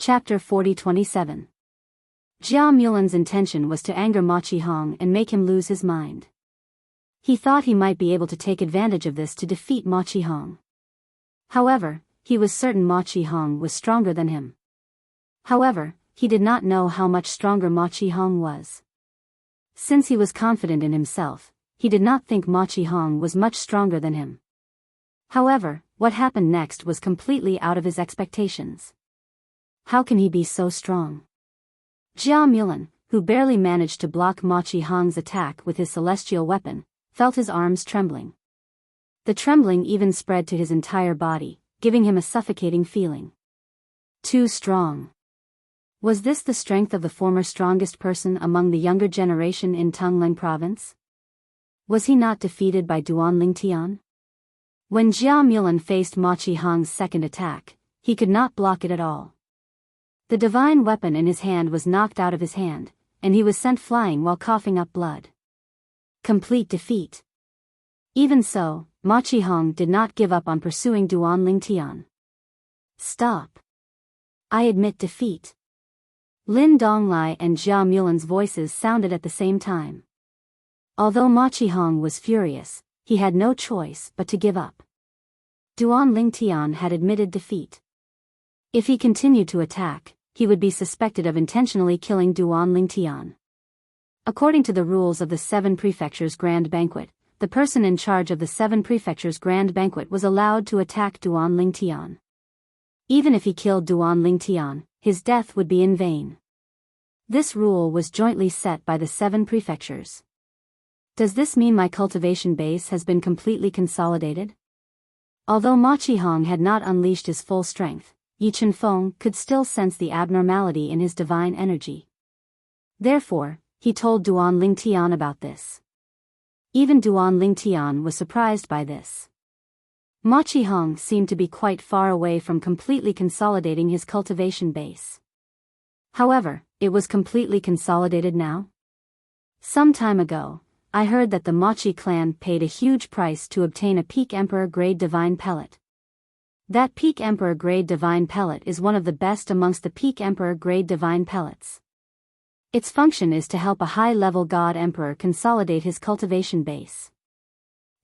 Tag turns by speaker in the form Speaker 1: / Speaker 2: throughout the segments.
Speaker 1: Chapter 40-27. Jia Mulan's intention was to anger Ma Qihong and make him lose his mind. He thought he might be able to take advantage of this to defeat Ma Qihong. However, he was certain Ma Qihong was stronger than him. However, he did not know how much stronger Ma Qihong was. Since he was confident in himself, he did not think Ma Qihong was much stronger than him. However, what happened next was completely out of his expectations. How can he be so strong? Jia Mulan, who barely managed to block Ma Qihong's attack with his celestial weapon, felt his arms trembling. The trembling even spread to his entire body, giving him a suffocating feeling. Too strong. Was this the strength of the former strongest person among the younger generation in Tongling province? Was he not defeated by Duan Tian? When Jia Mulan faced Ma Qihong's second attack, he could not block it at all. The divine weapon in his hand was knocked out of his hand, and he was sent flying while coughing up blood. Complete defeat. Even so, Ma Qihong did not give up on pursuing Duan Tian. Stop. I admit defeat. Lin Donglai and Jia Mulan's voices sounded at the same time. Although Ma Qihong was furious, he had no choice but to give up. Duan Tian had admitted defeat. If he continued to attack, he would be suspected of intentionally killing Duan Tian. According to the rules of the 7 Prefectures Grand Banquet, the person in charge of the 7 Prefectures Grand Banquet was allowed to attack Duan Tian. Even if he killed Duan Tian, his death would be in vain. This rule was jointly set by the 7 prefectures. Does this mean my cultivation base has been completely consolidated? Although Ma Qihong had not unleashed his full strength, Yi Chenfeng could still sense the abnormality in his divine energy. Therefore, he told Duan Tian about this. Even Duan Tian was surprised by this. Ma Qihong seemed to be quite far away from completely consolidating his cultivation base. However, it was completely consolidated now. Some time ago, I heard that the Machi clan paid a huge price to obtain a Peak Emperor grade divine pellet. That Peak Emperor grade divine pellet is one of the best amongst the Peak Emperor grade divine pellets. Its function is to help a high-level God Emperor consolidate his cultivation base.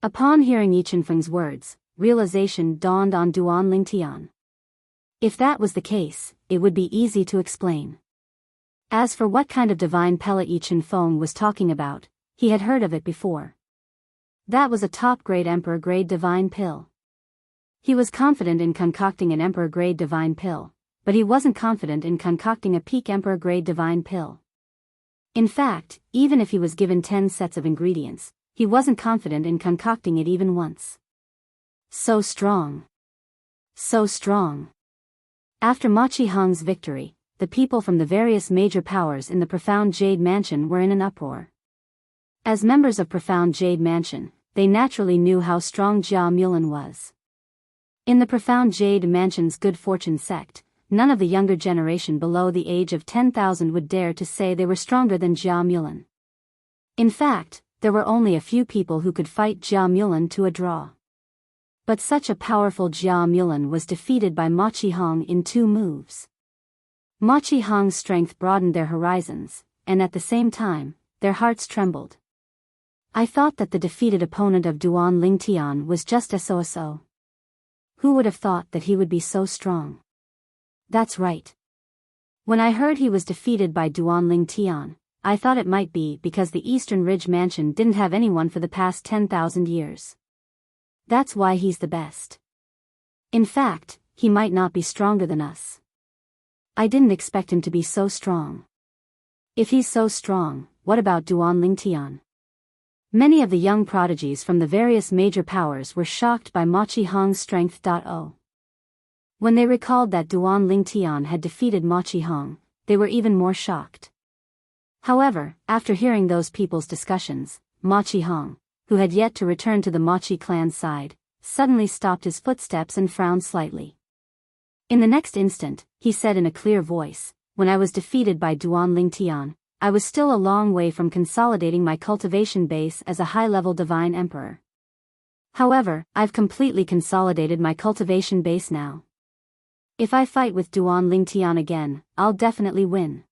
Speaker 1: Upon hearing Yi Chenfeng's words, realization dawned on Duan Tian. If that was the case, it would be easy to explain. As for what kind of divine pellet Yi Chenfeng was talking about, he had heard of it before. That was a top-grade Emperor-grade divine pill. He was confident in concocting an Emperor-grade divine pill, but he wasn't confident in concocting a Peak Emperor-grade divine pill. In fact, even if he was given 10 sets of ingredients, he wasn't confident in concocting it even once. So strong. So strong. After Ma Qihong's victory, the people from the various major powers in the Profound Jade Mansion were in an uproar. As members of Profound Jade Mansion, they naturally knew how strong Jia Mulan was. In the Profound Jade Mansion's Good Fortune sect, none of the younger generation below the age of 10,000 would dare to say they were stronger than Jia Mulan. In fact, there were only a few people who could fight Jia Mulan to a draw. But such a powerful Jia Mulan was defeated by Ma Qihong in 2 moves. Ma Qihong's strength broadened their horizons, and at the same time, their hearts trembled. I thought that the defeated opponent of Duan Tian was just SOSO. Who would have thought that he would be so strong? That's right. When I heard he was defeated by Duan Tian, I thought it might be because the Eastern Ridge Mansion didn't have anyone for the past 10,000 years. That's why he's the best. In fact, he might not be stronger than us. I didn't expect him to be so strong. If he's so strong, what about Duan Tian? Many of the young prodigies from the various major powers were shocked by Ma Qihong's strength. When they recalled that Duan Tian had defeated Ma Qihong, they were even more shocked. However, after hearing those people's discussions, Ma Qihong, who had yet to return to the Machi clan's side, suddenly stopped his footsteps and frowned slightly. In the next instant, he said in a clear voice, "When I was defeated by Duan Tian, I was still a long way from consolidating my cultivation base as a high-level divine emperor. However, I've completely consolidated my cultivation base now. If I fight with Duan Lingtian again, I'll definitely win.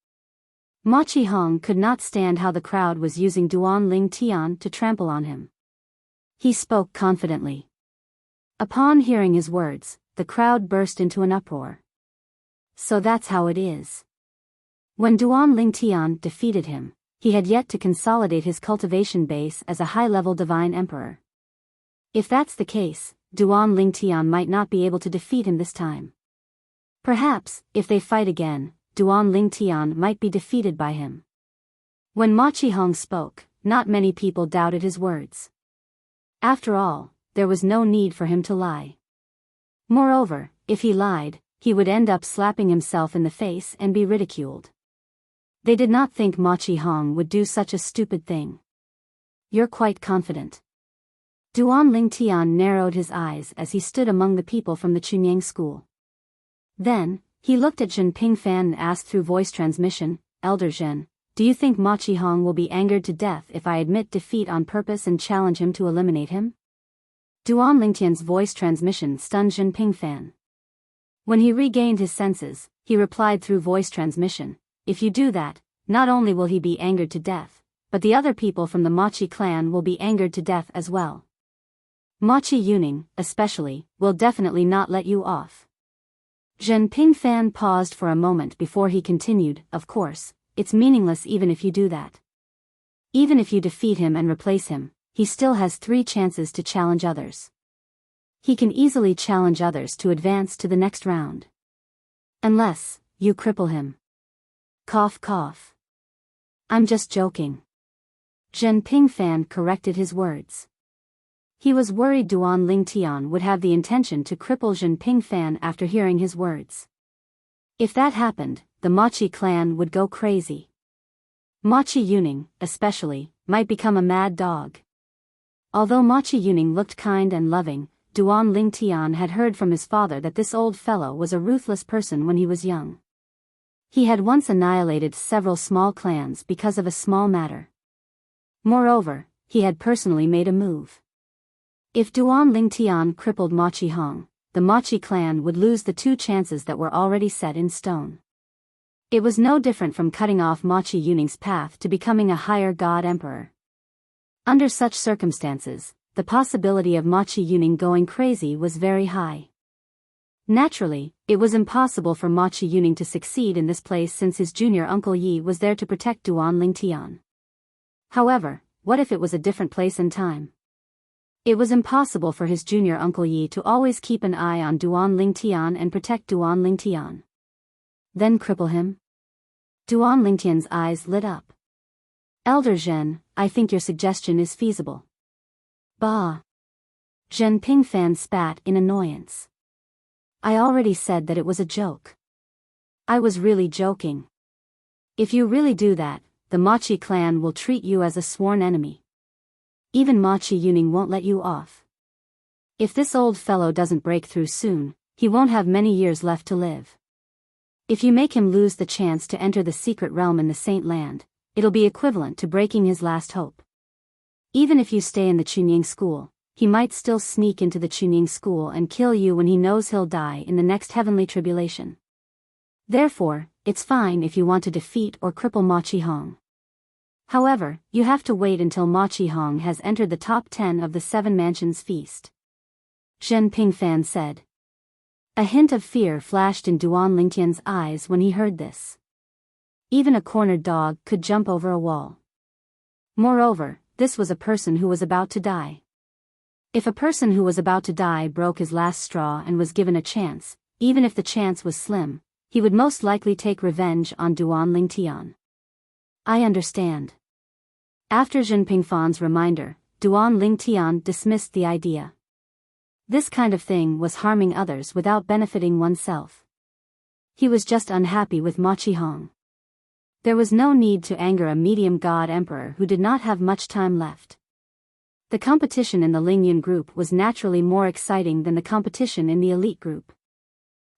Speaker 1: Ma Qihong could not stand how the crowd was using Duan Lingtian to trample on him. He spoke confidently. Upon hearing his words, the crowd burst into an uproar. So that's how it is. When Duan Lingtian defeated him, he had yet to consolidate his cultivation base as a high-level divine emperor. If that's the case, Duan Lingtian might not be able to defeat him this time. Perhaps, if they fight again, Duan Lingtian might be defeated by him. When Ma Qihong spoke, not many people doubted his words. After all, there was no need for him to lie. Moreover, if he lied, he would end up slapping himself in the face and be ridiculed. They did not think Ma Qihong would do such a stupid thing. You're quite confident. Duan Lingtian narrowed his eyes as he stood among the people from the Chunyang school. Then, he looked at Zhen Pingfan and asked through voice transmission, Elder Zhen, do you think Ma Qihong will be angered to death if I admit defeat on purpose and challenge him to eliminate him? Duan Lingtian's voice transmission stunned Zhen Pingfan. When he regained his senses, he replied through voice transmission, if you do that, not only will he be angered to death, but the other people from the Machi clan will be angered to death as well. Machi Yuning, especially, will definitely not let you off. Zhen Pingfan paused for a moment before he continued, of course, it's meaningless even if you do that. Even if you defeat him and replace him, he still has 3 chances to challenge others. He can easily challenge others to advance to the next round. Unless, you cripple him. Cough cough. I'm just joking. Zhen Pingfan corrected his words. He was worried Duan Lingtian would have the intention to cripple Zhen Pingfan after hearing his words. If that happened, the Machi clan would go crazy. Machi Yuning, especially, might become a mad dog. Although Machi Yuning looked kind and loving, Duan Lingtian had heard from his father that this old fellow was a ruthless person when he was young. He had once annihilated several small clans because of a small matter. Moreover, he had personally made a move. If Duan Lingtian crippled Ma Qihong, the Machi clan would lose the 2 chances that were already set in stone. It was no different from cutting off Machi Yuning's path to becoming a higher god emperor. Under such circumstances, the possibility of Machi Yuning going crazy was very high. Naturally, it was impossible for Machi Yuning to succeed in this place since his junior uncle Yi was there to protect Duan Lingtian. However, what if it was a different place and time? It was impossible for his junior uncle Yi to always keep an eye on Duan Lingtian and protect Duan Lingtian. Then cripple him? Duan Lingtian's eyes lit up. Elder Zhen, I think your suggestion is feasible. Bah! Zhen Pingfan spat in annoyance. I already said that it was a joke. I was really joking. If you really do that, the Machi clan will treat you as a sworn enemy. Even Machi Yuning won't let you off. If this old fellow doesn't break through soon, he won't have many years left to live. If you make him lose the chance to enter the secret realm in the Saint Land, it'll be equivalent to breaking his last hope. Even if you stay in the Chunying school, he might still sneak into the Chunying school and kill you when he knows he'll die in the next heavenly tribulation. Therefore, it's fine if you want to defeat or cripple Ma Qihong. However, you have to wait until Ma Qihong has entered the top 10 of the 7 Mansions feast. Zhen Pingfan said. A hint of fear flashed in Duan Lingtian's eyes when he heard this. Even a cornered dog could jump over a wall. Moreover, this was a person who was about to die. If a person who was about to die broke his last straw and was given a chance, even if the chance was slim, he would most likely take revenge on Duan Lingtian. I understand. After Zhen Pingfan's reminder, Duan Lingtian dismissed the idea. This kind of thing was harming others without benefiting oneself. He was just unhappy with Ma Qihong. There was no need to anger a medium god emperor who did not have much time left. The competition in the Lingyun group was naturally more exciting than the competition in the elite group.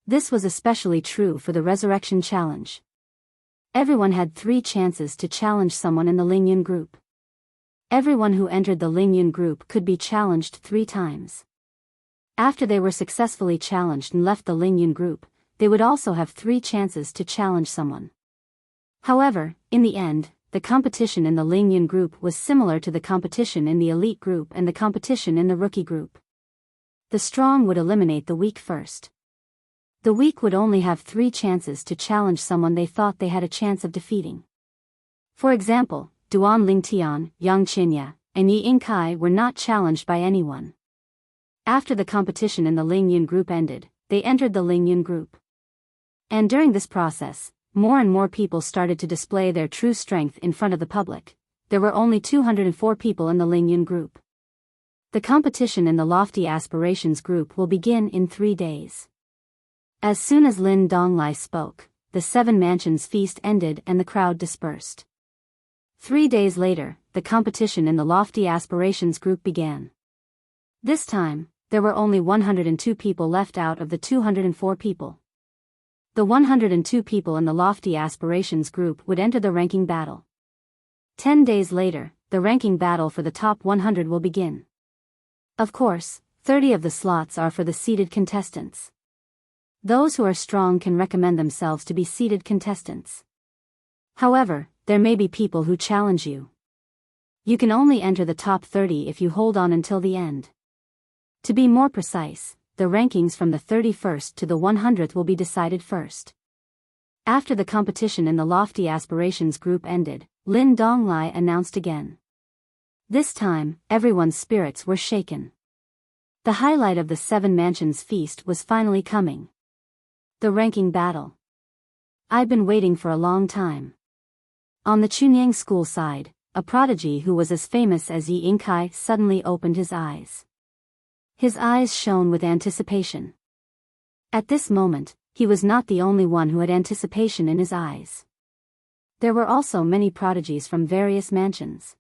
Speaker 1: This was especially true for the Resurrection Challenge. Everyone had 3 chances to challenge someone in the Lingyun group. Everyone who entered the Lingyun group could be challenged 3 times. After they were successfully challenged and left the Lingyun group, they would also have 3 chances to challenge someone. However, in the end, the competition in the Lingyun group was similar to the competition in the elite group and the competition in the rookie group. The strong would eliminate the weak first. The weak would only have 3 chances to challenge someone they thought they had a chance of defeating. For example, Duan Lingtian, Yang Qinya, and Yi Yingkai were not challenged by anyone. After the competition in the Lingyun group ended, they entered the Lingyun group. And during this process, more and more people started to display their true strength in front of the public. There were only 204 people in the Lingyun group. The competition in the Lofty Aspirations group will begin in 3 days. As soon as Lin Donglai spoke, the 7 mansions feast ended and the crowd dispersed. 3 days later, the competition in the Lofty Aspirations group began. This time, there were only 102 people left out of the 204 people. The 102 people in the Lofty Aspirations group would enter the ranking battle. 10 days later, the ranking battle for the top 100 will begin. Of course, 30 of the slots are for the seeded contestants. Those who are strong can recommend themselves to be seeded contestants. However, there may be people who challenge you. You can only enter the top 30 if you hold on until the end. To be more precise, the rankings from the 31st to the 100th will be decided first. After the competition in the Lofty Aspirations group ended, Lin Donglai announced again. This time, everyone's spirits were shaken. The highlight of the 7 Mansions feast was finally coming. The ranking battle. I've been waiting for a long time. On the Chunyang school side, a prodigy who was as famous as Yi Yingkai suddenly opened his eyes. His eyes shone with anticipation. At this moment, he was not the only one who had anticipation in his eyes. There were also many prodigies from various mansions.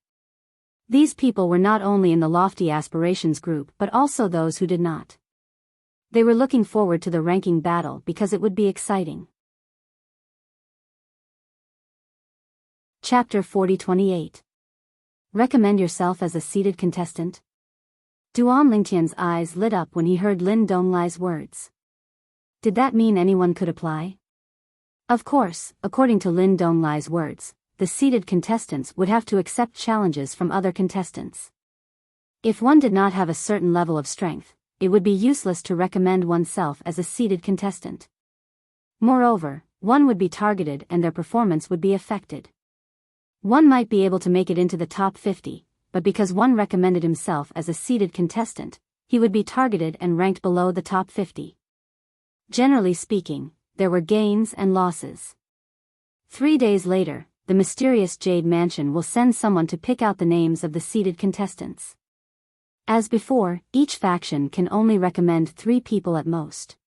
Speaker 1: These people were not only in the Lofty Aspirations group but also those who did not. They were looking forward to the ranking battle because it would be exciting. Chapter 40-28. Recommend yourself as a seeded contestant? Duan Lingtian's eyes lit up when he heard Lin Donglai's words. Did that mean anyone could apply? Of course, according to Lin Donglai's words, the seeded contestants would have to accept challenges from other contestants. If one did not have a certain level of strength, it would be useless to recommend oneself as a seeded contestant. Moreover, one would be targeted and their performance would be affected. One might be able to make it into the top 50, but because one recommended himself as a seeded contestant, he would be targeted and ranked below the top 50. Generally speaking, there were gains and losses. 3 days later, the mysterious Jade Mansion will send someone to pick out the names of the seeded contestants. As before, each faction can only recommend 3 people at most.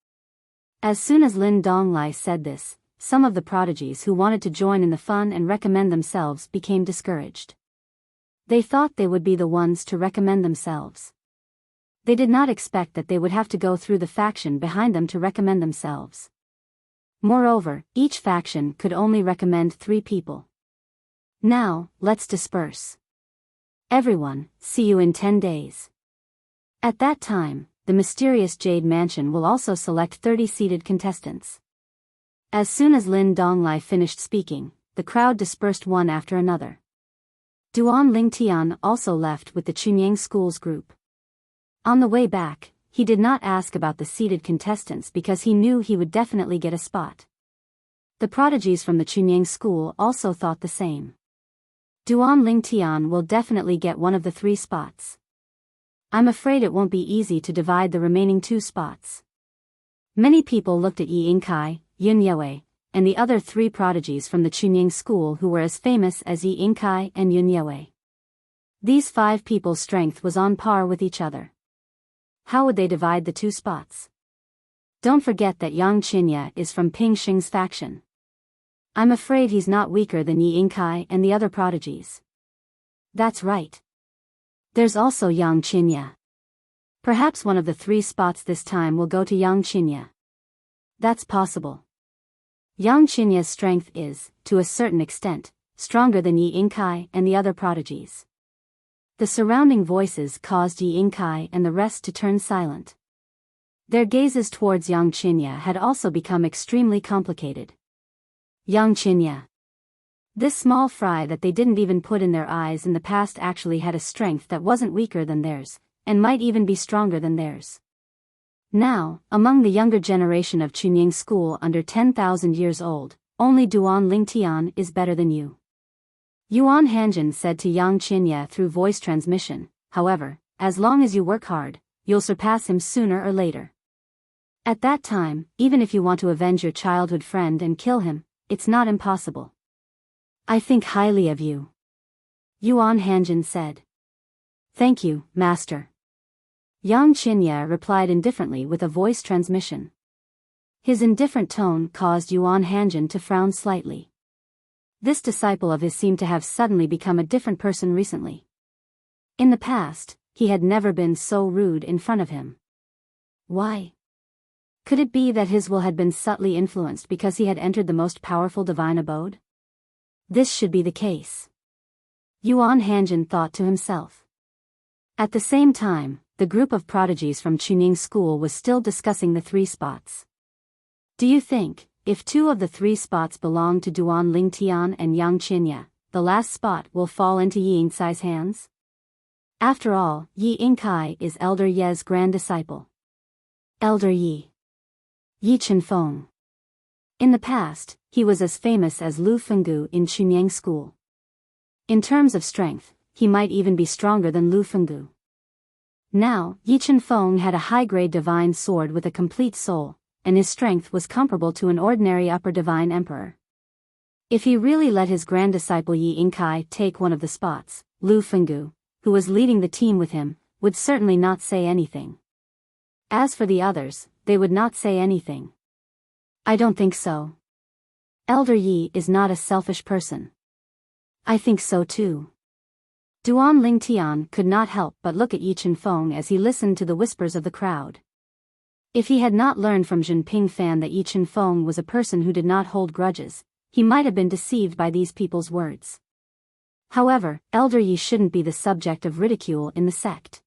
Speaker 1: As soon as Lin Donglai said this, some of the prodigies who wanted to join in the fun and recommend themselves became discouraged. They thought they would be the ones to recommend themselves. They did not expect that they would have to go through the faction behind them to recommend themselves. Moreover, each faction could only recommend 3 people. Now, let's disperse. Everyone, see you in 10 days. At that time, the mysterious Jade Mansion will also select 30 seeded contestants. As soon as Lin Donglai finished speaking, the crowd dispersed one after another. Duan Lingtian also left with the Chunyang School's group. On the way back, he did not ask about the seeded contestants because he knew he would definitely get a spot. The prodigies from the Chunyang School also thought the same. Duan Lingtian will definitely get one of the 3 spots. I'm afraid it won't be easy to divide the remaining 2 spots. Many people looked at Yi Yingkai, Yun Yue, and the other 3 prodigies from the Chunyang School who were as famous as Yi Yingkai and Yun Yue. These 5 people's strength was on par with each other. How would they divide the 2 spots? Don't forget that Yang Qinya is from Ping Xing's faction. I'm afraid he's not weaker than Yi Yingkai and the other prodigies. That's right. There's also Yang Qinya. Perhaps one of the 3 spots this time will go to Yang Qinya. That's possible. Yang Qinya's strength is, to a certain extent, stronger than Yi Yingkai and the other prodigies. The surrounding voices caused Yi Yingkai and the rest to turn silent. Their gazes towards Yang Qinya had also become extremely complicated. Yang Qinya. This small fry that they didn't even put in their eyes in the past actually had a strength that wasn't weaker than theirs, and might even be stronger than theirs. Now, among the younger generation of Chunying school under 10,000 years old, only Duan Lingtian is better than you. Yuan Hanjin said to Yang Qinya through voice transmission, however, as long as you work hard, you'll surpass him sooner or later. At that time, even if you want to avenge your childhood friend and kill him, it's not impossible. I think highly of you. Yuan Hanjin said. Thank you, Master. Yang Qinya replied indifferently with a voice transmission. His indifferent tone caused Yuan Hanjin to frown slightly. This disciple of his seemed to have suddenly become a different person recently. In the past, he had never been so rude in front of him. Why? Could it be that his will had been subtly influenced because he had entered the most powerful divine abode? This should be the case. Yuan Hanjin thought to himself. At the same time, the group of prodigies from Chunying School was still discussing the 3 spots. Do you think, if 2 of the 3 spots belong to Duan Lingtian and Yang Qinya, the last spot will fall into Yi Yingcai's hands? After all, Yi Yingcai is Elder Ye's grand disciple. Elder Yi. Yi Chenfeng. In the past, he was as famous as Lu Fenggu in Chunying School. In terms of strength, he might even be stronger than Lu Fenggu. Now, Yi Chenfeng had a high-grade divine sword with a complete soul, and his strength was comparable to an ordinary upper divine emperor. If he really let his grand disciple Yi Yingcai take one of the spots, Lu Fenggu, who was leading the team with him, would certainly not say anything. As for the others, they would not say anything. I don't think so. Elder Yi is not a selfish person. I think so too. Duan Lingtian could not help but look at Yi Chenfeng as he listened to the whispers of the crowd. If he had not learned from Jinping Fan that Yi Chenfeng was a person who did not hold grudges, he might have been deceived by these people's words. However, Elder Yi shouldn't be the subject of ridicule in the sect.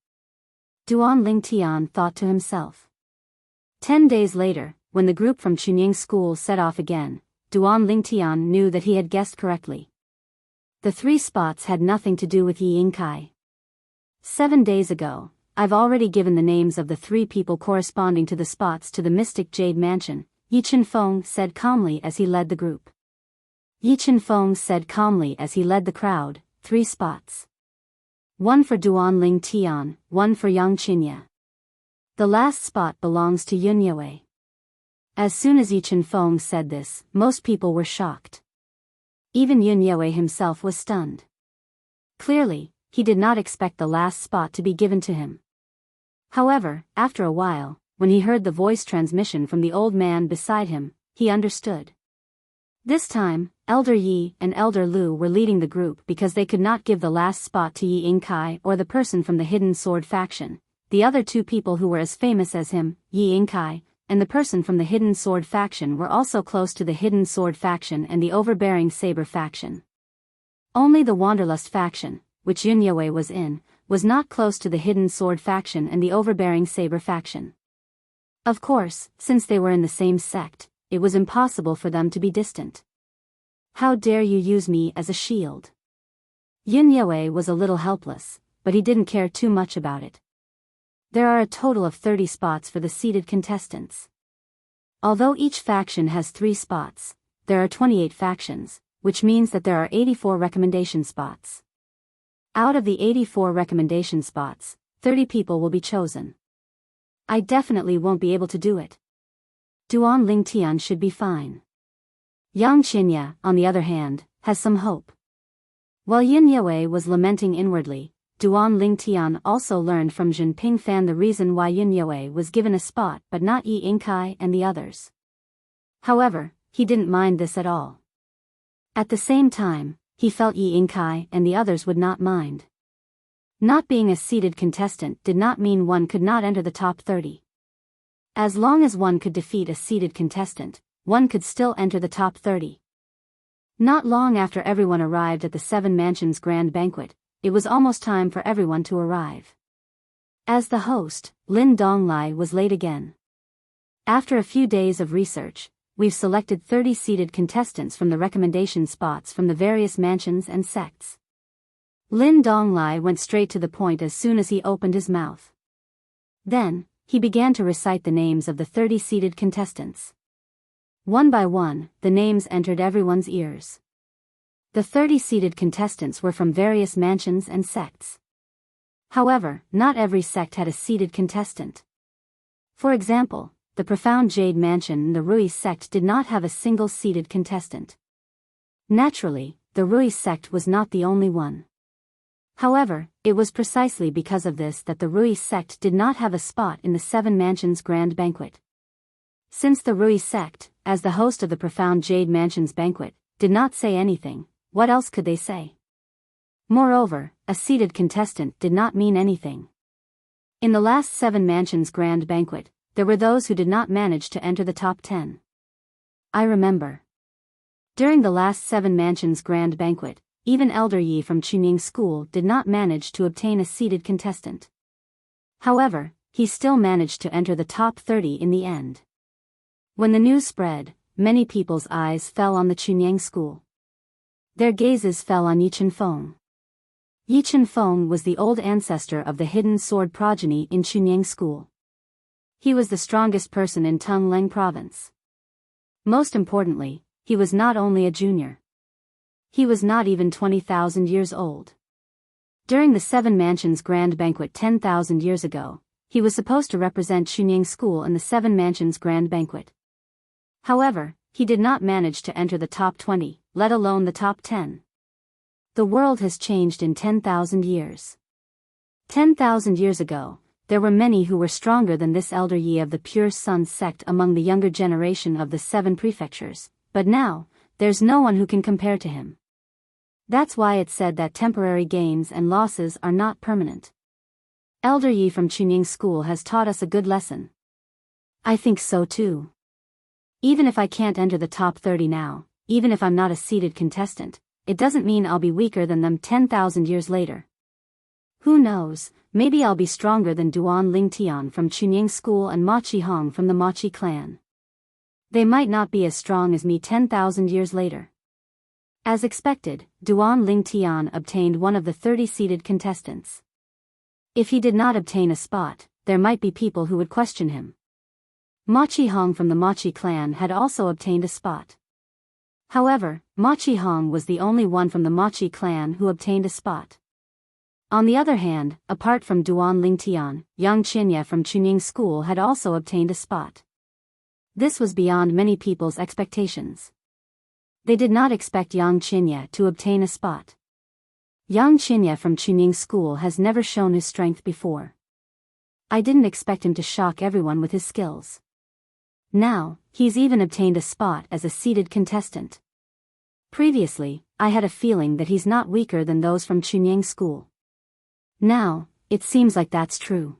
Speaker 1: Duan Lingtian thought to himself. 10 days later, when the group from Chunying School set off again, Duan Lingtian knew that he had guessed correctly. The 3 spots had nothing to do with Yi Yingcai. 7 days ago, I've already given the names of the 3 people corresponding to the spots to the mystic Jade Mansion, Yi Chenfeng said calmly as he led the group. Yi Chenfeng said calmly as he led the crowd, 3 spots. 1 for Duan Lingtian, 1 for Yang Qinya. The last spot belongs to Yunyue. As soon as Yi Chenfeng said this, most people were shocked. Even Yunyue himself was stunned. Clearly, he did not expect the last spot to be given to him. However, after a while, when he heard the voice transmission from the old man beside him, he understood. This time, Elder Yi and Elder Lu were leading the group because they could not give the last spot to Yi Yingcai or the person from the Hidden Sword faction. The other 2 people who were as famous as him, Yi Yingcai, and the person from the Hidden Sword faction were also close to the Hidden Sword faction and the Overbearing Saber faction. Only the Wanderlust faction, which Yunyue was in, was not close to the Hidden Sword faction and the Overbearing Saber faction. Of course, since they were in the same sect, it was impossible for them to be distant. How dare you use me as a shield? Yunyue was a little helpless, but he didn't care too much about it. There are a total of 30 spots for the seated contestants. Although each faction has 3 spots, there are 28 factions, which means that there are 84 recommendation spots. Out of the 84 recommendation spots, 30 people will be chosen. I definitely won't be able to do it. Duan Lingtian should be fine. Yang Qinya, on the other hand, has some hope. While Yunyue was lamenting inwardly, Duan Lingtian also learned from Jinping Fan the reason why Yunyue was given a spot but not Yi Yingcai and the others. However, he didn't mind this at all. At the same time, he felt Yi Yingcai and the others would not mind. Not being a seated contestant did not mean one could not enter the top 30. As long as one could defeat a seated contestant, one could still enter the top 30. Not long after everyone arrived at the 7 Mansions Grand Banquet, it was almost time for everyone to arrive. As the host, Lin Donglai was late again. After a few days of research, we've selected 30 seated contestants from the recommendation spots from the various mansions and sects. Lin Donglai went straight to the point as soon as he opened his mouth. Then, he began to recite the names of the 30 seated contestants. One by one, the names entered everyone's ears. The 30 seated contestants were from various mansions and sects. However, not every sect had a seated contestant. For example, the Profound Jade Mansion and the Rui sect did not have a single seated contestant. Naturally, the Rui sect was not the only one. However, it was precisely because of this that the Rui sect did not have a spot in the Seven Mansions Grand Banquet. Since the Rui sect, as the host of the Profound Jade Mansion's banquet, did not say anything, what else could they say? Moreover, a seated contestant did not mean anything. In the last Seven Mansions Grand Banquet, there were those who did not manage to enter the top 10. I remember. During the last Seven Mansions Grand Banquet, even Elder Yi from Chunying School did not manage to obtain a seated contestant. However, he still managed to enter the top 30 in the end. When the news spread, many people's eyes fell on the Chunying School. Their gazes fell on Yi Feng. Yi Feng was the old ancestor of the hidden sword progeny in Chunying School. He was the strongest person in Tongleng province. Most importantly, he was not only a junior. He was not even 20,000 years old. During the Seven Mansions Grand Banquet 10,000 years ago, he was supposed to represent Chunying School in the Seven Mansions Grand Banquet. However, he did not manage to enter the top 20, let alone the top 10. The world has changed in 10,000 years. 10,000 years ago, there were many who were stronger than this Elder Yi of the Pure Sun sect among the younger generation of the Seven Prefectures, but now, there's no one who can compare to him. That's why it's said that temporary gains and losses are not permanent. Elder Yi from Chunying School has taught us a good lesson. I think so too. Even if I can't enter the top 30 now, even if I'm not a seated contestant, it doesn't mean I'll be weaker than them 10,000 years later. Who knows, maybe I'll be stronger than Duan Lingtian from Chunying School and Ma Qihong from the Ma Qi clan. They might not be as strong as me 10,000 years later. As expected, Duan Lingtian obtained one of the 30 seated contestants. If he did not obtain a spot, there might be people who would question him. Ma Qihong from the Ma Qi clan had also obtained a spot. However, Ma Qihong was the only one from the Ma Qi clan who obtained a spot. On the other hand, apart from Duan Lingtian, Yang Qinya from Chunying School had also obtained a spot. This was beyond many people's expectations. They did not expect Yang Qinya to obtain a spot. Yang Qinya from Chunying School has never shown his strength before. I didn't expect him to shock everyone with his skills. Now, he's even obtained a spot as a seated contestant. Previously, I had a feeling that he's not weaker than those from Chunying School. Now, it seems like that's true.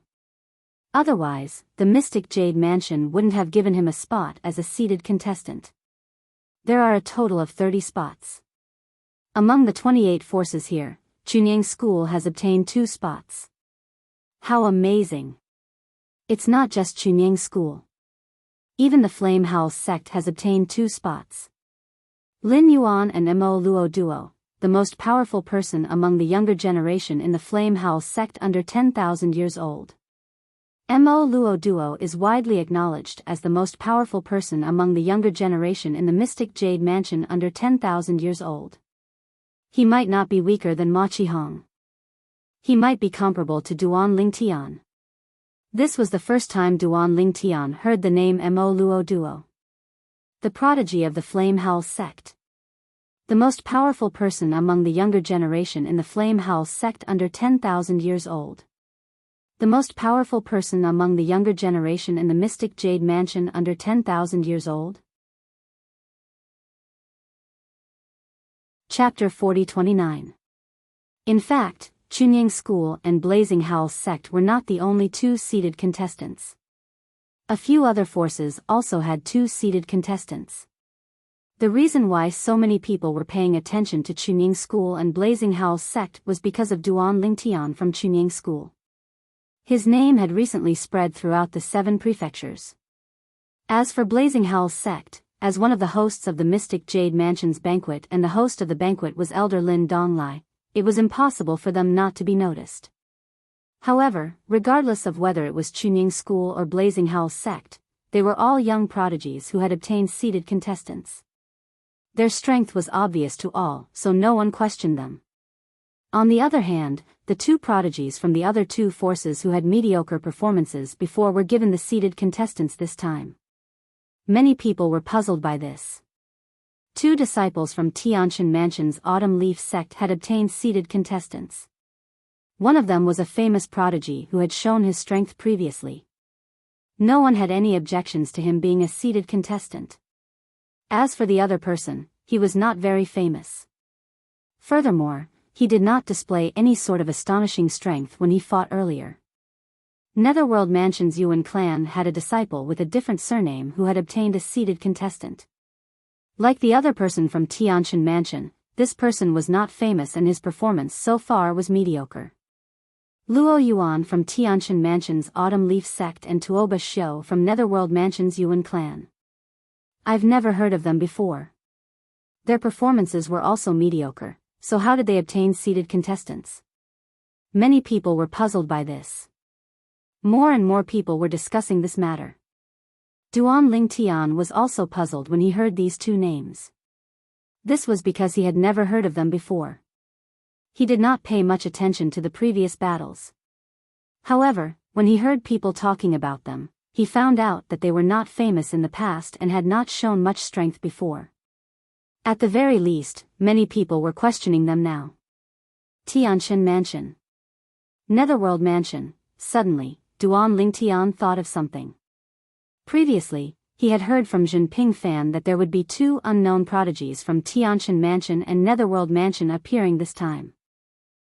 Speaker 1: Otherwise, the Mystic Jade Mansion wouldn't have given him a spot as a seated contestant. There are a total of 30 spots. Among the 28 forces here, Chunying School has obtained 2 spots. How amazing! It's not just Chunying School. Even the Flame Howl sect has obtained 2 spots. Lin Yuan and Mo Luo Duo, the most powerful person among the younger generation in the Flame Howl sect under 10,000 years old. Mo Luo Duo is widely acknowledged as the most powerful person among the younger generation in the Mystic Jade Mansion under 10,000 years old. He might not be weaker than Ma Qihong. He might be comparable to Duan Lingtian. This was the first time Duan Lingtian heard the name Mo Luo Duo. The prodigy of the Flame Howl sect. The most powerful person among the younger generation in the Flame Howl sect under 10,000 years old. The most powerful person among the younger generation in the Mystic Jade Mansion under 10,000 years old. Chapter 40-29. In fact, Chunying School and Blazing Howl sect were not the only 2 seated contestants. A few other forces also had 2 seated contestants. The reason why so many people were paying attention to Chunying School and Blazing Howl sect was because of Duan Lingtian from Chunying School. His name had recently spread throughout the 7 prefectures. As for Blazing Howl's sect, as one of the hosts of the Mystic Jade Mansion's banquet and the host of the banquet was Elder Lin Donglai, it was impossible for them not to be noticed. However, regardless of whether it was Chunying School or Blazing Howl's sect, they were all young prodigies who had obtained seeded contestants. Their strength was obvious to all, so no one questioned them. On the other hand, the two prodigies from the other two forces who had mediocre performances before were given the seeded contestants this time. Many people were puzzled by this. Two disciples from Tianshan Mansion's Autumn Leaf sect had obtained seeded contestants. One of them was a famous prodigy who had shown his strength previously. No one had any objections to him being a seeded contestant. As for the other person, he was not very famous. Furthermore, he did not display any sort of astonishing strength when he fought earlier. Netherworld Mansion's Yuan clan had a disciple with a different surname who had obtained a seeded contestant. Like the other person from Tianshan Mansion, this person was not famous and his performance so far was mediocre. Luo Yuan from Tianshan Mansion's Autumn Leaf sect and Tuoba Xiao from Netherworld Mansion's Yuan clan. I've never heard of them before. Their performances were also mediocre, so how did they obtain seeded contestants? Many people were puzzled by this. More and more people were discussing this matter. Duan Ling Tian was also puzzled when he heard these two names. This was because he had never heard of them before. He did not pay much attention to the previous battles. However, when he heard people talking about them, he found out that they were not famous in the past and had not shown much strength before. At the very least, many people were questioning them now. Tianshan Mansion. Netherworld Mansion. Suddenly, Duan Lingtian thought of something. Previously, he had heard from Jinping Fan that there would be two unknown prodigies from Tianshan Mansion and Netherworld Mansion appearing this time.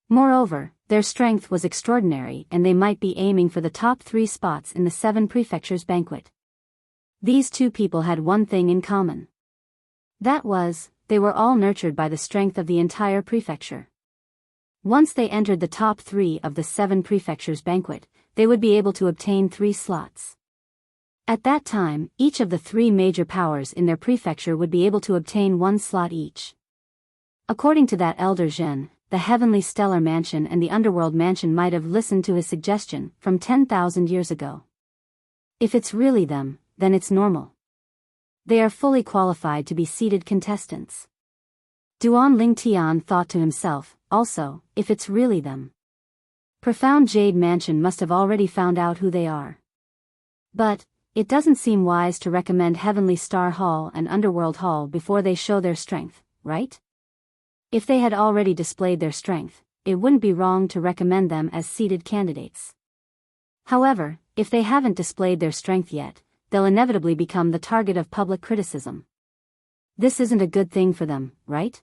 Speaker 1: Moreover, their strength was extraordinary and they might be aiming for the top 3 spots in the 7 prefectures banquet. These two people had one thing in common. That was, they were all nurtured by the strength of the entire prefecture. Once they entered the top 3 of the 7 prefectures banquet, they would be able to obtain 3 slots. At that time, each of the 3 major powers in their prefecture would be able to obtain 1 slot each. According to that Elder Zhen, the Heavenly Stellar Mansion and the Underworld Mansion might have listened to his suggestion from 10,000 years ago. If it's really them, then it's normal. They are fully qualified to be seeded contestants. Duan Lingtian thought to himself, also, if it's really them. Profound Jade Mansion must have already found out who they are. But, it doesn't seem wise to recommend Heavenly Star Hall and Underworld Hall before they show their strength, right? If they had already displayed their strength, it wouldn't be wrong to recommend them as seeded candidates. However, if they haven't displayed their strength yet, they'll inevitably become the target of public criticism. This isn't a good thing for them, right?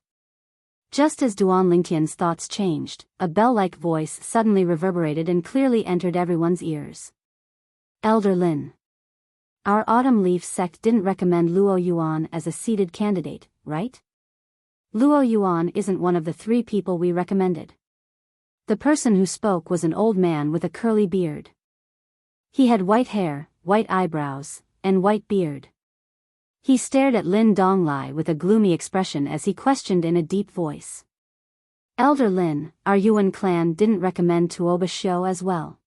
Speaker 1: Just as Duan Lingtian's thoughts changed, a bell-like voice suddenly reverberated and clearly entered everyone's ears. Elder Lin. Our Autumn Leaf sect didn't recommend Luo Yuan as a seeded candidate, right? Luo Yuan isn't one of the 3 people we recommended. The person who spoke was an old man with a curly beard. He had white hair, white eyebrows, and white beard. He stared at Lin Donglai with a gloomy expression as he questioned in a deep voice. Elder Lin, our Yuan clan didn't recommend Tuoba Xiao as well.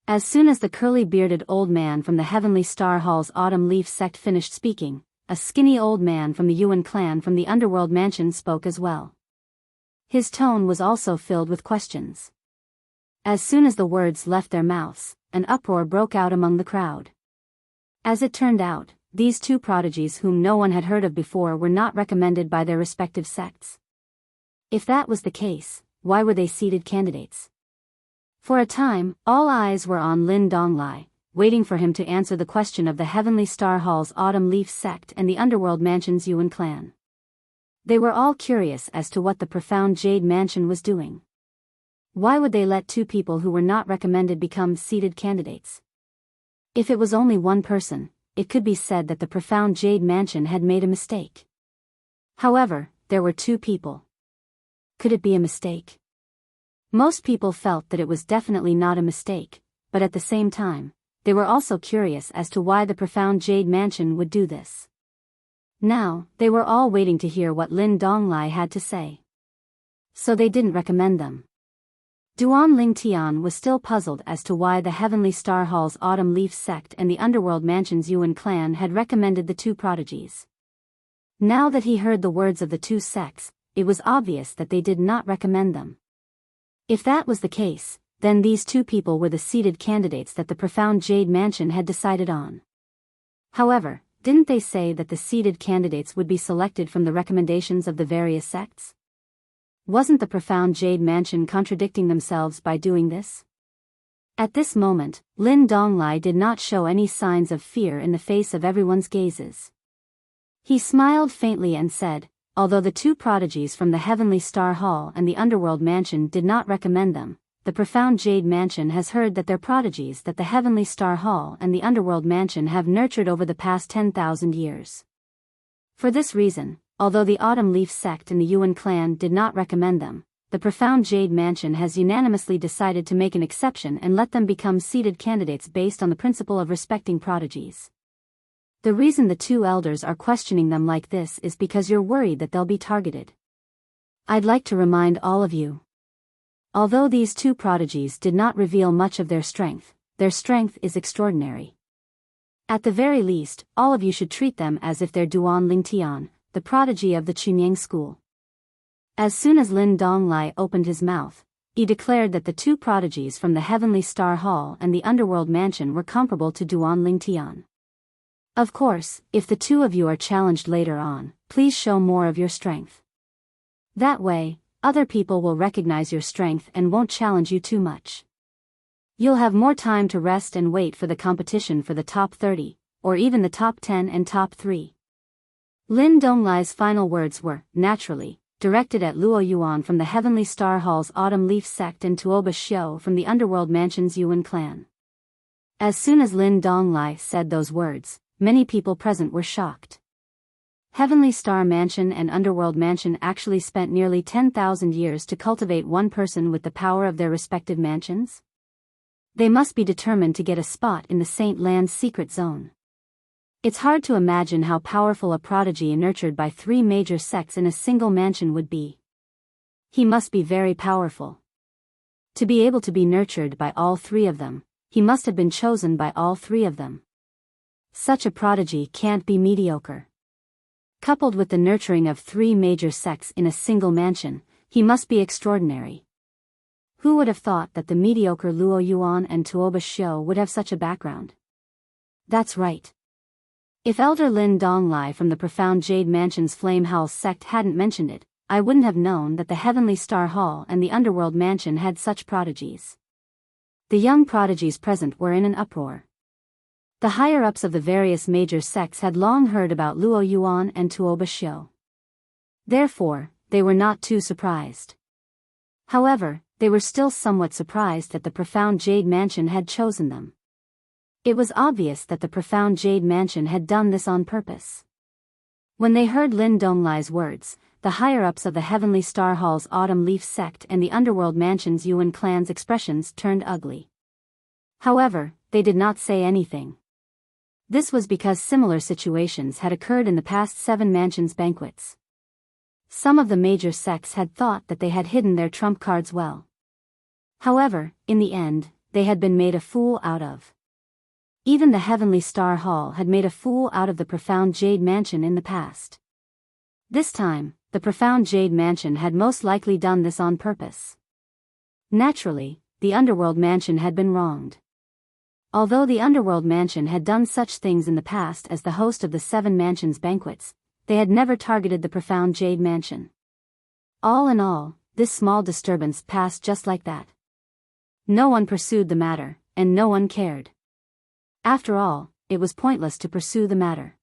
Speaker 1: As soon as the curly-bearded old man from the Heavenly Star Hall's Autumn Leaf sect finished speaking, a skinny old man from the Yuan clan from the Underworld Mansion spoke as well. His tone was also filled with questions. As soon as the words left their mouths, an uproar broke out among the crowd. As it turned out, these 2 prodigies whom no one had heard of before were not recommended by their respective sects. If that was the case, why were they seeded candidates? For a time, all eyes were on Lin Donglai, waiting for him to answer the question of the Heavenly Star Hall's Autumn Leaf sect and the Underworld Mansion's Yuan clan. They were all curious as to what the Profound Jade Mansion was doing. Why would they let 2 people who were not recommended become seeded candidates? If it was only one person, it could be said that the Profound Jade Mansion had made a mistake. However, there were 2 people. Could it be a mistake? Most people felt that it was definitely not a mistake, but at the same time, they were also curious as to why the profound Jade Mansion would do this. Now, they were all waiting to hear what Lin Donglai had to say. So they didn't recommend them. Duan Lingtian was still puzzled as to why the Heavenly Star Hall's Autumn Leaf sect and the Underworld Mansion's Yuan clan had recommended the two prodigies. Now that he heard the words of the two sects, it was obvious that they did not recommend them. If that was the case, then these two people were the seeded candidates that the profound Jade Mansion had decided on. However, didn't they say that the seeded candidates would be selected from the recommendations of the various sects? Wasn't the profound Jade Mansion contradicting themselves by doing this? At this moment, Lin Donglai did not show any signs of fear in the face of everyone's gazes. He smiled faintly and said, although the two prodigies from the Heavenly Star Hall and the Underworld Mansion did not recommend them, the profound Jade Mansion has heard that their prodigies that the Heavenly Star Hall and the Underworld Mansion have nurtured over the past 10,000 years. For this reason, although the Autumn Leaf sect and the Yuan clan did not recommend them, the profound Jade Mansion has unanimously decided to make an exception and let them become seeded candidates based on the principle of respecting prodigies. The reason the two elders are questioning them like this is because you're worried that they'll be targeted. I'd like to remind all of you. Although these two prodigies did not reveal much of their strength is extraordinary. At the very least, all of you should treat them as if they're Duan Lingtian, the prodigy of the Chunyang school. As soon as Lin Donglai opened his mouth, he declared that the two prodigies from the Heavenly Star Hall and the Underworld Mansion were comparable to Duan Lingtian. Of course, if the two of you are challenged later on, please show more of your strength. That way, other people will recognize your strength and won't challenge you too much. You'll have more time to rest and wait for the competition for the top 30, or even the top 10 and top 3. Lin Donglai's final words were, naturally, directed at Luo Yuan from the Heavenly Star Hall's Autumn Leaf sect and Tuoba Xiao from the Underworld Mansion's Yuan clan. As soon as Lin Donglai said those words, many people present were shocked. Heavenly Star Mansion and Underworld Mansion actually spent nearly 10,000 years to cultivate one person with the power of their respective mansions? They must be determined to get a spot in the Saint Land's secret zone. It's hard to imagine how powerful a prodigy nurtured by three major sects in a single mansion would be. He must be very powerful. To be able to be nurtured by all three of them, he must have been chosen by all three of them. Such a prodigy can't be mediocre. Coupled with the nurturing of three major sects in a single mansion, he must be extraordinary. Who would have thought that the mediocre Luo Yuan and Tuoba Xiao would have such a background? That's right. If Elder Lin Donglai from the profound Jade Mansion's Flame Howl sect hadn't mentioned it, I wouldn't have known that the Heavenly Star Hall and the Underworld Mansion had such prodigies. The young prodigies present were in an uproar. The higher-ups of the various major sects had long heard about Luo Yuan and Tuoba Xiao. Therefore, they were not too surprised. However, they were still somewhat surprised that the profound Jade Mansion had chosen them. It was obvious that the profound Jade Mansion had done this on purpose. When they heard Lin Donglai's words, the higher-ups of the Heavenly Star Hall's Autumn Leaf sect and the Underworld Mansion's Yuan clan's expressions turned ugly. However, they did not say anything. This was because similar situations had occurred in the past 7 mansions banquets. Some of the major sects had thought that they had hidden their trump cards well. However, in the end, they had been made a fool out of. Even the Heavenly Star Hall had made a fool out of the profound Jade Mansion in the past. This time, the profound Jade Mansion had most likely done this on purpose. Naturally, the Underworld Mansion had been wronged. Although the Underworld Mansion had done such things in the past as the host of the 7 mansions banquets, they had never targeted the profound Jade Mansion. All in all, this small disturbance passed just like that. No one pursued the matter, and no one cared. After all, it was pointless to pursue the matter.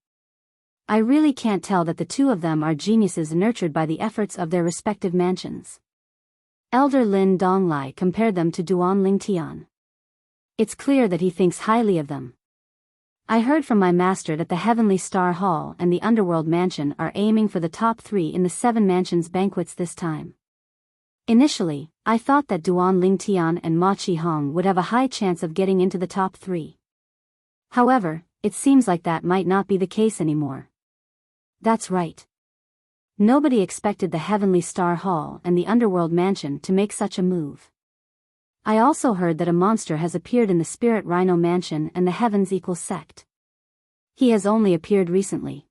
Speaker 1: I really can't tell that the two of them are geniuses nurtured by the efforts of their respective mansions. Elder Lin Donglai compared them to Duan Lingtian. It's clear that he thinks highly of them. I heard from my master that the Heavenly Star Hall and the Underworld Mansion are aiming for the top 3 in the 7 mansions banquets this time. Initially, I thought that Duan Lingtian and Ma Qihong would have a high chance of getting into the top 3. However, it seems like that might not be the case anymore. That's right. Nobody expected the Heavenly Star Hall and the Underworld Mansion to make such a move. I also heard that a monster has appeared in the Spirit Rhino Mansion and the Heavens Equal sect. He has only appeared recently.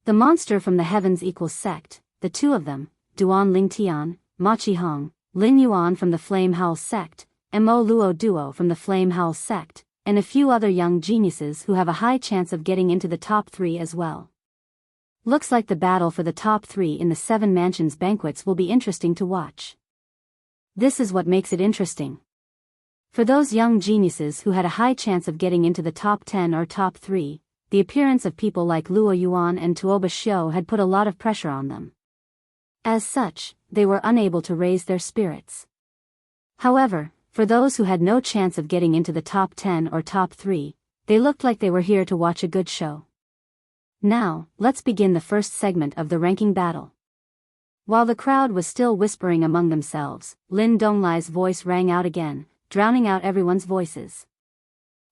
Speaker 1: The monster from the Heavens Equal sect, the two of them, Duan Ling Tian, Ma Chi Hong, Lin Yuan from the Flame Howl sect, Mo Luo Duo from the Flame Howl sect, and a few other young geniuses who have a high chance of getting into the top 3 as well. Looks like the battle for the top 3 in the 7 Mansions banquets will be interesting to watch. This is what makes it interesting. For those young geniuses who had a high chance of getting into the top 10 or top 3, the appearance of people like Luo Yuan and Tuoba Xiu had put a lot of pressure on them. As such, they were unable to raise their spirits. However, for those who had no chance of getting into the top 10 or top 3, they looked like they were here to watch a good show. Now, let's begin the first segment of the ranking battle. While the crowd was still whispering among themselves, Lin Donglai's voice rang out again, drowning out everyone's voices.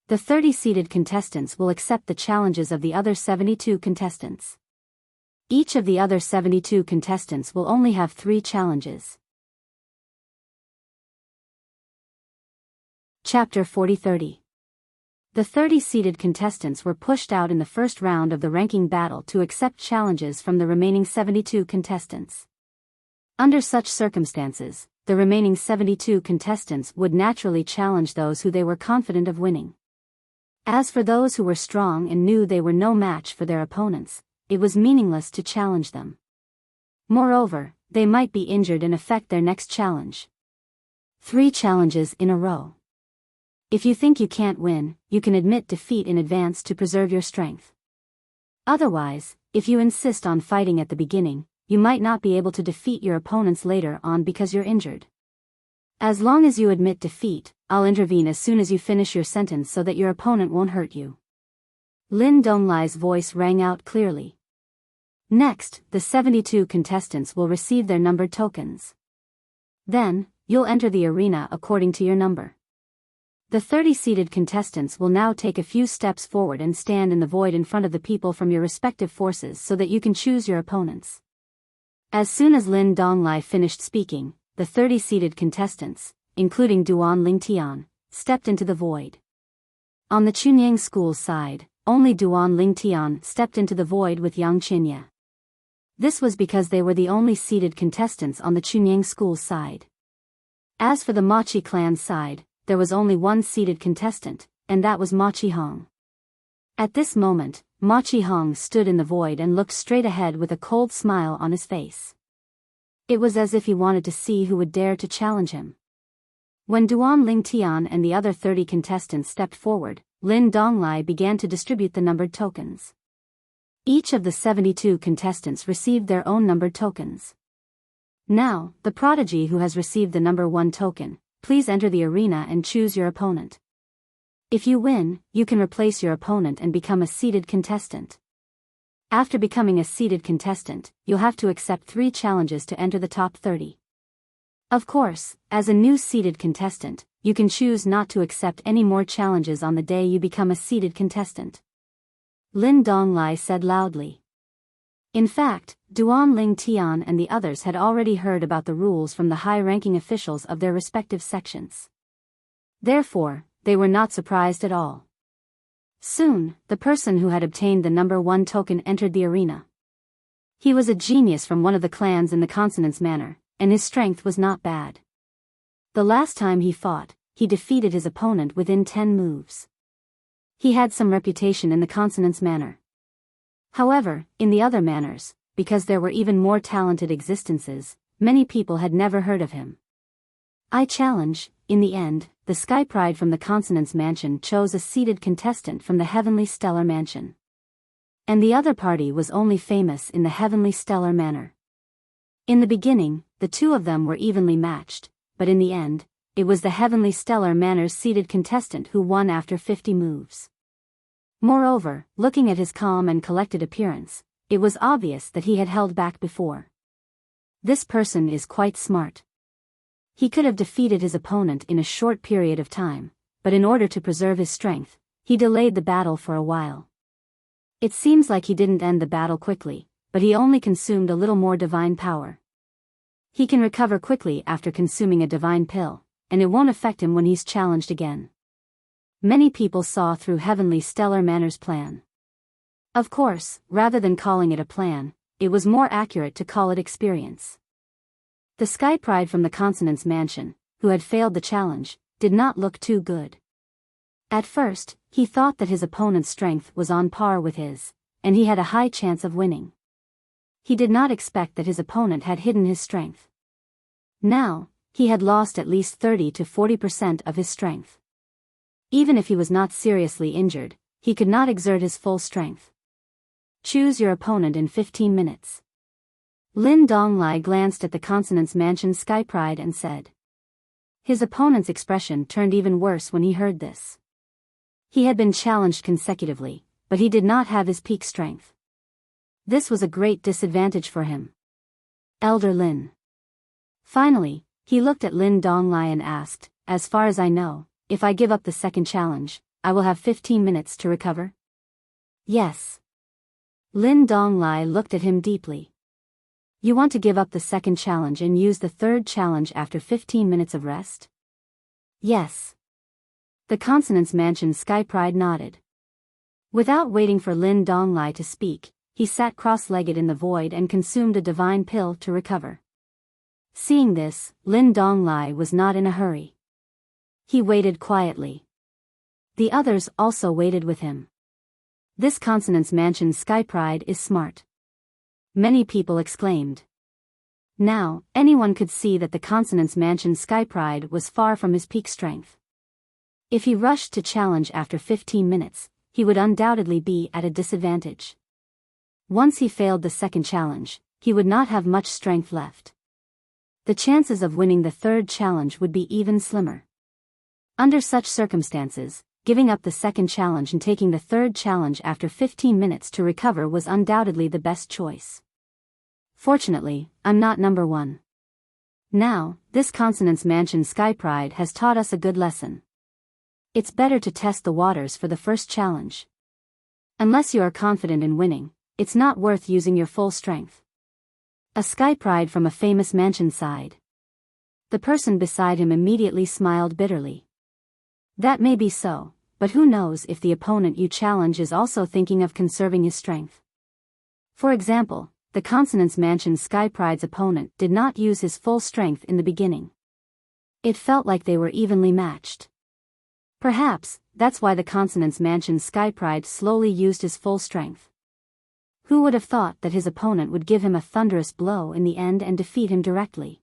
Speaker 1: The 30-seeded contestants will accept the challenges of the other 72 contestants. Each of the other 72 contestants will only have 3 challenges. Chapter 40-30. The 30-seeded contestants were pushed out in the first round of the ranking battle to accept challenges from the remaining 72 contestants. Under such circumstances, the remaining 72 contestants would naturally challenge those who they were confident of winning. As for those who were strong and knew they were no match for their opponents, it was meaningless to challenge them. Moreover, they might be injured and affect their next challenge. 3 challenges in a row. If you think you can't win, you can admit defeat in advance to preserve your strength. Otherwise, if you insist on fighting at the beginning, you might not be able to defeat your opponents later on because you're injured. As long as you admit defeat, I'll intervene as soon as you finish your sentence so that your opponent won't hurt you. Lin Donglai's voice rang out clearly. Next, the 72 contestants will receive their numbered tokens. Then, you'll enter the arena according to your number. The 30-seeded contestants will now take a few steps forward and stand in the void in front of the people from your respective forces so that you can choose your opponents. As soon as Lin Donglai finished speaking, the 30-seeded contestants, including Duan Ling Tian, stepped into the void. On the Chunyang School's side, only Duan Ling Tian stepped into the void with Yang Qinya. This was because they were the only seeded contestants on the Chunyang School's side. As for the Machi clan's side, there was only one seeded contestant, and that was Ma Chi Hong. At this moment, Ma Chi Hong stood in the void and looked straight ahead with a cold smile on his face. It was as if he wanted to see who would dare to challenge him. When Duan Ling Tian and the other 30 contestants stepped forward, Lin Donglai began to distribute the numbered tokens. Each of the 72 contestants received their own numbered tokens. Now, the prodigy who has received the number 1 token, please enter the arena and choose your opponent. If you win, you can replace your opponent and become a seeded contestant. After becoming a seeded contestant, you'll have to accept 3 challenges to enter the top 30. Of course, as a new seeded contestant, you can choose not to accept any more challenges on the day you become a seeded contestant. Lin Donglai said loudly. In fact, Duan Ling Tian and the others had already heard about the rules from the high-ranking officials of their respective sections. Therefore, they were not surprised at all. Soon, the person who had obtained the number 1 token entered the arena. He was a genius from one of the clans in the Consonance Manor, and his strength was not bad. The last time he fought, he defeated his opponent within 10 moves. He had some reputation in the Consonance Manor. However, in the other manors, because there were even more talented existences, many people had never heard of him. I challenge. In the end, the Sky Pride from the Consonance Mansion chose a seeded contestant from the Heavenly Stellar Mansion. And the other party was only famous in the Heavenly Stellar Manor. In the beginning, the two of them were evenly matched, but in the end, it was the Heavenly Stellar Manor's seeded contestant who won after 50 moves. Moreover, looking at his calm and collected appearance, it was obvious that he had held back before. This person is quite smart. He could have defeated his opponent in a short period of time, but in order to preserve his strength, he delayed the battle for a while. It seems like he didn't end the battle quickly, but he only consumed a little more divine power. He can recover quickly after consuming a divine pill, and it won't affect him when he's challenged again. Many people saw through Heavenly Stellar Manor's plan. Of course, rather than calling it a plan, it was more accurate to call it experience. The Sky Pride from the Consonance Mansion, who had failed the challenge, did not look too good. At first, he thought that his opponent's strength was on par with his, and he had a high chance of winning. He did not expect that his opponent had hidden his strength. Now, he had lost at least 30 to 40% of his strength. Even if he was not seriously injured, he could not exert his full strength. Choose your opponent in 15 minutes. Lin Donglai glanced at the Consonance Mansion Sky Pride and said. His opponent's expression turned even worse when he heard this. He had been challenged consecutively, but he did not have his peak strength. This was a great disadvantage for him. Elder Lin. Finally, he looked at Lin Donglai and asked, as far as I know, if I give up the second challenge, I will have 15 minutes to recover? Yes. Lin Donglai looked at him deeply. You want to give up the second challenge and use the third challenge after 15 minutes of rest? Yes. The Consonance Mansion Sky Pride nodded. Without waiting for Lin Donglai to speak, he sat cross-legged in the void and consumed a divine pill to recover. Seeing this, Lin Donglai was not in a hurry. He waited quietly. The others also waited with him. This Consonance Mansion Sky Pride is smart. Many people exclaimed. Now, anyone could see that the Consonance Mansion Sky Pride was far from his peak strength. If he rushed to challenge after 15 minutes, he would undoubtedly be at a disadvantage. Once he failed the second challenge, he would not have much strength left. The chances of winning the third challenge would be even slimmer. Under such circumstances, giving up the second challenge and taking the third challenge after 15 minutes to recover was undoubtedly the best choice. Fortunately, I'm not number one. Now, this Consonance Mansion Sky Pride has taught us a good lesson. It's better to test the waters for the first challenge. Unless you are confident in winning, it's not worth using your full strength. A Sky Pride from a famous mansion sighed. The person beside him immediately smiled bitterly. That may be so, but who knows if the opponent you challenge is also thinking of conserving his strength. For example, the Consonance Mansion Sky Pride's opponent did not use his full strength in the beginning. It felt like they were evenly matched. Perhaps, that's why the Consonance Mansion Sky Pride slowly used his full strength. Who would have thought that his opponent would give him a thunderous blow in the end and defeat him directly?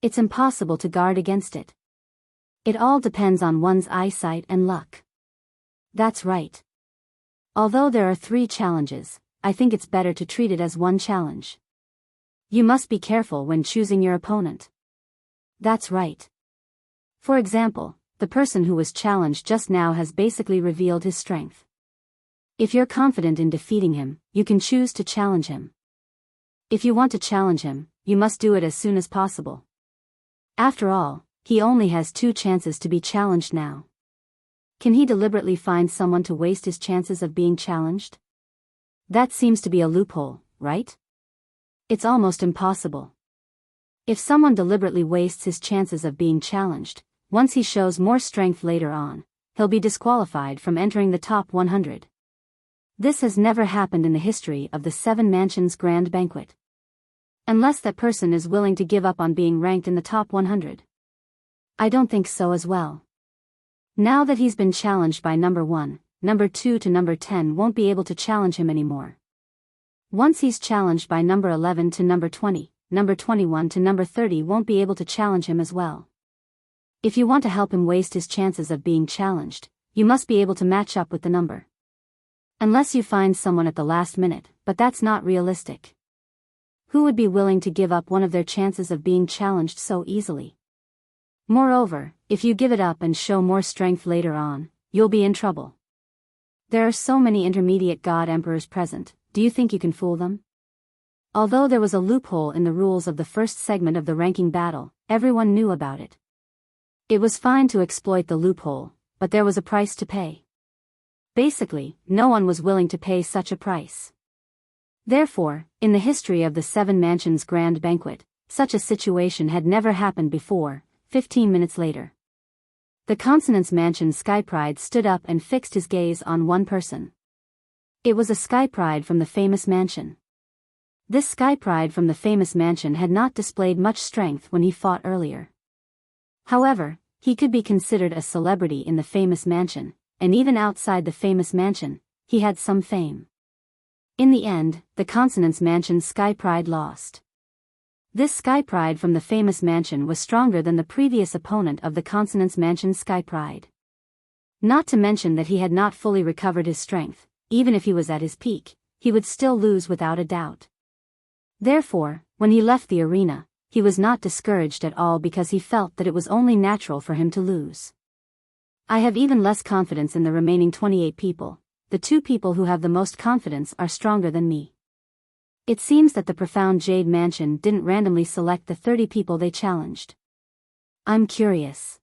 Speaker 1: It's impossible to guard against it. It all depends on one's eyesight and luck. That's right. Although there are 3 challenges, I think it's better to treat it as one challenge. You must be careful when choosing your opponent. That's right. For example, the person who was challenged just now has basically revealed his strength. If you're confident in defeating him, you can choose to challenge him. If you want to challenge him, you must do it as soon as possible. After all, he only has 2 chances to be challenged now. Can he deliberately find someone to waste his chances of being challenged? That seems to be a loophole, right? It's almost impossible. If someone deliberately wastes his chances of being challenged, once he shows more strength later on, he'll be disqualified from entering the top 100. This has never happened in the history of the 7 Mansions Grand Banquet. Unless that person is willing to give up on being ranked in the top 100. I don't think so as well. Now that he's been challenged by number 1, number 2 to number 10 won't be able to challenge him anymore. Once he's challenged by number 11 to number 20, number 21 to number 30 won't be able to challenge him as well. If you want to help him waste his chances of being challenged, you must be able to match up with the number. Unless you find someone at the last minute, but that's not realistic. Who would be willing to give up one of their chances of being challenged so easily? Moreover, if you give it up and show more strength later on, you'll be in trouble. There are so many intermediate god emperors present, do you think you can fool them? Although there was a loophole in the rules of the first segment of the ranking battle, everyone knew about it. It was fine to exploit the loophole, but there was a price to pay. Basically, no one was willing to pay such a price. Therefore, in the history of the Seven Mansions Grand Banquet, such a situation had never happened before. 15 minutes later, the Consonance Mansion's Sky Pride stood up and fixed his gaze on one person. It was a Sky Pride from the famous mansion. This Sky Pride from the famous mansion had not displayed much strength when he fought earlier. However, he could be considered a celebrity in the famous mansion, and even outside the famous mansion, he had some fame. In the end, the Consonance Mansion's Sky Pride lost. This Sky Pride from the famous mansion was stronger than the previous opponent of the Consonance Mansion's Sky Pride. Not to mention that he had not fully recovered his strength. Even if he was at his peak, he would still lose without a doubt. Therefore, when he left the arena, he was not discouraged at all because he felt that it was only natural for him to lose. I have even less confidence in the remaining 28 people. The 2 people who have the most confidence are stronger than me. It seems that the Profound Jade Mansion didn't randomly select the 30 people they challenged. I'm curious.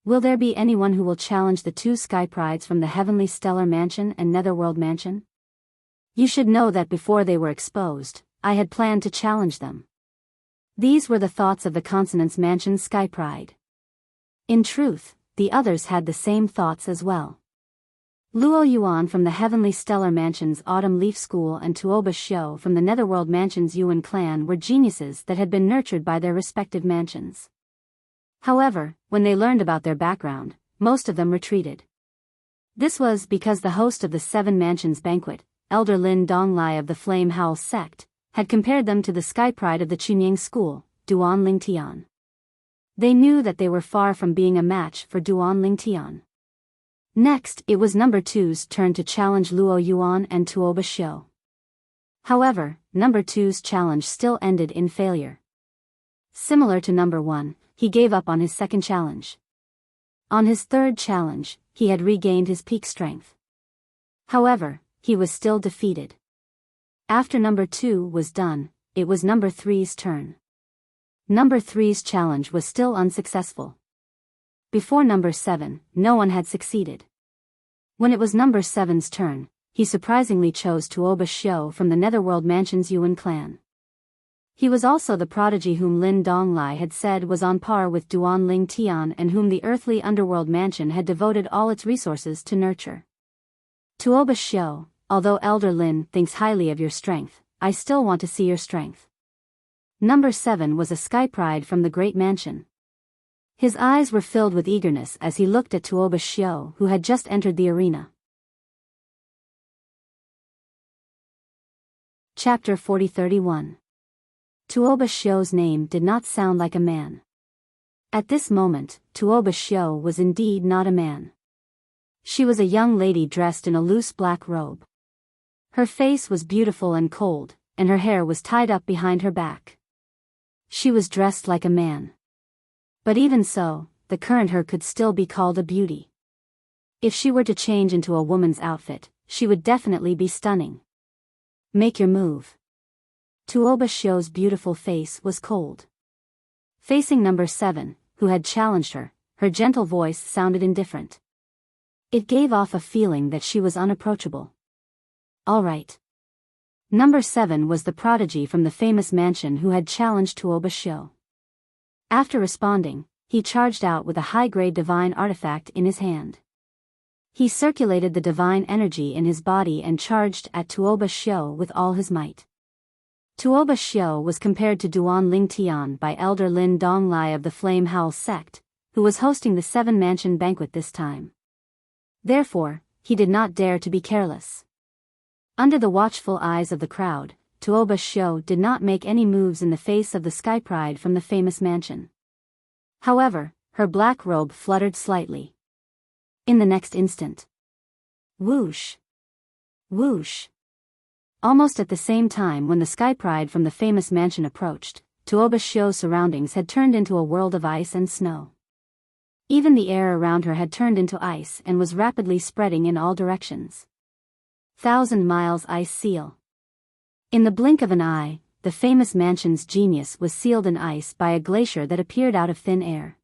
Speaker 1: Will there be anyone who will challenge the 2 Sky Prides from the Heavenly Stellar Mansion and Netherworld Mansion? You should know that before they were exposed, I had planned to challenge them. These were the thoughts of the Consonance Mansion's Sky Pride. In truth, the others had the same thoughts as well. Luo Yuan from the Heavenly Stellar Mansion's Autumn Leaf School and Tuoba Xiu from the Netherworld Mansion's Yuan clan were geniuses that had been nurtured by their respective mansions. However, when they learned about their background, most of them retreated. This was because the host of the Seven Mansions Banquet, Elder Lin Donglai of the Flame Howl sect, had compared them to the Sky Pride of the Chunying School, Duan Lingtian. They knew that they were far from being a match for Duan Lingtian. Next, it was number 2's turn to challenge Luo Yuan and Tuoba Xiu. However, number 2's challenge still ended in failure. Similar to number 1, he gave up on his second challenge. On his third challenge, he had regained his peak strength. However, he was still defeated. After number 2 was done, it was number 3's turn. Number 3's challenge was still unsuccessful. Before number 7, no one had succeeded. When it was number 7's turn, he surprisingly chose Tuoba Xiu from the Netherworld Mansion's Yuan clan. He was also the prodigy whom Lin Donglai had said was on par with Duan Ling Tian and whom the earthly underworld mansion had devoted all its resources to nurture. Tuoba Xiu, although Elder Lin thinks highly of your strength, I still want to see your strength. Number 7 was a Sky Pride from the Great Mansion. His eyes were filled with eagerness as he looked at Tuoba Xiu, who had just entered the arena. Chapter 40-31. Tuoba Xiu's name did not sound like a man. At this moment, Tuoba Xiu was indeed not a man. She was a young lady dressed in a loose black robe. Her face was beautiful and cold, and her hair was tied up behind her back. She was dressed like a man. But even so, the current her could still be called a beauty. If she were to change into a woman's outfit, she would definitely be stunning. Make your move. Tuoba Xiu's beautiful face was cold. Facing number 7, who had challenged her, her gentle voice sounded indifferent. It gave off a feeling that she was unapproachable. All right. Number 7 was the prodigy from the famous mansion who had challenged Tuoba Xiu. After responding, he charged out with a high-grade divine artifact in his hand. He circulated the divine energy in his body and charged at Tuoba Xiu with all his might. Tuoba Xiu was compared to Duan Ling Tian by Elder Lin Donglai of the Flame Howl sect, who was hosting the Seven Mansion Banquet this time. Therefore, he did not dare to be careless. Under the watchful eyes of the crowd, Tuoba Xiu did not make any moves in the face of the Sky Pride from the famous mansion. However, her black robe fluttered slightly. In the next instant. Whoosh! Whoosh! Almost at the same time when the Sky Pride from the famous mansion approached, Tuoba Xiu's surroundings had turned into a world of ice and snow. Even the air around her had turned into ice and was rapidly spreading in all directions. 1,000 miles ice seal. In the blink of an eye, the famous mansion's genius was sealed in ice by a glacier that appeared out of thin air.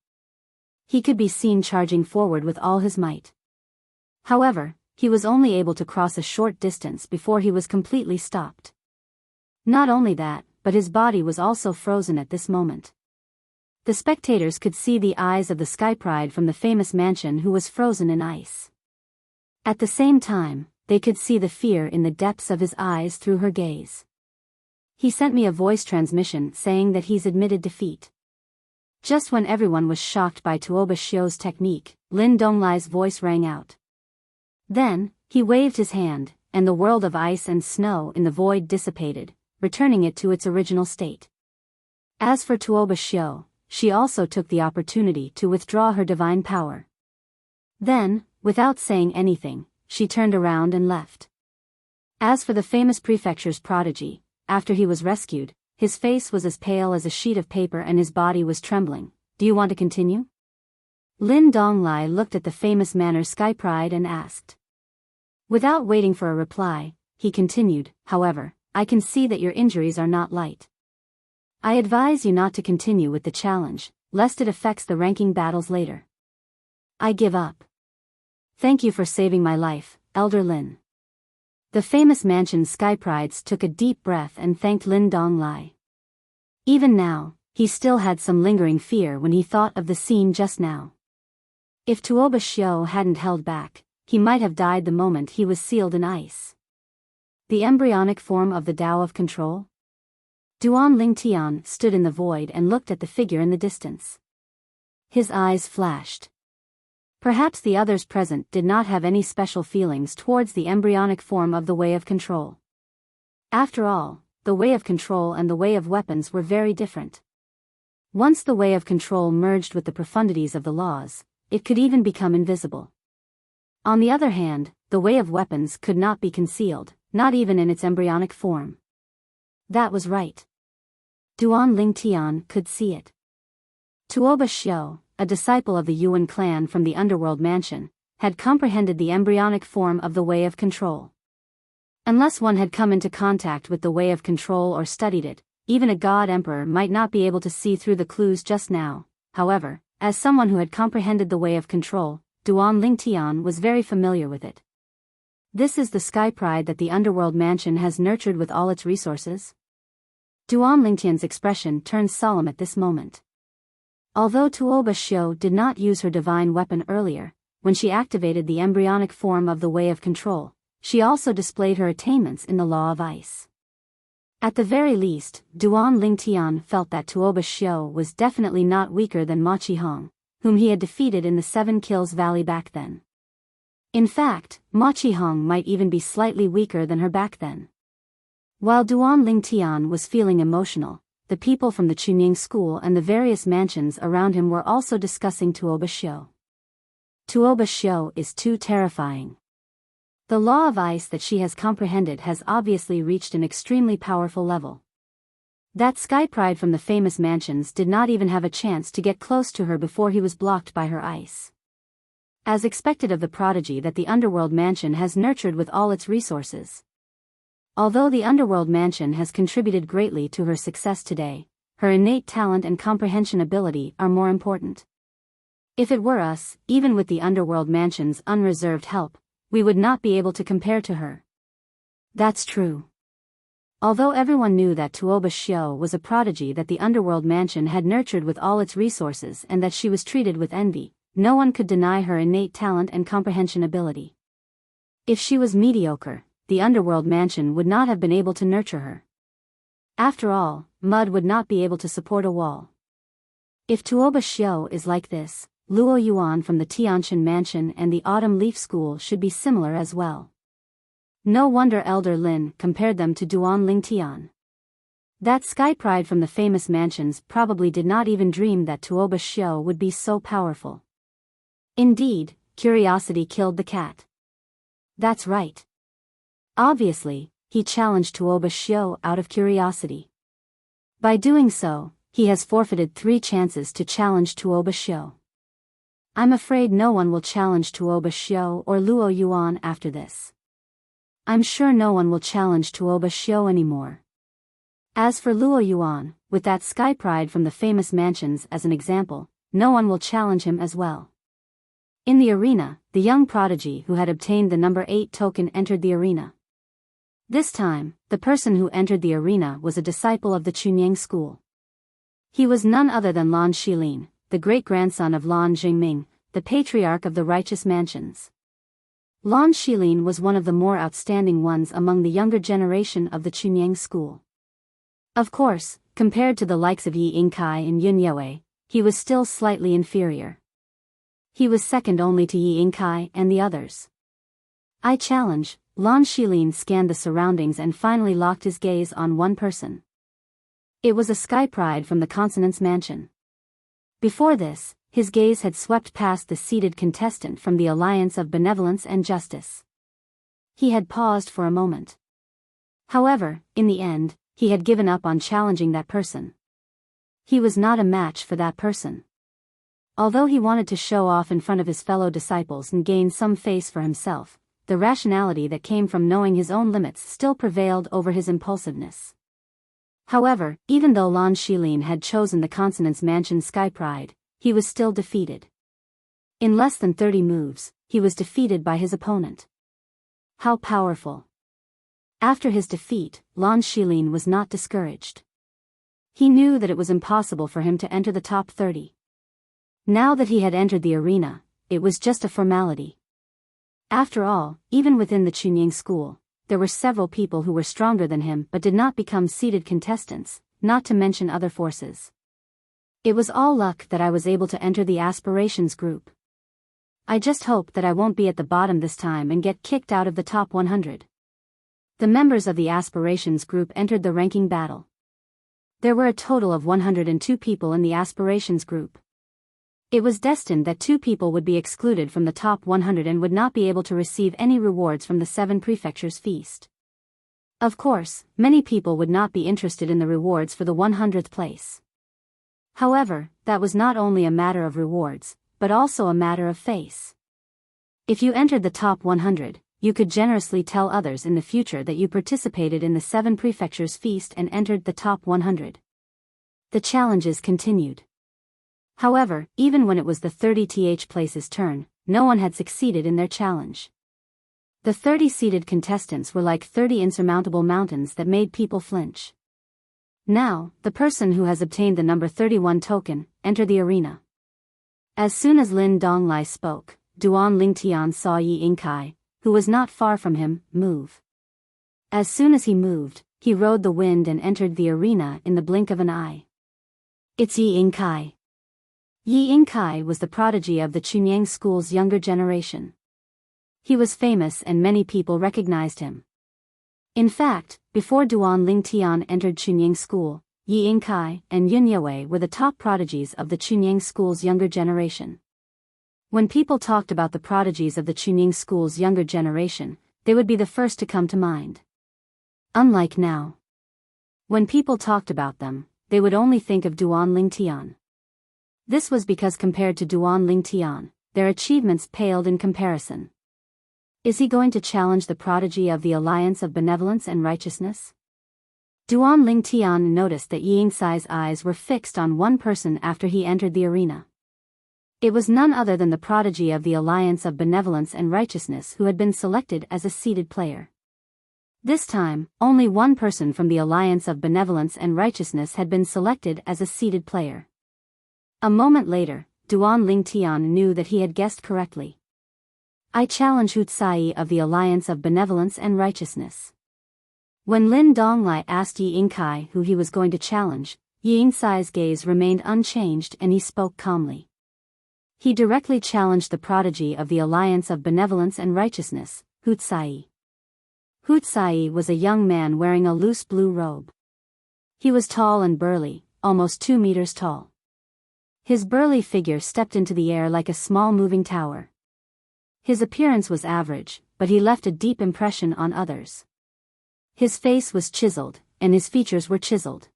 Speaker 1: He could be seen charging forward with all his might. However, he was only able to cross a short distance before he was completely stopped. Not only that, but his body was also frozen at this moment. The spectators could see the eyes of the Sky Pride from the famous mansion who was frozen in ice. At the same time, they could see the fear in the depths of his eyes through her gaze. He sent me a voice transmission saying that he's admitted defeat. Just when everyone was shocked by Tuoba Shio's technique, Lin Donglai's voice rang out. Then, he waved his hand, and the world of ice and snow in the void dissipated, returning it to its original state. As for Tuoba Shio, she also took the opportunity to withdraw her divine power. Then, without saying anything, she turned around and left. As for the famous prefecture's prodigy, after he was rescued, his face was as pale as a sheet of paper and his body was trembling. Do you want to continue? Lin Donglai looked at the famous manor Sky Pride and asked. Without waiting for a reply, he continued, however, I can see that your injuries are not light. I advise you not to continue with the challenge, lest it affects the ranking battles later. I give up. Thank you for saving my life, Elder Lin. The famous mansion's Sky Prides took a deep breath and thanked Lin Donglai. Even now, he still had some lingering fear when he thought of the scene just now. If Tuoba Shio hadn't held back, he might have died the moment he was sealed in ice. The embryonic form of the Tao of Control? Duan Lingtian stood in the void and looked at the figure in the distance. His eyes flashed. Perhaps the others present did not have any special feelings towards the embryonic form of the Way of Control. After all, the Way of Control and the Way of Weapons were very different. Once the Way of Control merged with the profundities of the laws, it could even become invisible. On the other hand, the Way of Weapons could not be concealed, not even in its embryonic form. That was right. Duan Lingtian could see it. Tuoba Shio, a disciple of the Yuan clan from the underworld mansion, had comprehended the embryonic form of the Way of Control. Unless one had come into contact with the Way of Control or studied it, even a god emperor might not be able to see through the clues just now. However, as someone who had comprehended the Way of Control, Duan Lingtian was very familiar with it. This is the Sky Pride that the underworld mansion has nurtured with all its resources? Duan Lingtian's expression turned solemn at this moment. Although Tuoba Shio did not use her divine weapon earlier, when she activated the embryonic form of the Way of Control, she also displayed her attainments in the Law of Ice. At the very least, Duan Lingtian felt that Tuoba Shio was definitely not weaker than Ma Qihong, whom he had defeated in the 7 Kills Valley back then. In fact, Ma Qihong might even be slightly weaker than her back then. While Duan Lingtian was feeling emotional, the people from the Chunying school and the various mansions around him were also discussing Tuoba Shio. Tuoba Shio is too terrifying. The Law of Ice that she has comprehended has obviously reached an extremely powerful level. That Sky Pride from the famous mansions did not even have a chance to get close to her before he was blocked by her ice. As expected of the prodigy that the underworld mansion has nurtured with all its resources. Although the underworld mansion has contributed greatly to her success today, her innate talent and comprehension ability are more important. If it were us, even with the underworld mansion's unreserved help, we would not be able to compare to her. That's true. Although everyone knew that Tuoba Shio was a prodigy that the underworld mansion had nurtured with all its resources and that she was treated with envy, no one could deny her innate talent and comprehension ability. If she was mediocre, the underworld mansion would not have been able to nurture her. After all, mud would not be able to support a wall. If Tuoba Shio is like this, Luo Yuan from the Tianshan mansion and the Autumn Leaf School should be similar as well. No wonder Elder Lin compared them to Duan Lingtian. That Sky Pride from the famous mansions probably did not even dream that Tuoba Shio would be so powerful. Indeed, curiosity killed the cat. That's right. Obviously, he challenged Tuoba Shio out of curiosity. By doing so, he has forfeited 3 chances to challenge Tuoba Shio. I'm afraid no one will challenge Tuoba Shio or Luo Yuan after this. I'm sure no one will challenge Tuoba Shio anymore. As for Luo Yuan, with that Sky Pride from the famous mansions as an example, no one will challenge him as well. In the arena, the young prodigy who had obtained the number 8 token entered the arena. This time, the person who entered the arena was a disciple of the Chunying school. He was none other than Lan Shilin, the great-grandson of Lan Jingming, the patriarch of the righteous mansions. Lan Shilin was one of the more outstanding ones among the younger generation of the Chunying school. Of course, compared to the likes of Yi Yingkai and Yun Yue, he was still slightly inferior. He was second only to Yi Yingkai and the others. I challenge. Lan Shilin scanned the surroundings and finally locked his gaze on one person. It was a sky pride from the Consonance Mansion. Before this, his gaze had swept past the seated contestant from the Alliance of Benevolence and Justice. He had paused for a moment. However, in the end, he had given up on challenging that person. He was not a match for that person. Although he wanted to show off in front of his fellow disciples and gain some face for himself, the rationality that came from knowing his own limits still prevailed over his impulsiveness. However, even though Lan Shilin had chosen the Consonance Mansion Sky Pride, he was still defeated. In less than 30 moves, he was defeated by his opponent. How powerful! After his defeat, Lan Shilin was not discouraged. He knew that it was impossible for him to enter the top 30. Now that he had entered the arena, it was just a formality. After all, even within the Chunying school, there were several people who were stronger than him but did not become seeded contestants, not to mention other forces. It was all luck that I was able to enter the aspirations group. I just hope that I won't be at the bottom this time and get kicked out of the top 100. The members of the aspirations group entered the ranking battle. There were a total of 102 people in the aspirations group. It was destined that 2 people would be excluded from the top 100 and would not be able to receive any rewards from the 7 prefectures feast. Of course, many people would not be interested in the rewards for the 100th place. However, that was not only a matter of rewards, but also a matter of face. If you entered the top 100, you could generously tell others in the future that you participated in the 7 prefectures feast and entered the top 100. The challenges continued. However, even when it was the 30th place's turn, no one had succeeded in their challenge. The 30 seeded contestants were like 30 insurmountable mountains that made people flinch. Now, the person who has obtained the number 31 token, entered the arena. As soon as Lin Donglai spoke, Duan Lingtian saw Yi Yingkai, who was not far from him, move. As soon as he moved, he rode the wind and entered the arena in the blink of an eye. It's Yi Yingkai. Yi Yingkai was the prodigy of the Chunying school's younger generation. He was famous and many people recognized him. In fact, before Duan Lingtian entered Chunying school, Yi Yingkai and Yun Yue were the top prodigies of the Chunying school's younger generation. When people talked about the prodigies of the Chunying school's younger generation, they would be the first to come to mind. Unlike now. When people talked about them, they would only think of Duan Lingtian. This was because compared to Duan Lingtian, their achievements paled in comparison. Is he going to challenge the prodigy of the Alliance of Benevolence and Righteousness? Duan Lingtian noticed that Yi Yingcai's eyes were fixed on one person after he entered the arena. It was none other than the prodigy of the Alliance of Benevolence and Righteousness who had been selected as a seeded player. This time, only one person from the Alliance of Benevolence and Righteousness had been selected as a seeded player. A moment later, Duan Lingtian knew that he had guessed correctly. I challenge Wuxia of the Alliance of Benevolence and Righteousness. When Lin Donglai asked Yi Yingkai who he was going to challenge, Yi Yingcai's gaze remained unchanged and he spoke calmly. He directly challenged the prodigy of the Alliance of Benevolence and Righteousness, Wuxia. Wuxia was a young man wearing a loose blue robe. He was tall and burly, almost 2 meters tall. His burly figure stepped into the air like a small moving tower. His appearance was average, but he left a deep impression on others. His face was chiseled, and his features were chiseled.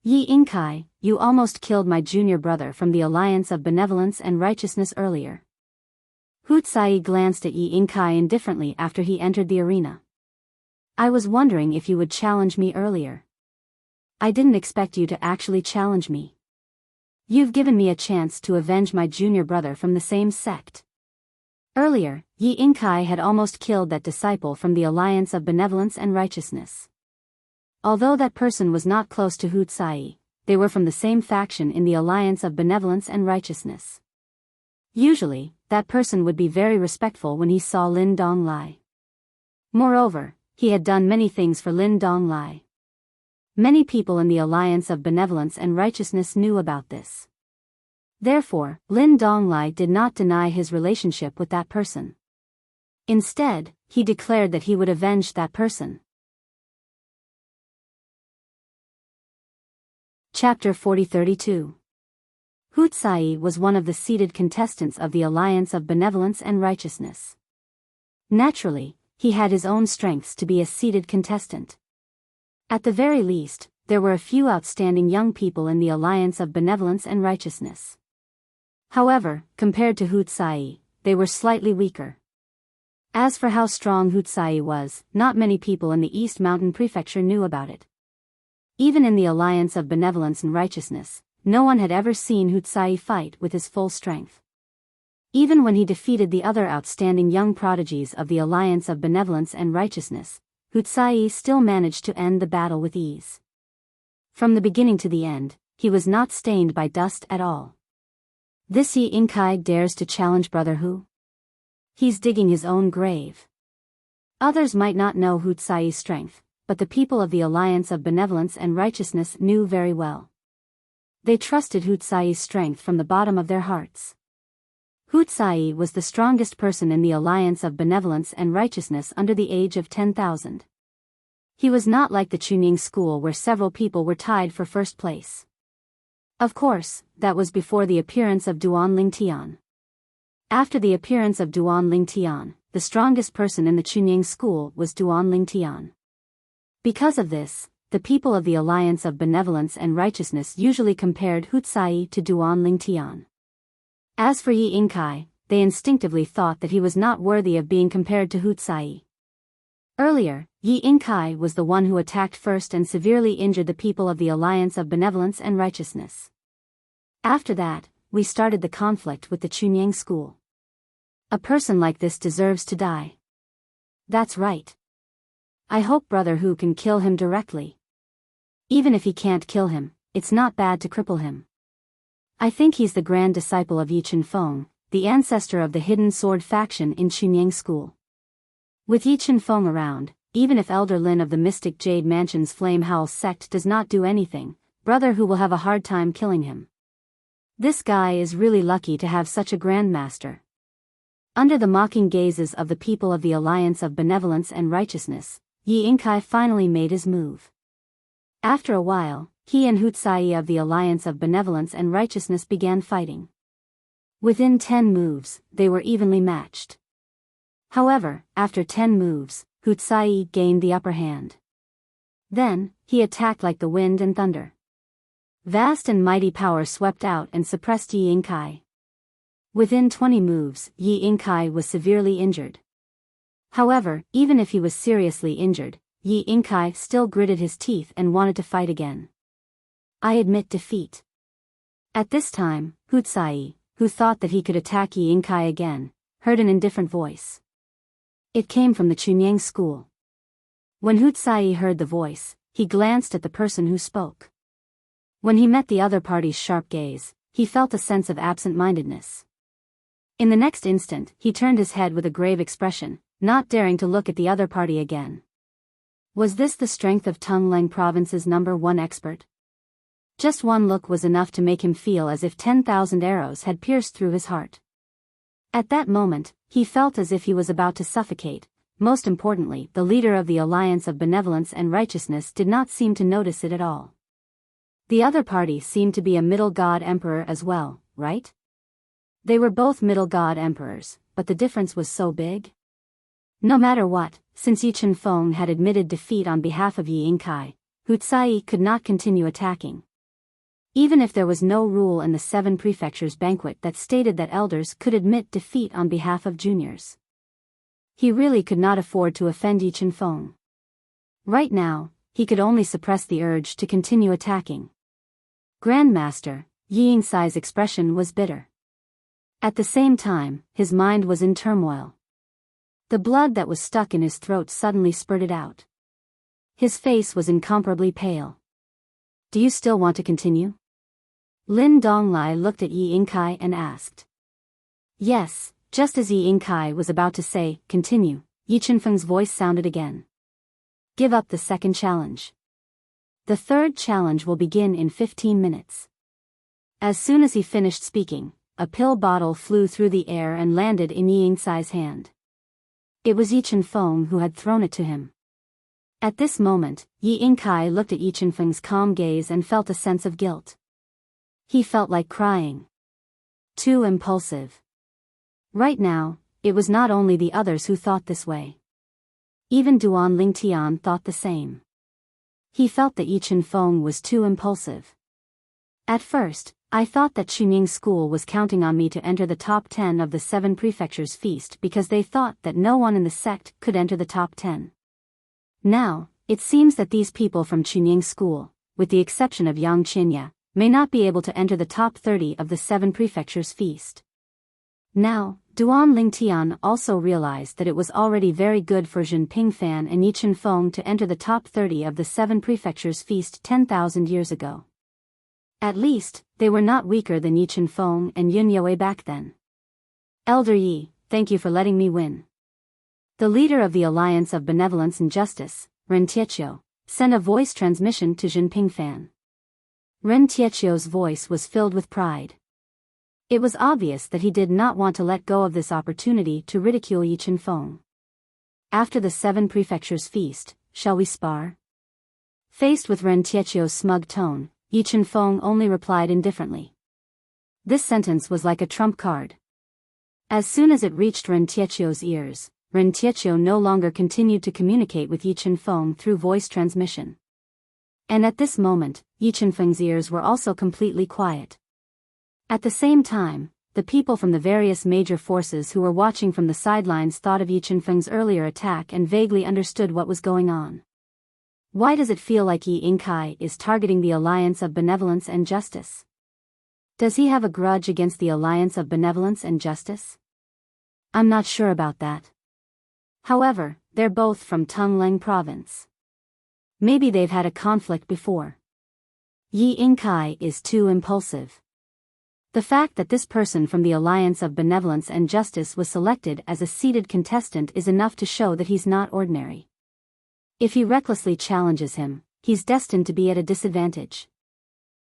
Speaker 1: Yi Yingkai, you almost killed my junior brother from the Alliance of Benevolence and Righteousness earlier. Wuxia glanced at Yi Yingkai indifferently after he entered the arena. I was wondering if you would challenge me earlier. I didn't expect you to actually challenge me. You've given me a chance to avenge my junior brother from the same sect. Earlier, Yi Inkai had almost killed that disciple from the Alliance of Benevolence and Righteousness. Although that person was not close to Wuxia, they were from the same faction in the Alliance of Benevolence and Righteousness. Usually, that person would be very respectful when he saw Lin Donglai. Moreover, he had done many things for Lin Donglai. Many people in the Alliance of Benevolence and Righteousness knew about this. Therefore, Lin Donglai did not deny his relationship with that person. Instead, he declared that he would avenge that person. Chapter 40-32. Wuxia was one of the seated contestants of the Alliance of Benevolence and Righteousness. Naturally, he had his own strengths to be a seated contestant. At the very least, there were a few outstanding young people in the Alliance of Benevolence and Righteousness. However, compared to Wuxia, they were slightly weaker. As for how strong Wuxia was, not many people in the East Mountain Prefecture knew about it. Even in the Alliance of Benevolence and Righteousness, no one had ever seen Wuxia fight with his full strength. Even when he defeated the other outstanding young prodigies of the Alliance of Benevolence and Righteousness, Wuxia still managed to end the battle with ease. From the beginning to the end, he was not stained by dust at all. This Yi Inkai dares to challenge Brother Hu? He's digging his own grave. Others might not know Wuxia's strength, but the people of the Alliance of Benevolence and Righteousness knew very well. They trusted Wuxia's strength from the bottom of their hearts. Wuxia was the strongest person in the Alliance of Benevolence and Righteousness under the age of 10,000. He was not like the Chunying school where several people were tied for first place. Of course, that was before the appearance of Duan Lingtian. After the appearance of Duan Lingtian, the strongest person in the Chunying school was Duan Lingtian. Because of this, the people of the Alliance of Benevolence and Righteousness usually compared Wuxia to Duan Lingtian. As for Yi Inkai, they instinctively thought that he was not worthy of being compared to Wuxia. Earlier, Yi Inkai was the one who attacked first and severely injured the people of the Alliance of Benevolence and Righteousness. After that, we started the conflict with the Chunying school. A person like this deserves to die. That's right. I hope Brother Hu can kill him directly. Even if he can't kill him, it's not bad to cripple him. I think he's the grand disciple of Yi Chenfeng, the ancestor of the Hidden Sword faction in Chunying school. With Yi Chenfeng around, even if Elder Lin of the Mystic Jade Mansion's Flame Howl sect does not do anything, Brother Hu will have a hard time killing him. This guy is really lucky to have such a grandmaster. Under the mocking gazes of the people of the Alliance of Benevolence and Righteousness, Yi Inkai finally made his move. After a while, he and Wuxia of the Alliance of Benevolence and Righteousness began fighting. Within 10 moves, they were evenly matched. However, after 10 moves, Wuxia gained the upper hand. Then, he attacked like the wind and thunder. Vast and mighty power swept out and suppressed Yi Inkai. Within 20 moves, Yi Inkai was severely injured. However, even if he was seriously injured, Yi Inkai still gritted his teeth and wanted to fight again. I admit defeat. At this time, Wuxia, who thought that he could attack Yi Inkai again, heard an indifferent voice. It came from the Chunying school. When Wuxia heard the voice, he glanced at the person who spoke. When he met the other party's sharp gaze, he felt a sense of absent-mindedness. In the next instant, he turned his head with a grave expression, not daring to look at the other party again. Was this the strength of Tongleng Province's #1 expert? Just one look was enough to make him feel as if 10,000 arrows had pierced through his heart. At that moment, he felt as if he was about to suffocate. Most importantly, the leader of the Alliance of Benevolence and Righteousness did not seem to notice it at all. The other party seemed to be a middle god emperor as well, right? They were both middle god emperors, but the difference was so big. No matter what, since Yi Chenfeng had admitted defeat on behalf of Yi Inkai, Wuxia could not continue attacking. Even if there was no rule in the 7 prefectures banquet that stated that elders could admit defeat on behalf of juniors. He really could not afford to offend Yi Chenfeng. Right now, he could only suppress the urge to continue attacking. Grandmaster, Yi Ingcai's expression was bitter. At the same time, his mind was in turmoil. The blood that was stuck in his throat suddenly spurted out. His face was incomparably pale. Do you still want to continue? Lin Donglai looked at Yi Yingkai and asked. Yes, just as Yi Yingkai was about to say, continue, Yi Chenfeng's voice sounded again. Give up the second challenge. The third challenge will begin in 15 minutes. As soon as he finished speaking, a pill bottle flew through the air and landed in Yi Yingcai's hand. It was Yi Chenfeng who had thrown it to him. At this moment, Yi Yingkai looked at Yi Chenfeng's calm gaze and felt a sense of guilt. He felt like crying. Too impulsive. Right now, it was not only the others who thought this way. Even Duan Lingtian thought the same. He felt that Yi Chenfeng was too impulsive. At first, I thought that Chunying School was counting on me to enter the top 10 of the 7 prefectures feast because they thought that no one in the sect could enter the top 10. Now, it seems that these people from Chunying School, with the exception of Yang Qinya, may not be able to enter the top 30 of the 7 prefectures feast. Now, Duan Lingtian also realized that it was already very good for Jinping Fan and Yi Chenfeng to enter the top 30 of the 7 prefectures feast 10,000 years ago. At least, they were not weaker than Yi Chenfeng and Yun Yue back then. Elder Yi, thank you for letting me win. The leader of the Alliance of Benevolence and Justice, Ren Tietio, sent a voice transmission to Jinping Fan. Ren Tietio's voice was filled with pride. It was obvious that he did not want to let go of this opportunity to ridicule Yi Chenfeng. After the 7 prefectures feast, shall we spar? Faced with Ren Tietio's smug tone, Yi Chenfeng only replied indifferently. This sentence was like a trump card. As soon as it reached Ren Tietio's ears, Ren Tietio no longer continued to communicate with Yi Chenfeng through voice transmission. And at this moment, Yi Chenfeng's ears were also completely quiet. At the same time, the people from the various major forces who were watching from the sidelines thought of Yi Chenfeng's earlier attack and vaguely understood what was going on. Why does it feel like Yi Yingkai is targeting the Alliance of Benevolence and Justice? Does he have a grudge against the Alliance of Benevolence and Justice? I'm not sure about that. However, they're both from Tungleng province. Maybe they've had a conflict before. Yi Yingkai is too impulsive. The fact that this person from the Alliance of Benevolence and Justice was selected as a seated contestant is enough to show that he's not ordinary. If he recklessly challenges him, he's destined to be at a disadvantage.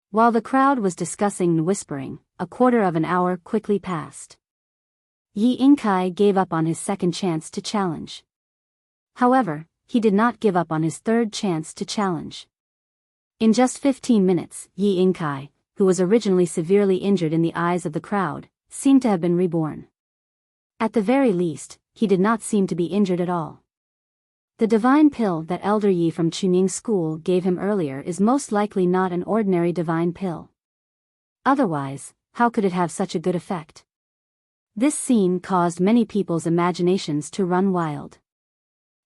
Speaker 1: While the crowd was discussing and whispering, a quarter of an hour quickly passed. Yi Yingkai gave up on his second chance to challenge. However, he did not give up on his third chance to challenge. In just 15 minutes, Yi Yingkai, who was originally severely injured in the eyes of the crowd, seemed to have been reborn. At the very least, he did not seem to be injured at all. The divine pill that Elder Yi from Chunying School gave him earlier is most likely not an ordinary divine pill. Otherwise, how could it have such a good effect? This scene caused many people's imaginations to run wild.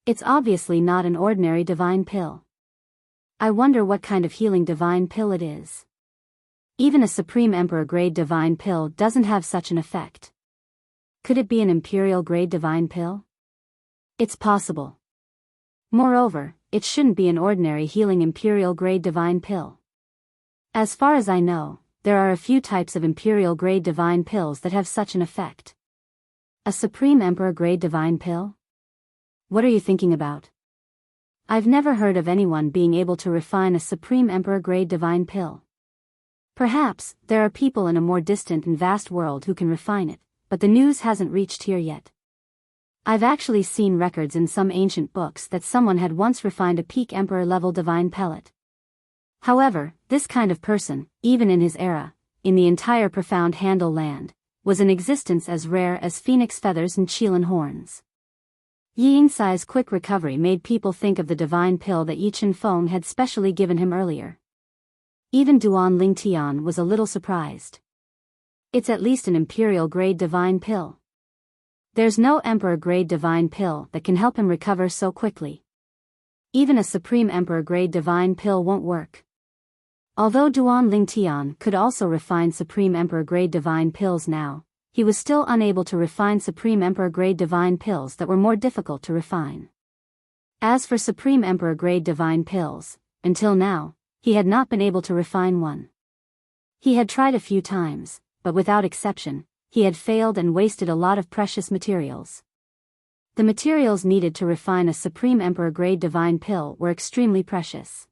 Speaker 1: It's obviously not an ordinary divine pill. I wonder what kind of healing divine pill it is. Even a Supreme Emperor grade divine pill doesn't have such an effect. Could it be an Imperial grade divine pill? It's possible. Moreover, it shouldn't be an ordinary healing Imperial grade divine pill. As far as I know, there are a few types of Imperial grade divine pills that have such an effect. A Supreme Emperor grade divine pill? What are you thinking about? I've never heard of anyone being able to refine a Supreme Emperor grade divine pill. Perhaps, there are people in a more distant and vast world who can refine it, but the news hasn't reached here yet. I've actually seen records in some ancient books that someone had once refined a peak emperor level divine pellet. However, this kind of person, even in his era, in the entire profound Handle land, was in existence as rare as phoenix feathers and Qilin horns. Yi Yingcai's quick recovery made people think of the divine pill that Yi Chenfeng had specially given him earlier. Even Duan Lingtian was a little surprised. It's at least an Imperial grade divine pill. There's no Emperor grade divine pill that can help him recover so quickly. Even a Supreme Emperor grade divine pill won't work. Although Duan Lingtian could also refine Supreme Emperor grade divine pills now, he he was still unable to refine Supreme Emperor-grade divine pills that were more difficult to refine. As for Supreme Emperor-grade divine pills, until now, he had not been able to refine one. He had tried a few times, but without exception, he had failed and wasted a lot of precious materials. The materials needed to refine a Supreme Emperor-grade divine pill were extremely precious.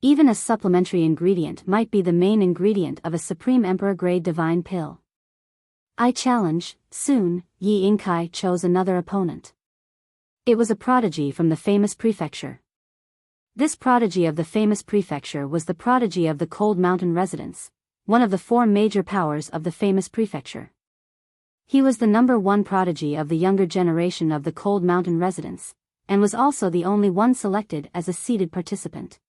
Speaker 1: Even a supplementary ingredient might be the main ingredient of a Supreme Emperor-grade divine pill. I challenge. Soon, Yi Yingkai chose another opponent. It was a prodigy from the famous prefecture. This prodigy of the famous prefecture was the prodigy of the Cold Mountain Residence, one of the 4 major powers of the famous prefecture. He was the number 1 prodigy of the younger generation of the Cold Mountain Residence, and was also the only one selected as a seeded participant.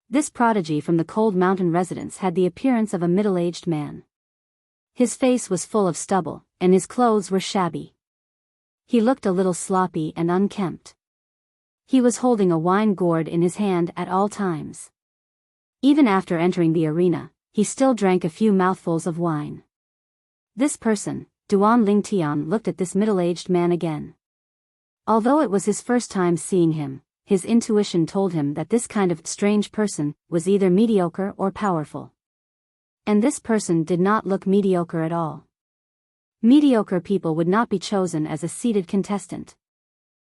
Speaker 1: This prodigy from the Cold Mountain Residence had the appearance of a middle-aged man. His face was full of stubble, and his clothes were shabby. He looked a little sloppy and unkempt. He was holding a wine gourd in his hand at all times. Even after entering the arena, he still drank a few mouthfuls of wine. This person, Duan Lingtian, looked at this middle-aged man again. Although it was his first time seeing him, his intuition told him that this kind of strange person was either mediocre or powerful. And this person did not look mediocre at all. Mediocre people would not be chosen as a seeded contestant.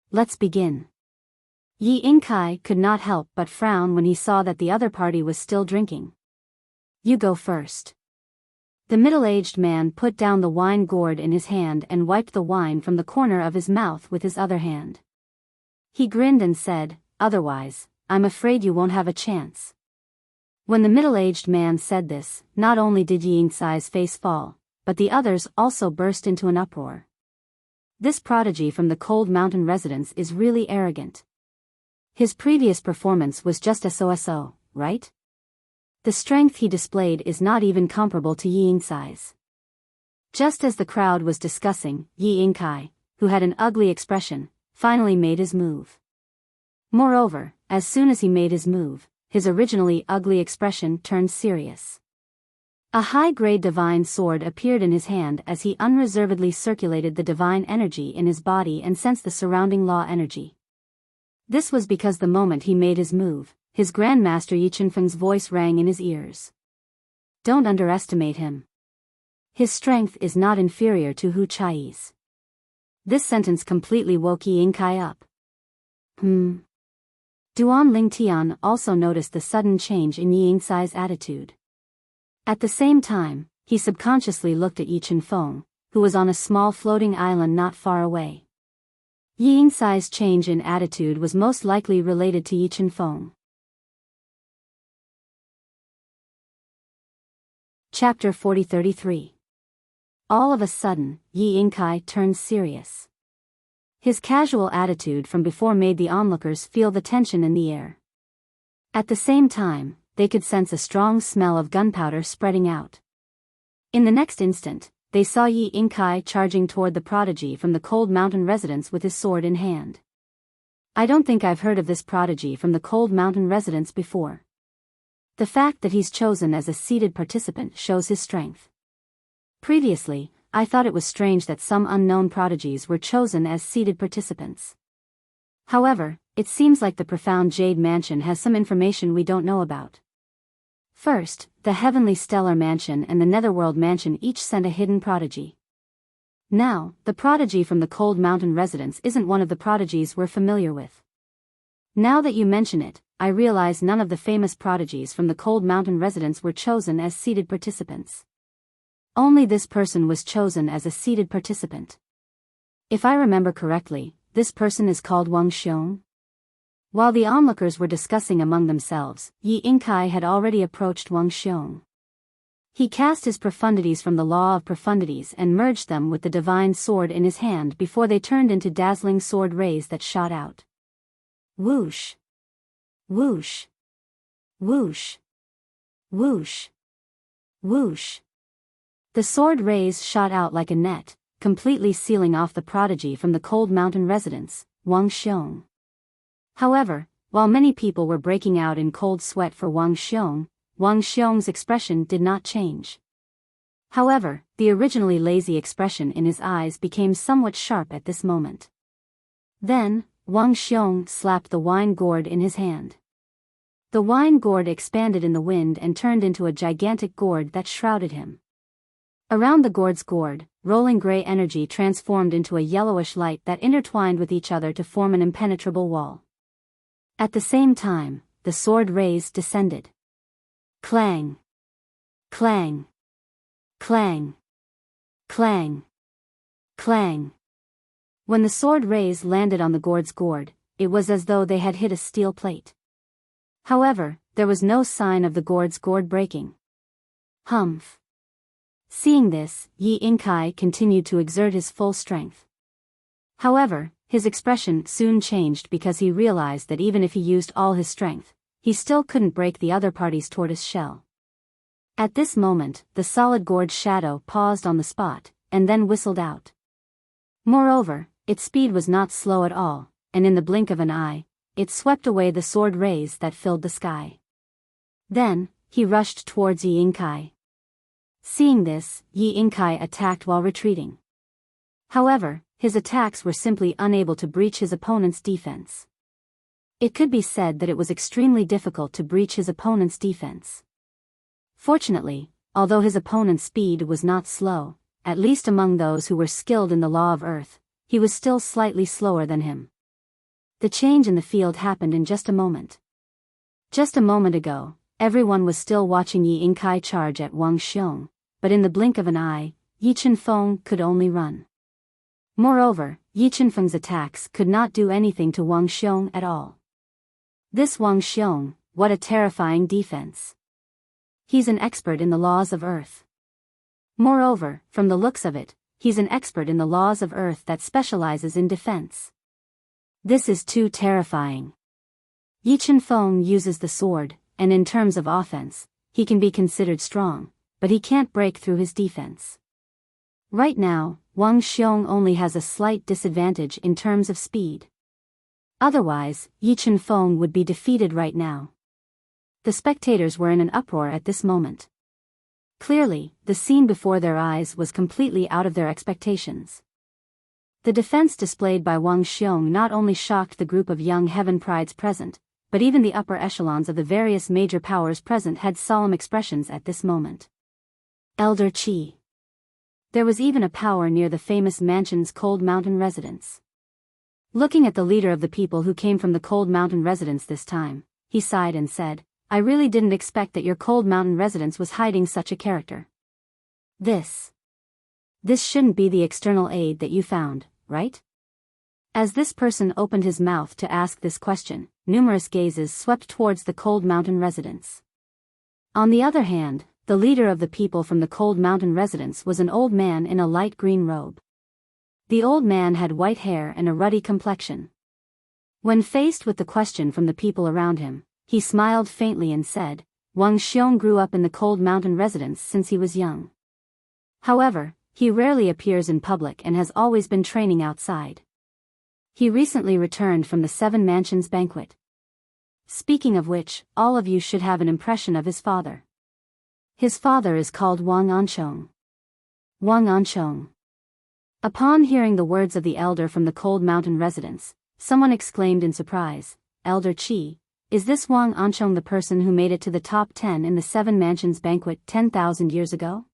Speaker 1: Let's begin. Yi Yingkai could not help but frown when he saw that the other party was still drinking. You go first. The middle-aged man put down the wine gourd in his hand and wiped the wine from the corner of his mouth with his other hand. He grinned and said, "Otherwise, I'm afraid you won't have a chance." When the middle-aged man said this, not only did Yi Yingkai's face fall, but the others also burst into an uproar. This prodigy from the Cold Mountain Residence is really arrogant. His previous performance was just so, right? The strength he displayed is not even comparable to Yi Yingkai's. Just as the crowd was discussing, Yi Yingkai, who had an ugly expression, finally made his move. Moreover, as soon as he made his move, his originally ugly expression turned serious. A high-grade divine sword appeared in his hand as he unreservedly circulated the divine energy in his body and sensed the surrounding law energy. This was because the moment he made his move, his Grandmaster Yi Chenfeng's voice rang in his ears. Don't underestimate him. His strength is not inferior to Hu Chai's. This sentence completely woke Yi Yingkai up. Duan Lingtian also noticed the sudden change in Yi Yingkai's attitude. At the same time, he subconsciously looked at Yi Chenfeng, who was on a small floating island not far away. Yi Yingkai's change in attitude was most likely related to Yi Chenfeng. Chapter 40-33. All of a sudden, Yi Yingkai turned serious. His casual attitude from before made the onlookers feel the tension in the air. At the same time, they could sense a strong smell of gunpowder spreading out. In the next instant, they saw Yi Yingkai charging toward the prodigy from the Cold Mountain Residence with his sword in hand. I don't think I've heard of this prodigy from the Cold Mountain Residence before. The fact that he's chosen as a seeded participant shows his strength. Previously, I thought it was strange that some unknown prodigies were chosen as seeded participants. However, it seems like the profound Jade Mansion has some information we don't know about. First, the Heavenly Stellar Mansion and the Netherworld Mansion each sent a hidden prodigy. Now, the prodigy from the Cold Mountain Residence isn't one of the prodigies we're familiar with. Now that you mention it, I realize none of the famous prodigies from the Cold Mountain Residence were chosen as seeded participants. Only this person was chosen as a seeded participant. If I remember correctly, this person is called Wang Xiong. While the onlookers were discussing among themselves, Yi Yingkai had already approached Wang Xiong. He cast his profundities from the law of profundities and merged them with the divine sword in his hand before they turned into dazzling sword rays that shot out. Whoosh! Whoosh! Whoosh! Whoosh! Whoosh! The sword rays shot out like a net, completely sealing off the prodigy from the Cold Mountain Residence, Wang Xiong. However, while many people were breaking out in cold sweat for Wang Xiong's expression did not change. However, the originally lazy expression in his eyes became somewhat sharp at this moment. Then, Wang Xiong slapped the wine gourd in his hand. The wine gourd expanded in the wind and turned into a gigantic gourd that shrouded him. Around the gourd's gourd, rolling gray energy transformed into a yellowish light that intertwined with each other to form an impenetrable wall. At the same time, the sword rays descended. Clang! Clang! Clang! Clang! Clang! When the sword rays landed on the gourd's gourd, it was as though they had hit a steel plate. However, there was no sign of the gourd's gourd breaking. Humph! Seeing this, Yi Inkai continued to exert his full strength. However, his expression soon changed because he realized that even if he used all his strength, he still couldn't break the other party's tortoise shell. At this moment, the solid gourd's shadow paused on the spot, and then whistled out. Moreover, its speed was not slow at all, and in the blink of an eye, it swept away the sword rays that filled the sky. Then, he rushed towards Yi Inkai. Seeing this, Yi Inkai attacked while retreating. However, his attacks were simply unable to breach his opponent's defense. It could be said that it was extremely difficult to breach his opponent's defense. Fortunately, although his opponent's speed was not slow, at least among those who were skilled in the law of earth, he was still slightly slower than him. The change in the field happened in just a moment. Just a moment ago, everyone was still watching Yi Inkai charge at Wang Xiong, but in the blink of an eye, Yi Chenfeng could only run. Moreover, Yi Chenfeng's attacks could not do anything to Wang Xiong at all. This Wang Xiong, what a terrifying defense. He's an expert in the laws of earth. Moreover, from the looks of it, he's an expert in the laws of earth that specializes in defense. This is too terrifying. Yi Chenfeng uses the sword, and in terms of offense, he can be considered strong, but he can't break through his defense. Right now, Wang Xiong only has a slight disadvantage in terms of speed. Otherwise, Yi Chenfeng would be defeated right now. The spectators were in an uproar at this moment. Clearly, the scene before their eyes was completely out of their expectations. The defense displayed by Wang Xiong not only shocked the group of young heaven prides present, but even the upper echelons of the various major powers present had solemn expressions at this moment. Elder Qi. There was even a power near the famous mansion's Cold Mountain residence. Looking at the leader of the people who came from the Cold Mountain residence this time, he sighed and said, "I really didn't expect that your Cold Mountain residence was hiding such a character. This shouldn't be the external aid that you found, right?" As this person opened his mouth to ask this question, numerous gazes swept towards the Cold Mountain residence. On the other hand, the leader of the people from the Cold Mountain residence was an old man in a light green robe. The old man had white hair and a ruddy complexion. When faced with the question from the people around him, he smiled faintly and said, "Wang Xiong grew up in the Cold Mountain residence since he was young. However, he rarely appears in public and has always been training outside. He recently returned from the Seven Mansions banquet. Speaking of which, all of you should have an impression of his father. His father is called Wang Anchong." Wang Anchong. Upon hearing the words of the elder from the Cold Mountain residence, someone exclaimed in surprise, "Elder Qi, is this Wang Anchong the person who made it to the top 10 in the Seven Mansions banquet 10,000 years ago?"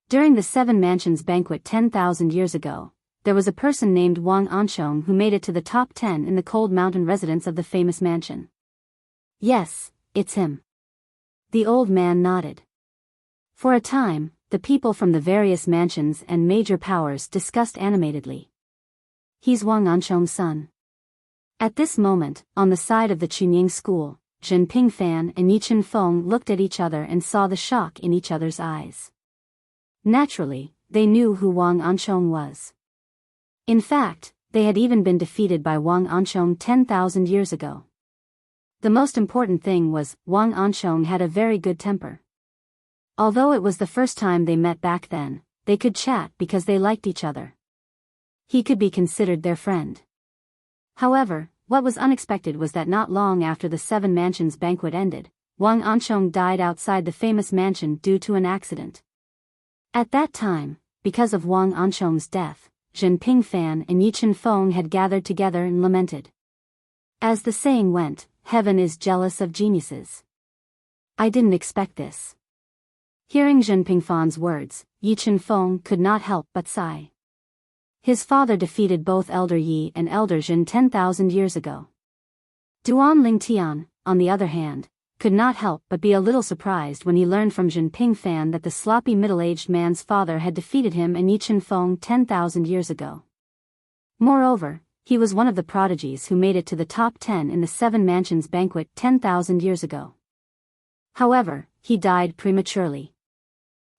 Speaker 1: During the Seven Mansions banquet 10,000 years ago, there was a person named Wang Anchong who made it to the top 10 in the Cold Mountain residence of the famous mansion. "Yes, it's him." The old man nodded. For a time, the people from the various mansions and major powers discussed animatedly. "He's Wang Anchong's son." At this moment, on the side of the Chunying school, Zhen Pingfan and Yi Chenfeng looked at each other and saw the shock in each other's eyes. Naturally, they knew who Wang Anchong was. In fact, they had even been defeated by Wang Anchong 10,000 years ago. The most important thing was, Wang Anchong had a very good temper. Although it was the first time they met back then, they could chat because they liked each other. He could be considered their friend. However, what was unexpected was that not long after the Seven Mansions banquet ended, Wang Anchong died outside the famous mansion due to an accident. At that time, because of Wang Anchong's death, Zhen Pingfan and Yi Chenfeng had gathered together and lamented. As the saying went, heaven is jealous of geniuses. I didn't expect this. Hearing Zhen Pingfan's words, Yi Chenfeng could not help but sigh. His father defeated both Elder Yi and Elder Zhen 10,000 years ago. Duan Lingtian, on the other hand, could not help but be a little surprised when he learned from Zhen Pingfan that the sloppy middle-aged man's father had defeated him and Yi Chenfeng 10,000 years ago. Moreover, he was one of the prodigies who made it to the top 10 in the Seven Mansions banquet 10,000 years ago. However, he died prematurely.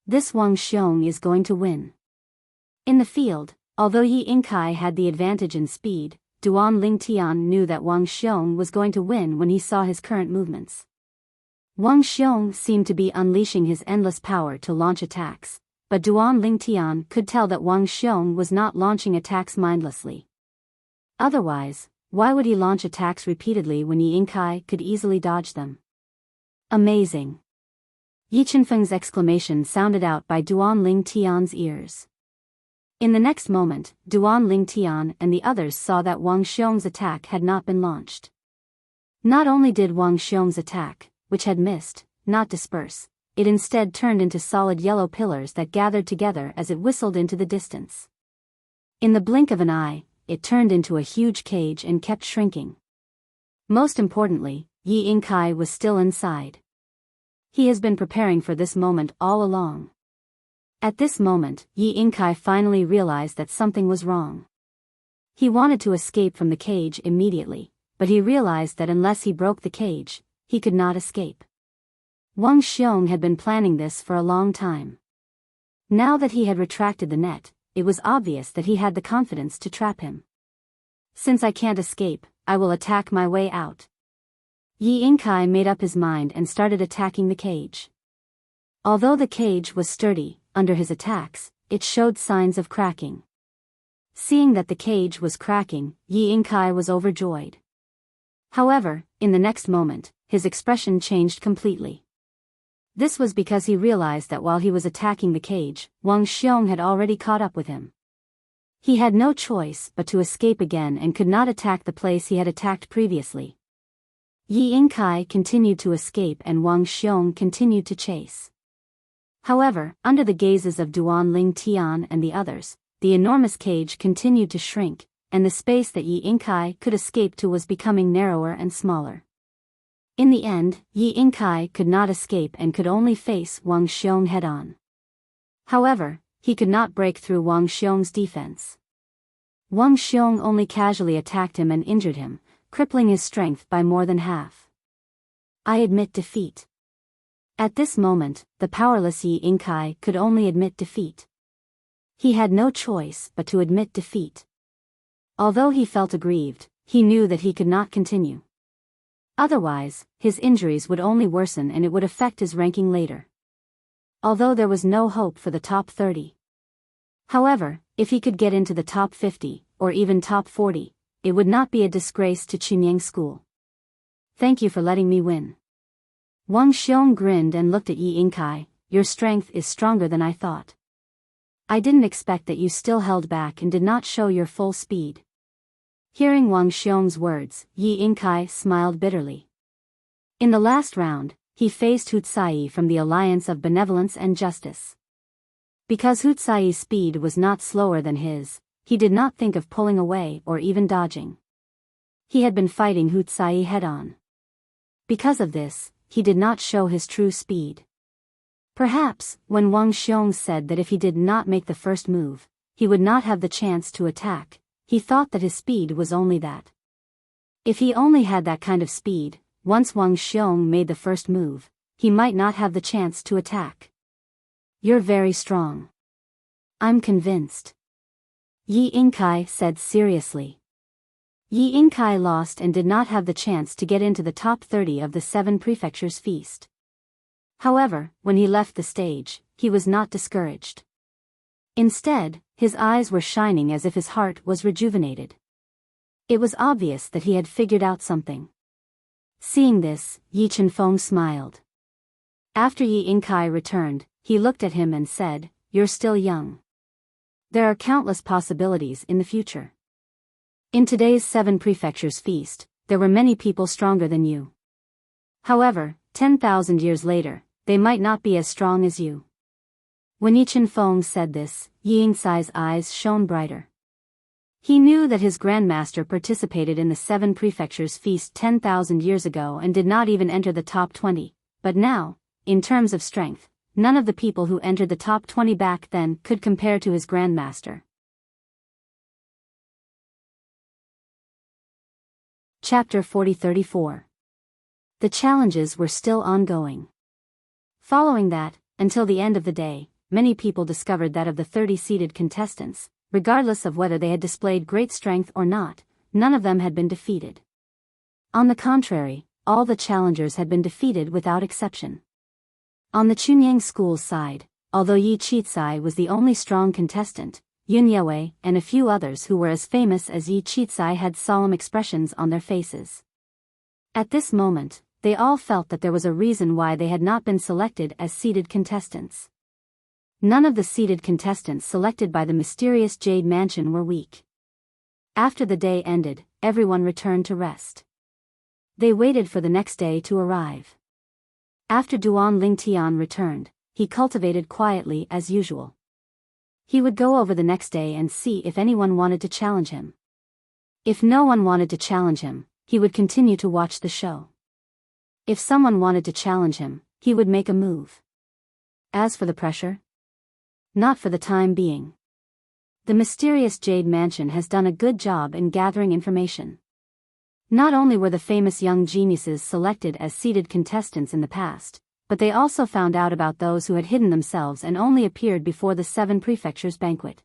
Speaker 1: This Wang Xiong is going to win. In the field, although Yi Yingkai had the advantage in speed, Duan Lingtian knew that Wang Xiong was going to win when he saw his current movements. Wang Xiong seemed to be unleashing his endless power to launch attacks, but Duan Lingtian could tell that Wang Xiong was not launching attacks mindlessly. Otherwise, why would he launch attacks repeatedly when Yi Yingkai could easily dodge them? Amazing! Yi Chenfeng's exclamation sounded out by Duan Lingtian's ears. In the next moment, Duan Lingtian and the others saw that Wang Xiong's attack had not been launched. Not only did Wang Xiong's attack, which had missed, not disperse, it instead turned into solid yellow pillars that gathered together as it whistled into the distance. In the blink of an eye, it turned into a huge cage and kept shrinking. Most importantly, Yi Yingkai was still inside. He has been preparing for this moment all along. At this moment, Yi Yingkai finally realized that something was wrong. He wanted to escape from the cage immediately, but he realized that unless he broke the cage, he could not escape. Wang Xiong had been planning this for a long time. Now that he had retracted the net, it was obvious that he had the confidence to trap him. Since I can't escape, I will attack my way out. Yi Yingkai made up his mind and started attacking the cage. Although the cage was sturdy, under his attacks, it showed signs of cracking. Seeing that the cage was cracking, Yi Yingkai was overjoyed. However, in the next moment, his expression changed completely. This was because he realized that while he was attacking the cage, Wang Xiong had already caught up with him. He had no choice but to escape again and could not attack the place he had attacked previously. Yi Yingkai continued to escape and Wang Xiong continued to chase. However, under the gazes of Duan Lingtian and the others, the enormous cage continued to shrink, and the space that Yi Yingkai could escape to was becoming narrower and smaller. In the end, Yi Yingkai could not escape and could only face Wang Xiong head-on. However, he could not break through Wang Xiong's defense. Wang Xiong only casually attacked him and injured him, crippling his strength by more than half. I admit defeat. At this moment, the powerless Yi Yingkai could only admit defeat. He had no choice but to admit defeat. Although he felt aggrieved, he knew that he could not continue. Otherwise, his injuries would only worsen and it would affect his ranking later. Although there was no hope for the top 30. However, if he could get into the top 50, or even top 40, it would not be a disgrace to Chunyang School. Thank you for letting me win. Wang Xiong grinned and looked at Yi Yingkai. Your strength is stronger than I thought. I didn't expect that you still held back and did not show your full speed. Hearing Wang Xiong's words, Yi Yingkai smiled bitterly. In the last round, he faced Hutsai from the Alliance of Benevolence and Justice. Because Hutsai's speed was not slower than his, he did not think of pulling away or even dodging. He had been fighting Hutsai head-on. Because of this, he did not show his true speed. Perhaps, when Wang Xiong said that if he did not make the first move, he would not have the chance to attack, he thought that his speed was only that. If he only had that kind of speed, once Wang Xiong made the first move, he might not have the chance to attack. You're very strong. I'm convinced. Yi Yingkai said seriously. Yi Yingkai lost and did not have the chance to get into the top 30 of the 7 prefectures feast. However, when he left the stage, he was not discouraged. Instead, his eyes were shining as if his heart was rejuvenated. It was obvious that he had figured out something. Seeing this, Yi Chenfeng smiled. After Yi Yingkai returned, he looked at him and said, you're still young. There are countless possibilities in the future. In today's 7 prefectures feast, there were many people stronger than you. However, 10,000 years later, they might not be as strong as you. When Yi Feng said this, Yingsai's eyes shone brighter. He knew that his grandmaster participated in the 7 prefectures feast 10,000 years ago and did not even enter the top 20, but now, in terms of strength, none of the people who entered the top 20 back then could compare to his grandmaster. Chapter 40-34. The challenges were still ongoing. Following that, until the end of the day, many people discovered that of the 30 seeded contestants, regardless of whether they had displayed great strength or not, none of them had been defeated. On the contrary, all the challengers had been defeated without exception. On the Chunyang school's side, although Yi Qizai was the only strong contestant, Yun Yue and a few others who were as famous as Yi Qizai had solemn expressions on their faces. At this moment, they all felt that there was a reason why they had not been selected as seeded contestants. None of the seeded contestants selected by the mysterious Jade Mansion were weak. After the day ended, everyone returned to rest. They waited for the next day to arrive. After Duan Lingtian returned, he cultivated quietly as usual. He would go over the next day and see if anyone wanted to challenge him. If no one wanted to challenge him, he would continue to watch the show. If someone wanted to challenge him, he would make a move. As for the pressure, not for the time being. The mysterious Jade Mansion has done a good job in gathering information. Not only were the famous young geniuses selected as seeded contestants in the past, but they also found out about those who had hidden themselves and only appeared before the 7 prefectures banquet.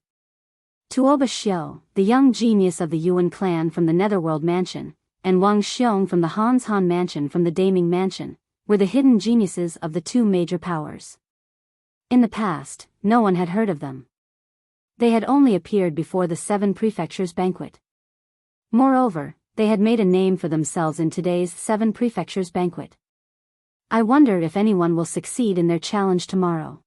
Speaker 1: Tuoba Xiao, the young genius of the Yuan clan from the Netherworld Mansion, and Wang Xiong from the Hans Han Mansion from the Daming Mansion, were the hidden geniuses of the 2 major powers. In the past, no one had heard of them. They had only appeared before the 7 prefectures banquet. Moreover, they had made a name for themselves in today's 7 prefectures banquet. I wonder if anyone will succeed in their challenge tomorrow.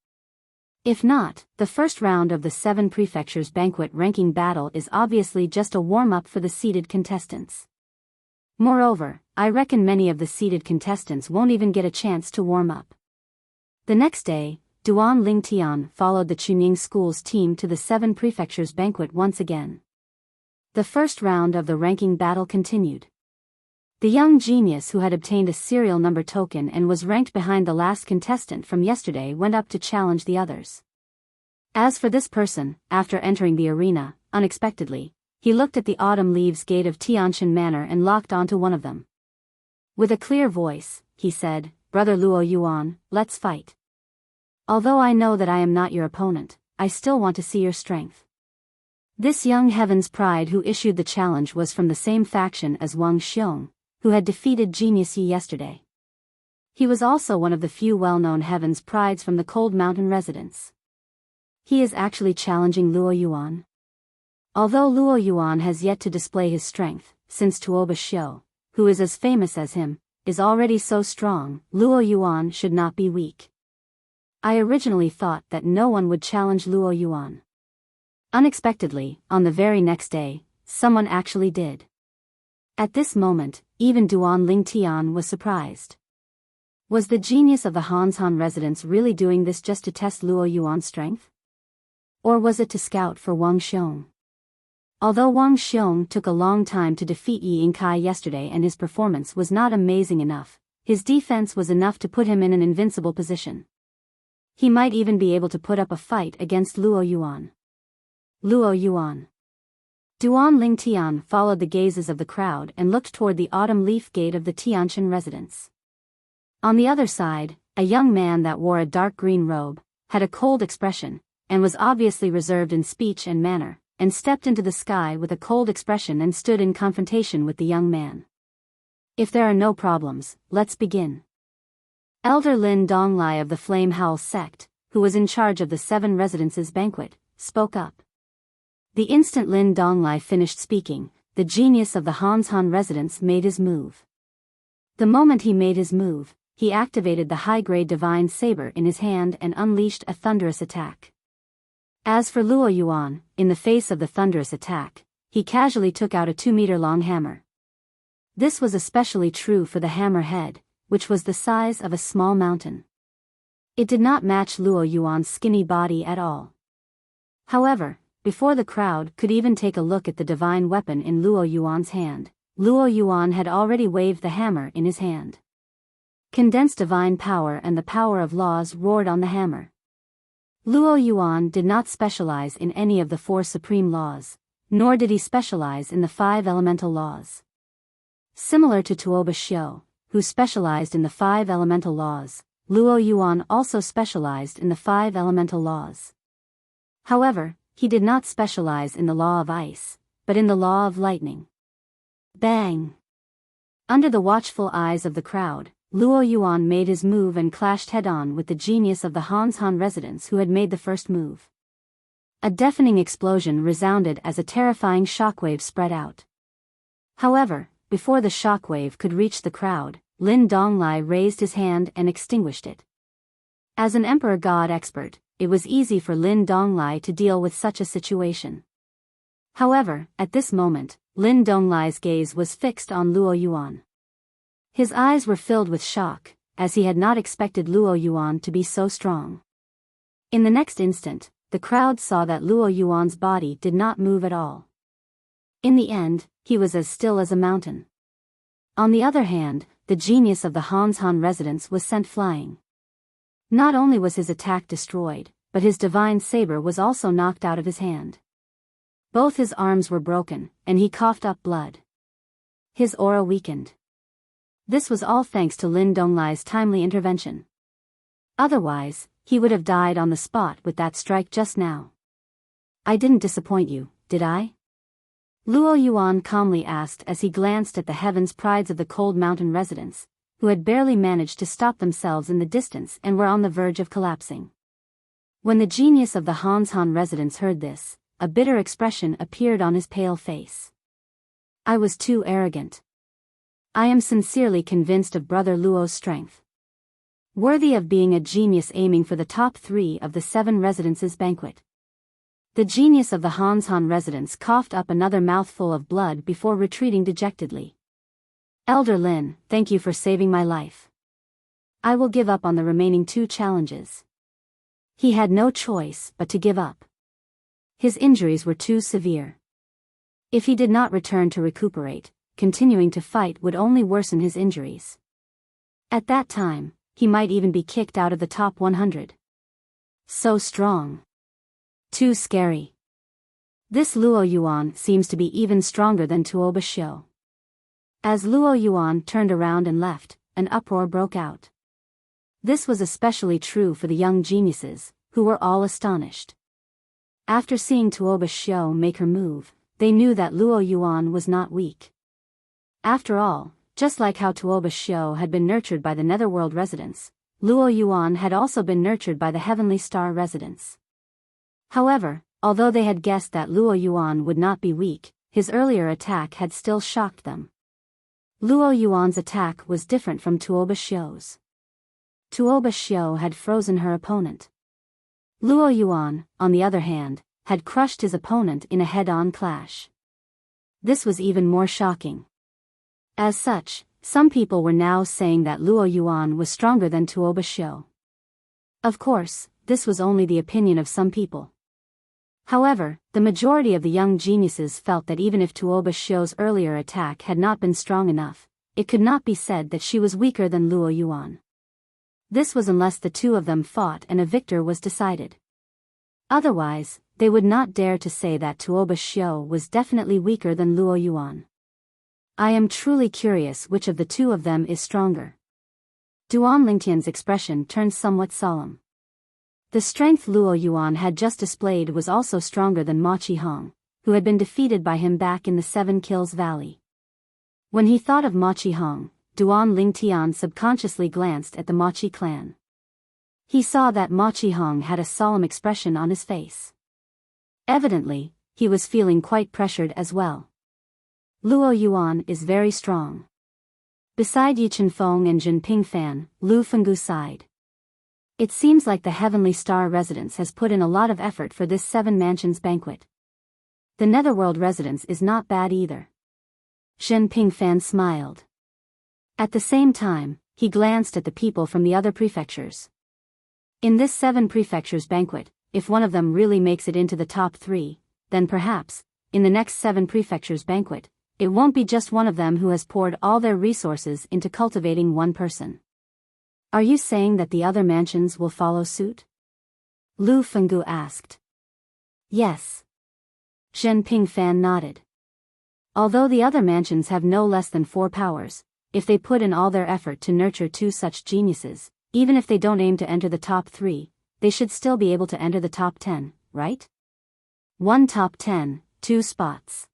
Speaker 1: If not, the first round of the 7 prefectures banquet ranking battle is obviously just a warm-up for the seeded contestants. Moreover, I reckon many of the seeded contestants won't even get a chance to warm up. The next day, Duan Lingtian followed the Chunying school's team to the 7 prefectures banquet once again. The first round of the ranking battle continued. The young genius who had obtained a serial number token and was ranked behind the last contestant from yesterday went up to challenge the others. As for this person, after entering the arena, unexpectedly, he looked at the autumn leaves gate of Tianshan Manor and locked onto one of them. With a clear voice, he said, "Brother Luo Yuan, let's fight. Although I know that I am not your opponent, I still want to see your strength." This young Heaven's Pride who issued the challenge was from the same faction as Wang Xiong, who had defeated Genius Yi yesterday. He was also one of the few well-known Heaven's Prides from the Cold Mountain residence. He is actually challenging Luo Yuan. Although Luo Yuan has yet to display his strength, since Tuoba Xiu, who is as famous as him, is already so strong, Luo Yuan should not be weak. I originally thought that no one would challenge Luo Yuan. Unexpectedly, on the very next day, someone actually did. At this moment, even Duan Lingtian was surprised. Was the genius of the Hanshan residence really doing this just to test Luo Yuan's strength? Or was it to scout for Wang Xiong? Although Wang Xiong took a long time to defeat Yi Yingkai yesterday and his performance was not amazing enough, his defense was enough to put him in an invincible position. He might even be able to put up a fight against Luo Yuan. Luo Yuan. Duan Lingtian followed the gazes of the crowd and looked toward the autumn leaf gate of the Tianshan residence. On the other side, a young man that wore a dark green robe, had a cold expression, and was obviously reserved in speech and manner, and stepped into the sky with a cold expression and stood in confrontation with the young man. "If there are no problems, let's begin." Elder Lin Donglai of the Flame Howl sect, who was in charge of the 7 residences banquet, spoke up. The instant Lin Donglai finished speaking, the genius of the Hanshan residence made his move. The moment he made his move, he activated the high-grade divine saber in his hand and unleashed a thunderous attack. As for Luo Yuan, in the face of the thunderous attack, he casually took out a 2-meter-long hammer. This was especially true for the hammer head, which was the size of a small mountain. It did not match Luo Yuan's skinny body at all. However, before the crowd could even take a look at the divine weapon in Luo Yuan's hand, Luo Yuan had already waved the hammer in his hand. Condensed divine power and the power of laws roared on the hammer. Luo Yuan did not specialize in any of the 4 supreme laws, nor did he specialize in the 5 elemental laws. Similar to Tuoba Xiu, who specialized in the 5 elemental laws, Luo Yuan also specialized in the 5 elemental laws. However, he did not specialize in the law of ice, but in the law of lightning. Bang! Under the watchful eyes of the crowd, Luo Yuan made his move and clashed head-on with the genius of the Han residents who had made the first move. A deafening explosion resounded as a terrifying shockwave spread out. However, before the shockwave could reach the crowd, Lin Donglai raised his hand and extinguished it. As an Emperor God expert, it was easy for Lin Donglai to deal with such a situation. However, at this moment, Lin Donglai's gaze was fixed on Luo Yuan. His eyes were filled with shock, as he had not expected Luo Yuan to be so strong. In the next instant, the crowd saw that Luo Yuan's body did not move at all. In the end, he was as still as a mountain. On the other hand, the genius of the Han residents was sent flying. Not only was his attack destroyed, but his divine saber was also knocked out of his hand. Both his arms were broken, and he coughed up blood. His aura weakened. This was all thanks to Lin Donglai's timely intervention. Otherwise, he would have died on the spot with that strike just now. I didn't disappoint you, did I? Luo Yuan calmly asked as he glanced at the heavens prides of the cold mountain residents, who had barely managed to stop themselves in the distance and were on the verge of collapsing. When the genius of the Han residents heard this, a bitter expression appeared on his pale face. I was too arrogant. I am sincerely convinced of Brother Luo's strength. Worthy of being a genius aiming for the top 3 of the 7 residences banquet. The genius of the Han residents coughed up another mouthful of blood before retreating dejectedly. Elder Lin, thank you for saving my life. I will give up on the remaining 2 challenges. He had no choice but to give up. His injuries were too severe. If he did not return to recuperate, continuing to fight would only worsen his injuries. At that time, he might even be kicked out of the top 100. So strong. Too scary. This Luo Yuan seems to be even stronger than Tuoba Xiu. As Luo Yuan turned around and left, an uproar broke out. This was especially true for the young geniuses, who were all astonished. After seeing Tuoba Xiu make her move, they knew that Luo Yuan was not weak. After all, just like how Tuoba Xiu had been nurtured by the Netherworld residents, Luo Yuan had also been nurtured by the Heavenly Star residents. However, although they had guessed that Luo Yuan would not be weak, his earlier attack had still shocked them. Luo Yuan's attack was different from Tuoba Xiu's. Tuoba Xiu had frozen her opponent. Luo Yuan, on the other hand, had crushed his opponent in a head-on clash. This was even more shocking. As such, some people were now saying that Luo Yuan was stronger than Tuoba Xiu. Of course, this was only the opinion of some people. However, the majority of the young geniuses felt that even if Tuoba Xiu's earlier attack had not been strong enough, it could not be said that she was weaker than Luo Yuan. This was unless the 2 of them fought and a victor was decided. Otherwise, they would not dare to say that Tuoba Xiu was definitely weaker than Luo Yuan. I am truly curious which of the 2 of them is stronger. Duan Lingtian's expression turned somewhat solemn. The strength Luo Yuan had just displayed was also stronger than Ma Qihong, who had been defeated by him back in the 7 Kills Valley. When he thought of Ma Qihong, Duan Lingtian subconsciously glanced at the Ma Qi clan. He saw that Ma Qihong had a solemn expression on his face. Evidently, he was feeling quite pressured as well. Luo Yuan is very strong. Beside Yi Chenfeng and Jinping Fan, Lu Fenggu sighed. It seems like the Heavenly Star residence has put in a lot of effort for this 7 mansions banquet. The Netherworld residence is not bad either. Zhen Pingfan smiled. At the same time, he glanced at the people from the other prefectures. In this 7 prefectures banquet, if one of them really makes it into the top 3, then perhaps, in the next 7 prefectures banquet, it won't be just one of them who has poured all their resources into cultivating one person. Are you saying that the other mansions will follow suit? Lu Fenggu asked. Yes. Zhen Pingfan nodded. Although the other mansions have no less than 4 powers, if they put in all their effort to nurture 2 such geniuses, even if they don't aim to enter the top 3, they should still be able to enter the top 10, right? 1 top 10, 2 spots.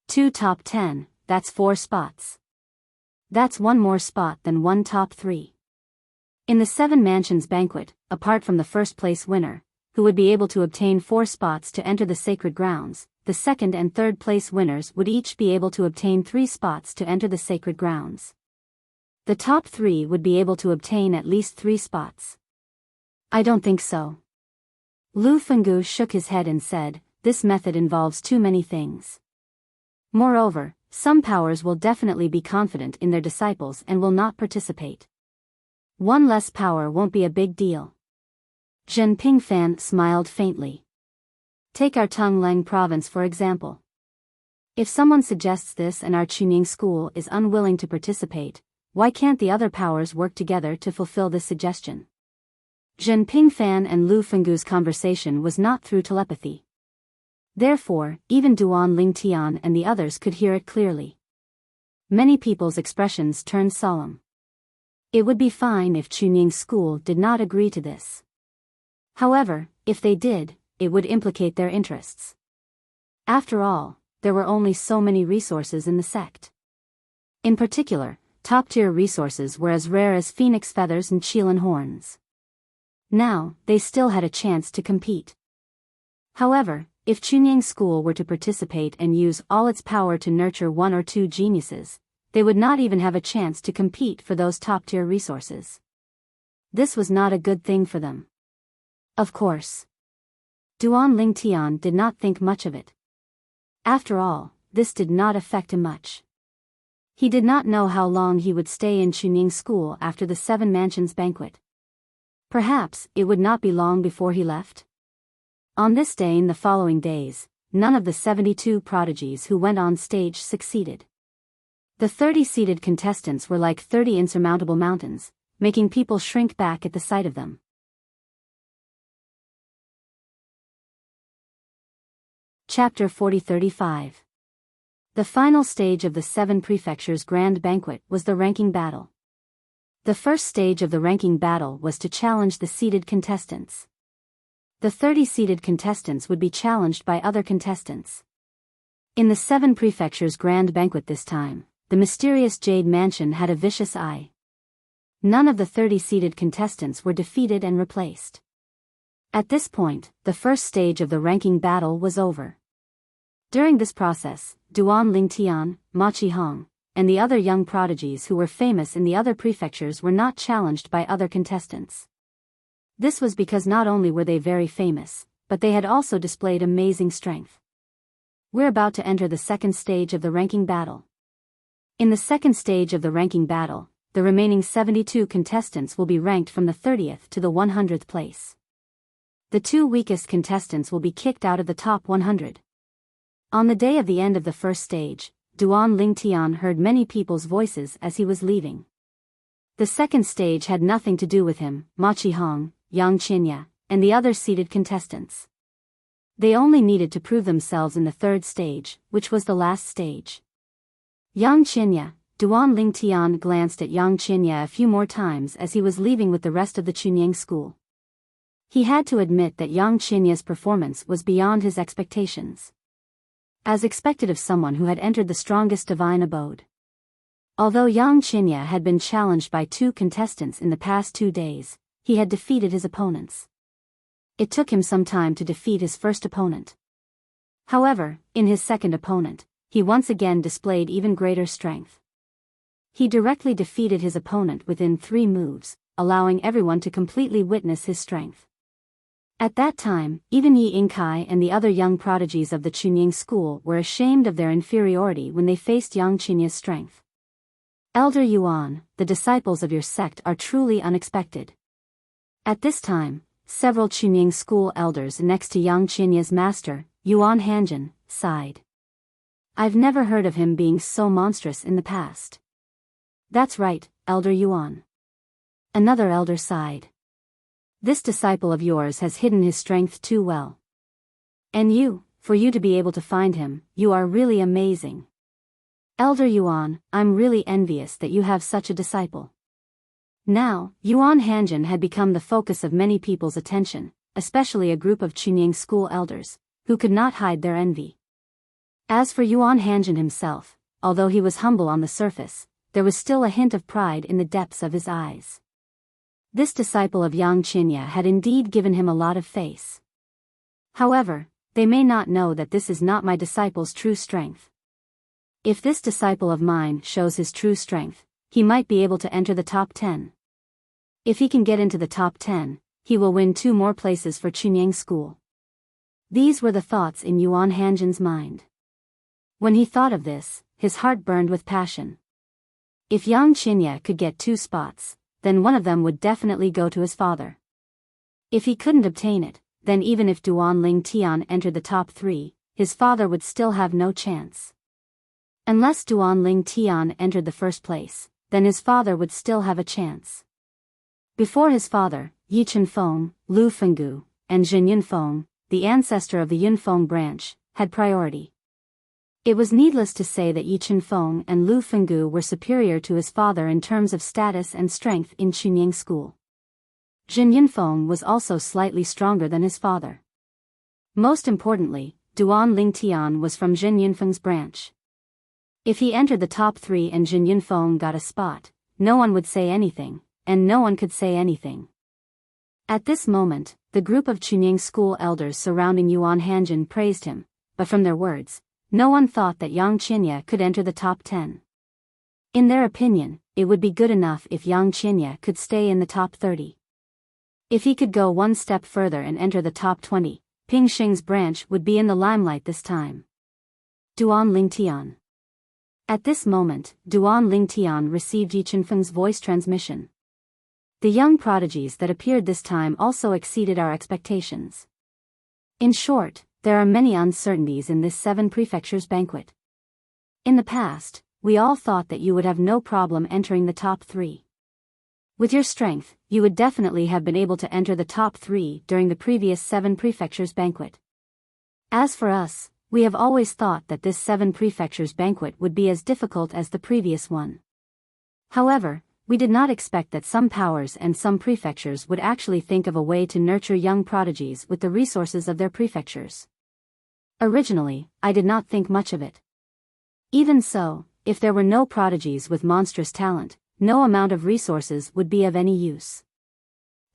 Speaker 1: 2 top 10, that's 4 spots. That's 1 more spot than 1 top 3. In the 7 mansions banquet, apart from the first place winner, who would be able to obtain 4 spots to enter the sacred grounds, the second and third place winners would each be able to obtain 3 spots to enter the sacred grounds. The top 3 would be able to obtain at least 3 spots. I don't think so. Lu Fenggu shook his head and said, this method involves too many things. Moreover, some powers will definitely be confident in their disciples and will not participate. 1 less power won't be a big deal. Zhen Pingfan smiled faintly. Take our Tongleng province for example. If someone suggests this and our Chunying school is unwilling to participate, why can't the other powers work together to fulfill this suggestion? Zhen Pingfan and Lu Fenggu's conversation was not through telepathy. Therefore, even Duan Lingtian and the others could hear it clearly. Many people's expressions turned solemn. It would be fine if Chunying school did not agree to this. However, if they did, it would implicate their interests. After all, there were only so many resources in the sect. In particular, top-tier resources were as rare as phoenix feathers and Qilin horns. Now, they still had a chance to compete. However, if Chunying school were to participate and use all its power to nurture 1 or 2 geniuses, they would not even have a chance to compete for those top-tier resources. This was not a good thing for them. Of course. Duan Lingtian did not think much of it. After all, this did not affect him much. He did not know how long he would stay in Chunying school after the 7 mansions banquet. Perhaps it would not be long before he left. On this day and the following days, none of the 72 prodigies who went on stage succeeded. The 30-seated contestants were like 30 insurmountable mountains, making people shrink back at the sight of them. Chapter 40-35. The final stage of the 7 prefectures grand banquet was the ranking battle. The first stage of the ranking battle was to challenge the seated contestants. The 30-seated contestants would be challenged by other contestants. In the 7 prefectures grand banquet this time, the mysterious Jade Mansion had a vicious eye. None of the 30-seated contestants were defeated and replaced. At this point, the first stage of the ranking battle was over. During this process, Duan Lingtian, Ma Qihong, and the other young prodigies who were famous in the other prefectures were not challenged by other contestants. This was because not only were they very famous, but they had also displayed amazing strength. We're about to enter the second stage of the ranking battle. In the second stage of the ranking battle, the remaining 72 contestants will be ranked from the 30th to the 100th place. The 2 weakest contestants will be kicked out of the top 100. On the day of the end of the first stage, Duan Lingtian heard many people's voices as he was leaving. The second stage had nothing to do with him, Ma Qihong, Yang Qinya, and the other seated contestants. They only needed to prove themselves in the third stage, which was the last stage. Yang Qinya, Duan Lingtian glanced at Yang Qinya a few more times as he was leaving with the rest of the Chunying school. He had to admit that Yang Qinya's performance was beyond his expectations. As expected of someone who had entered the strongest divine abode. Although Yang Qinya had been challenged by 2 contestants in the past 2 days, he had defeated his opponents. It took him some time to defeat his first opponent. However, in his second opponent, he once again displayed even greater strength. He directly defeated his opponent within 3 moves, allowing everyone to completely witness his strength. At that time, even Yi Yingkai and the other young prodigies of the Chunying school were ashamed of their inferiority when they faced Yang Qinya's strength. Elder Yuan, the disciples of your sect are truly unexpected. At this time, several Chunying school elders next to Yang Qinya's master, Yuan Hanjin, sighed. I've never heard of him being so monstrous in the past. That's right, Elder Yuan. Another elder sighed. This disciple of yours has hidden his strength too well. And you, for you to be able to find him, you are really amazing. Elder Yuan, I'm really envious that you have such a disciple. Now, Yuan Hanjin had become the focus of many people's attention, especially a group of Chunying school elders, who could not hide their envy. As for Yuan Hanjin himself, although he was humble on the surface, there was still a hint of pride in the depths of his eyes. This disciple of Yang Qinya had indeed given him a lot of face. However, they may not know that this is not my disciple's true strength. If this disciple of mine shows his true strength, he might be able to enter the top 10. If he can get into the top 10, he will win 2 more places for Chunying school. These were the thoughts in Yuan Hanjin's mind. When he thought of this, his heart burned with passion. If Yang Qinya could get 2 spots, then one of them would definitely go to his father. If he couldn't obtain it, then even if Duan Ling Tian entered the top 3, his father would still have no chance. Unless Duan Ling Tian entered the first place, then his father would still have a chance. Before his father, Yi Chenfeng, Lu Fenggu, and Jin Yunfeng, the ancestor of the Yunfeng branch, had priority. It was needless to say that Yi Chenfeng and Lu Fenggu were superior to his father in terms of status and strength in Chunying school. Jin Yunfeng was also slightly stronger than his father. Most importantly, Duan Ling Tian was from Jin Yunfeng's branch. If he entered the top 3 and Jin Yunfeng got a spot, no one would say anything, and no one could say anything. At this moment, the group of Chunying school elders surrounding Yuan Hanjin praised him, but from their words, no one thought that Yang Qinya could enter the top 10. In their opinion, it would be good enough if Yang Qinya could stay in the top 30. If he could go one step further and enter the top 20, Ping Xing's branch would be in the limelight this time. Duan Ling Tian. At this moment, Duan Ling Tian received Yi Chenfeng's voice transmission. The young prodigies that appeared this time also exceeded our expectations. In short, there are many uncertainties in this 7 prefectures banquet. In the past, we all thought that you would have no problem entering the top 3. With your strength, you would definitely have been able to enter the top 3 during the previous 7 prefectures banquet. As for us, we have always thought that this 7 prefectures banquet would be as difficult as the previous one. However, we did not expect that some powers and some prefectures would actually think of a way to nurture young prodigies with the resources of their prefectures. Originally, I did not think much of it. Even so, if there were no prodigies with monstrous talent, no amount of resources would be of any use.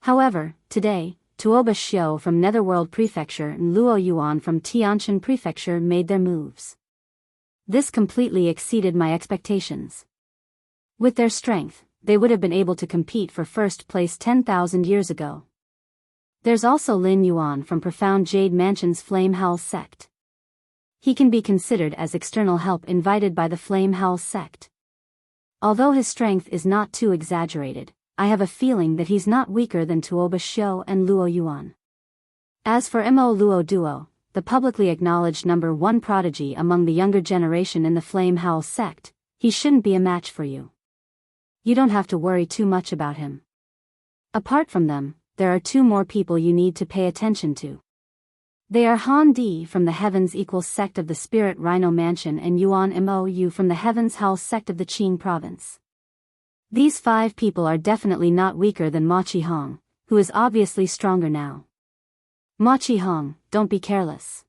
Speaker 1: However, today, Tuoba Xiu from Netherworld Prefecture and Luo Yuan from Tianshan Prefecture made their moves. This completely exceeded my expectations. With their strength, they would have been able to compete for first place 10,000 years ago. There's also Lin Yuan from Profound Jade Mansion's Flame Howl sect. He can be considered as external help invited by the Flame Howl sect. Although his strength is not too exaggerated, I have a feeling that he's not weaker than Tuoba Xiu and Luo Yuan. As for Mo Luo Duo, the publicly acknowledged number 1 prodigy among the younger generation in the Flame Howl sect, he shouldn't be a match for you. You don't have to worry too much about him. Apart from them, there are 2 more people you need to pay attention to. They are Han Di from the Heavens Equals sect of the Spirit Rhino Mansion and Yuan Mo Yu from the Heavens Howl sect of the Qing province. These 5 people are definitely not weaker than Ma Qihong, who is obviously stronger now. Ma Qihong, don't be careless.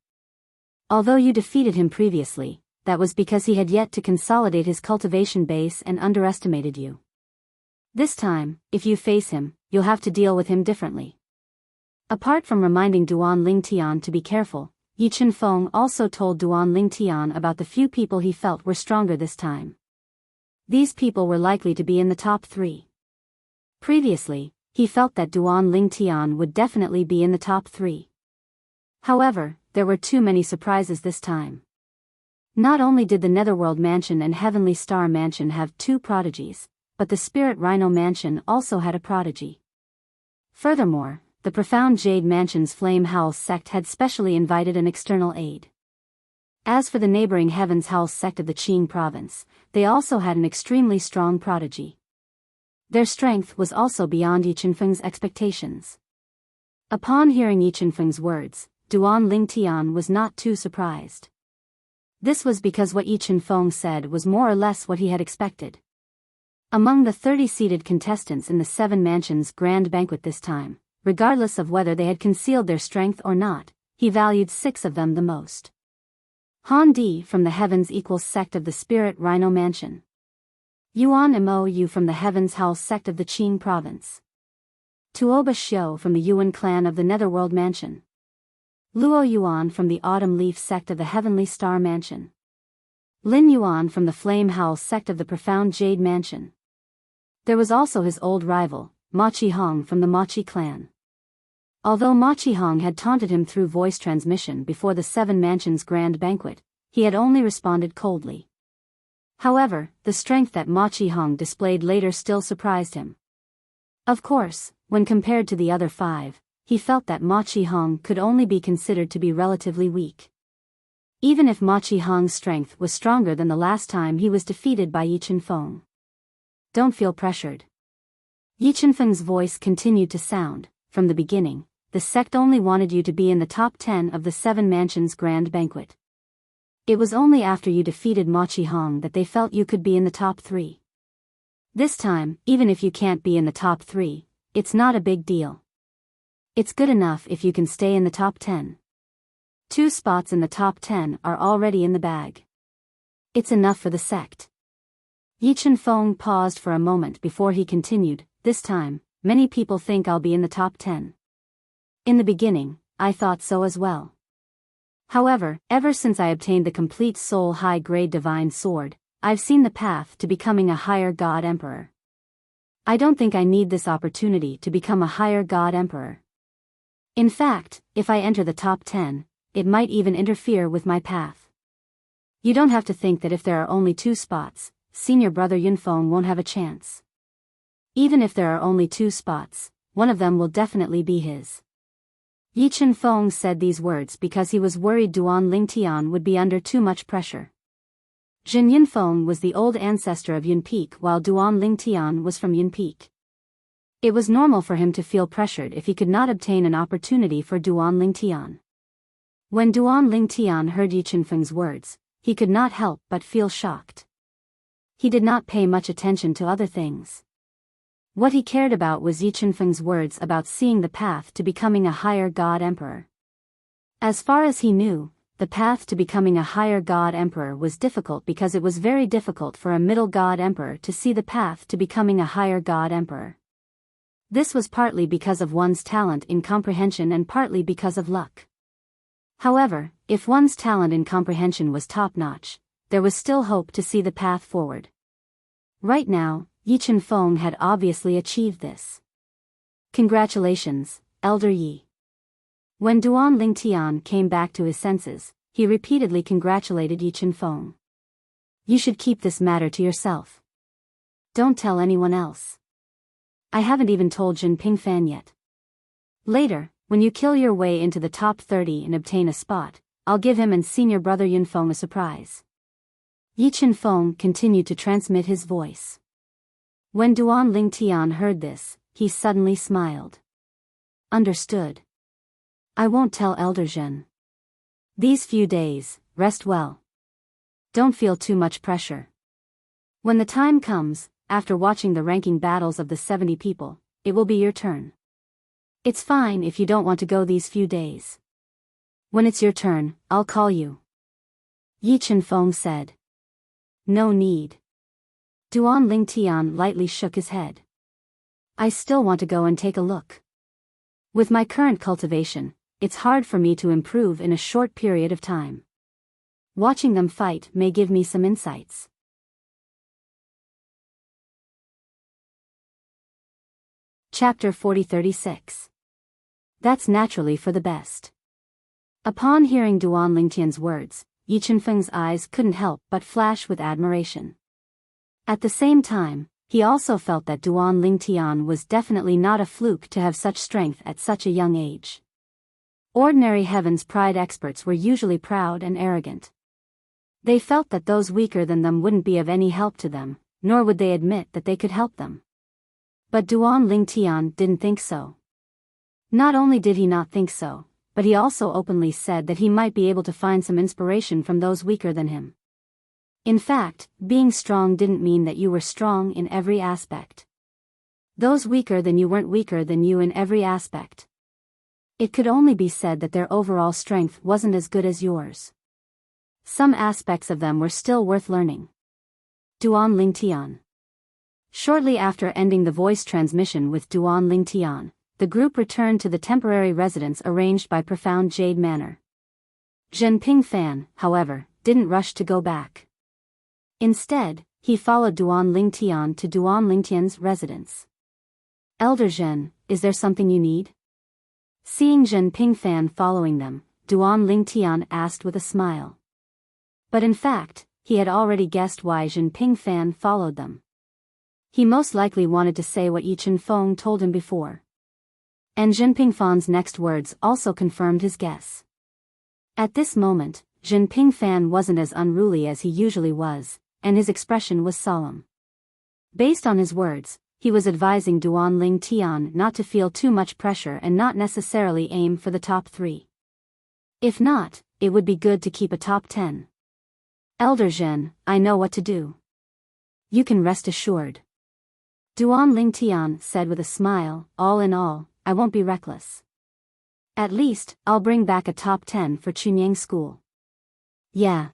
Speaker 1: Although you defeated him previously, that was because he had yet to consolidate his cultivation base and underestimated you. This time, if you face him, you'll have to deal with him differently. Apart from reminding Duan Ling Tian to be careful, Yi Chenfeng also told Duan Ling Tian about the few people he felt were stronger this time. These people were likely to be in the top 3. Previously, he felt that Duan Lingtian would definitely be in the top 3. However, there were too many surprises this time. Not only did the Netherworld Mansion and Heavenly Star Mansion have 2 prodigies, but the Spirit Rhino Mansion also had a prodigy. Furthermore, the Profound Jade Mansion's Flame Howl sect had specially invited an external aid. As for the neighboring Heaven's Howl sect of the Qing province, they also had an extremely strong prodigy. Their strength was also beyond Yi Chenfeng's expectations. Upon hearing Yi Chenfeng's words, Duan Lingtian was not too surprised. This was because what Yi Chenfeng said was more or less what he had expected. Among the 30 seated contestants in the 7 Mansions Grand Banquet this time, regardless of whether they had concealed their strength or not, he valued 6 of them the most. Han Di from the Heavens Equals sect of the Spirit Rhino Mansion. Yuan Mo Yu from the Heavens Howl sect of the Qing province. Tuoba Xiu from the Yuan clan of the Netherworld Mansion. Luo Yuan from the Autumn Leaf sect of the Heavenly Star Mansion. Lin Yuan from the Flame Howl sect of the Profound Jade Mansion. There was also his old rival, Ma Qihong from the Ma Qi clan. Although Ma Qihong had taunted him through voice transmission before the 7 Mansions Grand Banquet, he had only responded coldly. However, the strength that Ma Qihong displayed later still surprised him. Of course, when compared to the other 5, he felt that Ma Qihong could only be considered to be relatively weak. Even if Ma Qihong's strength was stronger than the last time he was defeated by Yi Chenfeng. Don't feel pressured. Yi Chenfeng's voice continued to sound. From the beginning, the sect only wanted you to be in the top 10 of the 7 Mansions Grand Banquet. It was only after you defeated Ma Qihong that they felt you could be in the top 3. This time, even if you can't be in the top 3, it's not a big deal. It's good enough if you can stay in the top 10. 2 spots in the top 10 are already in the bag. It's enough for the sect. Yi Chenfeng paused for a moment before he continued, this time, many people think I'll be in the top 10. In the beginning, I thought so as well. However, ever since I obtained the complete soul high-grade divine sword, I've seen the path to becoming a higher god emperor. I don't think I need this opportunity to become a higher god emperor. In fact, if I enter the top 10, it might even interfere with my path. You don't have to think that if there are only 2 spots, senior brother Yunfeng won't have a chance. Even if there are only 2 spots, one of them will definitely be his. Yi Chenfeng said these words because he was worried Duan Lingtian would be under too much pressure. Jin Yunfeng was the old ancestor of Yunpeak while Duan Lingtian was from Yunpeak. It was normal for him to feel pressured if he could not obtain an opportunity for Duan Lingtian. When Duan Lingtian heard Yi Chenfeng's words, he could not help but feel shocked. He did not pay much attention to other things. What he cared about was Yi Chenfeng's words about seeing the path to becoming a higher god emperor. As far as he knew, the path to becoming a higher god emperor was difficult because it was very difficult for a middle god emperor to see the path to becoming a higher god emperor. This was partly because of one's talent in comprehension and partly because of luck. However, if one's talent in comprehension was top-notch, there was still hope to see the path forward. Right now, Yi Chenfeng had obviously achieved this. Congratulations, Elder Yi. When Duan Lingtian came back to his senses, he repeatedly congratulated Yi Chenfeng. You should keep this matter to yourself. Don't tell anyone else. I haven't even told Jin Pingfan yet. Later, when you kill your way into the top 30 and obtain a spot, I'll give him and senior brother Yunfeng a surprise. Yi Chenfeng continued to transmit his voice. When Duan Lingtian heard this, he suddenly smiled. Understood. I won't tell Elder Zhen. These few days, rest well. Don't feel too much pressure. When the time comes, after watching the ranking battles of the 70 people, it will be your turn. It's fine if you don't want to go these few days. When it's your turn, I'll call you. Yi Chenfeng said. No need. Duan Lingtian lightly shook his head. I still want to go and take a look. With my current cultivation, it's hard for me to improve in a short period of time. Watching them fight may give me some insights. Chapter 40-36. That's naturally for the best. Upon hearing Duan Lingtian's words, Yi Chenfeng's eyes couldn't help but flash with admiration. At the same time, he also felt that Duan Lingtian was definitely not a fluke to have such strength at such a young age. Ordinary Heaven's Pride experts were usually proud and arrogant. They felt that those weaker than them wouldn't be of any help to them, nor would they admit that they could help them. But Duan Lingtian didn't think so. Not only did he not think so, but he also openly said that he might be able to find some inspiration from those weaker than him. In fact, being strong didn't mean that you were strong in every aspect. Those weaker than you weren't weaker than you in every aspect. It could only be said that their overall strength wasn't as good as yours. Some aspects of them were still worth learning. Duan Lingtian. Shortly after ending the voice transmission with Duan Lingtian, the group returned to the temporary residence arranged by Profound Jade Manor. Zhen Pingfan, however, didn't rush to go back. Instead, he followed Duan Lingtian to Duan Lingtian's residence. Elder Zhen, is there something you need? Seeing Zhen Pingfan following them, Duan Lingtian asked with a smile. But in fact, he had already guessed why Zhen Pingfan followed them. He most likely wanted to say what Yi Chenfeng told him before. And Zhen Pingfan's next words also confirmed his guess. At this moment, Zhen Pingfan wasn't as unruly as he usually was, and his expression was solemn. Based on his words, he was advising Duan Lingtian not to feel too much pressure and not necessarily aim for the top 3. If not, it would be good to keep a top 10. Elder Zhen, I know what to do. You can rest assured. Duan Lingtian said with a smile, all in all, I won't be reckless. At least, I'll bring back a top 10 for Chunyang School. Yeah.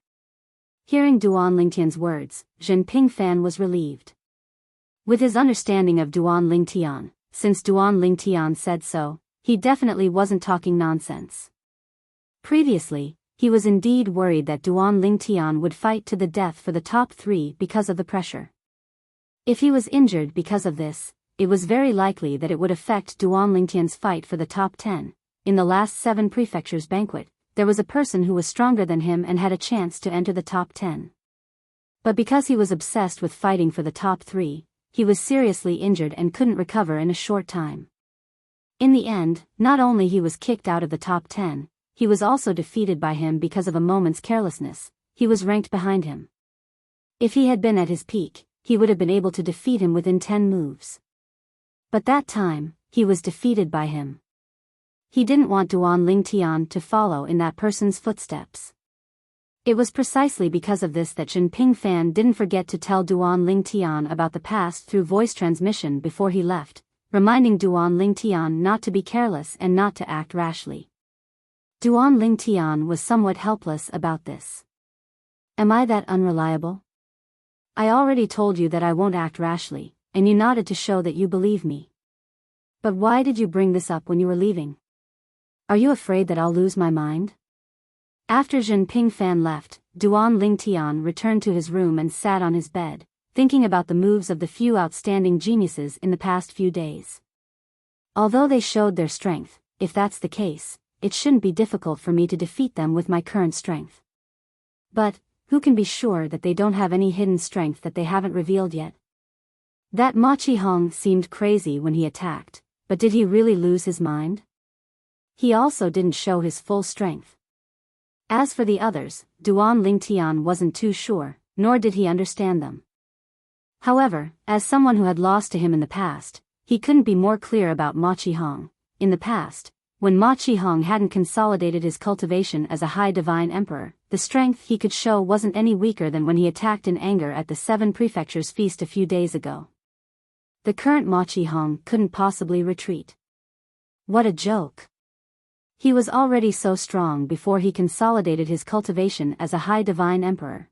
Speaker 1: Hearing Duan Lingtian's words, Zhen Pingfan was relieved. With his understanding of Duan Lingtian, since Duan Lingtian said so, he definitely wasn't talking nonsense. Previously, he was indeed worried that Duan Lingtian would fight to the death for the top 3 because of the pressure. If he was injured because of this, it was very likely that it would affect Duan Lingtian's fight for the top 10. In the last 7 prefectures banquet, there was a person who was stronger than him and had a chance to enter the top 10. But because he was obsessed with fighting for the top 3, he was seriously injured and couldn't recover in a short time. In the end, not only he was kicked out of the top 10, he was also defeated by him because of a moment's carelessness. He was ranked behind him. If he had been at his peak, he would have been able to defeat him within 10 moves. But that time, he was defeated by him. He didn't want Duan Lingtian to follow in that person's footsteps. It was precisely because of this that Zhen Pingfan didn't forget to tell Duan Lingtian about the past through voice transmission before he left, reminding Duan Lingtian not to be careless and not to act rashly. Duan Lingtian was somewhat helpless about this. Am I that unreliable? I already told you that I won't act rashly, and you nodded to show that you believe me. But why did you bring this up when you were leaving? Are you afraid that I'll lose my mind? After Zhen Pingfan left, Duan Lingtian returned to his room and sat on his bed, thinking about the moves of the few outstanding geniuses in the past few days. Although they showed their strength, if that's the case, it shouldn't be difficult for me to defeat them with my current strength. But, who can be sure that they don't have any hidden strength that they haven't revealed yet? That Ma Qihong seemed crazy when he attacked, but did he really lose his mind? He also didn't show his full strength. As for the others, Duan Lingtian wasn't too sure, nor did he understand them. However, as someone who had lost to him in the past, he couldn't be more clear about Ma Qihong. In the past, when Ma Qihong hadn't consolidated his cultivation as a high divine emperor, the strength he could show wasn't any weaker than when he attacked in anger at the 7 prefectures feast a few days ago. The current Ma Qihong couldn't possibly retreat. What a joke! He was already so strong before he consolidated his cultivation as a high divine emperor.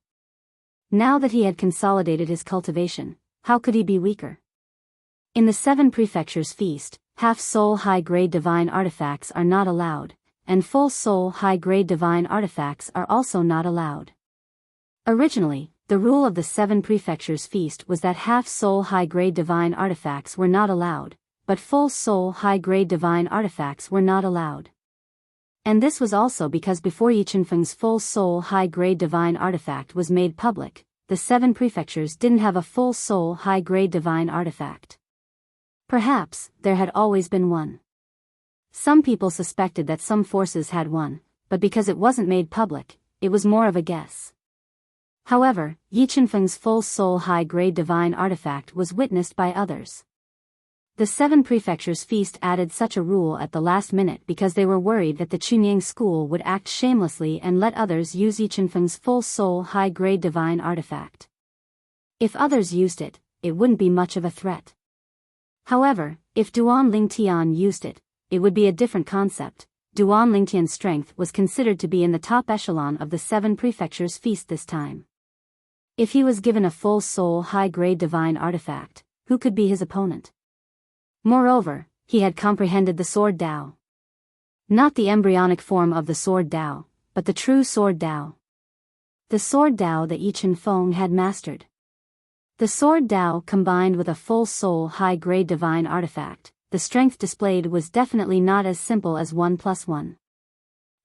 Speaker 1: Now that he had consolidated his cultivation, how could he be weaker? In the 7 prefectures feast, half-soul high-grade divine artifacts are not allowed, and full-soul high-grade divine artifacts are also not allowed. Originally, the rule of the 7 prefectures feast was that half-soul high-grade divine artifacts were not allowed, but full soul high-grade divine artifacts were not allowed. And this was also because before Yi Qinfeng's full soul high-grade divine artifact was made public, the 7 prefectures didn't have a full soul high-grade divine artifact. Perhaps there had always been one. Some people suspected that some forces had one, but because it wasn't made public, it was more of a guess. However, Yi Qinfeng's full soul high-grade divine artifact was witnessed by others. The 7 prefectures feast added such a rule at the last minute because they were worried that the Chunyang school would act shamelessly and let others use Yi Qinfeng's full soul high-grade divine artifact. If others used it, it wouldn't be much of a threat. However, if Duan Lingtian used it, it would be a different concept. Duan Lingtian's strength was considered to be in the top echelon of the 7 prefectures feast this time. If he was given a full soul high-grade divine artifact, who could be his opponent? Moreover, he had comprehended the Sword Dao. Not the embryonic form of the Sword Dao, but the true Sword Dao. The Sword Dao that Yi Qinfeng had mastered. The Sword Dao combined with a full soul high-grade divine artifact, the strength displayed was definitely not as simple as 1 + 1.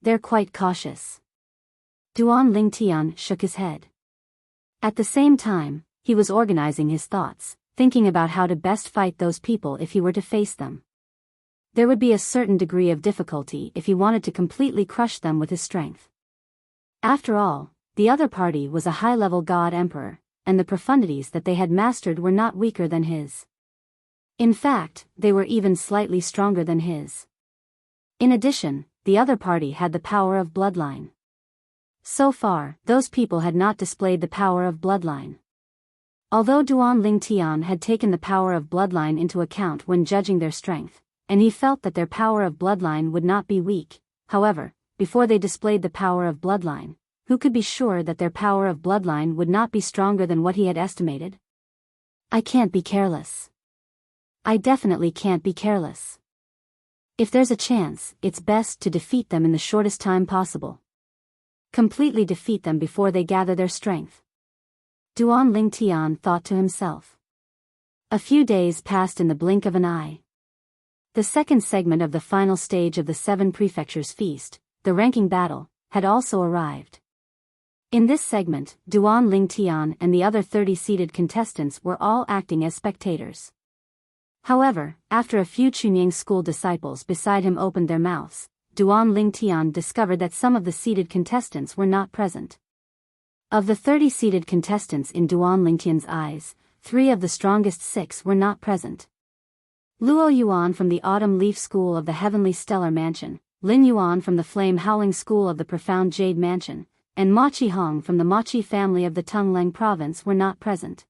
Speaker 1: They're quite cautious. Duan Lingtian shook his head. At the same time, he was organizing his thoughts, thinking about how to best fight those people if he were to face them. There would be a certain degree of difficulty if he wanted to completely crush them with his strength. After all, the other party was a high-level god emperor, and the profundities that they had mastered were not weaker than his. In fact, they were even slightly stronger than his. In addition, the other party had the power of bloodline. So far, those people had not displayed the power of bloodline. Although Duan Lingtian had taken the power of bloodline into account when judging their strength, and he felt that their power of bloodline would not be weak, however, before they displayed the power of bloodline, who could be sure that their power of bloodline would not be stronger than what he had estimated? I can't be careless. I definitely can't be careless. If there's a chance, it's best to defeat them in the shortest time possible. Completely defeat them before they gather their strength. Duan Lingtian thought to himself. A few days passed in the blink of an eye. The second segment of the final stage of the 7 prefectures feast, the ranking battle, had also arrived. In this segment, Duan Lingtian and the other 30-seated contestants were all acting as spectators. However, after a few Chunyang school disciples beside him opened their mouths, Duan Lingtian discovered that some of the seated contestants were not present. Of the 30 seated contestants in Duan Lingtian's eyes, 3 of the strongest 6 were not present. Luo Yuan from the Autumn Leaf School of the Heavenly Stellar Mansion, Lin Yuan from the Flame Howling School of the Profound Jade Mansion, and Ma Qihong from the Machi family of the Tungleng Province were not present.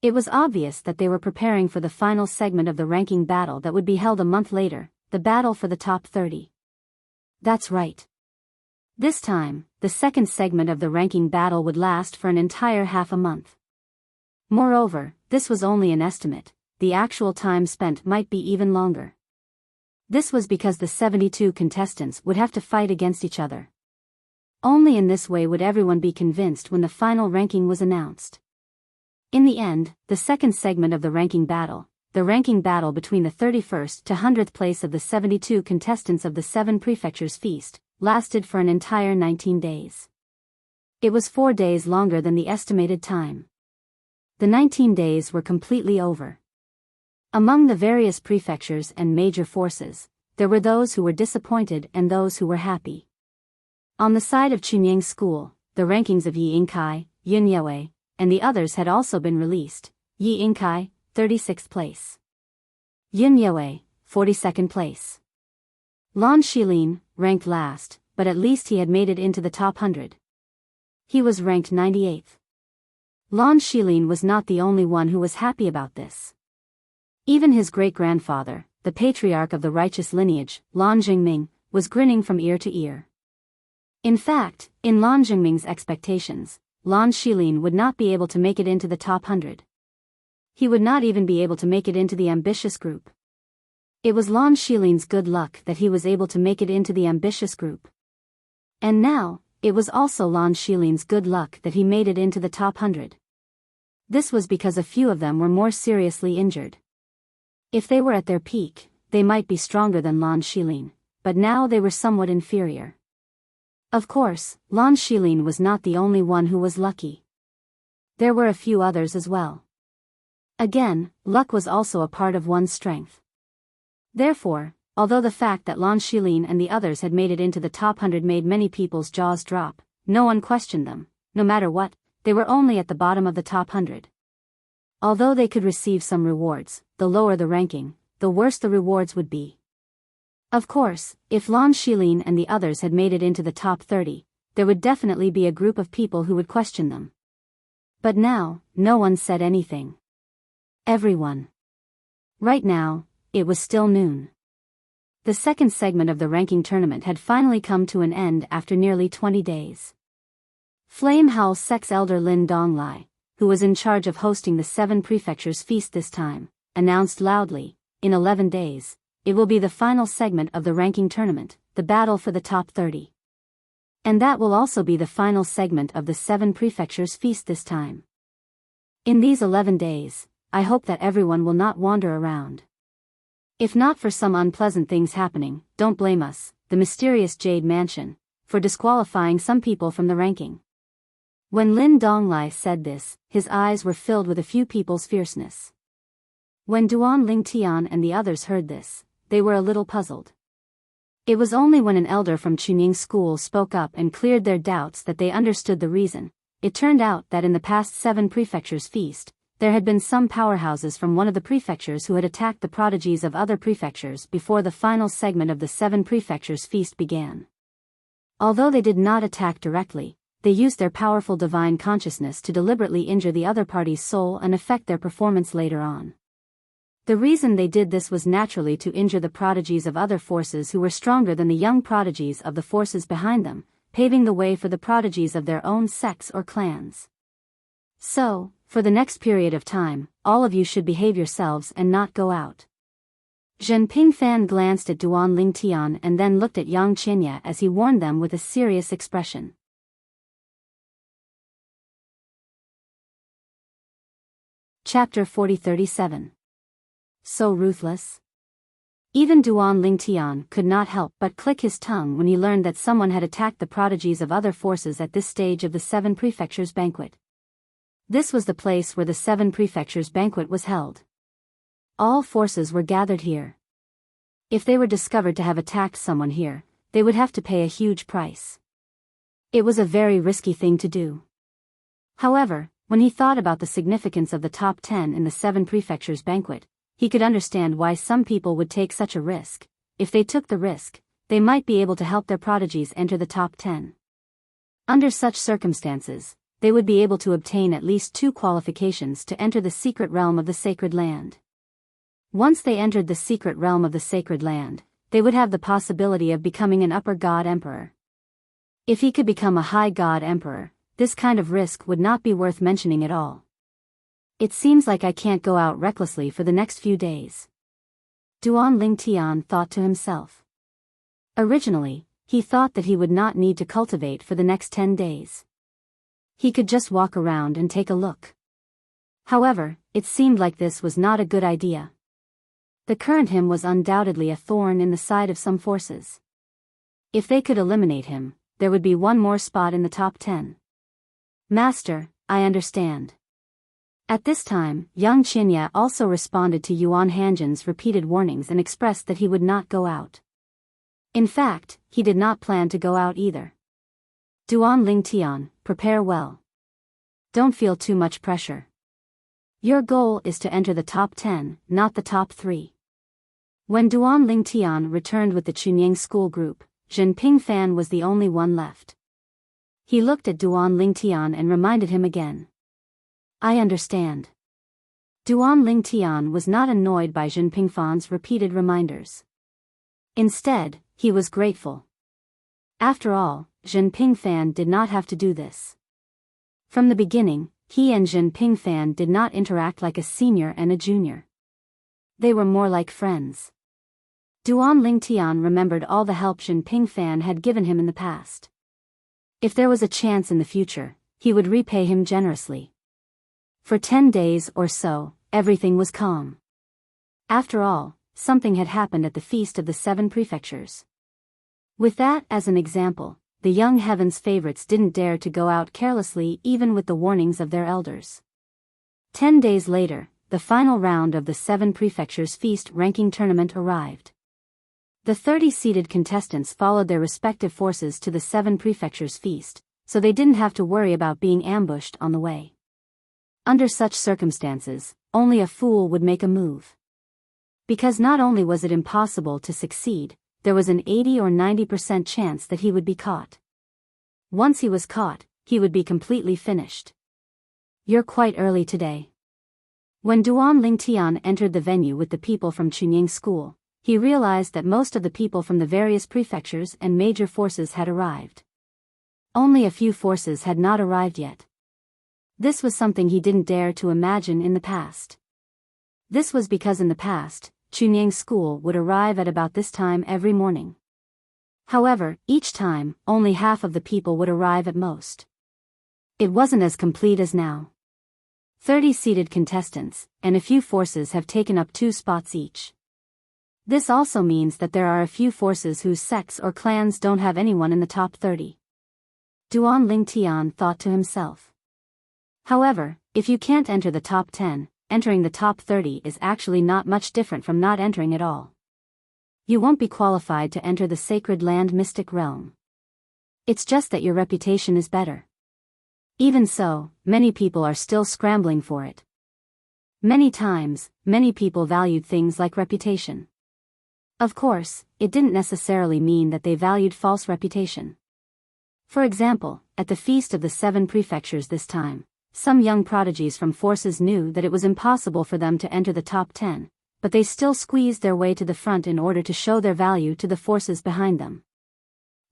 Speaker 1: It was obvious that they were preparing for the final segment of the ranking battle that would be held a month later, the battle for the top 30. That's right. This time, the second segment of the ranking battle would last for an entire half a month. Moreover, this was only an estimate, the actual time spent might be even longer. This was because the 72 contestants would have to fight against each other. Only in this way would everyone be convinced when the final ranking was announced. In the end, the second segment of the ranking battle between the 31st to 100th place of the 72 contestants of the 7 prefectures feast, lasted for an entire 19 days. It was 4 days longer than the estimated time. The 19 days were completely over. Among the various prefectures and major forces, there were those who were disappointed and those who were happy. On the side of Chunyang School, the rankings of Yi Yingkai, Yun Yue, and the others had also been released. Yi Yingkai, 36th place. Yun Yue, 42nd place. Lan Shilin, ranked last, but at least he had made it into the top 100. He was ranked 98th. Lan Shilin was not the only one who was happy about this. Even his great-grandfather, the patriarch of the righteous lineage, Lan Jingming, was grinning from ear to ear. In fact, in Lan Jingming's expectations, Lan Shilin would not be able to make it into the top 100. He would not even be able to make it into the ambitious group. It was Lan Shilin's good luck that he was able to make it into the ambitious group. And now, it was also Lan Shilin's good luck that he made it into the top 100. This was because a few of them were more seriously injured. If they were at their peak, they might be stronger than Lan Shilin, but now they were somewhat inferior. Of course, Lan Shilin was not the only one who was lucky. There were a few others as well. Again, luck was also a part of one's strength. Therefore, although the fact that Lan Shilin and the others had made it into the top 100 made many people's jaws drop, no one questioned them. No matter what, they were only at the bottom of the top 100. Although they could receive some rewards, the lower the ranking, the worse the rewards would be. Of course, if Lan Shilin and the others had made it into the top 30, there would definitely be a group of people who would question them. But now, no one said anything. Everyone. Right now, it was still noon. The second segment of the ranking tournament had finally come to an end after nearly 20 days. Flame Howl Sec's elder Lin Donglai, who was in charge of hosting the 7 prefectures feast this time, announced loudly, in 11 days, it will be the final segment of the ranking tournament, the battle for the top 30. And that will also be the final segment of the 7 prefectures feast this time. In these 11 days, I hope that everyone will not wander around. If not for some unpleasant things happening, don't blame us, the mysterious Jade Mansion, for disqualifying some people from the ranking. When Lin Donglai said this, his eyes were filled with a few people's fierceness. When Duan Lingtian and the others heard this, they were a little puzzled. It was only when an elder from Chunying School spoke up and cleared their doubts that they understood the reason. It turned out that in the past 7 prefectures feast, there had been some powerhouses from one of the prefectures who had attacked the prodigies of other prefectures before the final segment of the 7 prefectures feast began. Although they did not attack directly, they used their powerful divine consciousness to deliberately injure the other party's soul and affect their performance later on. The reason they did this was naturally to injure the prodigies of other forces who were stronger than the young prodigies of the forces behind them, paving the way for the prodigies of their own sects or clans. So, for the next period of time, all of you should behave yourselves and not go out. Zhen Pingfan glanced at Duan Lingtian and then looked at Yang Qinya as he warned them with a serious expression. Chapter 40-37. So ruthless? Even Duan Lingtian could not help but click his tongue when he learned that someone had attacked the prodigies of other forces at this stage of the 7 prefectures banquet. This was the place where the 7 prefectures banquet was held. All forces were gathered here. If they were discovered to have attacked someone here, they would have to pay a huge price. It was a very risky thing to do. However, when he thought about the significance of the top 10 in the 7 prefectures banquet, he could understand why some people would take such a risk. If they took the risk, they might be able to help their prodigies enter the top 10. Under such circumstances, they would be able to obtain at least 2 qualifications to enter the secret realm of the sacred land. Once they entered the secret realm of the sacred land, they would have the possibility of becoming an upper god emperor. If he could become a high god emperor, this kind of risk would not be worth mentioning at all. It seems like I can't go out recklessly for the next few days. Duan Lingtian thought to himself. Originally, he thought that he would not need to cultivate for the next 10 days. He could just walk around and take a look. However, it seemed like this was not a good idea. The current him was undoubtedly a thorn in the side of some forces. If they could eliminate him, there would be one more spot in the top 10. Master, I understand. At this time, Yang Qinya also responded to Yuan Hanjin's repeated warnings and expressed that he would not go out. In fact, he did not plan to go out either. Duan Lingtian, prepare well. Don't feel too much pressure. Your goal is to enter the top 10, not the top 3. When Duan Lingtian returned with the Chunying school group, Zhen Pingfan was the only one left. He looked at Duan Lingtian and reminded him again. I understand. Duan Lingtian was not annoyed by Zhen Pingfan's repeated reminders. Instead, he was grateful. After all, Zhen Pingfan did not have to do this. From the beginning, he and Zhen Pingfan did not interact like a senior and a junior. They were more like friends. Duan Lingtian remembered all the help Zhen Pingfan had given him in the past. If there was a chance in the future, he would repay him generously. For 10 days or so, everything was calm. After all, something had happened at the Feast of the Seven Prefectures. With that as an example, the young heaven's favorites didn't dare to go out carelessly even with the warnings of their elders. 10 days later, the final round of the Seven Prefectures Feast ranking tournament arrived. The 30 seeded contestants followed their respective forces to the Seven Prefectures Feast, so they didn't have to worry about being ambushed on the way. Under such circumstances, only a fool would make a move. Because not only was it impossible to succeed, there was an 80 or 90% chance that he would be caught. Once he was caught, he would be completely finished. You're quite early today. When Duan Lingtian entered the venue with the people from Chunying School, he realized that most of the people from the various prefectures and major forces had arrived. Only a few forces had not arrived yet. This was something he didn't dare to imagine in the past. This was because in the past, Chunying School would arrive at about this time every morning. However, each time, only half of the people would arrive at most. It wasn't as complete as now. 30 seeded contestants, and a few forces have taken up 2 spots each. This also means that there are a few forces whose sects or clans don't have anyone in the top 30. Duan Lingtian thought to himself. However, if you can't enter the top 10, entering the top 30 is actually not much different from not entering at all. You won't be qualified to enter the Sacred Land Mystic Realm. It's just that your reputation is better. Even so, many people are still scrambling for it. Many times, many people valued things like reputation. Of course, it didn't necessarily mean that they valued false reputation. For example, at the Feast of the Seven Prefectures this time, some young prodigies from forces knew that it was impossible for them to enter the top 10, but they still squeezed their way to the front in order to show their value to the forces behind them.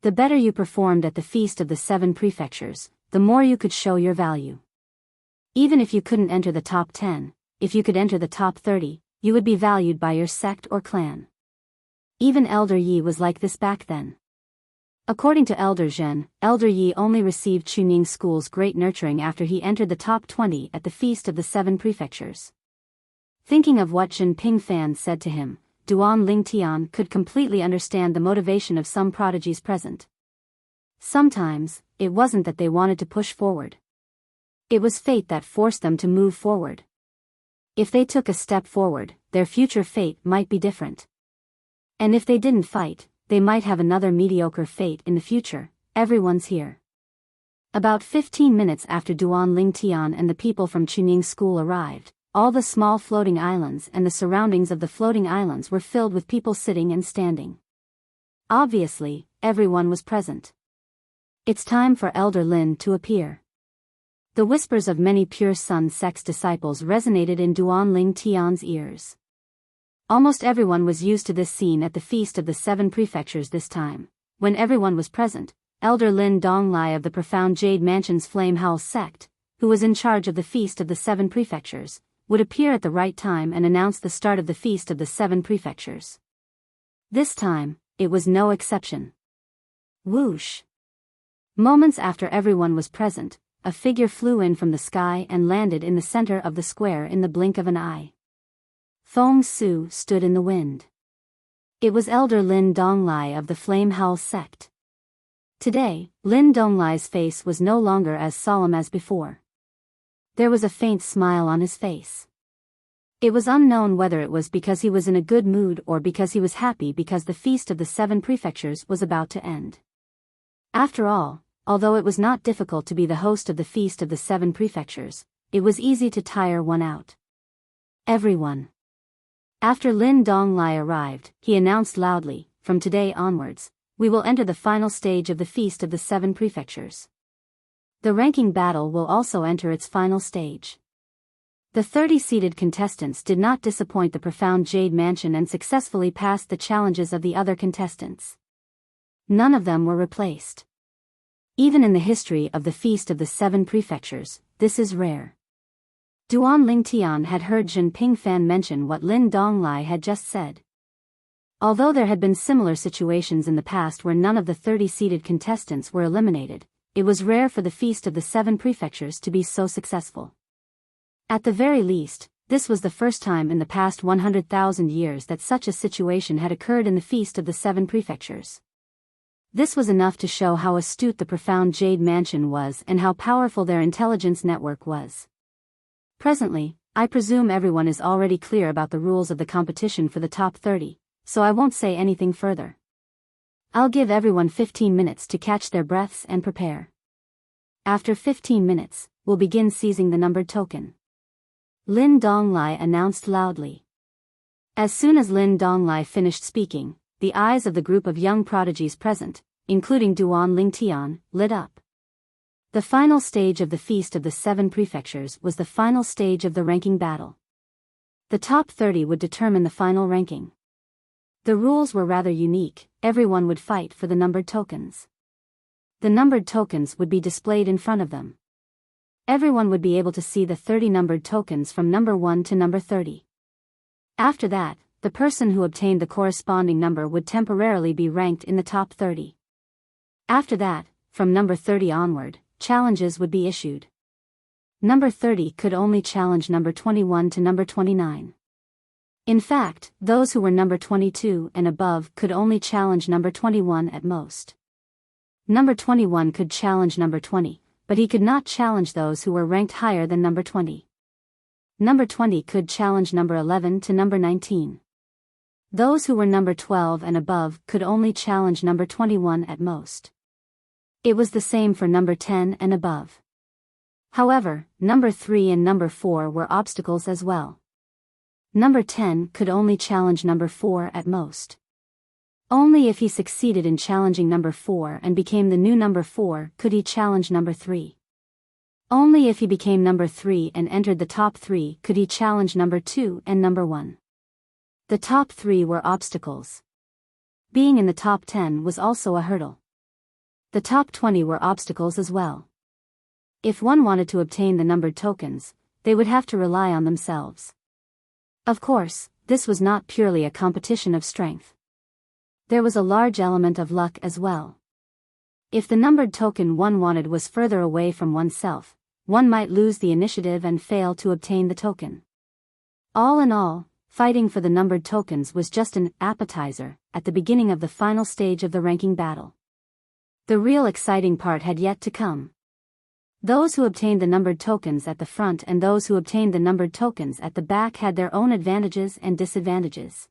Speaker 1: The better you performed at the Feast of the Seven Prefectures, the more you could show your value. Even if you couldn't enter the top 10, if you could enter the top 30, you would be valued by your sect or clan. Even Elder Yi was like this back then. According to Elder Zhen, Elder Yi only received Chunying School's great nurturing after he entered the top 20 at the Feast of the Seven Prefectures. Thinking of what Zhen Pingfan said to him, Duan Lingtian could completely understand the motivation of some prodigies present. Sometimes, it wasn't that they wanted to push forward. It was fate that forced them to move forward. If they took a step forward, their future fate might be different. And if they didn't fight, they might have another mediocre fate in the future. Everyone's here. About 15 minutes after Duan Lingtian and the people from Chunying School arrived, all the small floating islands and the surroundings of the floating islands were filled with people sitting and standing. Obviously, everyone was present. It's time for Elder Lin to appear. The whispers of many Pure Sun sect's disciples resonated in Duan Lingtian's ears. Almost everyone was used to this scene at the Feast of the Seven Prefectures this time. When everyone was present, Elder Lin Donglai of the Profound Jade Mansion's Flame Howl sect, who was in charge of the Feast of the Seven Prefectures, would appear at the right time and announce the start of the Feast of the Seven Prefectures. This time, it was no exception. Whoosh! Moments after everyone was present, a figure flew in from the sky and landed in the center of the square in the blink of an eye. Feng Su stood in the wind. It was Elder Lin Donglai of the Flame Howl sect. Today, Lin Donglai's face was no longer as solemn as before. There was a faint smile on his face. It was unknown whether it was because he was in a good mood or because he was happy because the Feast of the Seven Prefectures was about to end. After all, although it was not difficult to be the host of the Feast of the Seven Prefectures, it was easy to tire one out. Everyone. After Lin Donglai arrived, he announced loudly, "From today onwards, we will enter the final stage of the Feast of the Seven Prefectures. The ranking battle will also enter its final stage." The 30-seeded contestants did not disappoint the Profound Jade Mansion and successfully passed the challenges of the other contestants. None of them were replaced. Even in the history of the Feast of the Seven Prefectures, this is rare. Duan Lingtian had heard Zhen Pingfan mention what Lin Donglai had just said. Although there had been similar situations in the past where none of the 30-seeded contestants were eliminated, it was rare for the Feast of the Seven Prefectures to be so successful. At the very least, This was the first time in the past 100,000 years that such a situation had occurred in the Feast of the Seven Prefectures. This was enough to show how astute the profound Jade Mansion was and how powerful their intelligence network was. Presently, I presume everyone is already clear about the rules of the competition for the top 30, so I won't say anything further. I'll give everyone 15 minutes to catch their breaths and prepare. After 15 minutes, we'll begin seizing the numbered token. Lin Donglai announced loudly. As soon as Lin Donglai finished speaking, the eyes of the group of young prodigies present, including Duan Lingtian, lit up. The final stage of the Feast of the Seven Prefectures was the final stage of the ranking battle. The top 30 would determine the final ranking. The rules were rather unique. Everyone would fight for the numbered tokens. The numbered tokens would be displayed in front of them. Everyone would be able to see the 30 numbered tokens from number 1 to number 30. After that, the person who obtained the corresponding number would temporarily be ranked in the top 30. After that, from number 30 onward, challenges would be issued. Number 30 could only challenge number 21 to number 29. In fact, those who were number 22 and above could only challenge number 21 at most. Number 21 could challenge number 20, but he could not challenge those who were ranked higher than number 20. Number 20 could challenge number 11 to number 19. Those who were number 12 and above could only challenge number 21 at most. It was the same for number 10 and above. However, number 3 and number 4 were obstacles as well. Number 10 could only challenge number 4 at most. Only if he succeeded in challenging number 4 and became the new number 4 could he challenge number 3. Only if he became number 3 and entered the top 3 could he challenge number 2 and number 1. The top 3 were obstacles. Being in the top 10 was also a hurdle. The top 20 were obstacles as well. If one wanted to obtain the numbered tokens, they would have to rely on themselves. Of course, this was not purely a competition of strength. There was a large element of luck as well. If the numbered token one wanted was further away from oneself, one might lose the initiative and fail to obtain the token. All in all, fighting for the numbered tokens was just an appetizer at the beginning of the final stage of the ranking battle. The real exciting part had yet to come. Those who obtained the numbered tokens at the front and those who obtained the numbered tokens at the back had their own advantages and disadvantages.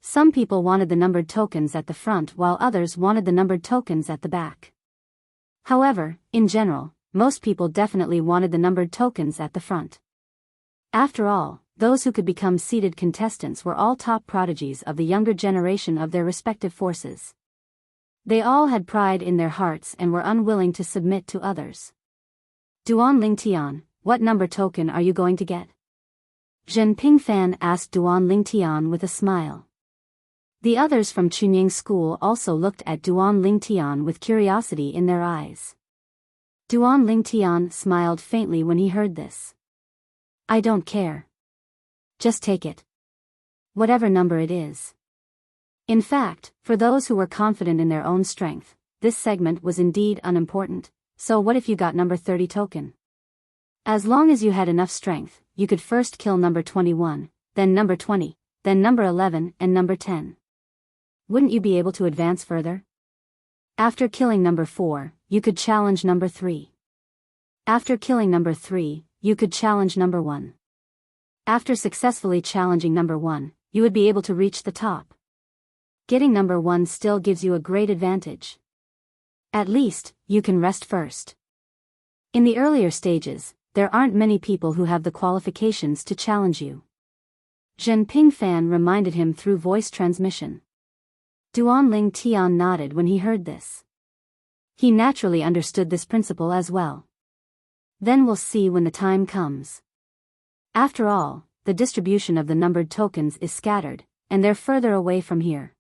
Speaker 1: Some people wanted the numbered tokens at the front while others wanted the numbered tokens at the back. However, in general, most people definitely wanted the numbered tokens at the front. After all, those who could become seeded contestants were all top prodigies of the younger generation of their respective forces. They all had pride in their hearts and were unwilling to submit to others. Duan Lingtian, what number token are you going to get? Zhen Pingfan asked Duan Lingtian with a smile. The others from Chunying School also looked at Duan Lingtian with curiosity in their eyes. Duan Lingtian smiled faintly when he heard this. I don't care. Just take it. Whatever number it is. In fact, for those who were confident in their own strength, this segment was indeed unimportant. So what if you got number 30 token? As long as you had enough strength, you could first kill number 21, then number 20, then number 11 and number 10. Wouldn't you be able to advance further? After killing number 4, you could challenge number 3. After killing number 3, you could challenge number 1. After successfully challenging number 1, you would be able to reach the top. Getting number 1 still gives you a great advantage. At least, you can rest first. In the earlier stages, there aren't many people who have the qualifications to challenge you. Zhen Pingfan reminded him through voice transmission. Duan Lingtian nodded when he heard this. He naturally understood this principle as well. Then we'll see when the time comes. After all, the distribution of the numbered tokens is scattered, and they're further away from here.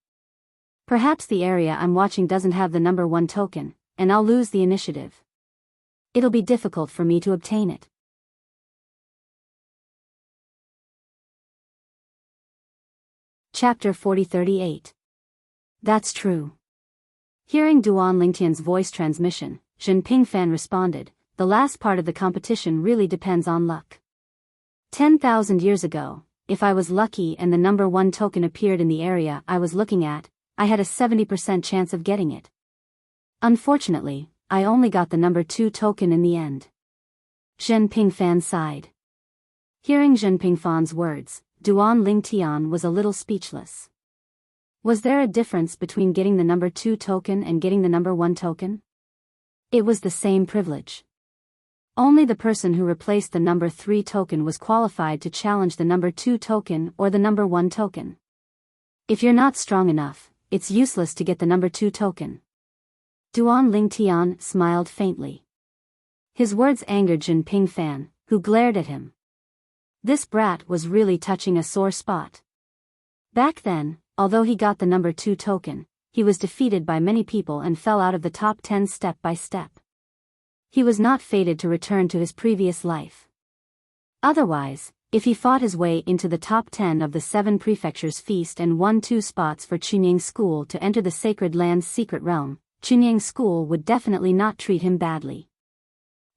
Speaker 1: Perhaps the area I'm watching doesn't have the number 1 token, and I'll lose the initiative. It'll be difficult for me to obtain it. Chapter 4038. That's true. Hearing Duan Lingtian's voice transmission, Zhen Pingfan responded, the last part of the competition really depends on luck. 10,000 years ago, if I was lucky and the number 1 token appeared in the area I was looking at, I had a 70% chance of getting it. Unfortunately, I only got the number 2 token in the end. Zhen Pingfan sighed. Hearing Zhen Pingfan's words, Duan Lingtian was a little speechless. Was there a difference between getting the number 2 token and getting the number 1 token? It was the same privilege. Only the person who replaced the number 3 token was qualified to challenge the number 2 token or the number 1 token. If you're not strong enough, it's useless to get the number 2 token. Duan Lingtian smiled faintly. His words angered Zhen Pingfan, who glared at him. This brat was really touching a sore spot. Back then, although he got the number 2 token, he was defeated by many people and fell out of the top 10 step by step. He was not fated to return to his previous life. Otherwise, if he fought his way into the top 10 of the 7 prefectures feast and won 2 spots for Chunying School to enter the Sacred Land's secret realm, Chunying School would definitely not treat him badly.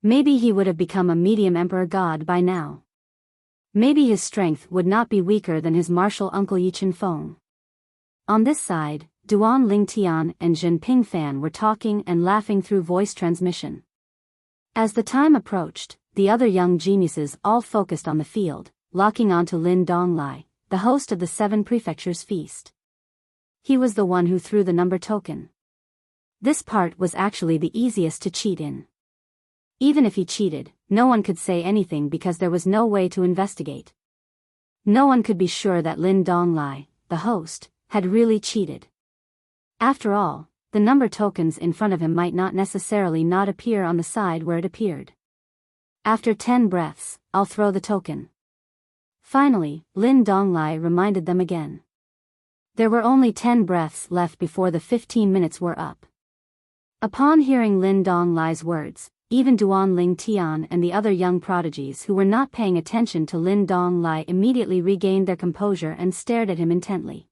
Speaker 1: Maybe he would have become a medium emperor god by now. Maybe his strength would not be weaker than his martial uncle Yichen Feng. On this side, Duan Lingtian and Zhen Pingfan were talking and laughing through voice transmission. As the time approached, the other young geniuses all focused on the field, locking onto Lin Donglai, the host of the 7 prefectures feast. He was the one who threw the number token. This part was actually the easiest to cheat in. Even if he cheated, no one could say anything because there was no way to investigate. No one could be sure that Lin Donglai, the host, had really cheated. After all, the number tokens in front of him might not necessarily not appear on the side where it appeared. After 10 breaths, I'll throw the token. Finally, Lin Donglai reminded them again. There were only 10 breaths left before the 15 minutes were up. Upon hearing Lin Donglai's words, even Duan Lingtian and the other young prodigies who were not paying attention to Lin Donglai immediately regained their composure and stared at him intently.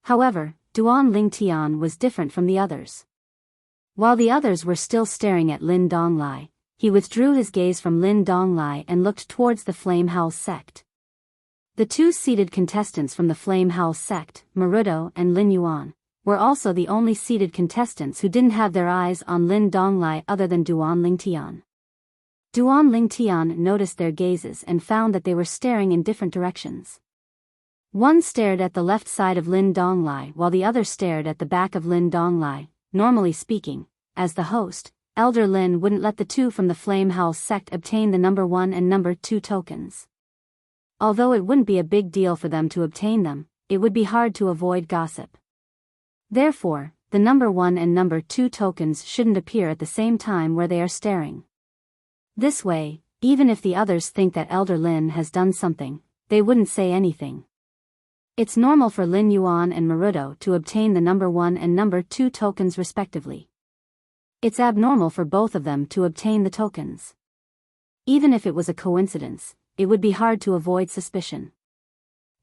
Speaker 1: However, Duan Lingtian was different from the others. While the others were still staring at Lin Donglai, he withdrew his gaze from Lin Donglai and looked towards the Flame Howl sect. The 2 seated contestants from the Flame Howl sect, Maruto and Lin Yuan, were also the only seated contestants who didn't have their eyes on Lin Donglai other than Duan Lingtian. Duan Lingtian noticed their gazes and found that they were staring in different directions. One stared at the left side of Lin Donglai while the other stared at the back of Lin Donglai. Normally speaking, as the host, Elder Lin wouldn't let the 2 from the Flame Howl sect obtain the number 1 and number 2 tokens. Although it wouldn't be a big deal for them to obtain them, it would be hard to avoid gossip. Therefore, the number 1 and number 2 tokens shouldn't appear at the same time where they are staring. This way, even if the others think that Elder Lin has done something, they wouldn't say anything. It's normal for Lin Yuan and Maruto to obtain the number 1 and number 2 tokens respectively. It's abnormal for both of them to obtain the tokens. Even if it was a coincidence, it would be hard to avoid suspicion.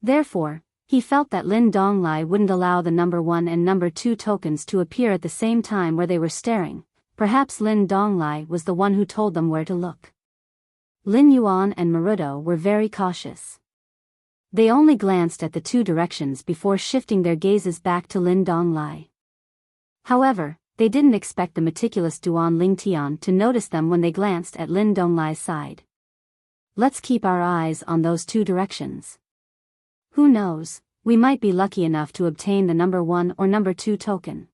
Speaker 1: Therefore, he felt that Lin Donglai wouldn't allow the number 1 and number 2 tokens to appear at the same time where they were staring. Perhaps Lin Donglai was the one who told them where to look. Lin Yuan and Maruto were very cautious. They only glanced at the 2 directions before shifting their gazes back to Lin Donglai. However, they didn't expect the meticulous Duan Lingtian to notice them when they glanced at Lin Donglai's side. Let's keep our eyes on those 2 directions. Who knows, we might be lucky enough to obtain the number 1 or number 2 token.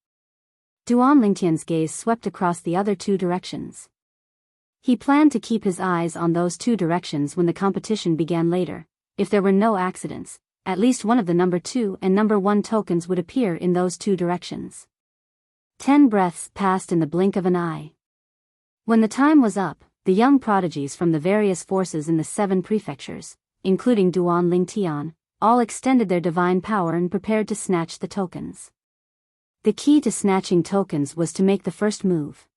Speaker 1: Duan Lingtian's gaze swept across the other 2 directions. He planned to keep his eyes on those 2 directions when the competition began later. If there were no accidents, at least one of the number 2 and number 1 tokens would appear in those 2 directions. 10 breaths passed in the blink of an eye. When the time was up, the young prodigies from the various forces in the 7 prefectures, including Duan Lingtian, all extended their divine power and prepared to snatch the tokens. The key to snatching tokens was to make the first move.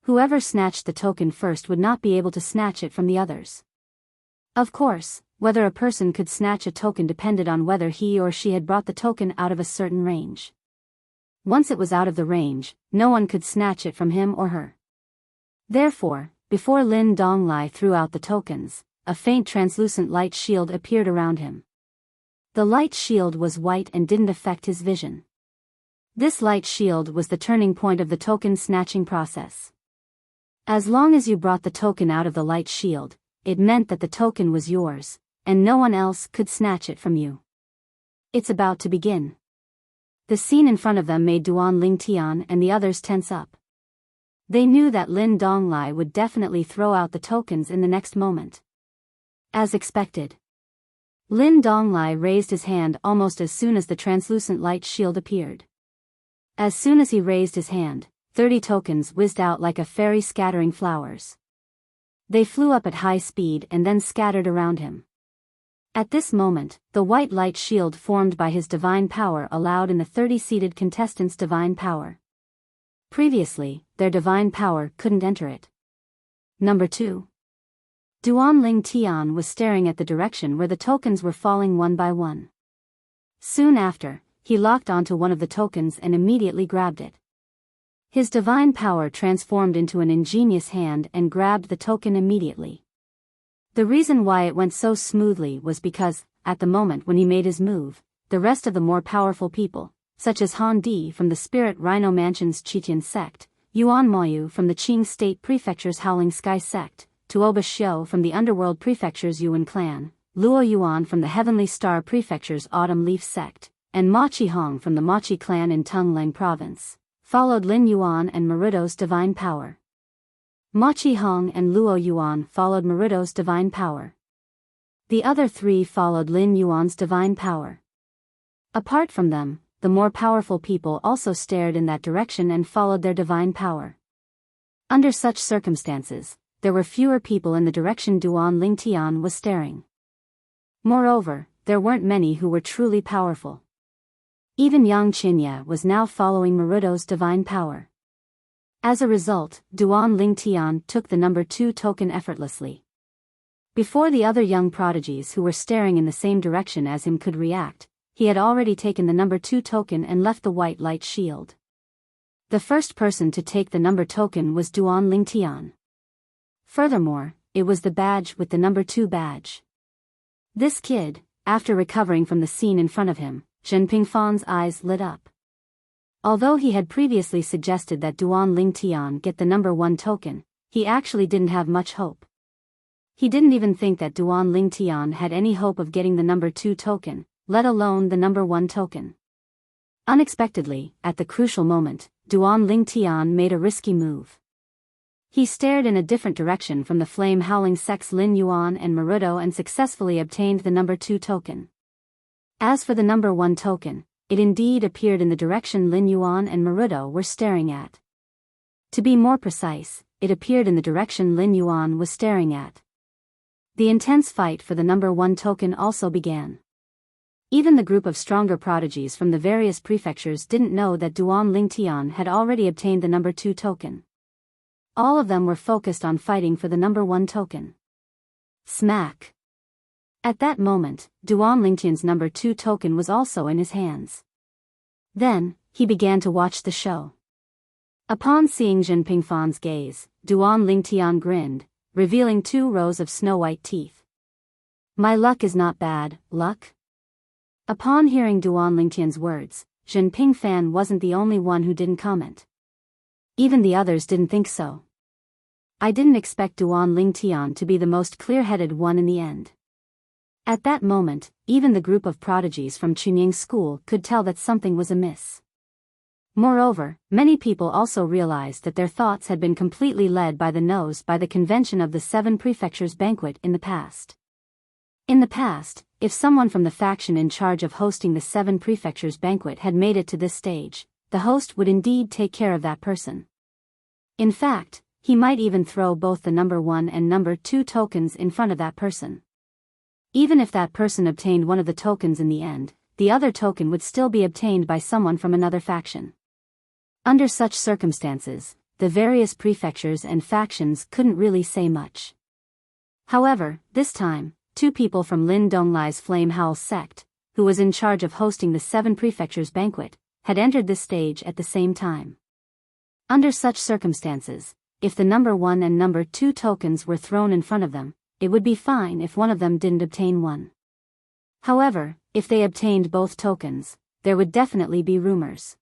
Speaker 1: Whoever snatched the token first would not be able to snatch it from the others. Of course, whether a person could snatch a token depended on whether he or she had brought the token out of a certain range. Once it was out of the range, no one could snatch it from him or her. Therefore, before Lin Donglai threw out the tokens, a faint translucent light shield appeared around him. The light shield was white and didn't affect his vision. This light shield was the turning point of the token snatching process. As long as you brought the token out of the light shield, it meant that the token was yours, and no one else could snatch it from you. It's about to begin. The scene in front of them made Duan Lingtian and the others tense up. They knew that Lin Donglai would definitely throw out the tokens in the next moment. As expected, Lin Donglai raised his hand almost as soon as the translucent light shield appeared. As soon as he raised his hand, 30 tokens whizzed out like a fairy scattering flowers. They flew up at high speed and then scattered around him. At this moment, the white light shield formed by his divine power allowed in the 30 seated contestants' divine power. Previously, their divine power couldn't enter it. Number 2. Duan Lingtian was staring at the direction where the tokens were falling one by one. Soon after, he locked onto one of the tokens and immediately grabbed it. His divine power transformed into an ingenious hand and grabbed the token immediately. The reason why it went so smoothly was because, at the moment when he made his move, the rest of the more powerful people, such as Han Di from the Spirit Rhino Mansion's Chitian sect, Yuan Moyu from the Qing State Prefecture's Howling Sky sect, Tuoba Xiu from the Underworld Prefecture's Yuan clan, Luo Yuan from the Heavenly Star Prefecture's Autumn Leaf sect, and Ma Qihong from the Machi clan in Tungleng province, followed Lin Yuan and Maruto's divine power. Ma Qihong and Luo Yuan followed Maruto's divine power. The other 3 followed Lin Yuan's divine power. Apart from them, the more powerful people also stared in that direction and followed their divine power. Under such circumstances, there were fewer people in the direction Duan Lingtian was staring. Moreover, there weren't many who were truly powerful. Even Yang Qinya was now following Maruto's divine power. As a result, Duan Lingtian took the number 2 token effortlessly. Before the other young prodigies who were staring in the same direction as him could react, he had already taken the number 2 token and left the white light shield. The first person to take the number token was Duan Lingtian. Furthermore, it was the badge with the number 2 badge. This kid, after recovering from the scene in front of him, Zhen Pingfan's eyes lit up. Although he had previously suggested that Duan Lingtian get the number 1 token, he actually didn't have much hope. He didn't even think that Duan Lingtian had any hope of getting the number 2 token, let alone the number 1 token. Unexpectedly, at the crucial moment, Duan Lingtian made a risky move. He stared in a different direction from the Flame Howling sects Lin Yuan and Maruto and successfully obtained the number 2 token. As for the number 1 token, it indeed appeared in the direction Lin Yuan and Maruto were staring at. To be more precise, it appeared in the direction Lin Yuan was staring at. The intense fight for the number 1 token also began. Even the group of stronger prodigies from the various prefectures didn't know that Duan Lingtian had already obtained the number 2 token. All of them were focused on fighting for the number 1 token. Smack! At that moment, Duan Lingtian's number 2 token was also in his hands. Then, he began to watch the show. Upon seeing Zhen Pingfan's gaze, Duan Lingtian grinned, revealing 2 rows of snow-white teeth. My luck is not bad, luck? Upon hearing Duan Lingtian's words, Zhen Pingfan wasn't the only one who didn't comment. Even the others didn't think so. I didn't expect Duan Lingtian to be the most clear-headed one in the end. At that moment, even the group of prodigies from Chunying School could tell that something was amiss. Moreover, many people also realized that their thoughts had been completely led by the nose by the convention of the 7 prefectures banquet in the past. In the past, if someone from the faction in charge of hosting the 7 prefectures banquet had made it to this stage, the host would indeed take care of that person. In fact, he might even throw both the number 1 and number 2 tokens in front of that person. Even if that person obtained one of the tokens in the end, the other token would still be obtained by someone from another faction. Under such circumstances, the various prefectures and factions couldn't really say much. However, this time, 2 people from Lin Donglai's Flame Howl sect, who was in charge of hosting the 7 prefectures banquet, had entered this stage at the same time. Under such circumstances, if the number 1 and number 2 tokens were thrown in front of them, it would be fine if one of them didn't obtain one. However, if they obtained both tokens, there would definitely be rumors.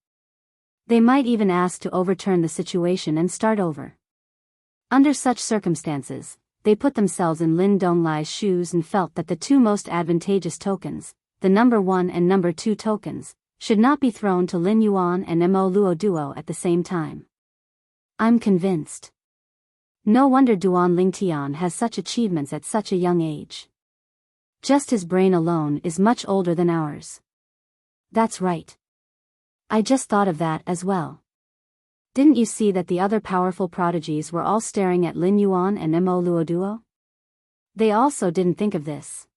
Speaker 1: They might even ask to overturn the situation and start over. Under such circumstances, they put themselves in Lin Donglai's shoes and felt that the two most advantageous tokens, the number 1 and number 2 tokens, should not be thrown to Lin Yuan and Mo Luo Duo at the same time. I'm convinced. No wonder Duan Lingtian has such achievements at such a young age. Just his brain alone is much older than ours. That's right. I just thought of that as well. Didn't you see that the other powerful prodigies were all staring at Lin Yuan and Mo Luo Duo? They also didn't think of this.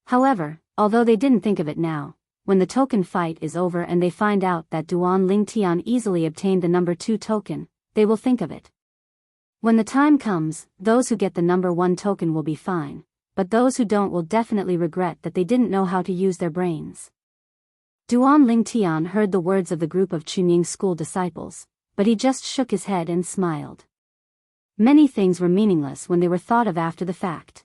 Speaker 1: However, although they didn't think of it now, when the token fight is over and they find out that Duan Lingtian easily obtained the number 2 token, they will think of it. When the time comes, those who get the number 1 token will be fine, but those who don't will definitely regret that they didn't know how to use their brains. Duan Lingtian heard the words of the group of Chunying school disciples, but he just shook his head and smiled. Many things were meaningless when they were thought of after the fact.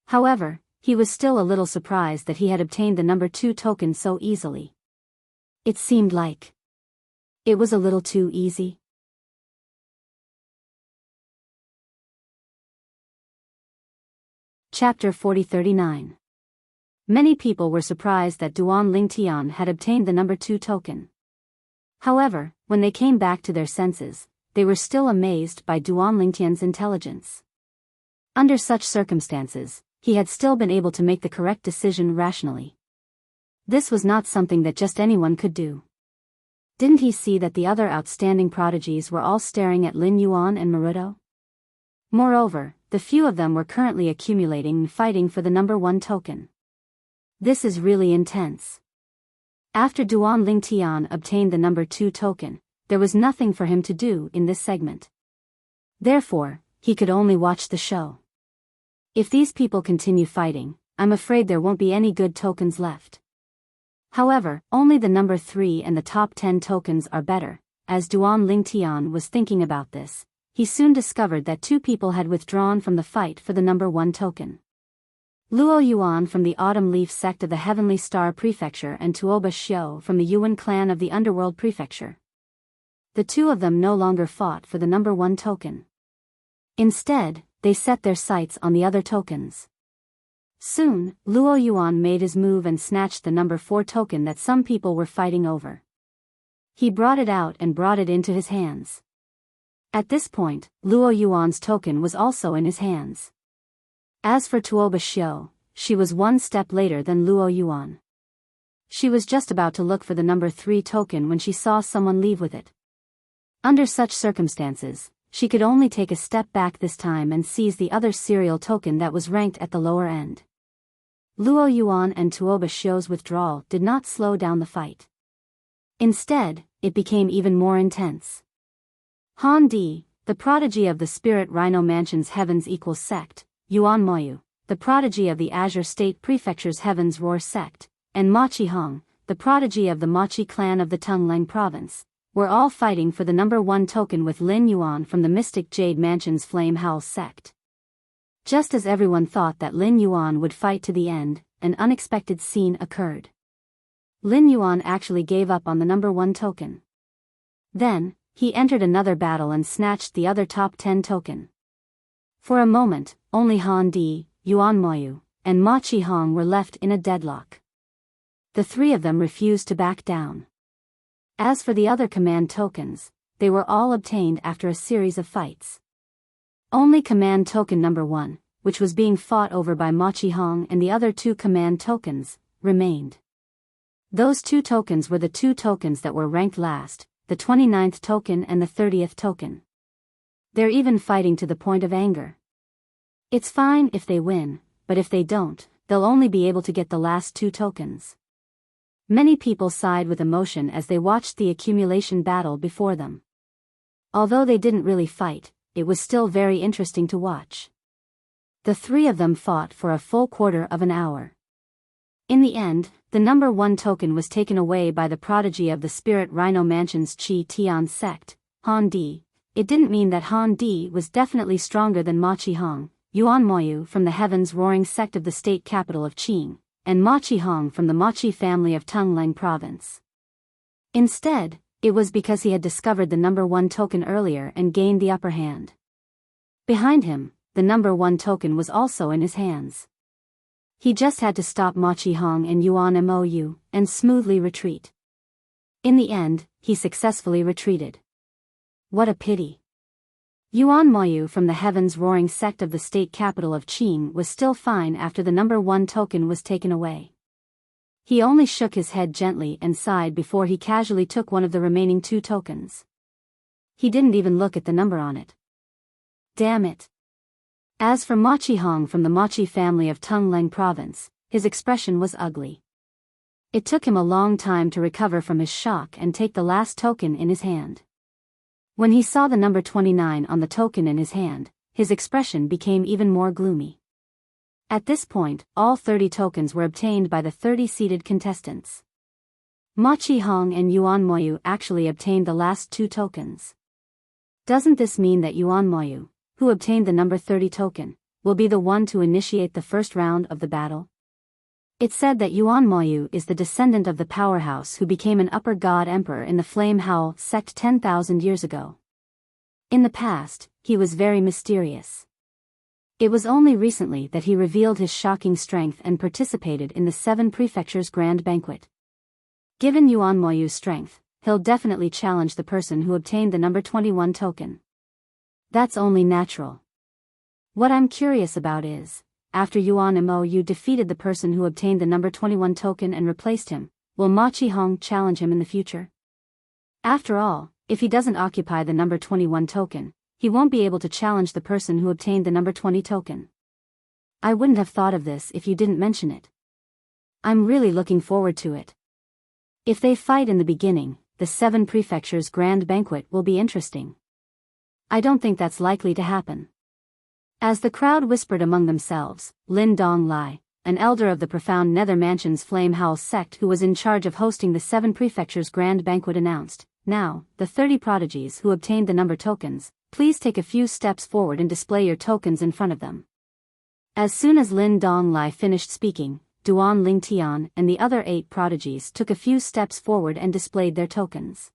Speaker 1: However, he was still a little surprised that he had obtained the number 2 token so easily. It seemed like it was a little too easy. Chapter 4039. Many people were surprised that Duan Lingtian had obtained the number 2 token. However, when they came back to their senses, they were still amazed by Duan Lingtian's intelligence. Under such circumstances, he had still been able to make the correct decision rationally. This was not something that just anyone could do. Didn't he see that the other outstanding prodigies were all staring at Lin Yuan and Maruto? Moreover, the few of them were currently accumulating and fighting for the number 1 token. This is really intense. After Duan Lingtian obtained the number 2 token, there was nothing for him to do in this segment. Therefore, he could only watch the show. If these people continue fighting, I'm afraid there won't be any good tokens left. However, only the number 3 and the top 10 tokens are better. As Duan Lingtian was thinking about this, he soon discovered that 2 people had withdrawn from the fight for the number 1 token. Luo Yuan from the Autumn Leaf sect of the Heavenly Star Prefecture and Tuoba Xiao from the Yuan clan of the Underworld Prefecture. The 2 of them no longer fought for the number 1 token. Instead, they set their sights on the other tokens. Soon, Luo Yuan made his move and snatched the number 4 token that some people were fighting over. He brought it out and brought it into his hands. At this point, Luo Yuan's token was also in his hands. As for Tuoba Xiao, she was 1 step later than Luo Yuan. She was just about to look for the number 3 token when she saw someone leave with it. Under such circumstances, she could only take a step back this time and seize the other serial token that was ranked at the lower end. Luo Yuan and Tuoba Xiao's withdrawal did not slow down the fight. Instead, it became even more intense. Han Di, the prodigy of the Spirit Rhino Mansion's Heavens Equals sect, Yuan Moyu, the prodigy of the Azure State Prefecture's Heavens Roar sect, and Ma Qihong, the prodigy of the Machi clan of the Tungleng province, were all fighting for the number 1 token with Lin Yuan from the Mystic Jade Mansion's Flame Howl sect. Just as everyone thought that Lin Yuan would fight to the end, an unexpected scene occurred. Lin Yuan actually gave up on the number 1 token. Then, he entered another battle and snatched the other top 10 token. For a moment, only Han Di, Yuan Moyu, and Ma Qihong were left in a deadlock. The 3 of them refused to back down. As for the other command tokens, they were all obtained after a series of fights. Only command token number 1, which was being fought over by Ma Qihong and the other 2 command tokens, remained. Those 2 tokens were the 2 tokens that were ranked last, the 29th token and the 30th token. They're even fighting to the point of anger. It's fine if they win, but if they don't, they'll only be able to get the last 2 tokens. Many people sighed with emotion as they watched the accumulation battle before them. Although they didn't really fight, it was still very interesting to watch. The 3 of them fought for a full quarter of an hour. In the end, the number 1 token was taken away by the prodigy of the Spirit Rhino Mansion's Chi Tian sect, Han Di. It didn't mean that Han Di was definitely stronger than Ma Qihong, Yuan Moyu from the Heavens Roaring sect of the state capital of Qing, and Machi Hong from the Machi family of Tungleng province. Instead, it was because he had discovered the number 1 token earlier and gained the upper hand. Behind him, the number 1 token was also in his hands. He just had to stop Machi Hong and Yuan Mou and smoothly retreat. In the end, he successfully retreated. What a pity. Yuan Moyu from the Heavens Roaring sect of the state capital of Qing was still fine after the number 1 token was taken away. He only shook his head gently and sighed before he casually took one of the remaining 2 tokens. He didn't even look at the number on it. Damn it. As for Machi Hong from the Machi family of Tungleng province, his expression was ugly. It took him a long time to recover from his shock and take the last token in his hand. When he saw the number 29 on the token in his hand, his expression became even more gloomy. At this point, all 30 tokens were obtained by the 30 seated contestants. Machi Hong and Yuan Moyu actually obtained the last 2 tokens. Doesn't this mean that Yuan Moyu, who obtained the number 30 token, will be the one to initiate the first round of the battle? It's said that Yuan Moyu is the descendant of the powerhouse who became an upper god emperor in the Flame Howl sect 10,000 years ago. In the past, he was very mysterious. It was only recently that he revealed his shocking strength and participated in the 7 prefectures grand banquet. Given Yuan Moyu's strength, he'll definitely challenge the person who obtained the number 21 token. That's only natural. What I'm curious about is, after Yuan Mou defeated the person who obtained the number 21 token and replaced him, will Machi Hong challenge him in the future? After all, if he doesn't occupy the number 21 token, he won't be able to challenge the person who obtained the number 20 token. I wouldn't have thought of this if you didn't mention it. I'm really looking forward to it. If they fight in the beginning, the 7 prefectures grand banquet will be interesting. I don't think that's likely to happen. As the crowd whispered among themselves, Lin Dong Lai, an elder of the profound Nether Mansion's Flame Howl sect who was in charge of hosting the 7 prefectures grand banquet announced, "Now, the 30 prodigies who obtained the number tokens, please take a few steps forward and display your tokens in front of them." As soon as Lin Dong Lai finished speaking, Duan Ling Tian and the other 8 prodigies took a few steps forward and displayed their tokens.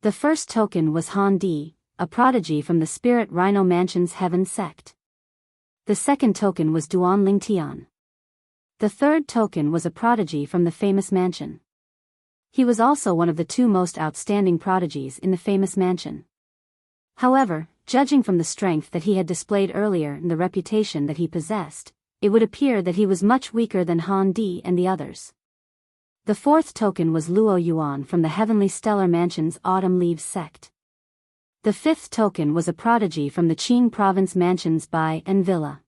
Speaker 1: The first token was Han Di, a prodigy from the Spirit Rhino Mansion's Heaven sect. The second token was Duan Ling Tian. The third token was a prodigy from the famous mansion. He was also one of the 2 most outstanding prodigies in the famous mansion. However, judging from the strength that he had displayed earlier and the reputation that he possessed, it would appear that he was much weaker than Han Di and the others. The fourth token was Luo Yuan from the Heavenly Stellar Mansion's Autumn Leaves sect. The fifth token was a prodigy from the Qing province mansions Bai and Villa.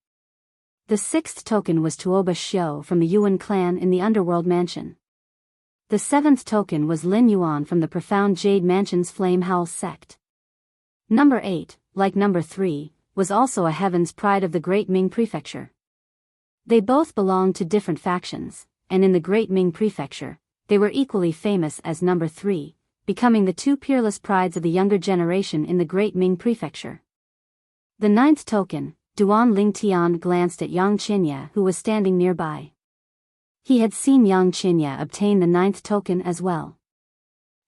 Speaker 1: The sixth token was Tuoba Xiao from the Yuan clan in the Underworld mansion. The seventh token was Lin Yuan from the profound Jade Mansion's Flame Howl sect. Number 8, like number 3, was also a Heaven's Pride of the Great Ming Prefecture. They both belonged to different factions, and in the Great Ming Prefecture, they were equally famous as number 3, becoming the 2 peerless prides of the younger generation in the Great Ming Prefecture. The ninth token, Duan Ling Tian glanced at Yang Qinya who was standing nearby. He had seen Yang Qinya obtain the 9th token as well.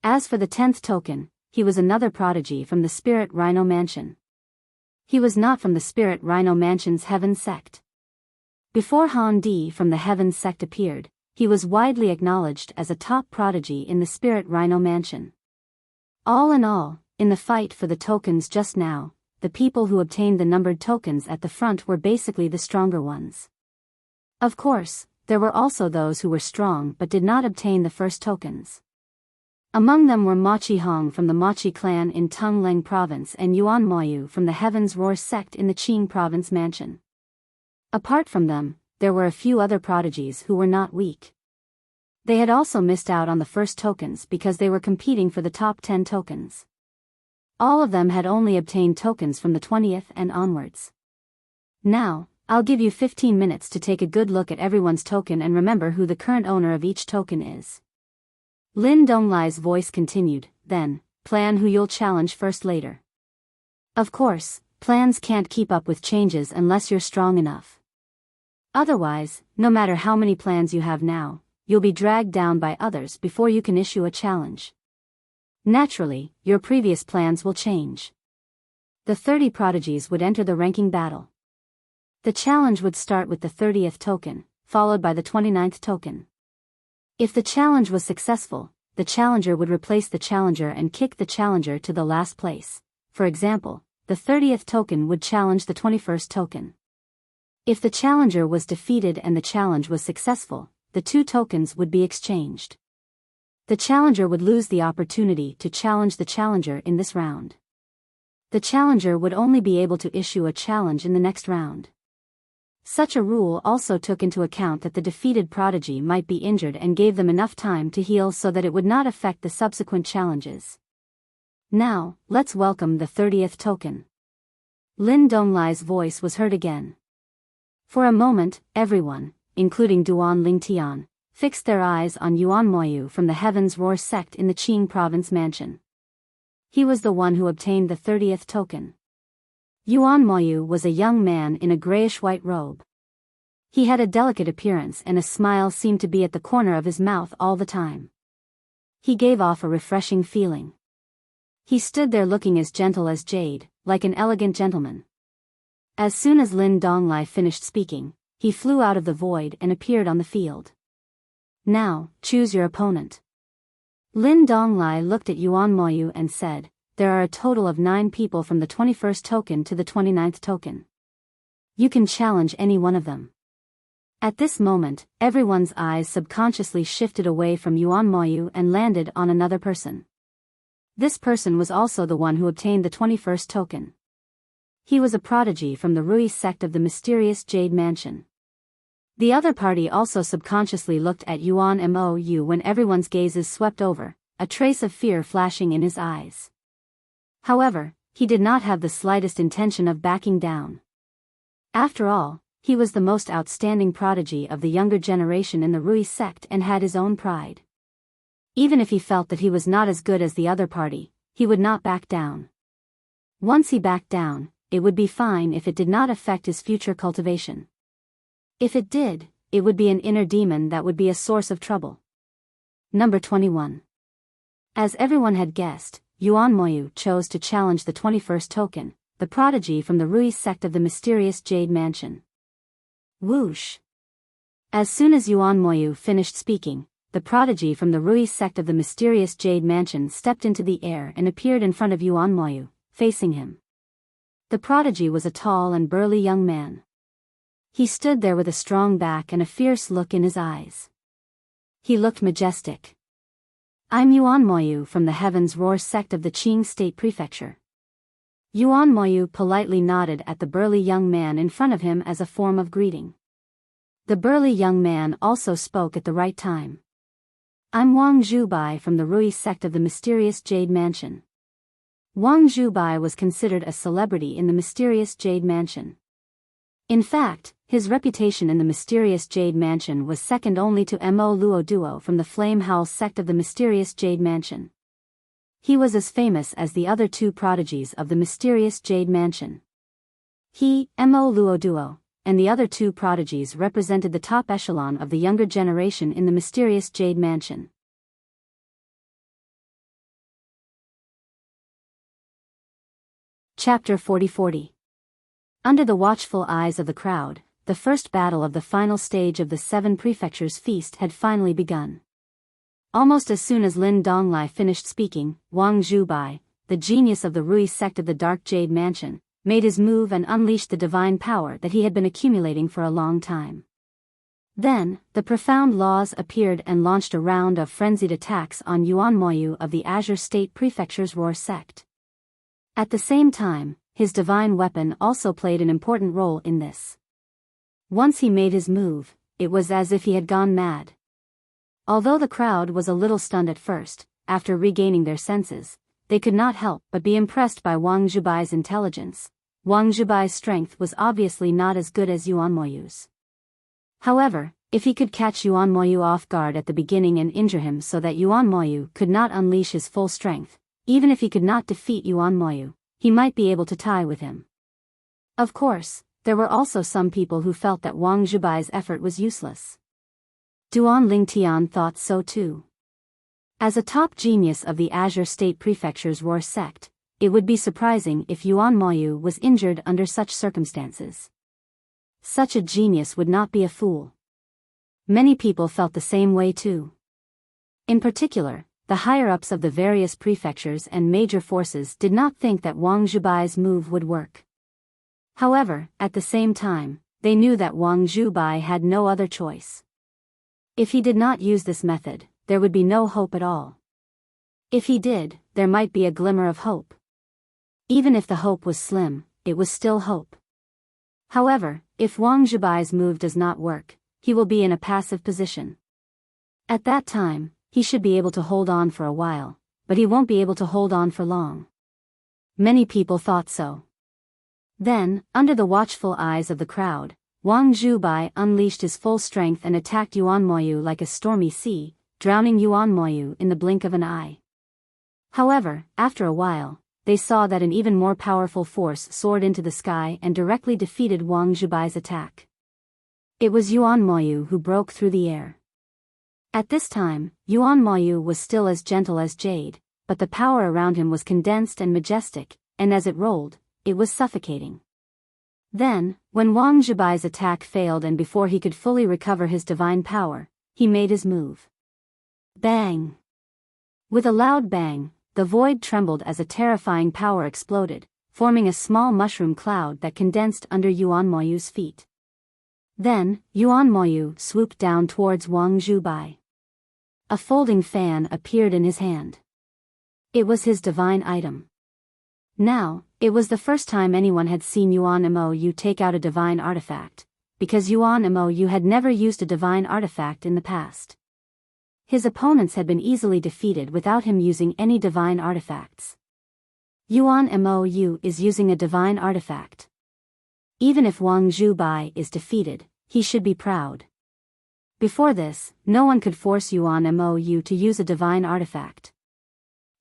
Speaker 1: As for the 10th token, he was another prodigy from the Spirit Rhino Mansion. He was not from the Spirit Rhino Mansion's Heaven sect. Before Han Di from the Heaven sect appeared, he was widely acknowledged as a top prodigy in the Spirit Rhino Mansion. All in all, in the fight for the tokens just now, the people who obtained the numbered tokens at the front were basically the stronger ones. Of course, there were also those who were strong but did not obtain the first tokens. Among them were Machi Hong from the Machi clan in Tungleng province and Yuan Moyu from the Heaven's Roar sect in the Qing province mansion. Apart from them, there were a few other prodigies who were not weak. They had also missed out on the first tokens because they were competing for the top 10 tokens. All of them had only obtained tokens from the 20th and onwards. Now, I'll give you 15 minutes to take a good look at everyone's token and remember who the current owner of each token is. Lin Donglai's voice continued, then, plan who you'll challenge first later. Of course, plans can't keep up with changes unless you're strong enough. Otherwise, no matter how many plans you have now, you'll be dragged down by others before you can issue a challenge. Naturally, your previous plans will change. The 30 prodigies would enter the ranking battle. The challenge would start with the 30th token, followed by the 29th token. If the challenge was successful, the challenger would replace the challenger and kick the challenger to the last place. For example, the 30th token would challenge the 21st token. If the challenger was defeated and the challenge was successful, the 2 tokens would be exchanged. The challenger would lose the opportunity to challenge the challenger in this round. The challenger would only be able to issue a challenge in the next round. Such a rule also took into account that the defeated prodigy might be injured and gave them enough time to heal so that it would not affect the subsequent challenges. Now, let's welcome the 30th token. Lin Donglai's voice was heard again. For a moment, everyone, including Duan Lingtian, fixed their eyes on Yuan Moyu from the Heaven's Roar sect in the Qing province mansion. He was the one who obtained the 30th token. Yuan Moyu was a young man in a grayish-white robe. He had a delicate appearance and a smile seemed to be at the corner of his mouth all the time. He gave off a refreshing feeling. He stood there looking as gentle as jade, like an elegant gentleman. As soon as Lin Donglai finished speaking, he flew out of the void and appeared on the field. Now, choose your opponent. Lin Donglai looked at Yuan Moyu and said, there are a total of 9 people from the 21st token to the 29th token. You can challenge any one of them. At this moment, everyone's eyes subconsciously shifted away from Yuan Moyu and landed on another person. This person was also the one who obtained the 21st token. He was a prodigy from the Rui sect of the mysterious Jade Mansion. The other party also subconsciously looked at Yuan Moyu when everyone's gazes swept over, a trace of fear flashing in his eyes. However, he did not have the slightest intention of backing down. After all, he was the most outstanding prodigy of the younger generation in the Rui sect and had his own pride. Even if he felt that he was not as good as the other party, he would not back down. Once he backed down, it would be fine if it did not affect his future cultivation. If it did, it would be an inner demon that would be a source of trouble. Number 21. As everyone had guessed, Yuan Moyu chose to challenge the 21st token, the prodigy from the Rui sect of the mysterious Jade Mansion. Whoosh! As soon as Yuan Moyu finished speaking, the prodigy from the Rui sect of the mysterious Jade Mansion stepped into the air and appeared in front of Yuan Moyu, facing him. The prodigy was a tall and burly young man. He stood there with a strong back and a fierce look in his eyes. He looked majestic. I'm Yuan Moyu from the Heaven's Roar sect of the Qing State Prefecture. Yuan Moyu politely nodded at the burly young man in front of him as a form of greeting. The burly young man also spoke at the right time. I'm Wang Zhubai from the Rui sect of the mysterious Jade Mansion. Wang Zhubai was considered a celebrity in the mysterious Jade Mansion. In fact, his reputation in the mysterious Jade Mansion was second only to Mo Luo Duo from the Flame Howl sect of the mysterious Jade Mansion. He was as famous as the other 2 prodigies of the mysterious Jade Mansion. He, Mo Luo Duo, and the other 2 prodigies represented the top echelon of the younger generation in the mysterious Jade Mansion. Chapter 40. Under the watchful eyes of the crowd, the first battle of the final stage of the 7 prefectures feast had finally begun. Almost as soon as Lin Donglai finished speaking, Wang Zhubai, the genius of the Rui sect of the Dark Jade Mansion, made his move and unleashed the divine power that he had been accumulating for a long time. Then, the profound laws appeared and launched a round of frenzied attacks on Yuan Moyu of the Azure State Prefecture's Roar sect. At the same time, his divine weapon also played an important role in this. Once he made his move, it was as if he had gone mad. Although the crowd was a little stunned at first, after regaining their senses, they could not help but be impressed by Wang Zhubai's intelligence. Wang Zhubai's strength was obviously not as good as Yuan Moyu's. However, if he could catch Yuan Moyu off guard at the beginning and injure him so that Yuan Moyu could not unleash his full strength, even if he could not defeat Yuan Moyu, he might be able to tie with him. Of course, there were also some people who felt that Wang Zhubai's effort was useless. Duan Lingtian thought so too. As a top genius of the Azure State Prefecture's Roar sect, it would be surprising if Yuan Moyu was injured under such circumstances. Such a genius would not be a fool. Many people felt the same way too. In particular, the higher-ups of the various prefectures and major forces did not think that Wang Zhubai's move would work. However, at the same time, they knew that Wang Zhubai had no other choice. If he did not use this method, there would be no hope at all. If he did, there might be a glimmer of hope. Even if the hope was slim, it was still hope. However, if Wang Zhubai's move does not work, he will be in a passive position. At that time, he should be able to hold on for a while, but he won't be able to hold on for long. Many people thought so. Then, under the watchful eyes of the crowd, Wang Zhubai unleashed his full strength and attacked Yuan Moyu like a stormy sea, drowning Yuan Moyu in the blink of an eye. However, after a while, they saw that an even more powerful force soared into the sky and directly defeated Wang Zhubai's attack. It was Yuan Moyu who broke through the air. At this time, Yuan Moyu was still as gentle as jade, but the power around him was condensed and majestic, and as it rolled, it was suffocating. Then, when Wang Zhubai's attack failed and before he could fully recover his divine power, he made his move. Bang! With a loud bang, the void trembled as a terrifying power exploded, forming a small mushroom cloud that condensed under Yuan Moyu's feet. Then, Yuan Moyu swooped down towards Wang Zhubai. A folding fan appeared in his hand. It was his divine item. Now, it was the first time anyone had seen Yuan Moyu take out a divine artifact, because Yuan Moyu had never used a divine artifact in the past. His opponents had been easily defeated without him using any divine artifacts. Yuan Moyu is using a divine artifact. Even if Wang Zhubai is defeated, he should be proud. Before this, no one could force Yuan Moyu to use a divine artifact.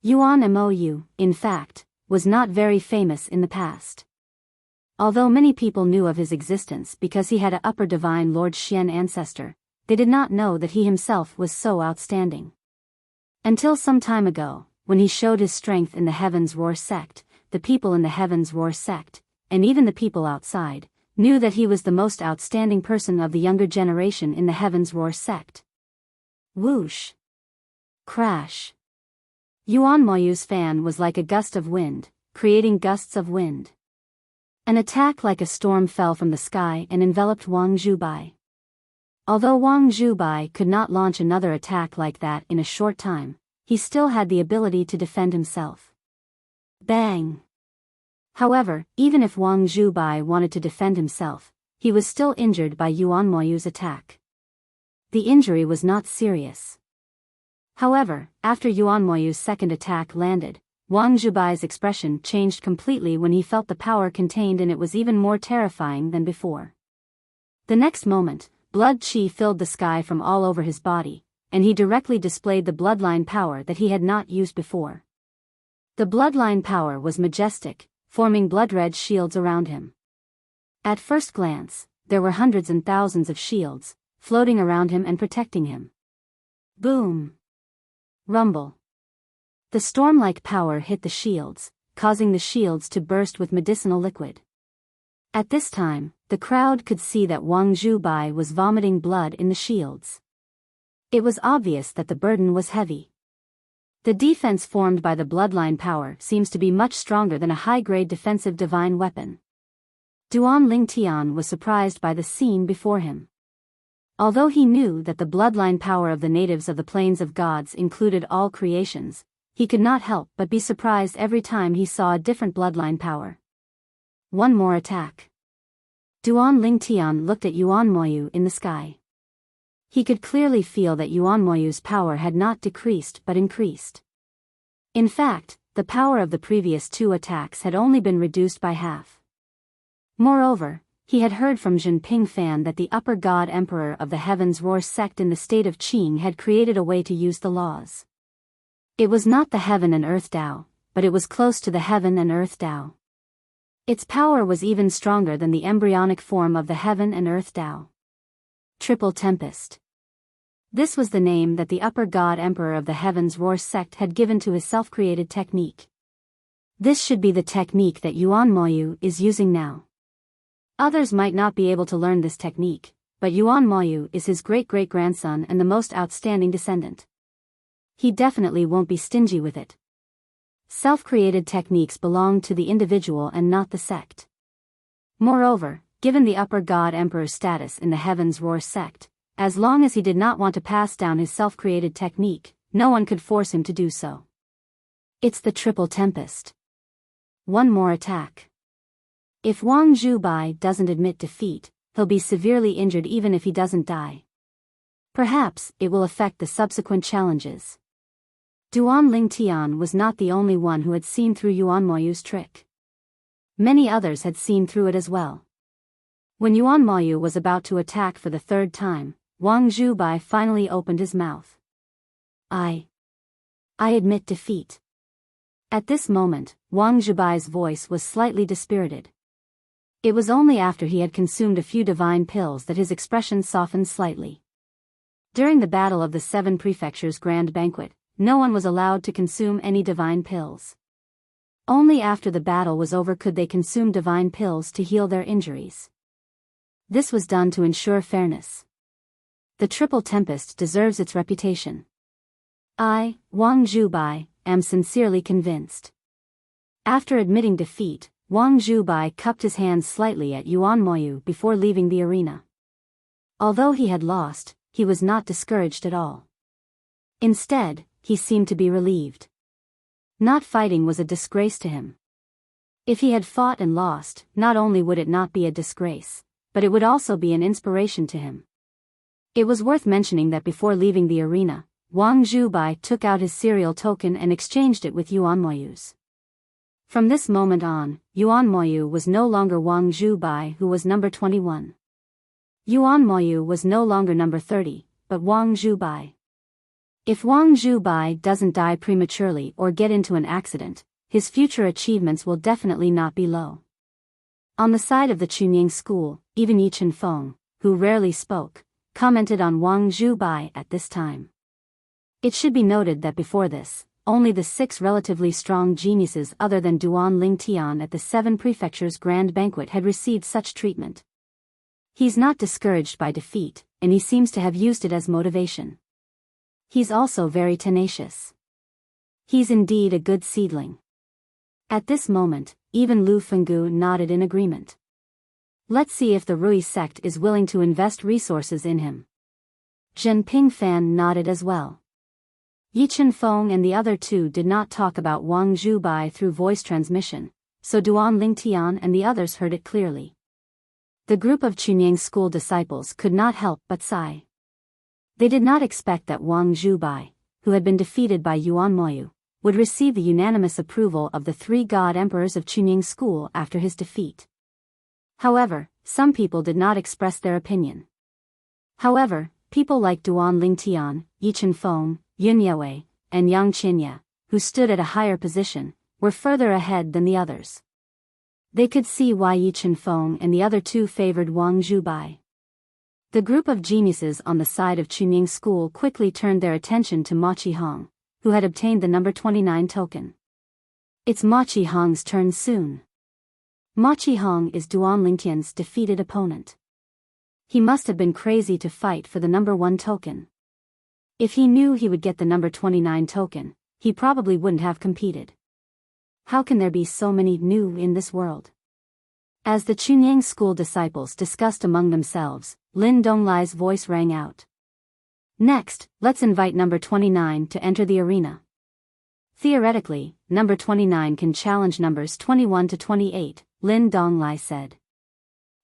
Speaker 1: Yuan Moyu, in fact, was not very famous in the past. Although many people knew of his existence because he had an upper divine Lord Xian ancestor, they did not know that he himself was so outstanding. Until some time ago, when he showed his strength in the Heaven's Roar sect, the people in the Heaven's Roar sect, and even the people outside, knew that he was the most outstanding person of the younger generation in the Heaven's Roar sect. Whoosh! Crash! Yuan Moyu's fan was like a gust of wind, creating gusts of wind. An attack like a storm fell from the sky and enveloped Wang Zhubai. Although Wang Zhubai could not launch another attack like that in a short time, he still had the ability to defend himself. Bang! However, even if Wang Zhubai wanted to defend himself, he was still injured by Yuan Moyu's attack. The injury was not serious. However, after Yuan Moyu's second attack landed, Wang Zhubai's expression changed completely when he felt the power contained and it was even more terrifying than before. The next moment, blood qi filled the sky from all over his body, and he directly displayed the bloodline power that he had not used before. The bloodline power was majestic, forming blood-red shields around him. At first glance, there were hundreds and thousands of shields, floating around him and protecting him. Boom! Rumble! The storm-like power hit the shields, causing the shields to burst with medicinal liquid. At this time, the crowd could see that Wang Zhubai was vomiting blood in the shields. It was obvious that the burden was heavy. The defense formed by the bloodline power seems to be much stronger than a high-grade defensive divine weapon. Duan Lingtian was surprised by the scene before him. Although he knew that the bloodline power of the natives of the Plains of Gods included all creations, he could not help but be surprised every time he saw a different bloodline power. One more attack. Duan Lingtian looked at Yuan Moyu in the sky. He could clearly feel that Yuan Moyu's power had not decreased but increased. In fact, the power of the previous two attacks had only been reduced by half. Moreover, he had heard from Jinping Fan that the upper god emperor of the Heaven's Roar sect in the state of Qing had created a way to use the laws. It was not the Heaven and Earth Tao, but it was close to the Heaven and Earth Tao. Its power was even stronger than the embryonic form of the heaven and earth Tao. Triple Tempest. This was the name that the upper god emperor of the Heaven's Roar sect had given to his self-created technique. This should be the technique that Yuan Moyu is using now. Others might not be able to learn this technique, but Yuan Moyu is his great-great-grandson and the most outstanding descendant. He definitely won't be stingy with it. Self-created techniques belong to the individual and not the sect. Moreover, given the upper god emperor's status in the Heaven's Roar sect, as long as he did not want to pass down his self-created technique, no one could force him to do so. It's the Triple Tempest. One more attack. If Wang Zhubai doesn't admit defeat, he'll be severely injured even if he doesn't die. Perhaps it will affect the subsequent challenges. Duan Lingtian was not the only one who had seen through Yuan Moyu's trick. Many others had seen through it as well. When Yuan Moyu was about to attack for the third time, Wang Zhubai finally opened his mouth. I admit defeat. At this moment, Wang Zhubai's voice was slightly dispirited. It was only after he had consumed a few divine pills that his expression softened slightly. During the Battle of the Seven Prefectures Grand Banquet, no one was allowed to consume any divine pills. Only after the battle was over could they consume divine pills to heal their injuries. This was done to ensure fairness. The Triple Tempest deserves its reputation. I, Wang Zhubai, am sincerely convinced. After admitting defeat, Wang Zhubai cupped his hands slightly at Yuan Moyu before leaving the arena. Although he had lost, he was not discouraged at all. Instead, he seemed to be relieved. Not fighting was a disgrace to him. If he had fought and lost, not only would it not be a disgrace, but it would also be an inspiration to him. It was worth mentioning that before leaving the arena, Wang Zhubai took out his serial token and exchanged it with Yuan Moyu's. From this moment on, Yuan Moyu was no longer Wang Zhubai, who was number 21. Yuan Moyu was no longer number 30, but Wang Zhubai. If Wang Zhubai doesn't die prematurely or get into an accident, his future achievements will definitely not be low. On the side of the Chunying school, even Yi Chenfeng, who rarely spoke, commented on Wang Zhubai at this time. It should be noted that before this, only the 6 relatively strong geniuses other than Duan Lingtian at the 7 Prefectures Grand Banquet had received such treatment. He's not discouraged by defeat, and he seems to have used it as motivation. He's also very tenacious. He's indeed a good seedling. At this moment, even Lu Fenggu nodded in agreement. Let's see if the Rui sect is willing to invest resources in him. Zhen Pingfan nodded as well. Yi Chenfeng and the other two did not talk about Wang Zhubai through voice transmission, so Duan Lingtian and the others heard it clearly. The group of Chunying school disciples could not help but sigh. They did not expect that Wang Zhubai, who had been defeated by Yuan Moyu, would receive the unanimous approval of the 3 god emperors of Chunying school after his defeat. However, some people did not express their opinion. However, people like Duan Lingtian, Yi Chenfeng, Yun Yue, and Yang Qinya, who stood at a higher position, were further ahead than the others. They could see why Yi Chenfeng and the other two favored Wang Zhubai. The group of geniuses on the side of Chunying school quickly turned their attention to Ma Qihong, who had obtained the number 29 token. It's Ma Qihong's turn soon. Ma Qihong is Duan Lingtian's defeated opponent. He must have been crazy to fight for the number 1 token. If he knew he would get the number 29 token, he probably wouldn't have competed. How can there be so many new in this world? As the Chunying school disciples discussed among themselves, Lin Donglai's voice rang out. Next, let's invite number 29 to enter the arena. Theoretically, number 29 can challenge numbers 21 to 28, Lin Donglai said.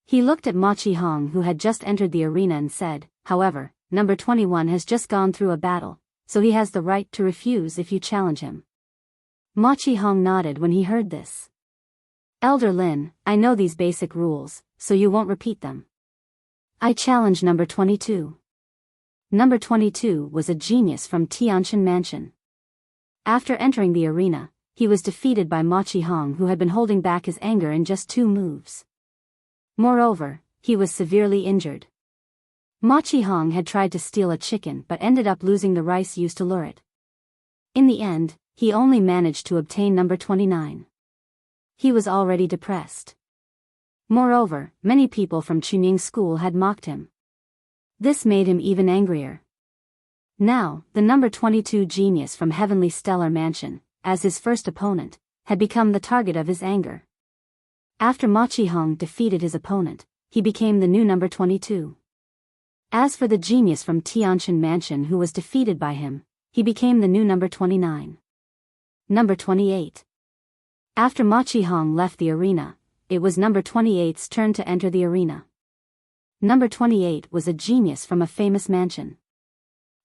Speaker 1: He looked at Ma Qihong, who had just entered the arena, and said, however, number 21 has just gone through a battle, so he has the right to refuse if you challenge him. Ma Qihong nodded when he heard this. Elder Lin, I know these basic rules, so you won't repeat them. I challenge number 22. Number 22 was a genius from Tianqian Mansion. After entering the arena, he was defeated by Machi Hong, who had been holding back his anger in just 2 moves. Moreover, he was severely injured. Machi Hong had tried to steal a chicken but ended up losing the rice used to lure it. In the end, he only managed to obtain number 29. He was already depressed. Moreover, many people from Chunying School had mocked him. This made him even angrier. Now, the number 22 genius from Heavenly Stellar Mansion, as his first opponent, had become the target of his anger. After Machi Hong defeated his opponent, he became the new number 22. As for the genius from Tianshan Mansion who was defeated by him, he became the new number 29. Number 28. After Machi Hong left the arena, it was number 28's turn to enter the arena. Number 28 was a genius from a famous mansion.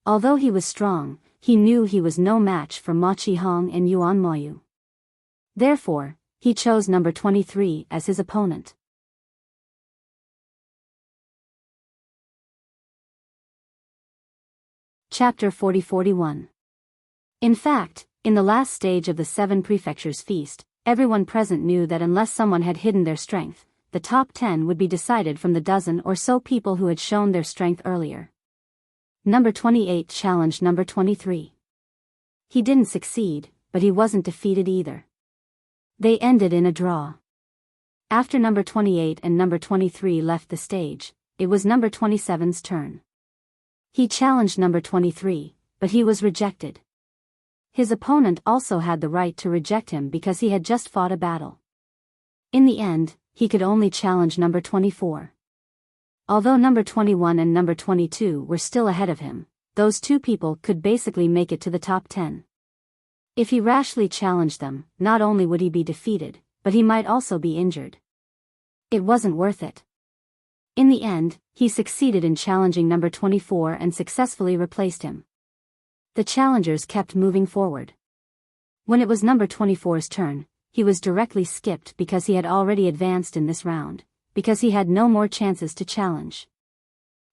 Speaker 1: Although he was strong, he knew he was no match for Machi Hong and Yuan Moyu. Therefore, he chose number 23 as his opponent. Chapter 40-41. In fact, in the last stage of the 7 Prefectures Feast, everyone present knew that unless someone had hidden their strength, the top 10 would be decided from the dozen or so people who had shown their strength earlier. Number 28 challenged number 23. He didn't succeed, but he wasn't defeated either. They ended in a draw. After number 28 and number 23 left the stage, it was number 27's turn. He challenged number 23, but he was rejected. His opponent also had the right to reject him because he had just fought a battle. In the end, he could only challenge number 24. Although number 21 and number 22 were still ahead of him, those 2 people could basically make it to the top 10. If he rashly challenged them, not only would he be defeated, but he might also be injured. It wasn't worth it. In the end, he succeeded in challenging number 24 and successfully replaced him. The challengers kept moving forward. When it was number 24's turn, he was directly skipped because he had already advanced in this round, because he had no more chances to challenge.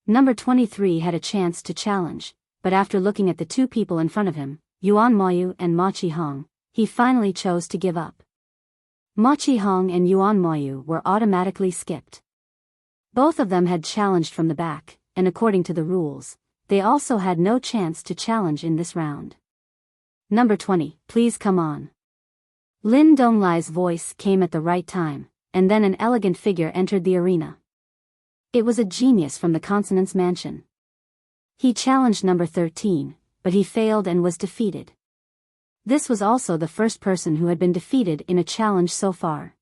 Speaker 1: Number 23 had a chance to challenge, but after looking at the 2 people in front of him, Yuan Moyu and Machi Hong, he finally chose to give up. Machi Hong and Yuan Moyu were automatically skipped. Both of them had challenged from the back, and according to the rules, they also had no chance to challenge in this round. Number 20, please come on. Lin Donglai's voice came at the right time, and then an elegant figure entered the arena. It was a genius from the Consonance Mansion. He challenged number 13, but he failed and was defeated. This was also the first person who had been defeated in a challenge so far.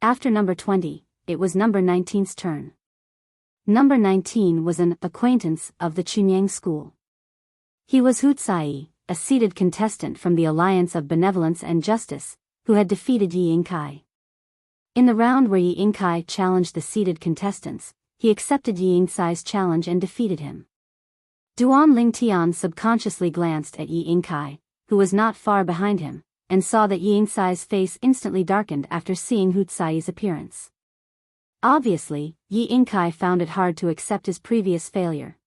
Speaker 1: After number 20, it was number 19's turn. Number 19 was an acquaintance of the Chunying School. He was Wuxia, a seated contestant from the Alliance of Benevolence and Justice, who had defeated Yi Yingkai. In the round where Yi Yingkai challenged the seated contestants, he accepted Yi Yingcai's challenge and defeated him. Duan Lingtian subconsciously glanced at Yi Yingkai, who was not far behind him, and saw that Yi Yingcai's face instantly darkened after seeing Wuxia's appearance. Obviously, Yi Yingkai found it hard to accept his previous failure.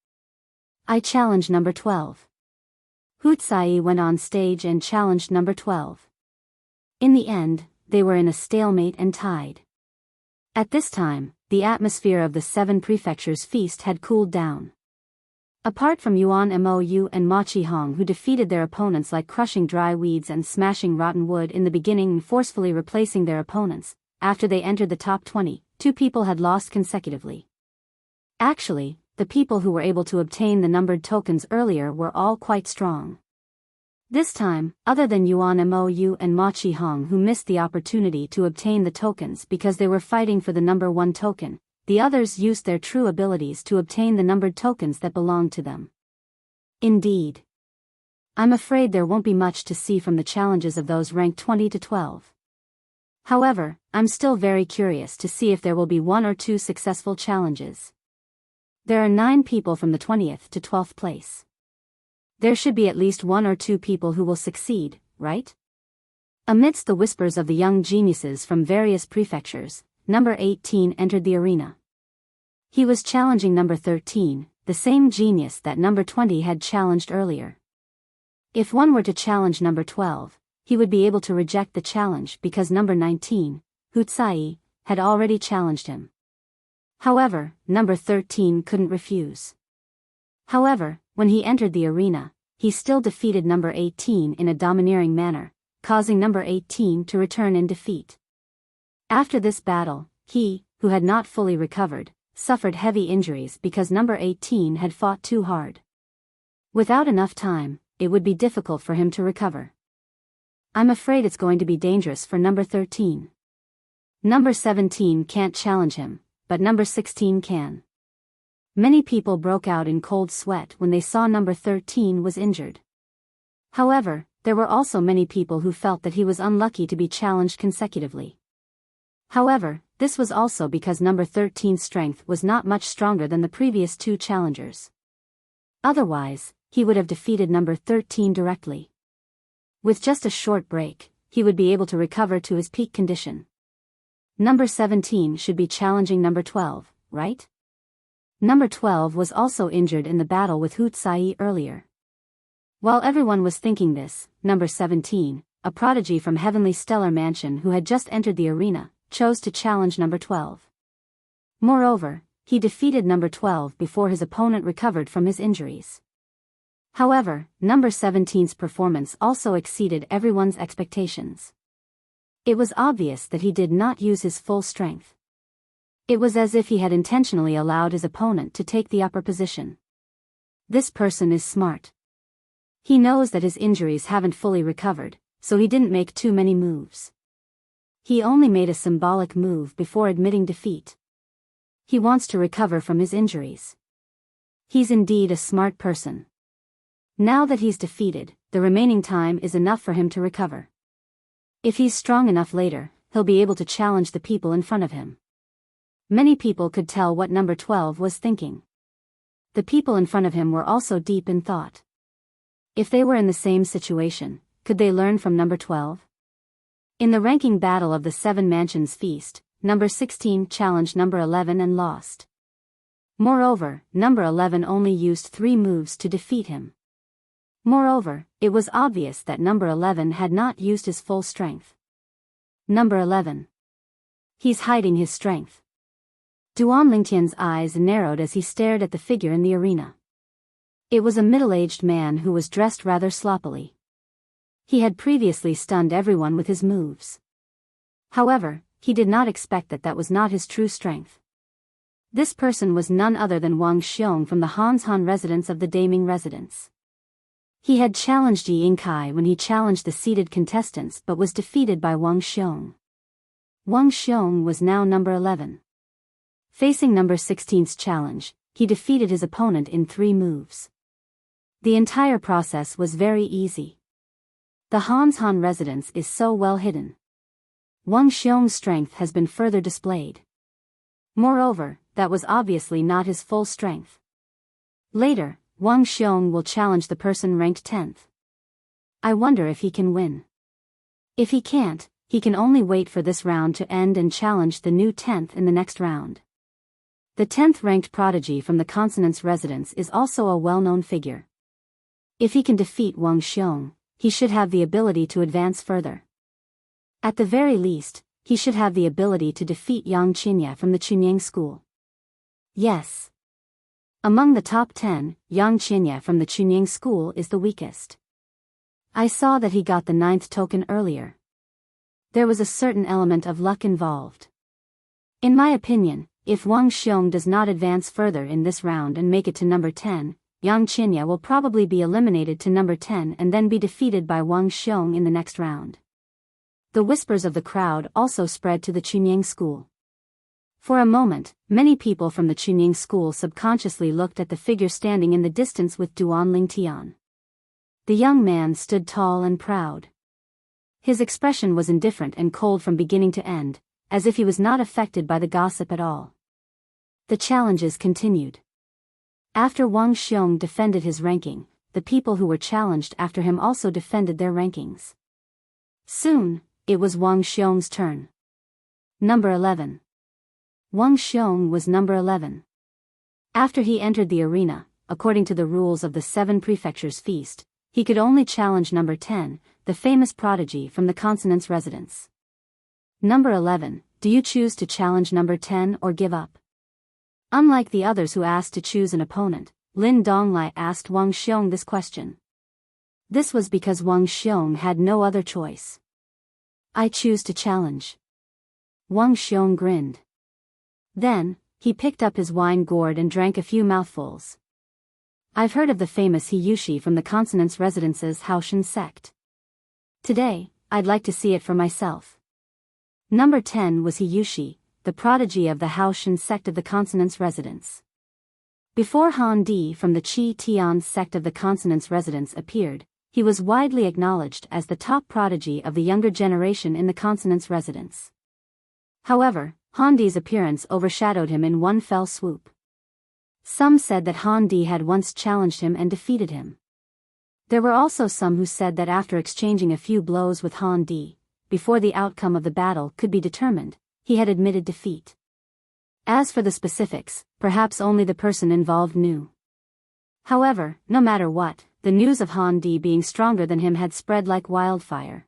Speaker 1: I challenge number 12. Wuxia went on stage and challenged number 12. In the end, they were in a stalemate and tied. At this time, the atmosphere of the 7 Prefectures Feast had cooled down. Apart from Yuan Mou and Machi Hong, who defeated their opponents like crushing dry weeds and smashing rotten wood in the beginning and forcefully replacing their opponents, after they entered the top 20, 2 people had lost consecutively. Actually, the people who were able to obtain the numbered tokens earlier were all quite strong. This time, other than Yuan Mou and Machi Hong, who missed the opportunity to obtain the tokens because they were fighting for the number 1 token, the others used their true abilities to obtain the numbered tokens that belonged to them. Indeed. I'm afraid there won't be much to see from the challenges of those ranked 20 to 12. However, I'm still very curious to see if there will be 1 or 2 successful challenges. There are 9 people from the 20th to 12th place. There should be at least 1 or 2 people who will succeed, right? Amidst the whispers of the young geniuses from various prefectures, number 18 entered the arena. He was challenging number 13, the same genius that number 20 had challenged earlier. If one were to challenge number 12, he would be able to reject the challenge because number 19, Wuxia, had already challenged him. However, number 13 couldn't refuse. However, when he entered the arena, he still defeated number 18 in a domineering manner, causing number 18 to return in defeat. After this battle, he, who had not fully recovered, suffered heavy injuries because number 18 had fought too hard. Without enough time, it would be difficult for him to recover. I'm afraid it's going to be dangerous for number 13. Number 17 can't challenge him, but number 16 can. Many people broke out in cold sweat when they saw number 13 was injured. However, there were also many people who felt that he was unlucky to be challenged consecutively. However, this was also because number 13's strength was not much stronger than the previous two challengers. Otherwise, he would have defeated number 13 directly. With just a short break, he would be able to recover to his peak condition. Number 17 should be challenging number 12, right? Number 12 was also injured in the battle with Wuxia earlier. While everyone was thinking this, number 17, a prodigy from Heavenly Stellar Mansion who had just entered the arena, chose to challenge number 12. Moreover, he defeated number 12 before his opponent recovered from his injuries. However, number 17's performance also exceeded everyone's expectations. It was obvious that he did not use his full strength. It was as if he had intentionally allowed his opponent to take the upper position. This person is smart. He knows that his injuries haven't fully recovered, so he didn't make too many moves. He only made a symbolic move before admitting defeat. He wants to recover from his injuries. He's indeed a smart person. Now that he's defeated, the remaining time is enough for him to recover. If he's strong enough later, he'll be able to challenge the people in front of him. Many people could tell what number 12 was thinking. The people in front of him were also deep in thought. If they were in the same situation, could they learn from number 12? In the ranking battle of the Seven Mansions Feast, number 16 challenged number 11 and lost. Moreover, number 11 only used 3 moves to defeat him. Moreover, it was obvious that number 11 had not used his full strength. Number 11. He's hiding his strength. Duan Lingtian's eyes narrowed as he stared at the figure in the arena. It was a middle-aged man who was dressed rather sloppily. He had previously stunned everyone with his moves. However, he did not expect that that was not his true strength. This person was none other than Wang Xiong from the Hanshan residence of the Daming residence. He had challenged Yi Yingkai when he challenged the seated contestants but was defeated by Wang Xiong. Wang Xiong was now number 11. Facing number 16's challenge, he defeated his opponent in 3 moves. The entire process was very easy. The Hanshan residence is so well hidden. Wang Xiong's strength has been further displayed. Moreover, that was obviously not his full strength. Later, Wang Xiong will challenge the person ranked 10th. I wonder if he can win. If he can't, he can only wait for this round to end and challenge the new 10th in the next round. The 10th ranked prodigy from the Consonance residence is also a well-known figure. If he can defeat Wang Xiong, he should have the ability to advance further. At the very least, he should have the ability to defeat Yang Qinya from the Chunyang school. Yes. Among the top 10, Yang Qinya from the Chunyang school is the weakest. I saw that he got the 9th token earlier. There was a certain element of luck involved. In my opinion, if Wang Xiong does not advance further in this round and make it to number 10, Yang Qinya will probably be eliminated to number 10 and then be defeated by Wang Xiong in the next round. The whispers of the crowd also spread to the Chunyang school. For a moment, many people from the Chunyang school subconsciously looked at the figure standing in the distance with Duan Lingtian. The young man stood tall and proud. His expression was indifferent and cold from beginning to end, as if he was not affected by the gossip at all. The challenges continued. After Wang Xiong defended his ranking, the people who were challenged after him also defended their rankings. Soon, it was Wang Xiong's turn. Number 11. Wang Xiong was number 11. After he entered the arena, according to the rules of the 7 Prefectures Feast, he could only challenge number 10, the famous prodigy from the consonant's residence. Number 11, do you choose to challenge number 10 or give up? Unlike the others who asked to choose an opponent, Lin Donglai asked Wang Xiong this question. This was because Wang Xiong had no other choice. I choose to challenge. Wang Xiong grinned. Then, he picked up his wine gourd and drank a few mouthfuls. I've heard of the famous He Yushi from the consonant's residence's Haoshan sect. Today, I'd like to see it for myself. Number 10 was He Yushi, the prodigy of the Haoshan sect of the consonant's residence. Before Han Di from the Qi Tian sect of the consonant's residence appeared, he was widely acknowledged as the top prodigy of the younger generation in the consonant's residence. However, Han Di's appearance overshadowed him in one fell swoop. Some said that Han Di had once challenged him and defeated him. There were also some who said that after exchanging a few blows with Han Di, before the outcome of the battle could be determined, he had admitted defeat. As for the specifics, perhaps only the person involved knew. However, no matter what, the news of Han Di being stronger than him had spread like wildfire.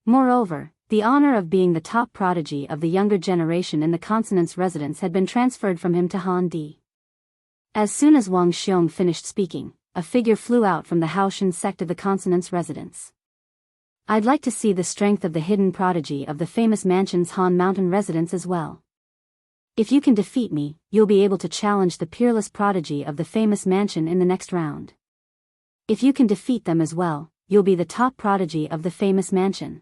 Speaker 1: Moreover, the honor of being the top prodigy of the younger generation in the consonant's residence had been transferred from him to Han Di. As soon as Wang Xiong finished speaking, a figure flew out from the Haoshan sect of the consonant's residence. I'd like to see the strength of the hidden prodigy of the famous mansion's Han Mountain residence as well. If you can defeat me, you'll be able to challenge the peerless prodigy of the famous mansion in the next round. If you can defeat them as well, you'll be the top prodigy of the famous mansion.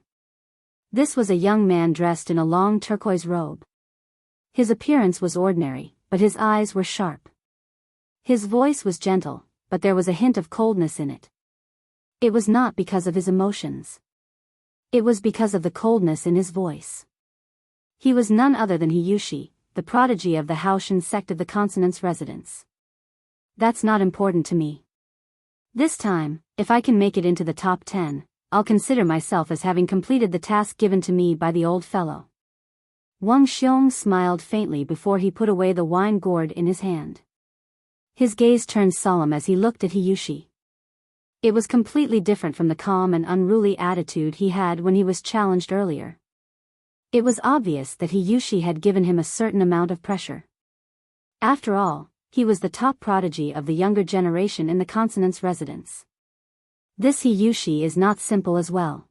Speaker 1: This was a young man dressed in a long turquoise robe. His appearance was ordinary, but his eyes were sharp. His voice was gentle, but there was a hint of coldness in it. It was not because of his emotions. It was because of the coldness in his voice. He was none other than He Yushi, the prodigy of the Haoshan sect of the consonant's residence. That's not important to me. This time, if I can make it into the top 10, I'll consider myself as having completed the task given to me by the old fellow. Wang Xiong smiled faintly before he put away the wine gourd in his hand. His gaze turned solemn as he looked at He Yushi. It was completely different from the calm and unruly attitude he had when he was challenged earlier. It was obvious that He Yushi had given him a certain amount of pressure. After all, he was the top prodigy of the younger generation in the consonant's residence. This He Yushi is not simple as well.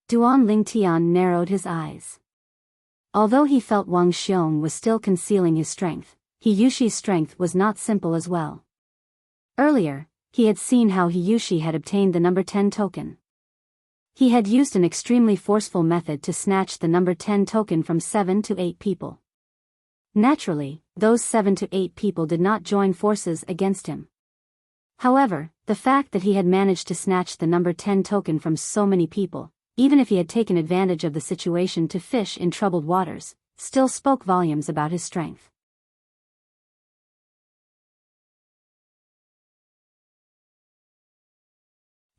Speaker 1: Duan Lingtian narrowed his eyes. Although he felt Wang Xiong was still concealing his strength, He Yushi's strength was not simple as well. Earlier, he had seen how He Yushi had obtained the number 10 token. He had used an extremely forceful method to snatch the number 10 token from 7 to 8 people. Naturally, those 7 to 8 people did not join forces against him. However, the fact that he had managed to snatch the number 10 token from so many people, even if he had taken advantage of the situation to fish in troubled waters, still spoke volumes about his strength.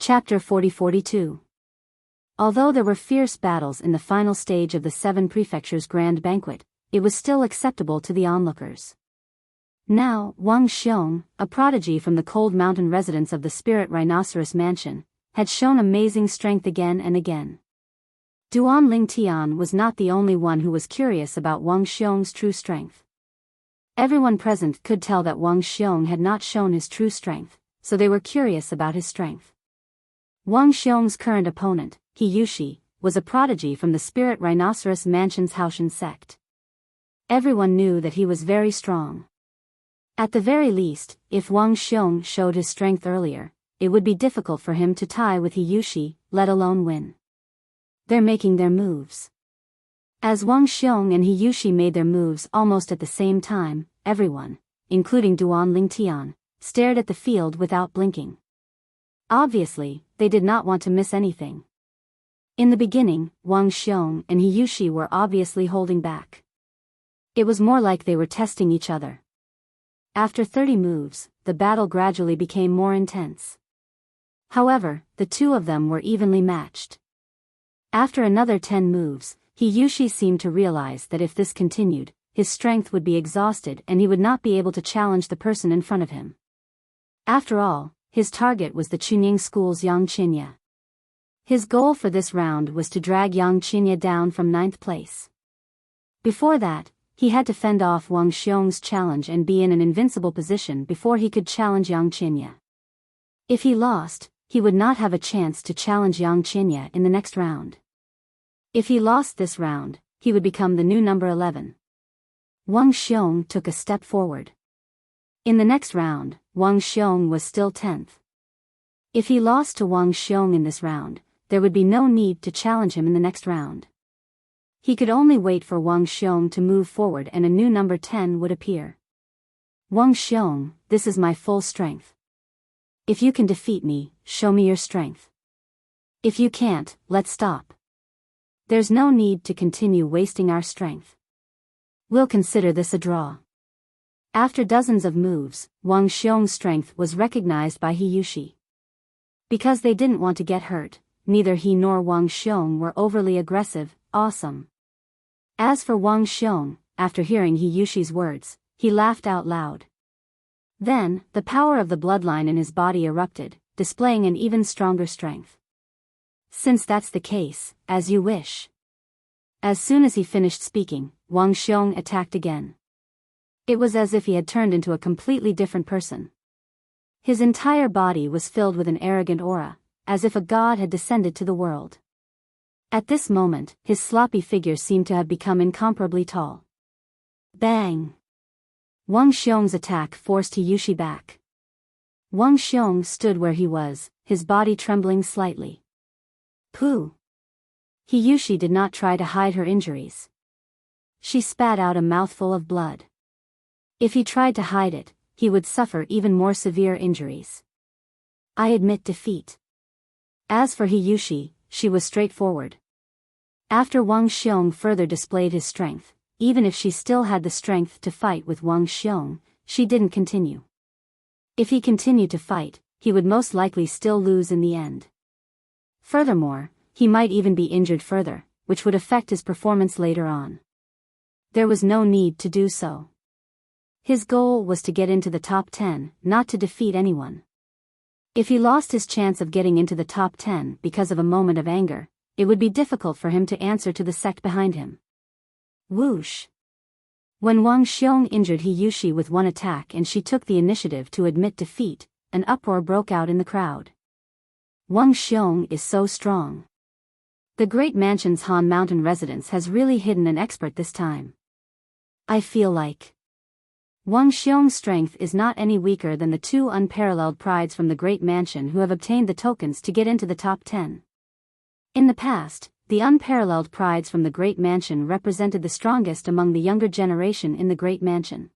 Speaker 1: Chapter 40-42. Although there were fierce battles in the final stage of the Seven Prefectures Grand Banquet, it was still acceptable to the onlookers. Now, Wang Xiong, a prodigy from the cold mountain residence of the Spirit Rhinoceros Mansion, had shown amazing strength again and again. Duan Lingtian was not the only one who was curious about Wang Xiong's true strength. Everyone present could tell that Wang Xiong had not shown his true strength, so they were curious about his strength. Wang Xiong's current opponent, He Yushi, was a prodigy from the Spirit Rhinoceros Mansion's Haoshan sect. Everyone knew that he was very strong. At the very least, if Wang Xiong showed his strength earlier, it would be difficult for him to tie with He Yushi, let alone win. They're making their moves. As Wang Xiong and He Yushi made their moves almost at the same time, everyone, including Duan Lingtian, stared at the field without blinking. Obviously, they did not want to miss anything. In the beginning, Wang Xiong and He Yushi were obviously holding back. It was more like they were testing each other. After 30 moves, the battle gradually became more intense. However, the two of them were evenly matched. After another 10 moves, He Yushi seemed to realize that if this continued, his strength would be exhausted and he would not be able to challenge the person in front of him. After all, his target was the Chunying School's Yang Qinya. His goal for this round was to drag Yang Qinya down from 9th place. Before that, he had to fend off Wang Xiong's challenge and be in an invincible position before he could challenge Yang Qinya. If he lost, he would not have a chance to challenge Yang Qinya in the next round. If he lost this round, he would become the new number 11. Wang Xiong took a step forward. In the next round, Wang Xiong was still 10th. If he lost to Wang Xiong in this round, there would be no need to challenge him in the next round. He could only wait for Wang Xiong to move forward and a new number 10 would appear. Wang Xiong, this is my full strength. If you can defeat me, show me your strength. If you can't, let's stop. There's no need to continue wasting our strength. We'll consider this a draw. After dozens of moves, Wang Xiong's strength was recognized by Hiyushi. Because they didn't want to get hurt, neither he nor Wang Xiong were overly aggressive. Awesome. As for Wang Xiong, after hearing Hiyushi's words, he laughed out loud. Then, the power of the bloodline in his body erupted, displaying an even stronger strength. Since that's the case, as you wish. As soon as he finished speaking, Wang Xiong attacked again. It was as if he had turned into a completely different person. His entire body was filled with an arrogant aura, as if a god had descended to the world. At this moment, his sloppy figure seemed to have become incomparably tall. Bang! Wang Xiong's attack forced Hiyushi back. Wang Xiong stood where he was, his body trembling slightly. Pooh! Hiyushi did not try to hide her injuries. She spat out a mouthful of blood. If he tried to hide it, he would suffer even more severe injuries. I admit defeat. As for Hiyushi, she was straightforward. After Wang Xiong further displayed his strength, even if she still had the strength to fight with Wang Xiong, she didn't continue. If he continued to fight, he would most likely still lose in the end. Furthermore, he might even be injured further, which would affect his performance later on. There was no need to do so. His goal was to get into the top 10, not to defeat anyone. If he lost his chance of getting into the top 10 because of a moment of anger, it would be difficult for him to answer to the sect behind him. Whoosh! When Wang Xiong injured Hiyushi with one attack and she took the initiative to admit defeat, an uproar broke out in the crowd. Wang Xiong is so strong. The Great Mansion's Han Mountain residence has really hidden an expert this time. I feel like Wang Xiong's strength is not any weaker than the two unparalleled prides from the Great Mansion who have obtained the tokens to get into the top 10. In the past, the unparalleled prides from the Great Mansion represented the strongest among the younger generation in the Great Mansion.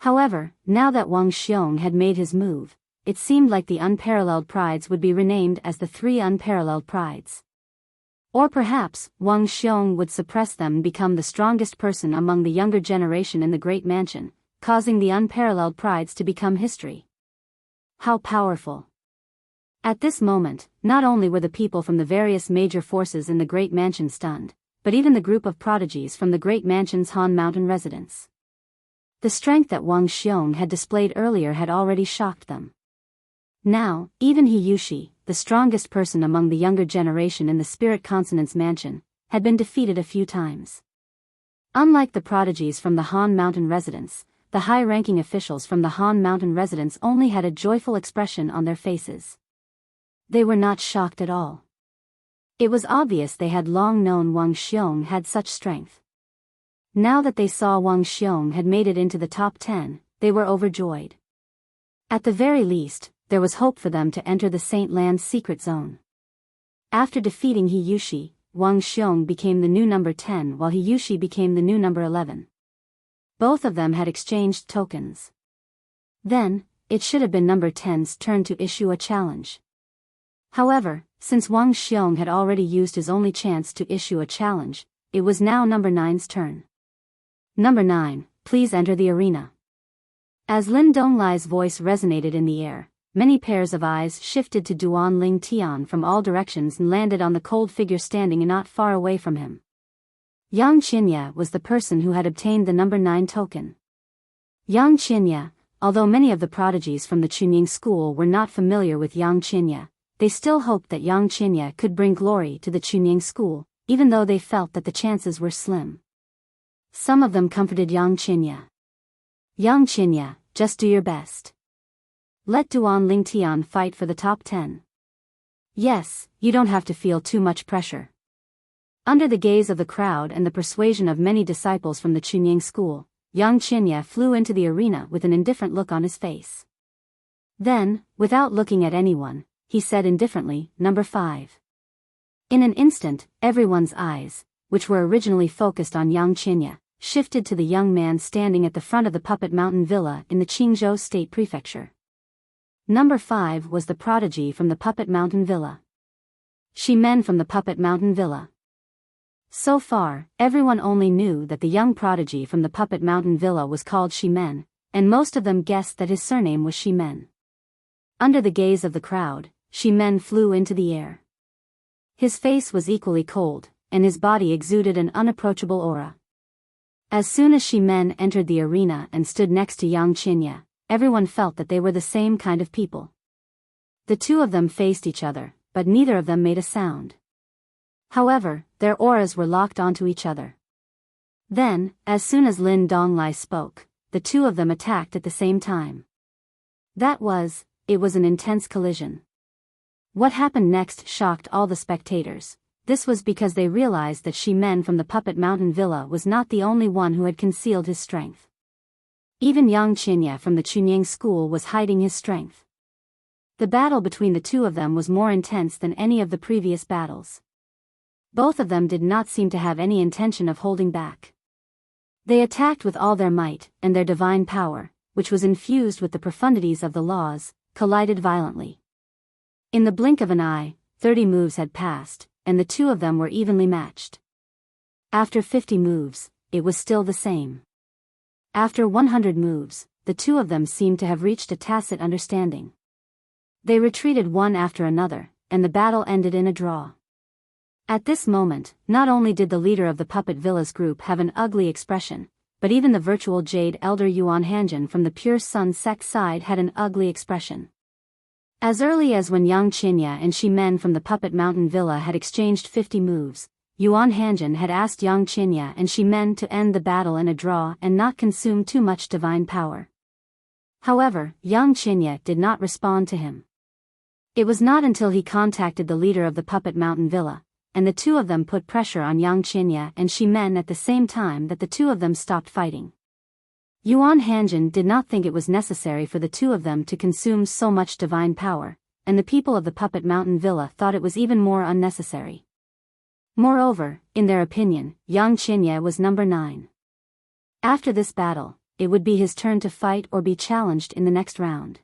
Speaker 1: However, now that Wang Xiong had made his move, it seemed like the unparalleled prides would be renamed as the three unparalleled prides. Or perhaps, Wang Xiong would suppress them and become the strongest person among the younger generation in the Great Mansion, causing the unparalleled prides to become history. How powerful! At this moment, not only were the people from the various major forces in the Great Mansion stunned, but even the group of prodigies from the Great Mansion's Han Mountain residence. The strength that Wang Xiong had displayed earlier had already shocked them. Now, even Hiyushi, the strongest person among the younger generation in the Spirit Consonance Mansion, had been defeated a few times. Unlike the prodigies from the Han Mountain residence, the high-ranking officials from the Han Mountain residence only had a joyful expression on their faces. They were not shocked at all. It was obvious they had long known Wang Xiong had such strength. Now that they saw Wang Xiong had made it into the top 10, they were overjoyed. At the very least, there was hope for them to enter the Saint Land's secret zone. After defeating Hiyushi, Wang Xiong became the new number 10 while Hiyushi became the new number 11. Both of them had exchanged tokens. Then, it should have been number 10's turn to issue a challenge. However, since Wang Xiong had already used his only chance to issue a challenge, it was now number 9's turn. Number 9, please enter the arena. As Lin Donglai's voice resonated in the air, many pairs of eyes shifted to Duan Ling Tian from all directions and landed on the cold figure standing not far away from him. Yang Qinya was the person who had obtained the number 9 token. Yang Qinya, although many of the prodigies from the Chunying school were not familiar with Yang Qinya, they still hoped that Yang Qinya could bring glory to the Chunying school, even though they felt that the chances were slim. Some of them comforted Yang Qinya. Yang Qinya, just do your best. Let Duan Lingtian fight for the top 10. Yes, you don't have to feel too much pressure. Under the gaze of the crowd and the persuasion of many disciples from the Chunying school, Yang Qinya flew into the arena with an indifferent look on his face. Then, without looking at anyone, he said indifferently, "Number 5. In an instant, everyone's eyes, which were originally focused on Yang Qinya, shifted to the young man standing at the front of the Puppet Mountain Villa in the Qingzhou State Prefecture. Number 5 was the prodigy from the Puppet Mountain Villa. Shimen from the Puppet Mountain Villa. So far, everyone only knew that the young prodigy from the Puppet Mountain Villa was called Shimen, and most of them guessed that his surname was Shimen. Under the gaze of the crowd, Shimen flew into the air. His face was equally cold, and his body exuded an unapproachable aura. As soon as Shimen entered the arena and stood next to Yang Qinya, everyone felt that they were the same kind of people. The two of them faced each other, but neither of them made a sound. However, their auras were locked onto each other. Then, as soon as Lin Donglai spoke, the two of them attacked at the same time. It was an intense collision. What happened next shocked all the spectators. This was because they realized that Shimen from the Puppet Mountain Villa was not the only one who had concealed his strength. Even Yang Qinya from the Chunying school was hiding his strength. The battle between the two of them was more intense than any of the previous battles. Both of them did not seem to have any intention of holding back. They attacked with all their might, and their divine power, which was infused with the profundities of the laws, collided violently. In the blink of an eye, 30 moves had passed, and the two of them were evenly matched. After 50 moves, it was still the same. After 100 moves, the two of them seemed to have reached a tacit understanding. They retreated one after another, and the battle ended in a draw. At this moment, not only did the leader of the Puppet Villa's group have an ugly expression, but even the virtual Jade Elder Yuan Hanjin from the Pure Sun sect side had an ugly expression. As early as when Yang Qinya and Shimen from the Puppet Mountain Villa had exchanged 50 moves, Yuan Hanjin had asked Yang Qinya and Shimen to end the battle in a draw and not consume too much divine power. However, Yang Qinya did not respond to him. It was not until he contacted the leader of the Puppet Mountain Villa, and the two of them put pressure on Yang Qinya and Shimen at the same time that the two of them stopped fighting. Yuan Hanjin did not think it was necessary for the two of them to consume so much divine power, and the people of the Puppet Mountain Villa thought it was even more unnecessary. Moreover, in their opinion, Yang Qinya was number 9. After this battle, it would be his turn to fight or be challenged in the next round.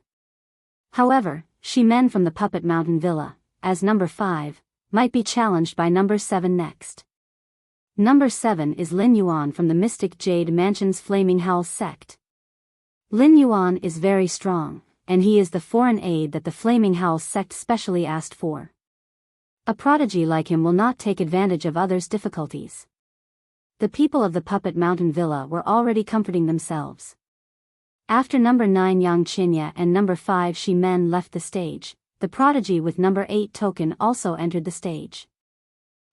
Speaker 1: However, Shimen from the Puppet Mountain Villa, as number 5, might be challenged by number 7 next. Number 7 is Lin Yuan from the Mystic Jade Mansion's Flaming Howl sect. Lin Yuan is very strong, and he is the foreign aid that the Flaming Howl sect specially asked for. A prodigy like him will not take advantage of others' difficulties. The people of the Puppet Mountain Villa were already comforting themselves. After number 9 Yang Qinya and number 5 Shimen left the stage, the prodigy with number 8 Token also entered the stage.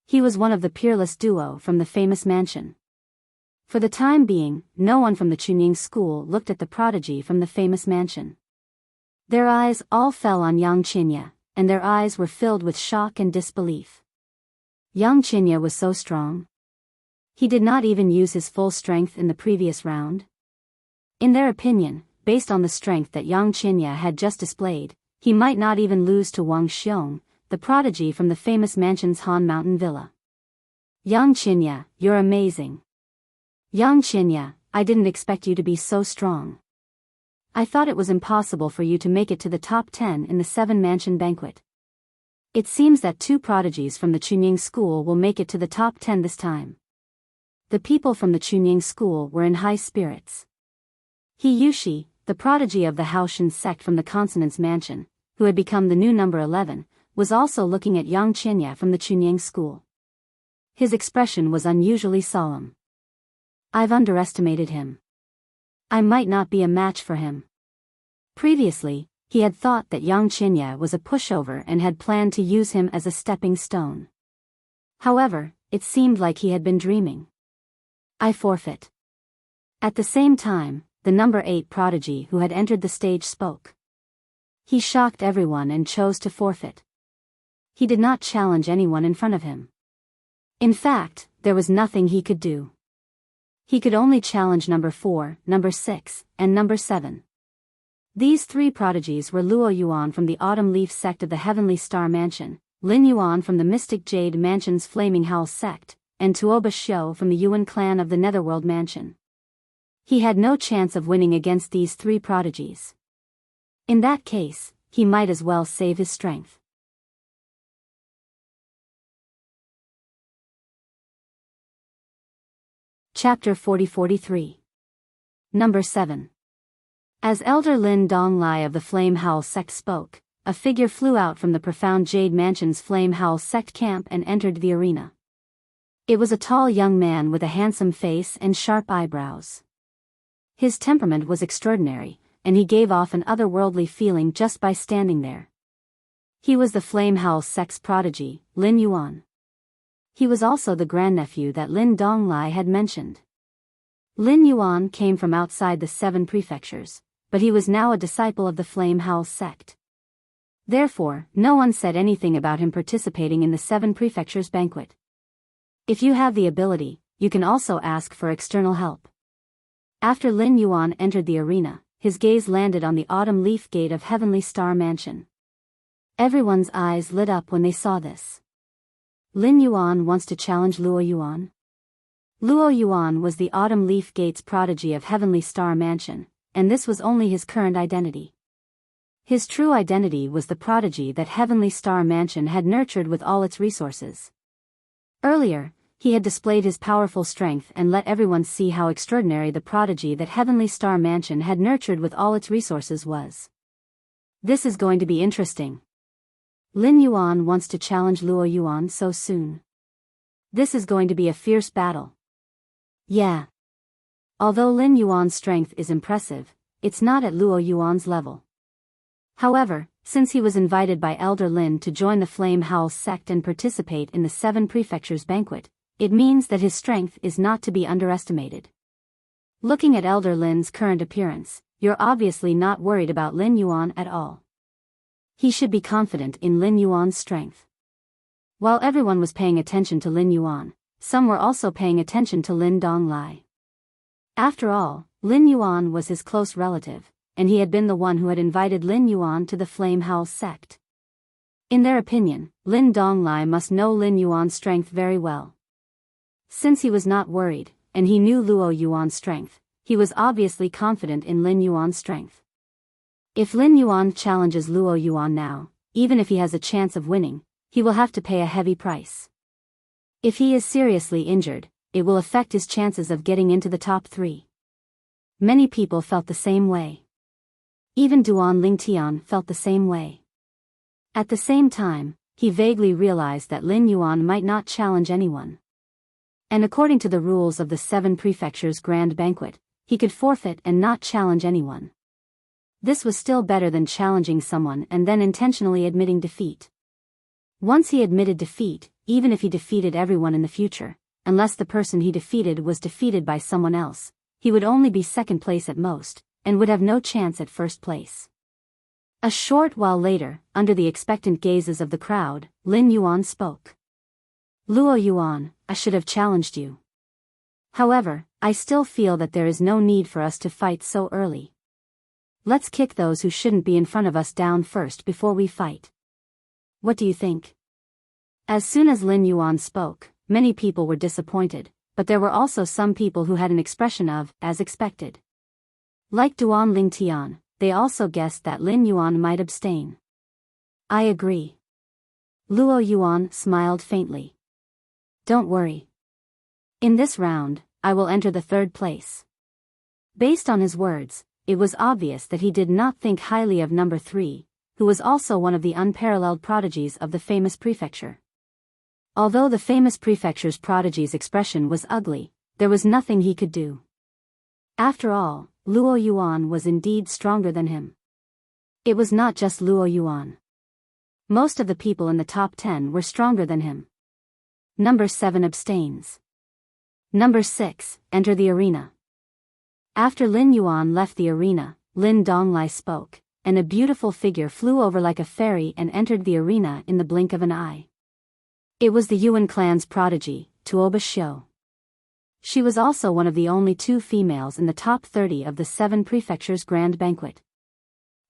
Speaker 1: He was one of the peerless duo from the famous mansion. For the time being, no one from the Chunying school looked at the prodigy from the famous mansion. Their eyes all fell on Yang Qinya, and their eyes were filled with shock and disbelief. Yang Qinya was so strong. He did not even use his full strength in the previous round. In their opinion, based on the strength that Yang Qinya had just displayed, he might not even lose to Wang Xiong, the prodigy from the famous mansion's Han Mountain Villa. Yang Qinya, you're amazing. Yang Qinya, I didn't expect you to be so strong. I thought it was impossible for you to make it to the top 10 in the 7-mansion banquet. It seems that 2 prodigies from the Chunying school will make it to the top 10 this time. The people from the Chunying school were in high spirits. He Yushi, the prodigy of the Haoshan sect from the Consonance Mansion, who had become the new number 11, was also looking at Yang Qinya from the Chunying school. His expression was unusually solemn. I've underestimated him. I might not be a match for him. Previously, He had thought that Yang Qinya was a pushover and had planned to use him as a stepping stone. However, it seemed like he had been dreaming. I forfeit. At the same time, the number 8 prodigy who had entered the stage spoke. He shocked everyone and chose to forfeit. He did not challenge anyone in front of him. In fact, there was nothing he could do. He could only challenge number 4, number 6, and number 7. These 3 prodigies were Luo Yuan from the Autumn Leaf sect of the Heavenly Star Mansion, Lin Yuan from the Mystic Jade Mansion's Flaming Howl sect, and Tuoba Xiu from the Yuan clan of the Netherworld Mansion. He had no chance of winning against these 3 prodigies. In that case, he might as well save his strength. Chapter 40-43. Number 7. As Elder Lin Donglai of the Flame Howl sect spoke, a figure flew out from the profound Jade Mansion's Flame Howl sect camp and entered the arena. It was a tall young man with a handsome face and sharp eyebrows. His temperament was extraordinary, and he gave off an otherworldly feeling just by standing there. He was the Flame Howl sect's prodigy, Lin Yuan. He was also the grandnephew that Lin Donglai had mentioned. Lin Yuan came from outside the 7 prefectures, but he was now a disciple of the Flame Howl sect. Therefore, no one said anything about him participating in the 7 prefectures banquet. If you have the ability, you can also ask for external help. After Lin Yuan entered the arena, his gaze landed on the Autumn Leaf Gate of Heavenly Star Mansion. Everyone's eyes lit up when they saw this. Lin Yuan wants to challenge Luo Yuan. Luo Yuan was the Autumn Leaf Gate's prodigy of Heavenly Star Mansion, and this was only his current identity. His true identity was the prodigy that Heavenly Star Mansion had nurtured with all its resources. Earlier, he had displayed his powerful strength and let everyone see how extraordinary the prodigy that Heavenly Star Mansion had nurtured with all its resources was. This is going to be interesting. Lin Yuan wants to challenge Luo Yuan so soon. This is going to be a fierce battle. Yeah. Although Lin Yuan's strength is impressive, it's not at Luo Yuan's level. However, since he was invited by Elder Lin to join the Flame Howl sect and participate in the 7 prefectures banquet, it means that his strength is not to be underestimated. Looking at Elder Lin's current appearance, you're obviously not worried about Lin Yuan at all. He should be confident in Lin Yuan's strength. While everyone was paying attention to Lin Yuan, some were also paying attention to Lin Donglai. After all, Lin Yuan was his close relative, and he had been the one who had invited Lin Yuan to the Flame Howl sect. In their opinion, Lin Donglai must know Lin Yuan's strength very well. Since he was not worried, and he knew Luo Yuan's strength, he was obviously confident in Lin Yuan's strength. If Lin Yuan challenges Luo Yuan now, even if he has a chance of winning, he will have to pay a heavy price. If he is seriously injured, it will affect his chances of getting into the top 3. Many people felt the same way. Even Duan Lingtian felt the same way. At the same time, he vaguely realized that Lin Yuan might not challenge anyone. And according to the rules of the 7 prefectures grand banquet, he could forfeit and not challenge anyone. This was still better than challenging someone and then intentionally admitting defeat. Once he admitted defeat, even if he defeated everyone in the future, unless the person he defeated was defeated by someone else, he would only be second place at most, and would have no chance at first place. A short while later, under the expectant gazes of the crowd, Lin Yuan spoke. Luo Yuan, I should have challenged you. However, I still feel that there is no need for us to fight so early. Let's kick those who shouldn't be in front of us down first before we fight. What do you think? As soon as Lin Yuan spoke, many people were disappointed, but there were also some people who had an expression of, as expected. Like Duan Lingtian, they also guessed that Lin Yuan might abstain. I agree. Luo Yuan smiled faintly. Don't worry. In this round, I will enter the 3rd place. Based on his words, it was obvious that he did not think highly of number 3, who was also one of the unparalleled prodigies of the famous prefecture. Although the famous prefecture's prodigy's expression was ugly, there was nothing he could do. After all, Luo Yuan was indeed stronger than him. It was not just Luo Yuan. Most of the people in the top 10 were stronger than him. Number 7 abstains. Number 6, enter the arena. After Lin Yuan left the arena, Lin Donglai spoke, and a beautiful figure flew over like a fairy and entered the arena in the blink of an eye. It was the Yuan clan's prodigy, Tuoba Xiu. She was also one of the only 2 females in the top 30 of the 7 prefectures' grand banquet.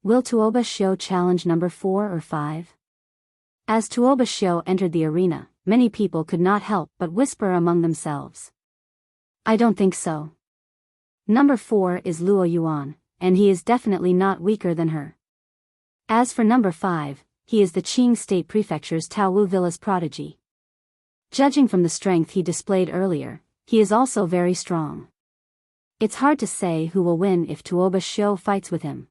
Speaker 1: Will Tuoba Xiu challenge number 4 or 5? As Tuoba Xiu entered the arena, many people could not help but whisper among themselves. I don't think so. Number 4 is Luo Yuan, and he is definitely not weaker than her. As for number 5, he is the Qing State Prefecture's Taowu Villa's prodigy. Judging from the strength he displayed earlier, he is also very strong. It's hard to say who will win if Tuoba Xiu fights with him.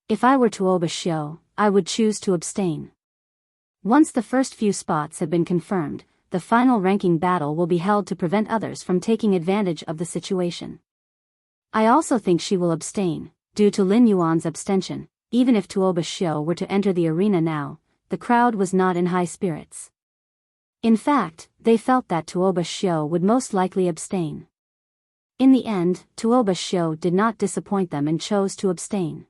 Speaker 1: If I were Tuoba Xiu, I would choose to abstain. Once the first few spots have been confirmed, the final ranking battle will be held to prevent others from taking advantage of the situation. I also think she will abstain, due to Lin Yuan's abstention. Even if Tuoba Xiu were to enter the arena now, the crowd was not in high spirits. In fact, they felt that Tuoba Xiu would most likely abstain. In the end, Tuoba Xiu did not disappoint them and chose to abstain.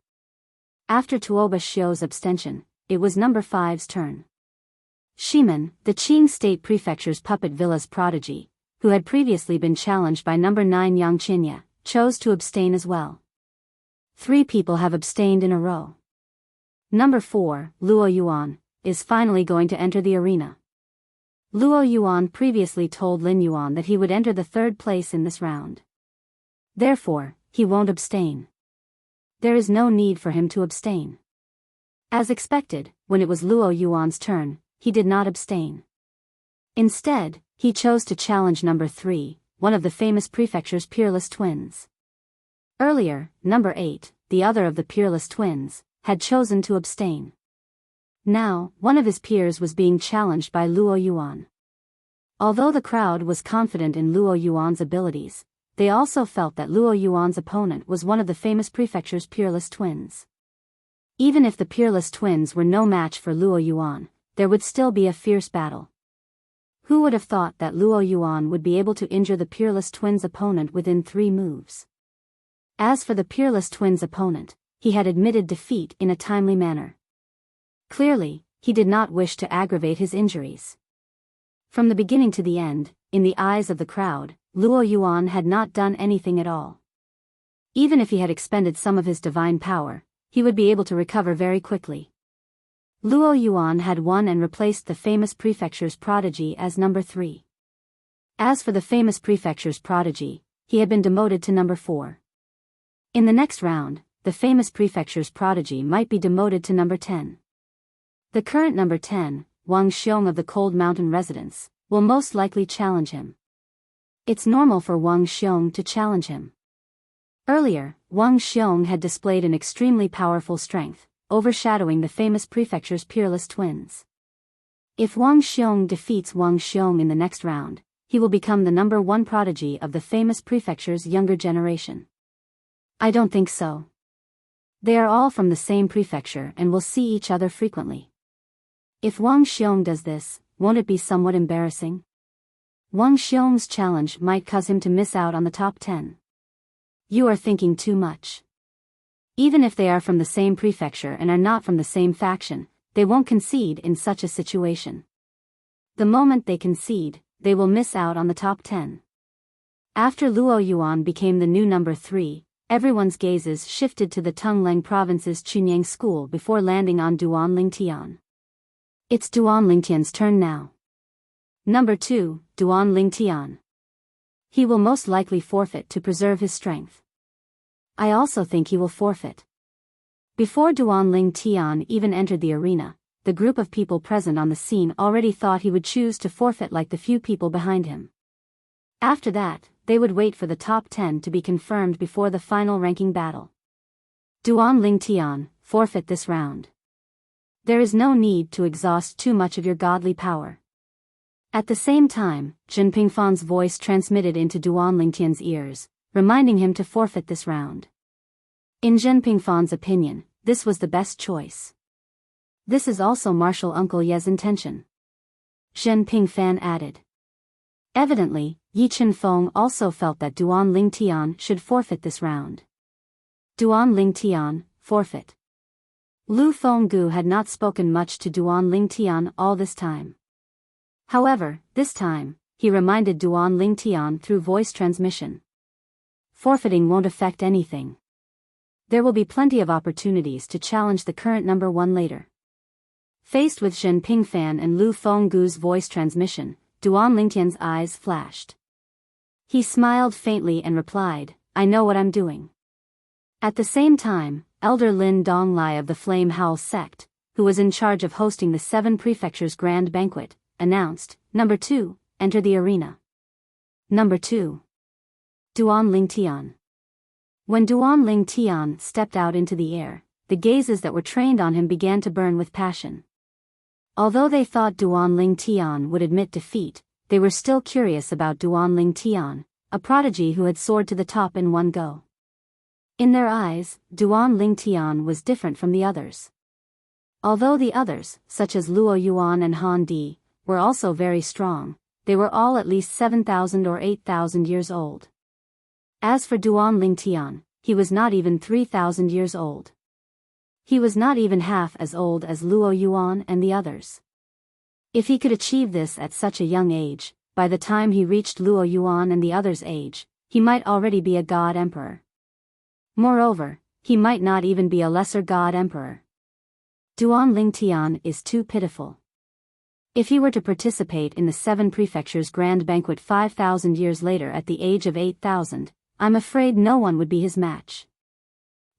Speaker 1: After Tuoba Xiu's abstention, it was number 5's turn. Shiman, the Qing State Prefecture's puppet villa's prodigy, who had previously been challenged by number 9 Yang Qinya, chose to abstain as well. 3 people have abstained in a row. Number 4, Luo Yuan, is finally going to enter the arena. Luo Yuan previously told Lin Yuan that he would enter the 3rd place in this round. Therefore, he won't abstain. There is no need for him to abstain. As expected, when it was Luo Yuan's turn, he did not abstain. Instead, he chose to challenge number 3, one of the famous prefecture's peerless twins. Earlier, number 8, the other of the peerless twins, had chosen to abstain. Now, one of his peers was being challenged by Luo Yuan. Although the crowd was confident in Luo Yuan's abilities, they also felt that Luo Yuan's opponent was one of the famous prefecture's peerless twins. Even if the peerless twins were no match for Luo Yuan, there would still be a fierce battle. Who would have thought that Luo Yuan would be able to injure the peerless twins' opponent within 3 moves? As for the peerless twins' opponent, he had admitted defeat in a timely manner. Clearly, he did not wish to aggravate his injuries. From the beginning to the end, in the eyes of the crowd, Luo Yuan had not done anything at all. Even if he had expended some of his divine power, he would be able to recover very quickly. Luo Yuan had won and replaced the famous prefecture's prodigy as number 3. As for the famous prefecture's prodigy, he had been demoted to number 4. In the next round, the famous prefecture's prodigy might be demoted to number 10. The current number 10, Wang Xiong of the Cold Mountain residence, will most likely challenge him. It's normal for Wang Xiong to challenge him. Earlier, Wang Xiong had displayed an extremely powerful strength, overshadowing the famous prefecture's peerless twins. If Wang Xiong defeats Wang Xiong in the next round, he will become the number 1 prodigy of the famous prefecture's younger generation. I don't think so. They are all from the same prefecture and will see each other frequently. If Wang Xiong does this, won't it be somewhat embarrassing? Wang Xiong's challenge might cause him to miss out on the top 10. You are thinking too much. Even if they are from the same prefecture and are not from the same faction, they won't concede in such a situation. The moment they concede, they will miss out on the top 10. After Luo Yuan became the new number 3, everyone's gazes shifted to the Tungleng province's Chunyang school before landing on Duan Lingtian. It's Duan Lingtian's turn now. Number 2, Duan Lingtian. He will most likely forfeit to preserve his strength. I also think he will forfeit. Before Duan Lingtian even entered the arena, the group of people present on the scene already thought he would choose to forfeit like the few people behind him. After that, they would wait for the top 10 to be confirmed before the final ranking battle. Duan Lingtian, forfeit this round. There is no need to exhaust too much of your godly power. At the same time, Zhen Pingfan's voice transmitted into Duan Lingtian's ears, reminding him to forfeit this round. In Zhen Pingfan's opinion, this was the best choice. This is also Marshal Uncle Ye's intention. Zhen Pingfan added. Evidently, Yi Chenfeng also felt that Duan Lingtian should forfeit this round. Duan Lingtian, forfeit. Lu Fenggu had not spoken much to Duan Lingtian all this time. However, this time, he reminded Duan Lingtian through voice transmission. Forfeiting won't affect anything. There will be plenty of opportunities to challenge the current number one later. Faced with Zhen Pingfan and Lu Fenggu's voice transmission, Duan Lingtian's eyes flashed. He smiled faintly and replied, I know what I'm doing. At the same time, Elder Lin Donglai of the Flame Howl sect, who was in charge of hosting the 7 Prefectures Grand Banquet, announced, Number 2, enter the arena. Number 2. Duan Lingtian. When Duan Lingtian stepped out into the air, the gazes that were trained on him began to burn with passion. Although they thought Duan Lingtian would admit defeat, they were still curious about Duan Lingtian, a prodigy who had soared to the top in one go. In their eyes, Duan Lingtian was different from the others. Although the others, such as Luo Yuan and Han Di, were also very strong, they were all at least 7,000 or 8,000 years old. As for Duan Lingtian, he was not even 3,000 years old. He was not even half as old as Luo Yuan and the others. If he could achieve this at such a young age, by the time he reached Luo Yuan and the others' age, he might already be a god emperor. Moreover, he might not even be a lesser god emperor. Duan Lingtian is too pitiful. If he were to participate in the 7 Prefectures Grand Banquet 5,000 years later at the age of 8,000, I'm afraid no one would be his match.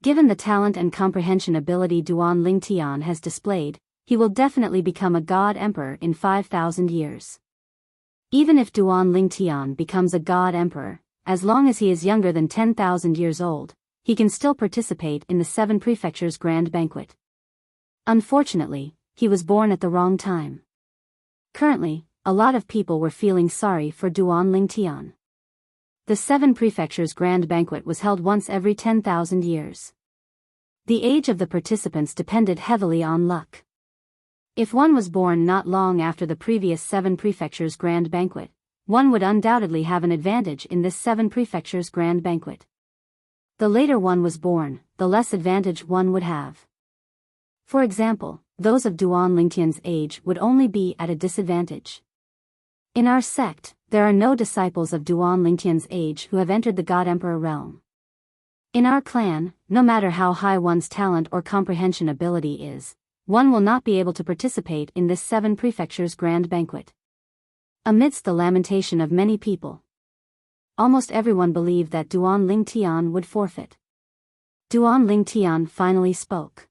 Speaker 1: Given the talent and comprehension ability Duan Lingtian has displayed, he will definitely become a god emperor in 5,000 years. Even if Duan Lingtian becomes a god emperor, as long as he is younger than 10,000 years old, he can still participate in the 7 Prefectures Grand Banquet. Unfortunately, he was born at the wrong time. Currently, a lot of people were feeling sorry for Duan Lingtian. The 7 Prefectures Grand Banquet was held once every 10,000 years. The age of the participants depended heavily on luck. If one was born not long after the previous 7 Prefectures Grand Banquet, one would undoubtedly have an advantage in this 7 Prefectures Grand Banquet. The later one was born, the less advantage one would have. For example, those of Duan Lingtian's age would only be at a disadvantage. In our sect, there are no disciples of Duan Lingtian's age who have entered the God Emperor realm. In our clan, no matter how high one's talent or comprehension ability is, one will not be able to participate in this 7 Prefectures Grand Banquet. Amidst the lamentation of many people, almost everyone believed that Duan Lingtian would forfeit. Duan Lingtian finally spoke.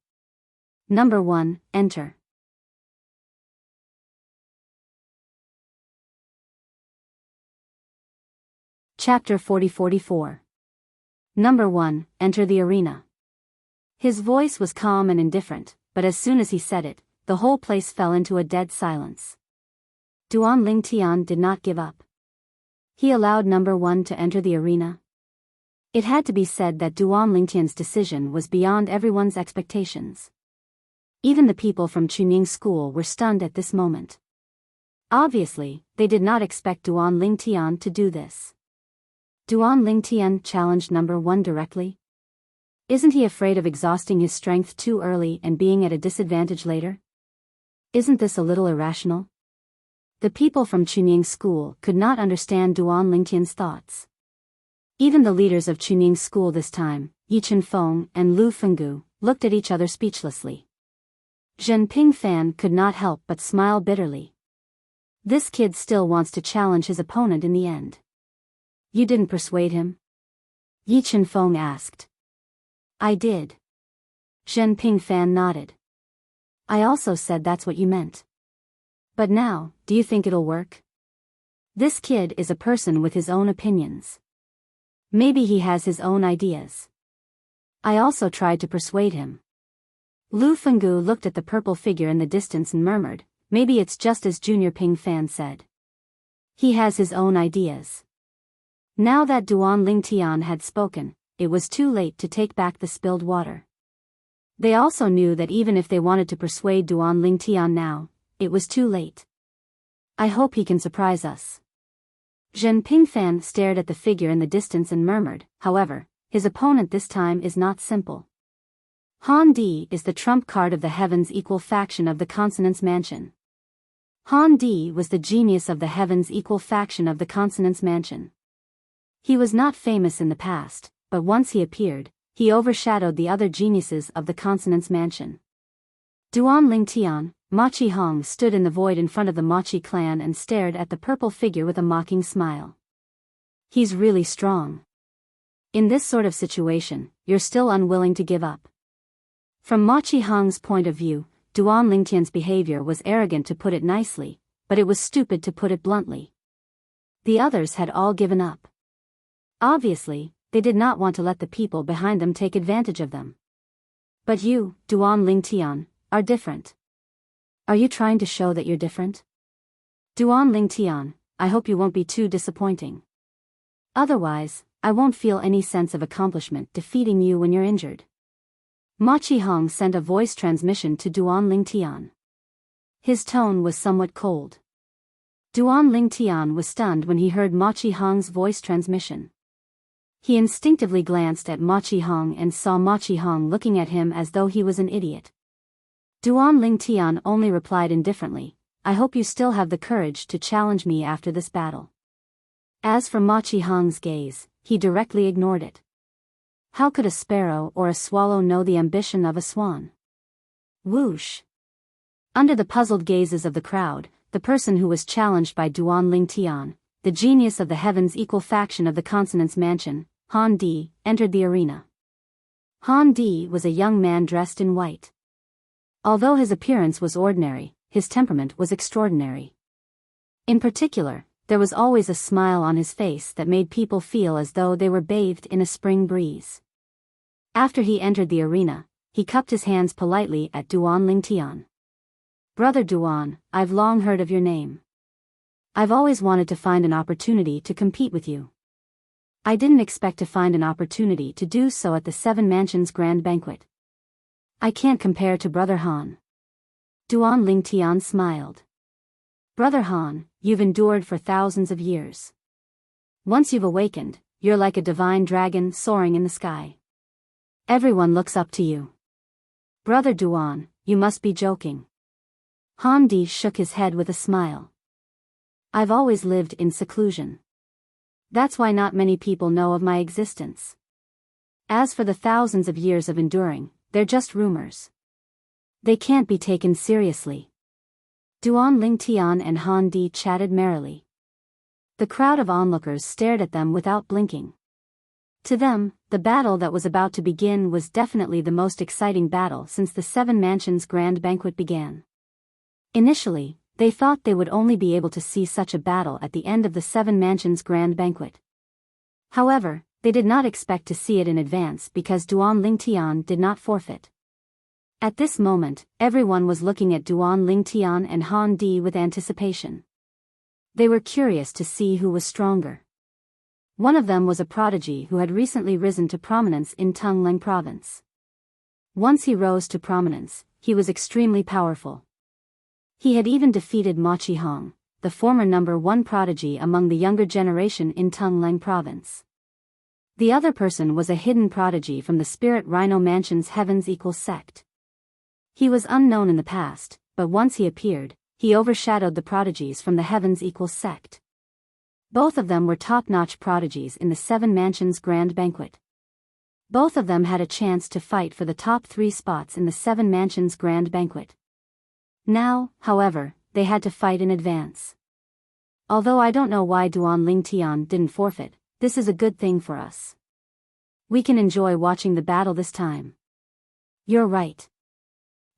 Speaker 1: Number 1, enter. Chapter 40-44. Number 1, enter the arena. His voice was calm and indifferent, but as soon as he said it, the whole place fell into a dead silence. Duan Lingtian did not give up. He allowed Number 1 to enter the arena. It had to be said that Duan Lingtian's decision was beyond everyone's expectations. Even the people from Chunying School were stunned at this moment. Obviously, they did not expect Duan Lingtian to do this. Duan Lingtian challenged Number 1 directly. Isn't he afraid of exhausting his strength too early and being at a disadvantage later? Isn't this a little irrational? The people from Chunying School could not understand Duan Lingtian's thoughts. Even the leaders of Chunying School this time, Yi Chenfeng and Lu Fenggu, looked at each other speechlessly. Zhen Pingfan could not help but smile bitterly. This kid still wants to challenge his opponent in the end. You didn't persuade him? Yi Chenfeng asked. I did. Zhen Pingfan nodded. I also said that's what you meant. But now, do you think it'll work? This kid is a person with his own opinions. Maybe he has his own ideas. I also tried to persuade him. Lu Fenggu looked at the purple figure in the distance and murmured, maybe it's just as Junior Pingfan said. He has his own ideas. Now that Duan Lingtian had spoken, it was too late to take back the spilled water. They also knew that even if they wanted to persuade Duan Lingtian now, it was too late. I hope he can surprise us. Zhen Pingfan stared at the figure in the distance and murmured, however, his opponent this time is not simple. Han Di is the trump card of the Heaven's Equal faction of the Consonance Mansion. Han Di was the genius of the Heaven's Equal faction of the Consonance Mansion. He was not famous in the past, but once he appeared, he overshadowed the other geniuses of the Consonance Mansion. Duan Lingtian, Machi Hong stood in the void in front of the Machi clan and stared at the purple figure with a mocking smile. He's really strong. In this sort of situation, you're still unwilling to give up. From Machi Hong's point of view, Duan Lingtian's behavior was arrogant to put it nicely, but it was stupid to put it bluntly. The others had all given up. Obviously, they did not want to let the people behind them take advantage of them. But you, Duan Lingtian, are different. Are you trying to show that you're different? Duan Lingtian, I hope you won't be too disappointing. Otherwise, I won't feel any sense of accomplishment defeating you when you're injured. Machi Hong sent a voice transmission to Duan Lingtian. His tone was somewhat cold. Duan Lingtian was stunned when he heard Machi Hong's voice transmission. He instinctively glanced at Machi Hong and saw Machi Hong looking at him as though he was an idiot. Duan Lingtian only replied indifferently, I hope you still have the courage to challenge me after this battle. As for Machi Hong's gaze, he directly ignored it. How could a sparrow or a swallow know the ambition of a swan? Whoosh! Under the puzzled gazes of the crowd, the person who was challenged by Duan Lingtian, the genius of the Heaven's Equal faction of the Consonance Mansion, Han Di, entered the arena. Han Di was a young man dressed in white. Although his appearance was ordinary, his temperament was extraordinary. In particular, there was always a smile on his face that made people feel as though they were bathed in a spring breeze. After he entered the arena, he cupped his hands politely at Duan Lingtian. Brother Duan, I've long heard of your name. I've always wanted to find an opportunity to compete with you. I didn't expect to find an opportunity to do so at the Seven Mansions Grand Banquet. I can't compare to Brother Han. Duan Lingtian smiled. Brother Han, you've endured for thousands of years. Once you've awakened, you're like a divine dragon soaring in the sky. Everyone looks up to you. Brother Duan, you must be joking. Han Di shook his head with a smile. I've always lived in seclusion. That's why not many people know of my existence. As for the thousands of years of enduring, they're just rumors. They can't be taken seriously. Duan Lingtian and Han Di chatted merrily. The crowd of onlookers stared at them without blinking. To them, the battle that was about to begin was definitely the most exciting battle since the Seven Mansions Grand Banquet began. Initially, they thought they would only be able to see such a battle at the end of the Seven Mansions Grand Banquet. However, they did not expect to see it in advance because Duan Lingtian did not forfeit. At this moment, everyone was looking at Duan Lingtian and Han Di with anticipation. They were curious to see who was stronger. One of them was a prodigy who had recently risen to prominence in Tungleng province. Once he rose to prominence, he was extremely powerful. He had even defeated Machi Hong, the former #1 prodigy among the younger generation in Tungleng province. The other person was a hidden prodigy from the Spirit Rhino Mansion's Heaven's Equal sect. He was unknown in the past, but once he appeared, he overshadowed the prodigies from the Heaven's Equal sect. Both of them were top-notch prodigies in the Seven Mansions Grand Banquet. Both of them had a chance to fight for the top 3 spots in the Seven Mansions Grand Banquet. Now, however, they had to fight in advance. Although I don't know why Duan Lingtian didn't forfeit, this is a good thing for us. We can enjoy watching the battle this time. You're right.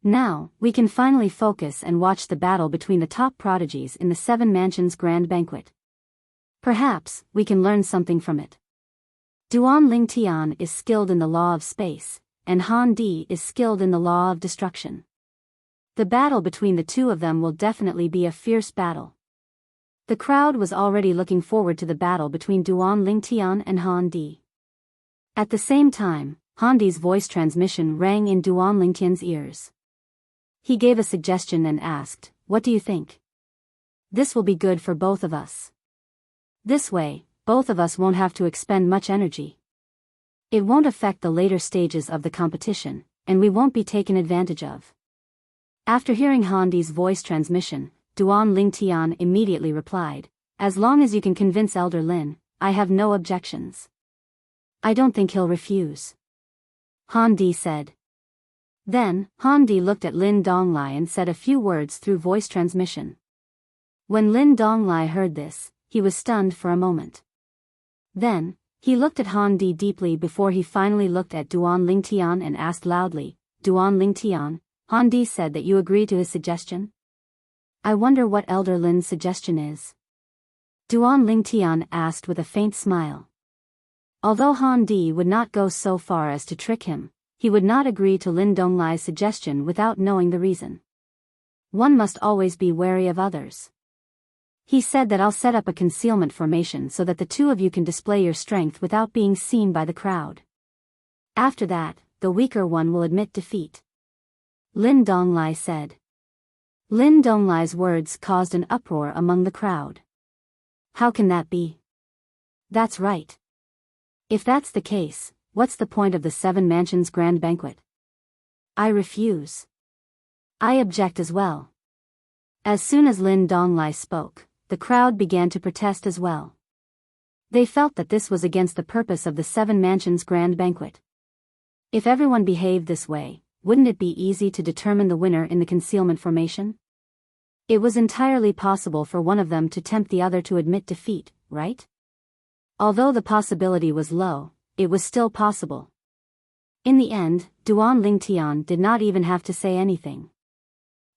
Speaker 1: Now, we can finally focus and watch the battle between the top prodigies in the Seven Mansions Grand Banquet. Perhaps, we can learn something from it. Duan Lingtian is skilled in the law of space, and Han Di is skilled in the law of destruction. The battle between the two of them will definitely be a fierce battle. The crowd was already looking forward to the battle between Duan Lingtian and Han Di. At the same time, Handi's voice transmission rang in Duan Lingtian's ears. He gave a suggestion and asked, "What do you think? This will be good for both of us. This way, both of us won't have to expend much energy. It won't affect the later stages of the competition, and we won't be taken advantage of." After hearing Handi's voice transmission, Duan Lingtian immediately replied, "As long as you can convince Elder Lin, I have no objections. I don't think he'll refuse," Handi said. Then, Handi looked at Lin Donglai and said a few words through voice transmission. When Lin Donglai heard this, he was stunned for a moment. Then, he looked at Handi deeply before he finally looked at Duan Lingtian and asked loudly, "Duan Lingtian, Handi said that you agree to his suggestion? I wonder what Elder Lin's suggestion is." Duan Lingtian asked with a faint smile. Although Handi would not go so far as to trick him, he would not agree to Lin Donglai's suggestion without knowing the reason. One must always be wary of others. He said that I'll set up a concealment formation so that the two of you can display your strength without being seen by the crowd. After that, the weaker one will admit defeat, Lin Donglai said. Lin Donglai's words caused an uproar among the crowd. How can that be? That's right. If that's the case, what's the point of the Seven Mansions Grand Banquet? I refuse. I object as well. As soon as Lin Donglai spoke, the crowd began to protest as well. They felt that this was against the purpose of the Seven Mansions Grand Banquet. If everyone behaved this way, wouldn't it be easy to determine the winner in the concealment formation? It was entirely possible for one of them to tempt the other to admit defeat, right? Although the possibility was low, it was still possible. In the end, Duan Lingtian did not even have to say anything.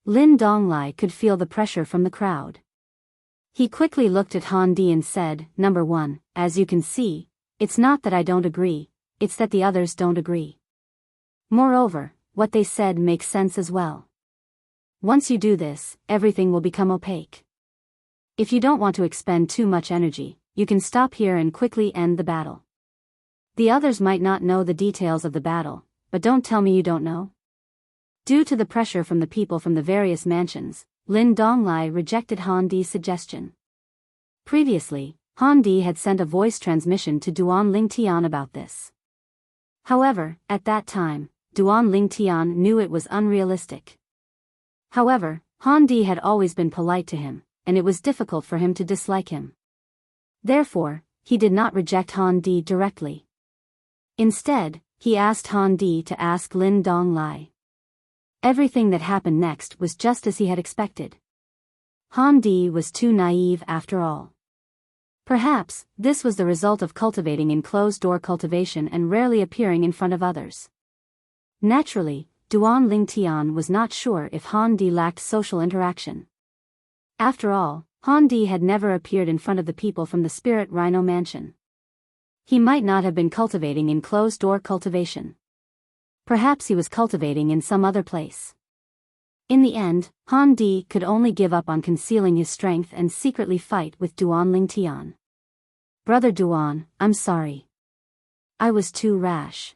Speaker 1: Lin Donglai could feel the pressure from the crowd. He quickly looked at Handi and said, "Number one, as you can see, it's not that I don't agree, it's that the others don't agree. Moreover, what they said makes sense as well. Once you do this, everything will become opaque. If you don't want to expend too much energy, you can stop here and quickly end the battle. The others might not know the details of the battle, but don't tell me you don't know." Due to the pressure from the people from the various mansions, Lin Donglai rejected Handi's suggestion. Previously, Handi had sent a voice transmission to Duan Lingtian about this. However, at that time, Duan Lingtian knew it was unrealistic. However, Handi had always been polite to him, and it was difficult for him to dislike him. Therefore, he did not reject Handi directly. Instead, he asked Handi to ask Lin Donglai. Everything that happened next was just as he had expected. Handi was too naive after all. Perhaps, this was the result of cultivating in closed-door cultivation and rarely appearing in front of others. Naturally, Duan Lingtian was not sure if Handi lacked social interaction. After all, Handi had never appeared in front of the people from the Spirit Rhino Mansion. He might not have been cultivating in closed-door cultivation. Perhaps he was cultivating in some other place. In the end, Handi could only give up on concealing his strength and secretly fight with Duan Lingtian. "Brother Duan, I'm sorry. I was too rash."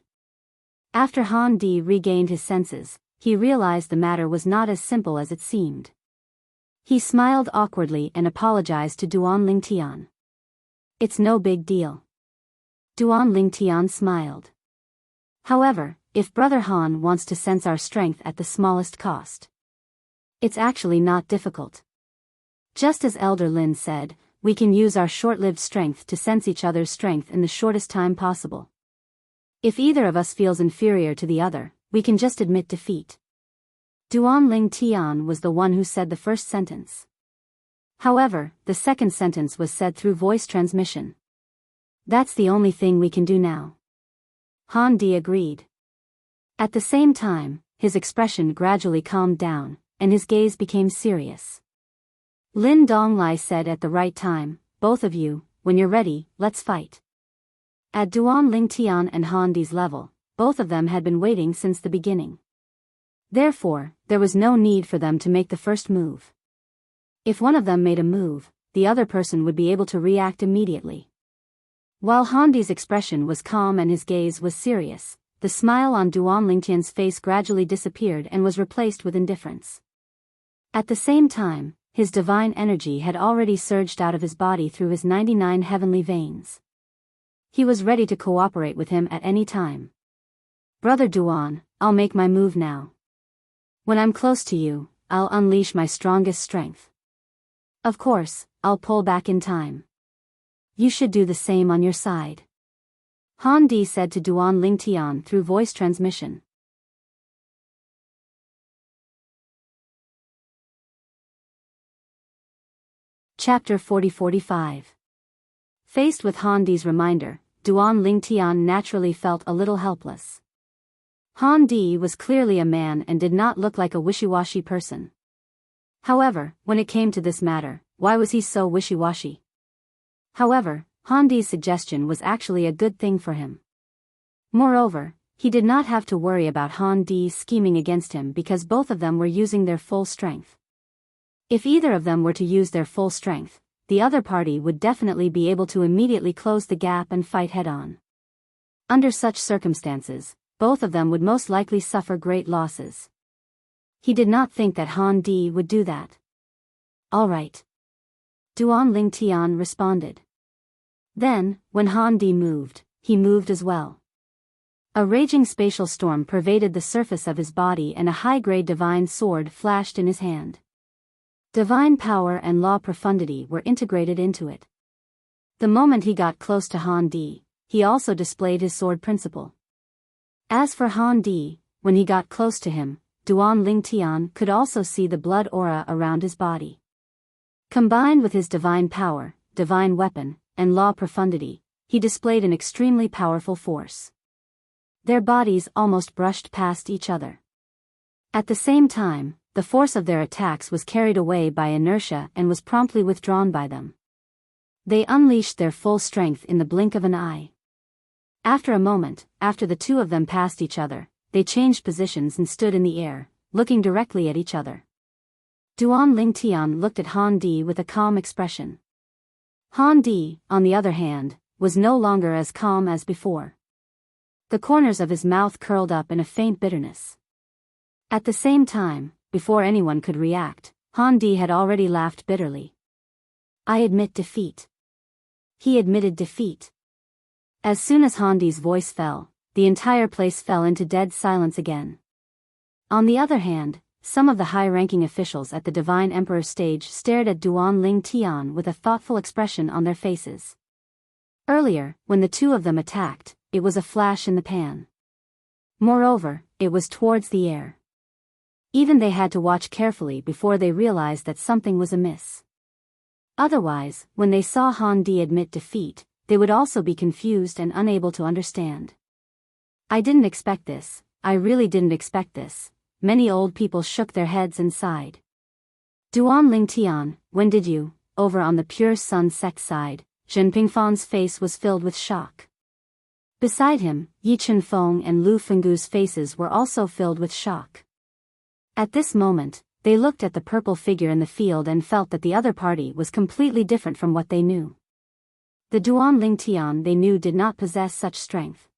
Speaker 1: After Handi regained his senses, he realized the matter was not as simple as it seemed. He smiled awkwardly and apologized to Duan Lingtian. "It's no big deal." Duan Lingtian smiled. "However, if Brother Han wants to sense our strength at the smallest cost, it's actually not difficult. Just as Elder Lin said, we can use our short-lived strength to sense each other's strength in the shortest time possible. If either of us feels inferior to the other, we can just admit defeat." Duan Lingtian was the one who said the first sentence. However, the second sentence was said through voice transmission. "That's the only thing we can do now." Handi agreed. At the same time, his expression gradually calmed down, and his gaze became serious. Lin Donglai said at the right time, "Both of you, when you're ready, let's fight." At Duan Lingtian and Handi's level, both of them had been waiting since the beginning. Therefore, there was no need for them to make the first move. If one of them made a move, the other person would be able to react immediately. While Handi's expression was calm and his gaze was serious, the smile on Duan Lingtian's face gradually disappeared and was replaced with indifference. At the same time, his divine energy had already surged out of his body through his 99 heavenly veins. He was ready to cooperate with him at any time. Brother Duan, I'll make my move now. When I'm close to you, I'll unleash my strongest strength. Of course, I'll pull back in time. You should do the same on your side. Han Di said to Duan Lingtian through voice transmission. Chapter 40-45. Faced with Han Di's reminder, Duan Lingtian naturally felt a little helpless. Han Di was clearly a man and did not look like a wishy-washy person. However, when it came to this matter, why was he so wishy-washy? However, Han Di's suggestion was actually a good thing for him. Moreover, he did not have to worry about Han Di scheming against him because both of them were using their full strength. If either of them were to use their full strength, the other party would definitely be able to immediately close the gap and fight head-on. Under such circumstances, both of them would most likely suffer great losses. He did not think that Han Di would do that. All right. Duan Lingtian responded. Then, when Han Di moved, he moved as well. A raging spatial storm pervaded the surface of his body and a high-grade divine sword flashed in his hand. Divine power and law profundity were integrated into it. The moment he got close to Han Di, he also displayed his sword principle. As for Han Di, when he got close to him, Duan Lingtian could also see the blood aura around his body. Combined with his divine power, divine weapon, and law profundity, he displayed an extremely powerful force. Their bodies almost brushed past each other. At the same time, the force of their attacks was carried away by inertia and was promptly withdrawn by them. They unleashed their full strength in the blink of an eye. After a moment, after the two of them passed each other, they changed positions and stood in the air, looking directly at each other. Duan Lingtian looked at Han Di with a calm expression. Han Di, on the other hand, was no longer as calm as before. The corners of his mouth curled up in a faint bitterness. At the same time, before anyone could react, Han Di had already laughed bitterly. I admit defeat. He admitted defeat. As soon as Han Di's voice fell, the entire place fell into dead silence again. On the other hand, some of the high-ranking officials at the Divine Emperor stage stared at Duan Lingtian with a thoughtful expression on their faces. Earlier, when the two of them attacked, it was a flash in the pan. Moreover, it was towards the air. Even they had to watch carefully before they realized that something was amiss. Otherwise, when they saw Han Di admit defeat, they would also be confused and unable to understand. I didn't expect this, I really didn't expect this. Many old people shook their heads and sighed. Duan Lingtian, when did you? Over on the Pure Sun sect side, Zhen Pingfan's face was filled with shock. Beside him, Yi Chenfeng and Lu Fenggu's faces were also filled with shock. At this moment, they looked at the purple figure in the field and felt that the other party was completely different from what they knew. The Duan Lingtian they knew did not possess such strength.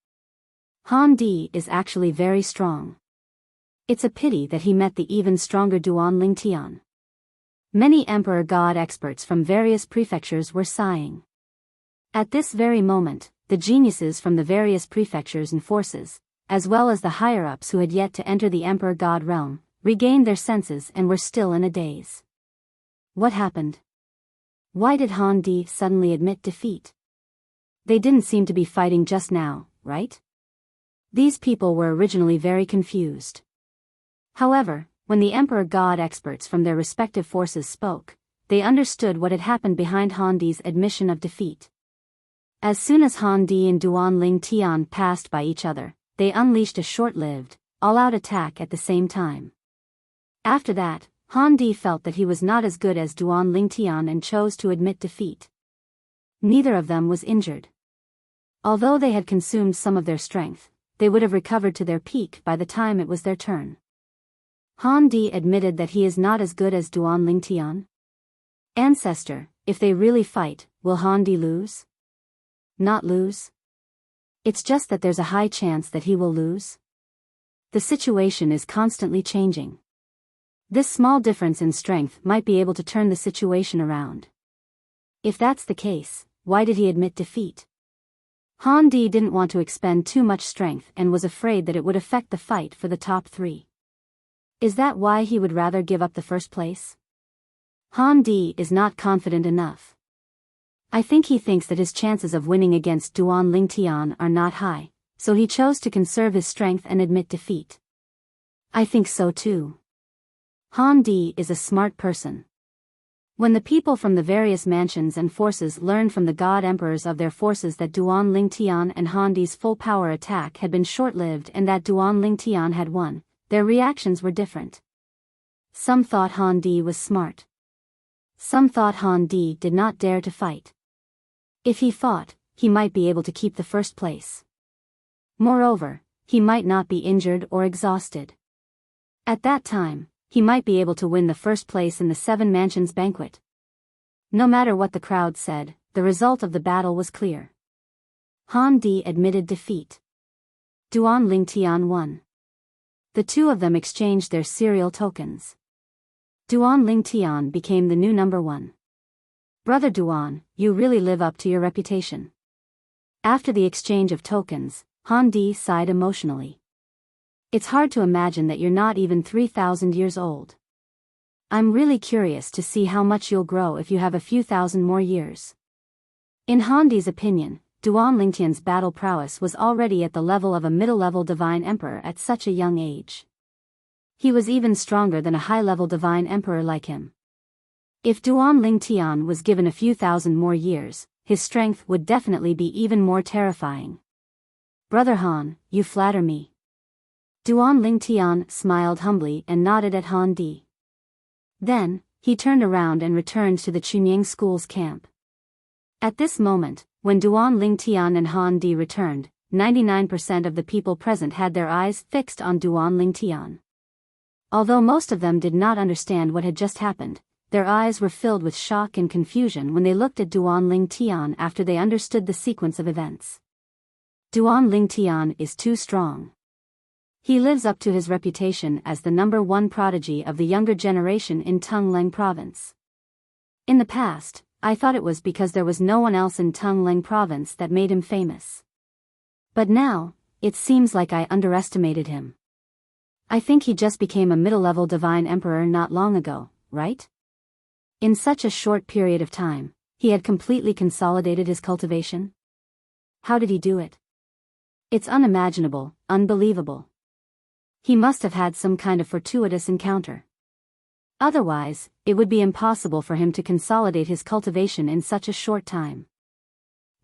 Speaker 1: Han Di is actually very strong. It's a pity that he met the even stronger Duan Lingtian. Many Emperor God experts from various prefectures were sighing. At this very moment, the geniuses from the various prefectures and forces, as well as the higher-ups who had yet to enter the Emperor God realm, regained their senses and were still in a daze. What happened? Why did Han Di suddenly admit defeat? They didn't seem to be fighting just now, right? These people were originally very confused. However, when the Emperor God experts from their respective forces spoke, they understood what had happened behind Han Di's admission of defeat. As soon as Han Di and Duan Lingtian passed by each other, they unleashed a short-lived, all-out attack at the same time. After that, Han Di felt that he was not as good as Duan Lingtian and chose to admit defeat. Neither of them was injured. Although they had consumed some of their strength, they would have recovered to their peak by the time it was their turn. Han Di admitted that he is not as good as Duan Lingtian. Ancestor, if they really fight, will Han Di lose? Not lose? It's just that there's a high chance that he will lose. The situation is constantly changing. This small difference in strength might be able to turn the situation around. If that's the case, why did he admit defeat? Han Di didn't want to expend too much strength and was afraid that it would affect the fight for the top 3. Is that why he would rather give up the first place? Han Di is not confident enough. I think he thinks that his chances of winning against Duan Lingtian are not high, so he chose to conserve his strength and admit defeat. I think so too. Han Di is a smart person. When the people from the various mansions and forces learned from the god emperors of their forces that Duan Lingtian and Han Di's full power attack had been short-lived and that Duan Lingtian had won, their reactions were different. Some thought Han Di was smart. Some thought Han Di did not dare to fight. If he fought, he might be able to keep the first place. Moreover, he might not be injured or exhausted. At that time, he might be able to win the first place in the 7 Mansions banquet. No matter what the crowd said, the result of the battle was clear. Han Di admitted defeat. Duan Lingtian won. The two of them exchanged their serial tokens. Duan Lingtian became the new number 1. Brother Duan, you really live up to your reputation. After the exchange of tokens, Han Di sighed emotionally. It's hard to imagine that you're not even 3,000 years old. I'm really curious to see how much you'll grow if you have a few thousand more years. In Han Di's opinion, Duan Lingtian's battle prowess was already at the level of a middle-level divine emperor at such a young age. He was even stronger than a high-level divine emperor like him. If Duan Lingtian was given a few thousand more years, his strength would definitely be even more terrifying. Brother Han, you flatter me. Duan Lingtian smiled humbly and nodded at Han Di. Then, he turned around and returned to the Chunying school's camp. At this moment, when Duan Lingtian and Han Di returned, 99% of the people present had their eyes fixed on Duan Lingtian. Although most of them did not understand what had just happened, their eyes were filled with shock and confusion when they looked at Duan Lingtian after they understood the sequence of events. Duan Lingtian is too strong. He lives up to his reputation as the number 1 prodigy of the younger generation in Tungleng province. In the past, I thought it was because there was no one else in Tungleng province that made him famous. But now, it seems like I underestimated him. I think he just became a middle-level divine emperor not long ago, right? In such a short period of time, he had completely consolidated his cultivation. How did he do it? It's unimaginable, unbelievable. He must have had some kind of fortuitous encounter. Otherwise, it would be impossible for him to consolidate his cultivation in such a short time.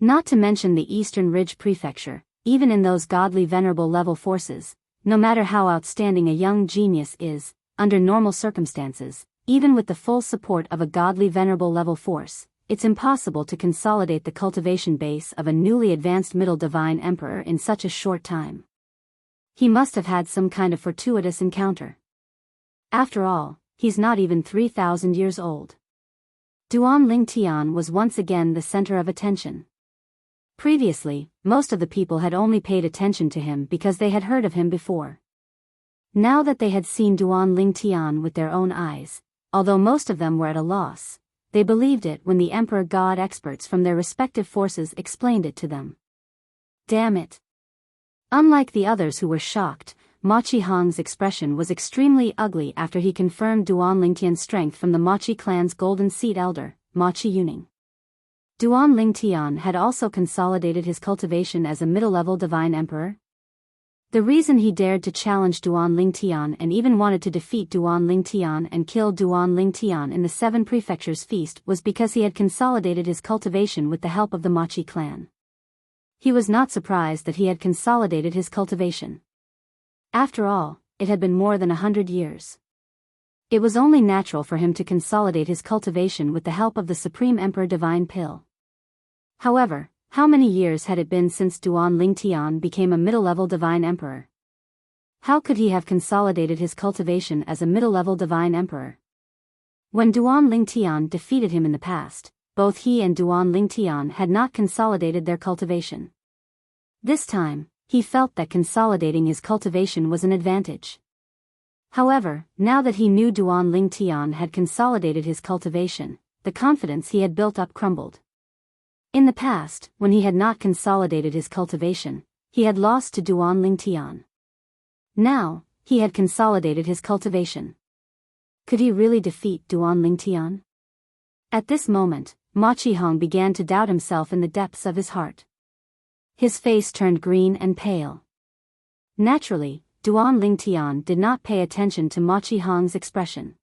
Speaker 1: Not to mention the Eastern Ridge Prefecture, even in those godly venerable level forces, no matter how outstanding a young genius is, under normal circumstances, even with the full support of a godly venerable level force, it's impossible to consolidate the cultivation base of a newly advanced middle divine emperor in such a short time. He must have had some kind of fortuitous encounter. After all, he's not even 3,000 years old. Duan Lingtian was once again the center of attention. Previously, most of the people had only paid attention to him because they had heard of him before. Now that they had seen Duan Lingtian with their own eyes, although most of them were at a loss, they believed it when the emperor god experts from their respective forces explained it to them. Damn it! Unlike the others who were shocked, Machi Hong's expression was extremely ugly after he confirmed Duan Lingtian's strength from the Machi clan's golden seat elder, Machi Yuning. Duan Lingtian had also consolidated his cultivation as a middle-level divine emperor. The reason he dared to challenge Duan Lingtian and even wanted to defeat Duan Lingtian and kill Duan Lingtian in the 7 Prefectures feast was because he had consolidated his cultivation with the help of the Machi clan. He was not surprised that he had consolidated his cultivation. After all, it had been more than 100 years. It was only natural for him to consolidate his cultivation with the help of the Supreme Emperor Divine Pill. However, how many years had it been since Duan Lingtian became a middle-level divine emperor? How could he have consolidated his cultivation as a middle-level divine emperor? When Duan Lingtian defeated him in the past, both he and Duan Lingtian had not consolidated their cultivation. This time, he felt that consolidating his cultivation was an advantage. However, now that he knew Duan Ling Tian had consolidated his cultivation, the confidence he had built up crumbled. In the past, when he had not consolidated his cultivation, he had lost to Duan Ling Tian. Now, he had consolidated his cultivation. Could he really defeat Duan Ling Tian? At this moment, Ma Qihong began to doubt himself in the depths of his heart. His face turned green and pale. Naturally, Duan Ling Tian did not pay attention to Ma Qihong's expression.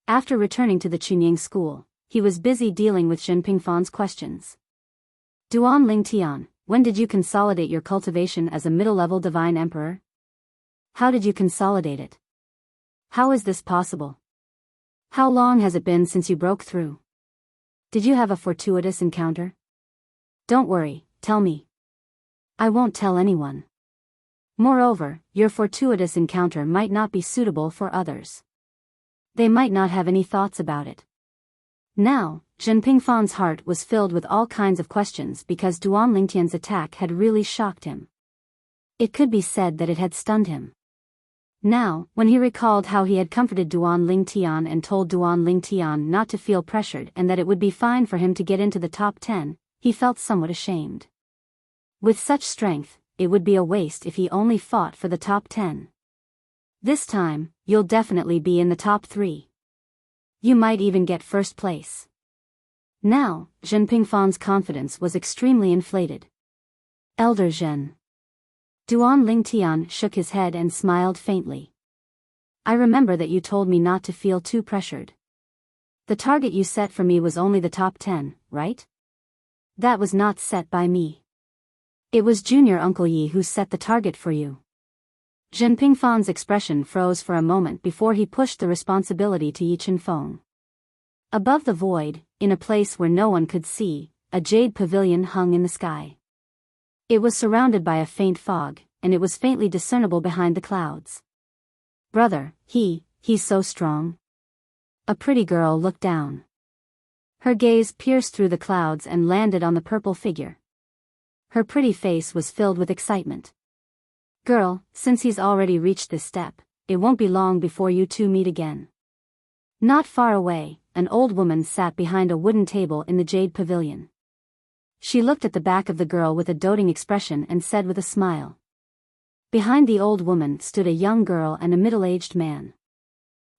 Speaker 1: After returning to the Chunying school, he was busy dealing with Zhen Pingfan's questions. Duan Ling Tian, when did you consolidate your cultivation as a middle-level divine emperor? How did you consolidate it? How is this possible? How long has it been since you broke through? Did you have a fortuitous encounter? Don't worry, tell me. I won't tell anyone. Moreover, your fortuitous encounter might not be suitable for others. They might not have any thoughts about it. Now, Zhen Pingfan's heart was filled with all kinds of questions because Duan Lingtian's attack had really shocked him. It could be said that it had stunned him. Now, when he recalled how he had comforted Duan Ling Tian and told Duan Ling Tian not to feel pressured and that it would be fine for him to get into the top 10, he felt somewhat ashamed. With such strength, it would be a waste if he only fought for the top 10. This time, you'll definitely be in the top 3. You might even get first place. Now, Zhen Pingfan's confidence was extremely inflated. Elder Zhen. Duan Ling Tian shook his head and smiled faintly. I remember that you told me not to feel too pressured. The target you set for me was only the top 10, right? That was not set by me. It was Junior Uncle Yi who set the target for you. Zhen Pingfan's expression froze for a moment before he pushed the responsibility to Yi Chenfeng. Above the void, in a place where no one could see, a jade pavilion hung in the sky. It was surrounded by a faint fog, and it was faintly discernible behind the clouds. Brother, he's so strong. A pretty girl looked down. Her gaze pierced through the clouds and landed on the purple figure. Her pretty face was filled with excitement. Girl, since he's already reached this step, it won't be long before you two meet again. Not far away, an old woman sat behind a wooden table in the jade pavilion. She looked at the back of the girl with a doting expression and said with a smile. Behind the old woman stood a young girl and a middle-aged man.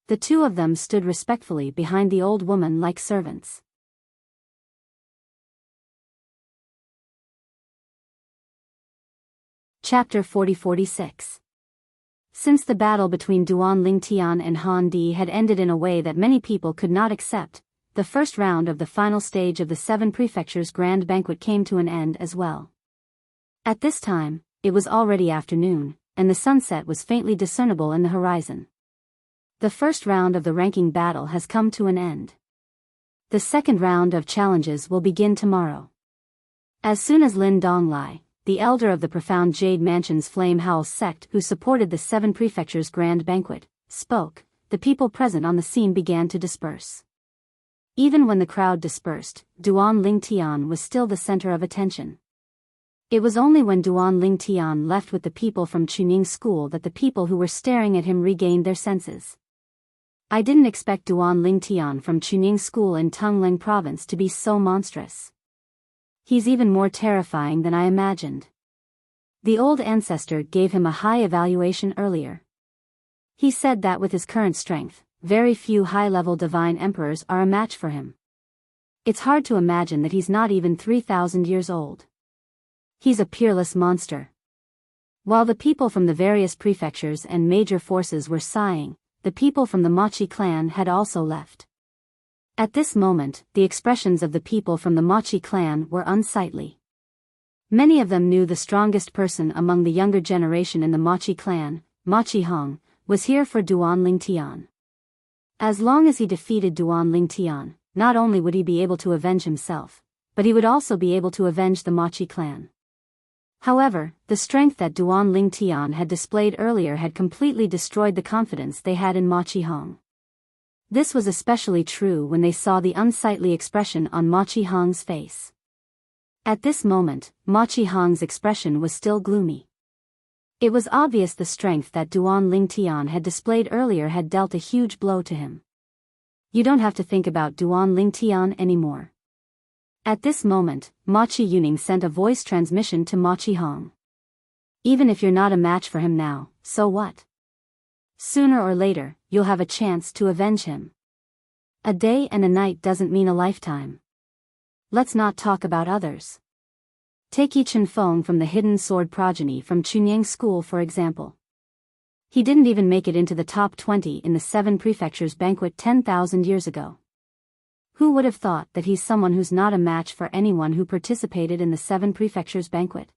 Speaker 1: The two of them stood respectfully behind the old woman like servants. Chapter 40-46. Since the battle between Duan Ling Tian and Han Di had ended in a way that many people could not accept, the first round of the final stage of the 7 Prefectures Grand Banquet came to an end as well. At this time, it was already afternoon, and the sunset was faintly discernible in the horizon. The first round of the ranking battle has come to an end. The second round of challenges will begin tomorrow. As soon as Lin Donglai, the elder of the profound Jade Mansion's Flame Howl sect who supported the 7 Prefectures Grand Banquet, spoke, the people present on the scene began to disperse. Even when the crowd dispersed, Duan Ling Tian was still the center of attention. It was only when Duan Ling Tian left with the people from Chunying School that the people who were staring at him regained their senses. I didn't expect Duan Ling Tian from Chunying School in Tongling Province to be so monstrous. He's even more terrifying than I imagined. The old ancestor gave him a high evaluation earlier. He said that with his current strength, very few high-level divine emperors are a match for him. It's hard to imagine that he's not even 3,000 years old. He's a peerless monster. While the people from the various prefectures and major forces were sighing, the people from the Machi clan had also left. At this moment, the expressions of the people from the Machi clan were unsightly. Many of them knew the strongest person among the younger generation in the Machi clan, Ma Qihong, was here for Duan Ling Tian. As long as he defeated Duan Ling Tian, not only would he be able to avenge himself, but he would also be able to avenge the Machi clan. However, the strength that Duan Ling Tian had displayed earlier had completely destroyed the confidence they had in Ma Qihong. This was especially true when they saw the unsightly expression on Ma Qihong's face. At this moment, Ma Qihong's expression was still gloomy. It was obvious the strength that Duan Lingtian had displayed earlier had dealt a huge blow to him. You don't have to think about Duan Lingtian anymore. At this moment, Ma Qiyuning sent a voice transmission to Ma Qihong. Even if you're not a match for him now, so what? Sooner or later, you'll have a chance to avenge him. A day and a night doesn't mean a lifetime. Let's not talk about others. Take Yi Chenfeng from the hidden sword progeny from Chunyang School for example. He didn't even make it into the top 20 in the 7 prefectures banquet 10,000 years ago. Who would have thought that he's someone who's not a match for anyone who participated in the 7 prefectures banquet?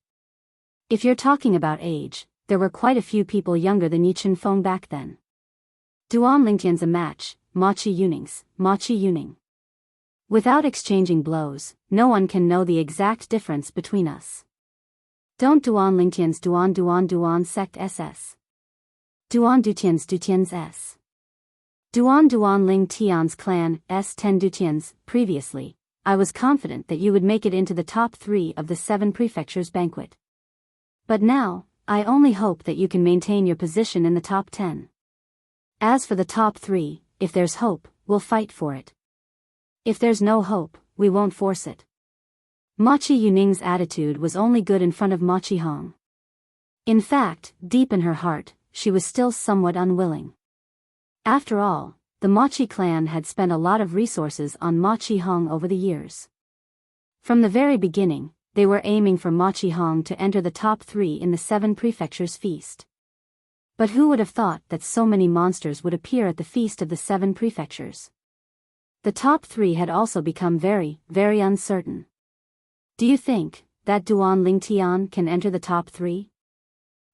Speaker 1: If you're talking about age, there were quite a few people younger than Yi Chenfeng back then. Duan Lingtian's a match, Ma Qiyuning. Without exchanging blows, no one can know the exact difference between us. Don't Duan Lingtian's Duan sect SS. Duan Dutian's S. Duan Ling Tian's clan S10 Dutian's. Previously, I was confident that you would make it into the top 3 of the 7 prefectures banquet. But now, I only hope that you can maintain your position in the top 10. As for the top 3, if there's hope, we'll fight for it. If there's no hope, we won't force it. Ma Qiyuning's attitude was only good in front of Ma Qihong. In fact, deep in her heart, she was still somewhat unwilling. After all, the Ma Qi clan had spent a lot of resources on Ma Qihong over the years. From the very beginning, they were aiming for Ma Qihong to enter the top 3 in the 7 prefectures feast. But who would have thought that so many monsters would appear at the feast of the 7 prefectures? The top 3 had also become very, very uncertain. Do you think that Duan Lingtian can enter the top 3?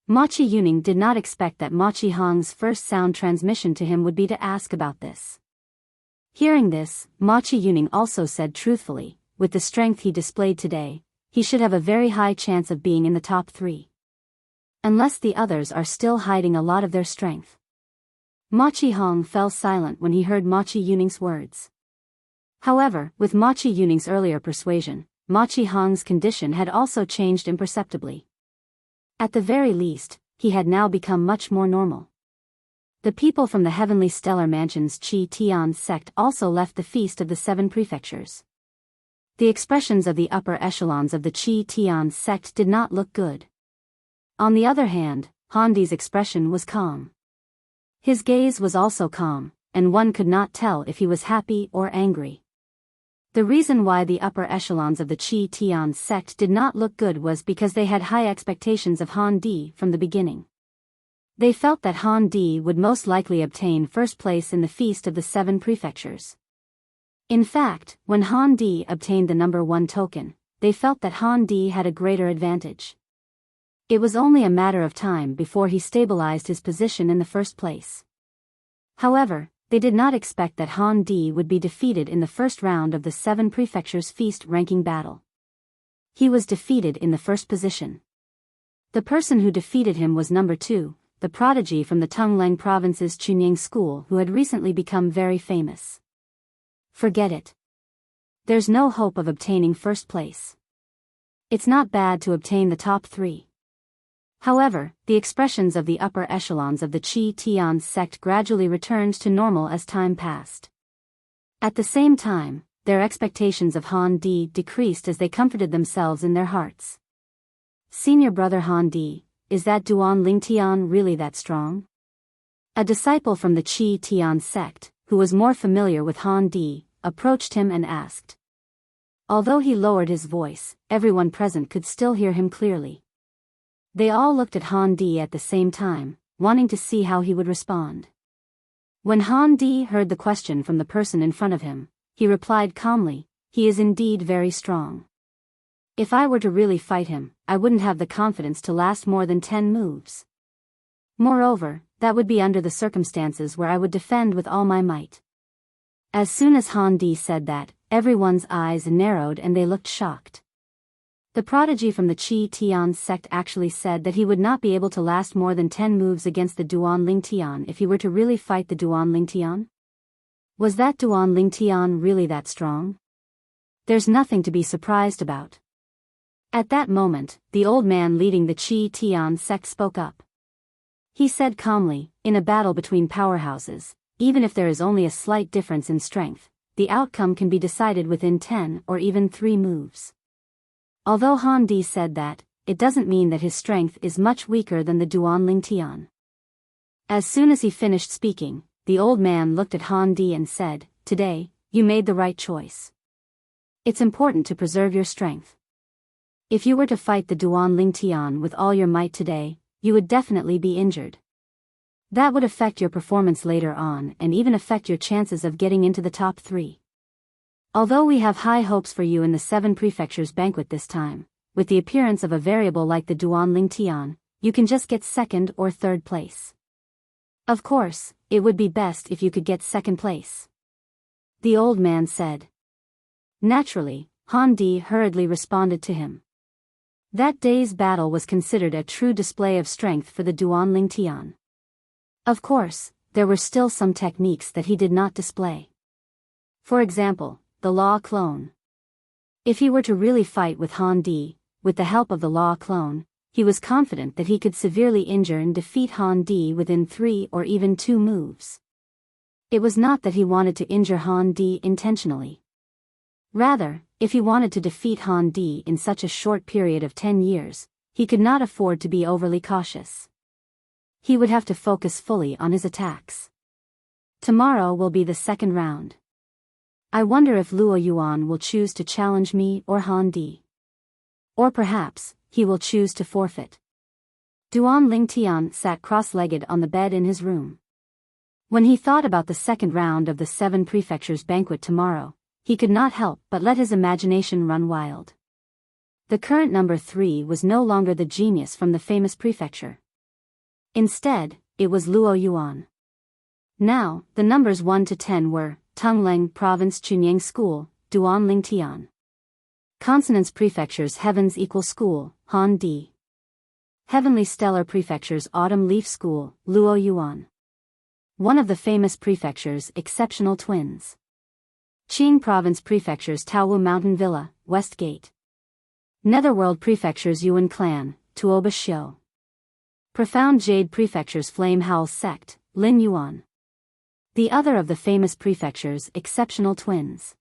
Speaker 1: Ma Qiyuning did not expect that Ma Qihong's first sound transmission to him would be to ask about this. Hearing this, Ma Qiyuning also said truthfully, with the strength he displayed today, he should have a very high chance of being in the top 3. Unless the others are still hiding a lot of their strength. Ma Qihong fell silent when he heard Ma Qiyuning's words. However, with Ma Qiyuning's earlier persuasion, Ma Qihong's condition had also changed imperceptibly. At the very least, he had now become much more normal. The people from the heavenly stellar mansion's Qi Tian sect also left the feast of the 7 prefectures. The expressions of the upper echelons of the Qi Tian sect did not look good. On the other hand, Han Di's expression was calm. His gaze was also calm, and one could not tell if he was happy or angry. The reason why the upper echelons of the Qi Tian sect did not look good was because they had high expectations of Han Di from the beginning. They felt that Han Di would most likely obtain first place in the feast of the 7 prefectures. In fact, when Han Di obtained the number 1 token, they felt that Han Di had a greater advantage. It was only a matter of time before he stabilized his position in the first place. However, they did not expect that Han Di would be defeated in the first round of the 7 prefectures feast ranking battle. He was defeated in the first position. The person who defeated him was number 2, the prodigy from the Tongleng province's Chunyang School who had recently become very famous. Forget it. There's no hope of obtaining first place. It's not bad to obtain the top 3. However, the expressions of the upper echelons of the Qi Tian sect gradually returned to normal as time passed. At the same time, their expectations of Han Di decreased as they comforted themselves in their hearts. Senior brother Han Di, is that Duan Lingtian really that strong? A disciple from the Qi Tian sect, who was more familiar with Han Di, approached him and asked. Although he lowered his voice, everyone present could still hear him clearly. They all looked at Han Di at the same time, wanting to see how he would respond. When Han Di heard the question from the person in front of him, he replied calmly, "He is indeed very strong. If I were to really fight him, I wouldn't have the confidence to last more than 10 moves. Moreover, that would be under the circumstances where I would defend with all my might." As soon as Han Di said that, everyone's eyes narrowed and they looked shocked. The prodigy from the Qi Tian sect actually said that he would not be able to last more than 10 moves against the Duan Lingtian if he were to really fight the Duan Lingtian? Was that Duan Lingtian really that strong? There's nothing to be surprised about. At that moment, the old man leading the Qi Tian sect spoke up. He said calmly, in a battle between powerhouses, even if there is only a slight difference in strength, the outcome can be decided within 10 or even 3 moves. Although Han Di said that, it doesn't mean that his strength is much weaker than the Duanling Tian. As soon as he finished speaking, the old man looked at Han Di and said, "Today, you made the right choice. It's important to preserve your strength. If you were to fight the Duanling Tian with all your might today, you would definitely be injured. That would affect your performance later on and even affect your chances of getting into the top 3. Although we have high hopes for you in the 7 Prefectures banquet this time, with the appearance of a variable like the Duanling Tian, you can just get 2nd or 3rd place. Of course, it would be best if you could get 2nd place," the old man said. Naturally, Han Di hurriedly responded to him. That day's battle was considered a true display of strength for the Duanling Tian. Of course, there were still some techniques that he did not display. For example, the Law Clone. If he were to really fight with Han Di, with the help of the Law Clone, he was confident that he could severely injure and defeat Han Di within 3 or even 2 moves. It was not that he wanted to injure Han Di intentionally. Rather, if he wanted to defeat Han Di in such a short period of 10 years, he could not afford to be overly cautious. He would have to focus fully on his attacks. Tomorrow will be the 2nd round. I wonder if Luo Yuan will choose to challenge me or Han Di. Or perhaps, he will choose to forfeit. Duanling Tian sat cross-legged on the bed in his room. When he thought about the 2nd round of the 7 Prefectures banquet tomorrow, he could not help but let his imagination run wild. The current number 3 was no longer the genius from the famous prefecture. Instead, it was Luo Yuan. Now, the numbers 1 to 10 were Tungleng Province Chunyang School, Duanling Tian. Consonance Prefectures Heavens Equal School, Han Di. Heavenly Stellar Prefectures Autumn Leaf School, Luo Yuan. One of the famous prefectures Exceptional Twins. Qing Province Prefectures Taowu Mountain Villa, West Gate. Netherworld Prefectures Yuan Clan, Tuoba Xiu. Profound Jade Prefectures Flame Howl Sect, Lin Yuan. The other of the famous prefectures Exceptional Twins.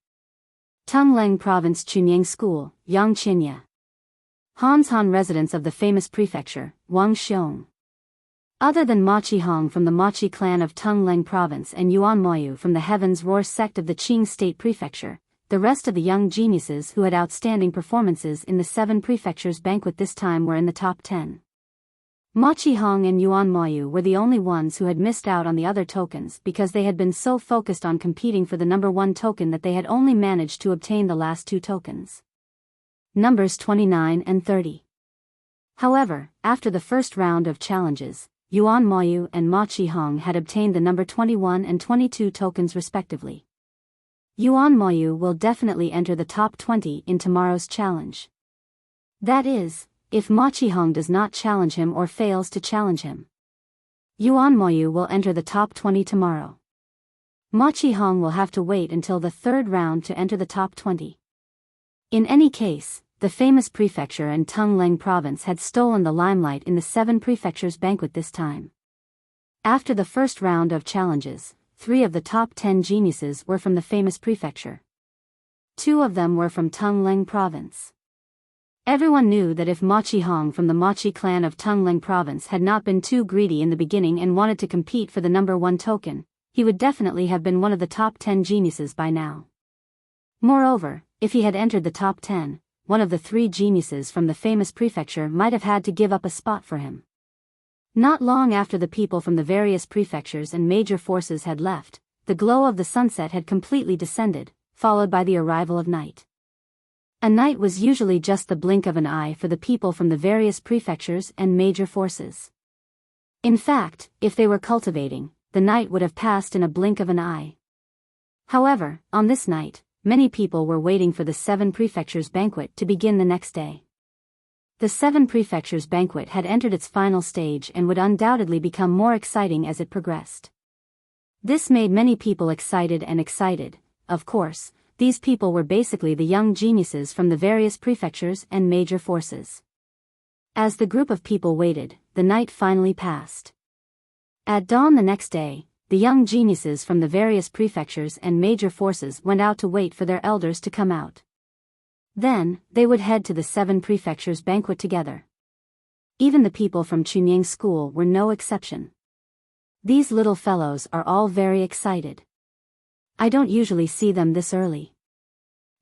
Speaker 1: Tungleng Province Chunyang School, Yang Qinya. Han residents of the famous prefecture, Wang Xiong. Other than Machi Hong from the Machi clan of Tungleng Province and Yuan Moyu from the Heaven's Roar sect of the Qing State Prefecture, the rest of the young geniuses who had outstanding performances in the 7 Prefectures banquet this time were in the top 10. Machi Hong and Yuan Moyu were the only ones who had missed out on the other tokens because they had been so focused on competing for the number 1 token that they had only managed to obtain the last 2 tokens. Numbers 29 and 30. However, after the first round of challenges, Yuan Moyu and Machi Hong had obtained the number 21 and 22 tokens respectively. Yuan Moyu will definitely enter the top 20 in tomorrow's challenge. That is, if Machi Hong does not challenge him or fails to challenge him. Yuan Moyu will enter the top 20 tomorrow. Machi Hong will have to wait until the 3rd round to enter the top 20. In any case, the famous prefecture and Tungleng province had stolen the limelight in the 7 Prefectures banquet this time. After the first round of challenges, 3 of the top 10 geniuses were from the famous prefecture. 2 of them were from Tungleng province. Everyone knew that if Machi Hong from the Machi clan of Tungleng province had not been too greedy in the beginning and wanted to compete for the number 1 token, he would definitely have been one of the top 10 geniuses by now. Moreover, if he had entered the top 10, one of the 3 geniuses from the famous prefecture might have had to give up a spot for him. Not long after the people from the various prefectures and major forces had left, the glow of the sunset had completely descended, followed by the arrival of night. A night was usually just the blink of an eye for the people from the various prefectures and major forces. In fact, if they were cultivating, the night would have passed in a blink of an eye. However, on this night, many people were waiting for the 7 Prefectures banquet to begin the next day. The 7 Prefectures banquet had entered its final stage and would undoubtedly become more exciting as it progressed. This made many people excited, of course, These people were basically the young geniuses from the various prefectures and major forces. As the group of people waited, the night finally passed. At dawn the next day, the young geniuses from the various prefectures and major forces went out to wait for their elders to come out. Then, they would head to the 7 prefectures banquet together. Even the people from Chunying School were no exception. These little fellows are all very excited. I don't usually see them this early.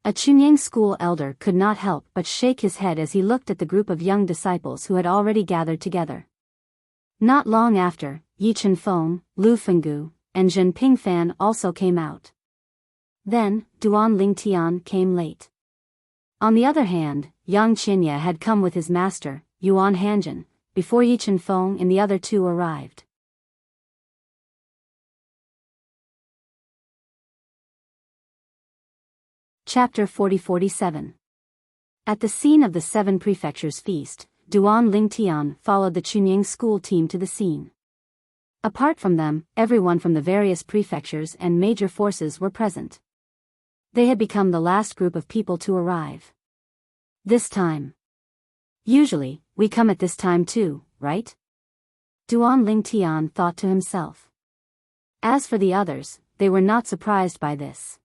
Speaker 1: A Chunying School elder could not help but shake his head as he looked at the group of young disciples who had already gathered together. Not long after, Yi Chenfeng, Lu Fenggu, and Zhen Pingfan also came out. Then, Duan Lingtian came late. On the other hand, Yang Qinya had come with his master, Yuan Hanjin, before Yi Chenfeng and the other 2 arrived. Chapter 40-47. At the scene of the 7 prefectures feast, Duan Lingtian followed the Chunying School team to the scene. Apart from them, everyone from the various prefectures and major forces were present. They had become the last group of people to arrive. This time. Usually, we come at this time too, right? Duan Lingtian thought to himself. As for the others, they were not surprised by this.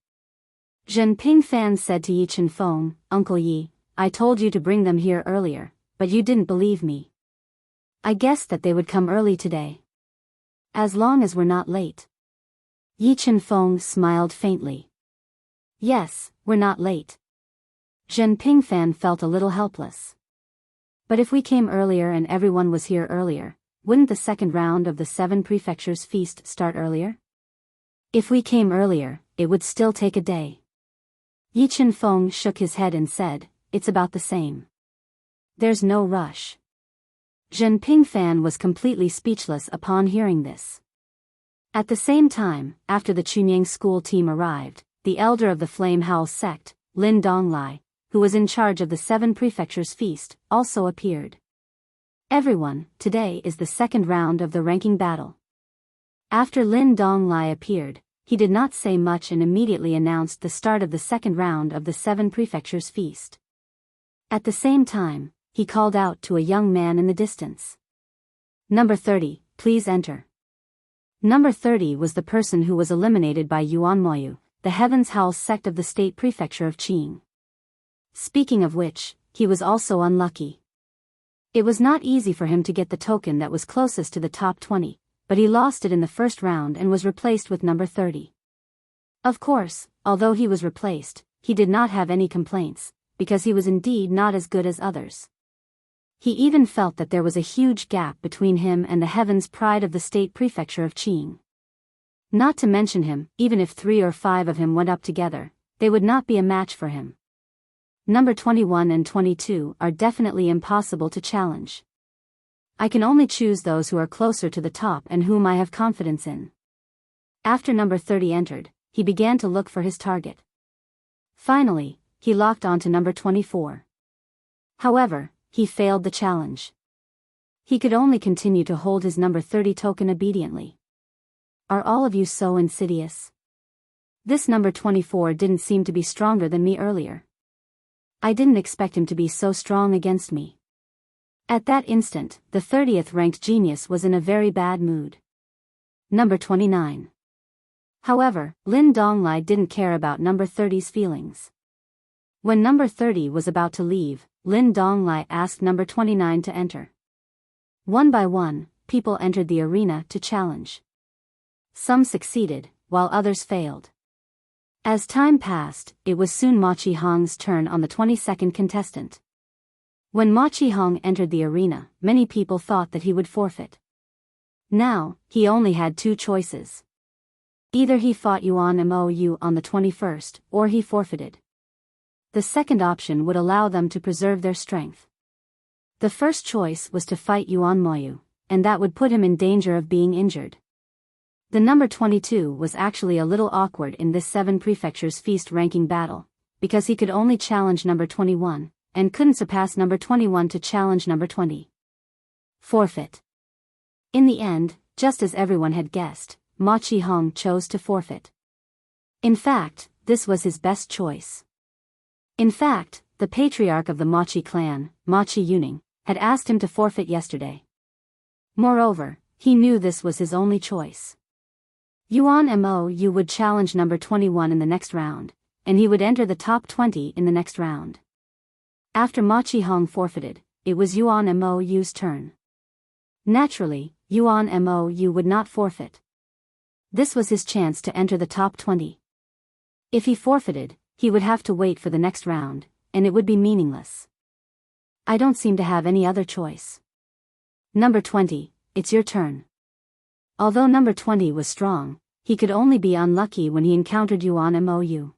Speaker 1: Zhen Pingfan said to Yi Chenfeng, "Uncle Yi, I told you to bring them here earlier, but you didn't believe me. I guessed that they would come early today. As long as we're not late." Yi Chenfeng smiled faintly. "Yes, we're not late." Zhen Pingfan felt a little helpless. But if we came earlier and everyone was here earlier, wouldn't the second round of the 7 prefectures feast start earlier? If we came earlier, it would still take a day. Yi Chenfeng shook his head and said, "It's about the same. There's no rush." Zhen Pingfan was completely speechless upon hearing this. At the same time, after the Chunying School team arrived, the elder of the Flame Howl sect, Lin Donglai, who was in charge of the 7 prefectures feast, also appeared. "Everyone, today is the second round of the ranking battle." After Lin Donglai appeared, he did not say much and immediately announced the start of the second round of the 7 prefectures feast. At the same time, he called out to a young man in the distance. "Number 30, please enter." Number 30 was the person who was eliminated by Yuan Moyu, the Heaven's Howl sect of the state prefecture of Qing. Speaking of which, he was also unlucky. It was not easy for him to get the token that was closest to the top 20, but he lost it in the first round and was replaced with number 30. Of course, although he was replaced, he did not have any complaints, because he was indeed not as good as others. He even felt that there was a huge gap between him and the Heaven's Pride of the state prefecture of Qing. Not to mention him, even if 3 or 5 of him went up together, they would not be a match for him. Number 21 and 22 are definitely impossible to challenge. I can only choose those who are closer to the top and whom I have confidence in. After number 30 entered, he began to look for his target. Finally, he locked onto number 24. However, he failed the challenge. He could only continue to hold his number 30 token obediently. Are all of you so insidious? This number 24 didn't seem to be stronger than me earlier. I didn't expect him to be so strong against me. At that instant, the 30th ranked genius was in a very bad mood. Number 29. However, Lin Donglai didn't care about number 30's feelings. When number 30 was about to leave, Lin Donglai asked number 29 to enter. One by one, people entered the arena to challenge. Some succeeded, while others failed. As time passed, it was soon Ma Qihong's turn on the 22nd contestant. When Ma Qihong entered the arena, many people thought that he would forfeit. Now, he only had 2 choices. Either he fought Yuan Mou on the 21st, or he forfeited. The second option would allow them to preserve their strength. The first choice was to fight Yuan Mou, and that would put him in danger of being injured. The number 22 was actually a little awkward in this 7 prefectures feast ranking battle, because he could only challenge number 21, and couldn't surpass number 21 to challenge number 20. Forfeit. In the end, just as everyone had guessed, Ma Qihong chose to forfeit. In fact, this was his best choice. In fact, the patriarch of the Machi clan, Machi Yuning, had asked him to forfeit yesterday. Moreover, he knew this was his only choice. Yuan Mo would challenge number 21 in the next round, and he would enter the top 20 in the next round. After Machi Hong forfeited, it was Yuan Mo's turn. Naturally, Yuan Mo would not forfeit. This was his chance to enter the top 20. If he forfeited, he would have to wait for the next round, and it would be meaningless. I don't seem to have any other choice. Number 20, it's your turn. Although number 20 was strong, he could only be unlucky when he encountered Yuan Mo.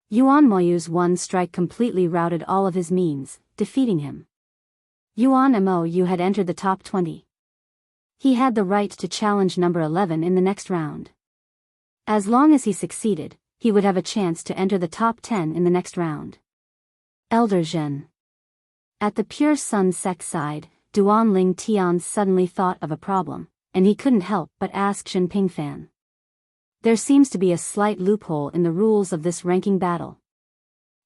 Speaker 1: Yuan Mo's one strike completely routed all of his means, defeating him. Yuan Mo had entered the top 20. He had the right to challenge number 11 in the next round. As long as he succeeded, he would have a chance to enter the top 10 in the next round. Elder Zhen. At the Pure Sun sect side, Duan Ling Tian suddenly thought of a problem, and he couldn't help but ask Shen Pingfan. There seems to be a slight loophole in the rules of this ranking battle.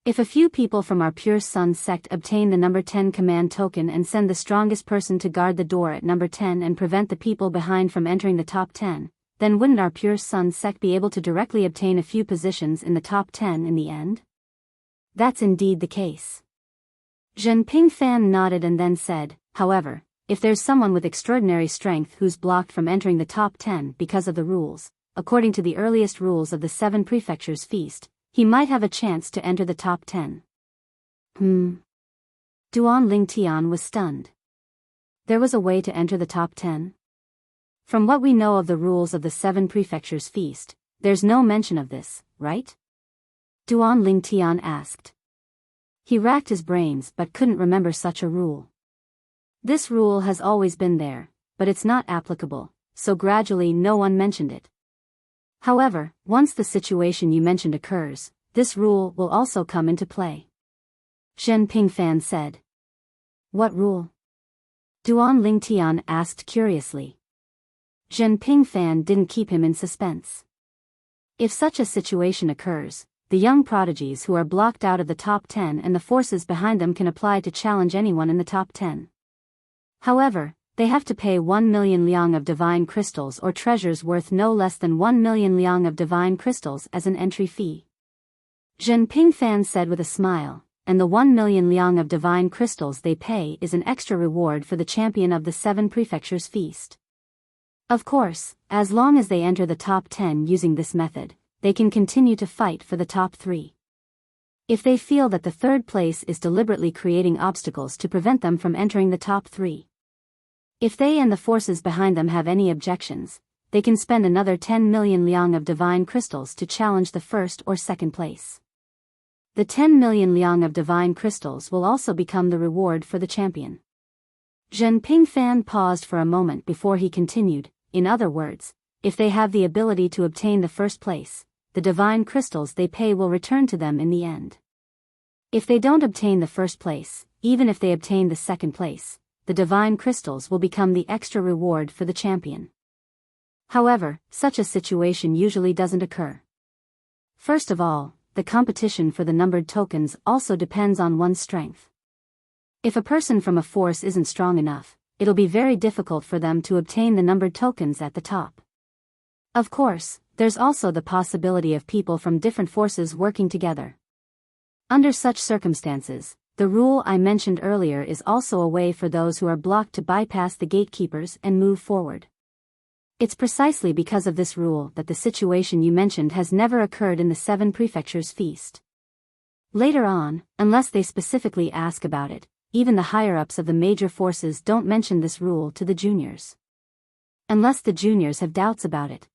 Speaker 1: If a few people from our Pure Sun sect obtain the number 10 command token and send the strongest person to guard the door at number 10 and prevent the people behind from entering the top 10, then wouldn't our Pure Sun sect be able to directly obtain a few positions in the top 10 in the end? That's indeed the case. Zhen Pingfan nodded and then said, however, if there's someone with extraordinary strength who's blocked from entering the top 10 because of the rules, according to the earliest rules of the 7 Prefectures Feast, he might have a chance to enter the top 10. Duan Ling Tian was stunned. There was a way to enter the top 10? From what we know of the rules of the 7 Prefectures Feast, there's no mention of this, right? Duan Ling Tian asked. He racked his brains but couldn't remember such a rule. This rule has always been there, but it's not applicable, so gradually no one mentioned it. However, once the situation you mentioned occurs, this rule will also come into play. Zhen Pingfan said. What rule? Duan Ling Tian asked curiously. Zhen Pingfan didn't keep him in suspense. If such a situation occurs, the young prodigies who are blocked out of the top 10 and the forces behind them can apply to challenge anyone in the top 10. However, they have to pay 1 million liang of divine crystals or treasures worth no less than 1 million liang of divine crystals as an entry fee. Zhen Pingfan said with a smile, and the 1 million liang of divine crystals they pay is an extra reward for the champion of the 7 Prefectures Feast. Of course, as long as they enter the top 10 using this method, they can continue to fight for the top 3. If they feel that the third place is deliberately creating obstacles to prevent them from entering the top 3. If they and the forces behind them have any objections, they can spend another 10 million liang of divine crystals to challenge the first or second place. The 10 million liang of divine crystals will also become the reward for the champion. Zhen Pingfan paused for a moment before he continued, in other words, if they have the ability to obtain the first place, the divine crystals they pay will return to them in the end. If they don't obtain the first place, even if they obtain the second place, the divine crystals will become the extra reward for the champion. However, such a situation usually doesn't occur. First of all, the competition for the numbered tokens also depends on one's strength. If a person from a force isn't strong enough, it'll be very difficult for them to obtain the numbered tokens at the top. Of course, there's also the possibility of people from different forces working together. Under such circumstances, the rule I mentioned earlier is also a way for those who are blocked to bypass the gatekeepers and move forward. It's precisely because of this rule that the situation you mentioned has never occurred in the 7 Prefectures Feast. Later on, unless they specifically ask about it, even the higher-ups of the major forces don't mention this rule to the juniors. Unless the juniors have doubts about it.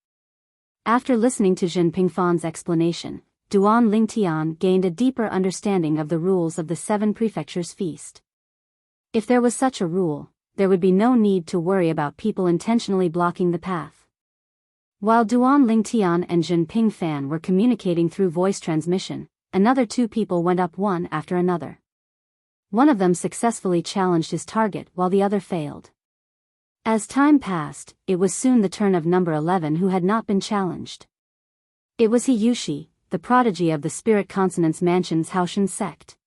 Speaker 1: After listening to Zhen Pingfan's explanation, Duan Ling Tian gained a deeper understanding of the rules of the 7 Prefectures Feast. If there was such a rule, there would be no need to worry about people intentionally blocking the path. While Duan Ling Tian and Zhen Pingfan were communicating through voice transmission, another 2 people went up one after another. One of them successfully challenged his target while the other failed. As time passed, it was soon the turn of number 11 who had not been challenged. It was He Yushi, the the prodigy of the Spirit Consonance Mansion's Haoshan sect.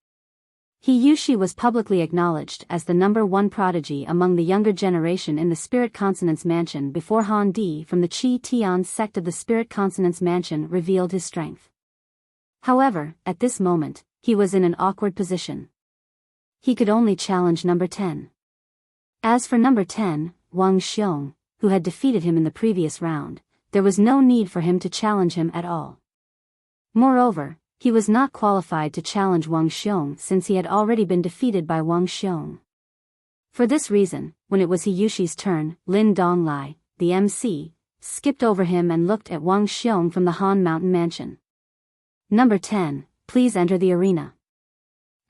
Speaker 1: He Yushi was publicly acknowledged as the #1 prodigy among the younger generation in the Spirit Consonance Mansion before Han Di from the Qi Tian sect of the Spirit Consonance Mansion revealed his strength. However, at this moment, he was in an awkward position. He could only challenge number 10. As for number 10, Wang Xiong, who had defeated him in the previous round, there was no need for him to challenge him at all. Moreover, he was not qualified to challenge Wang Xiong since he had already been defeated by Wang Xiong. For this reason, when it was He Yushi's turn, Lin Donglai, the MC, skipped over him and looked at Wang Xiong from the Han Mountain Mansion. Number 10, please enter the arena.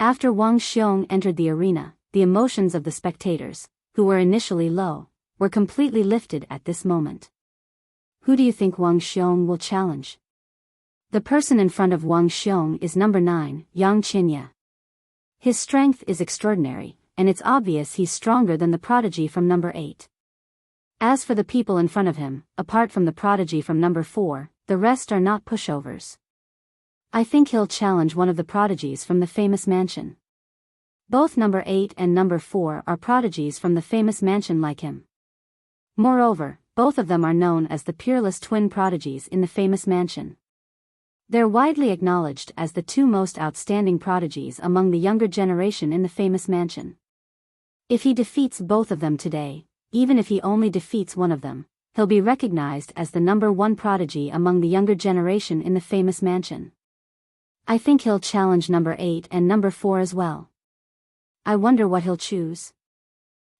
Speaker 1: After Wang Xiong entered the arena, the emotions of the spectators, who were initially low, were completely lifted at this moment. Who do you think Wang Xiong will challenge? The person in front of Wang Xiong is number 9, Yang Qinya. His strength is extraordinary, and it's obvious he's stronger than the prodigy from number 8. As for the people in front of him, apart from the prodigy from number 4, the rest are not pushovers. I think he'll challenge one of the prodigies from the famous mansion. Both number 8 and number 4 are prodigies from the famous mansion like him. Moreover, both of them are known as the peerless twin prodigies in the famous mansion. They're widely acknowledged as the two most outstanding prodigies among the younger generation in the famous mansion. If he defeats both of them today, even if he only defeats one of them, he'll be recognized as the #1 prodigy among the younger generation in the famous mansion. I think he'll challenge number 8 and number 4 as well. I wonder what he'll choose.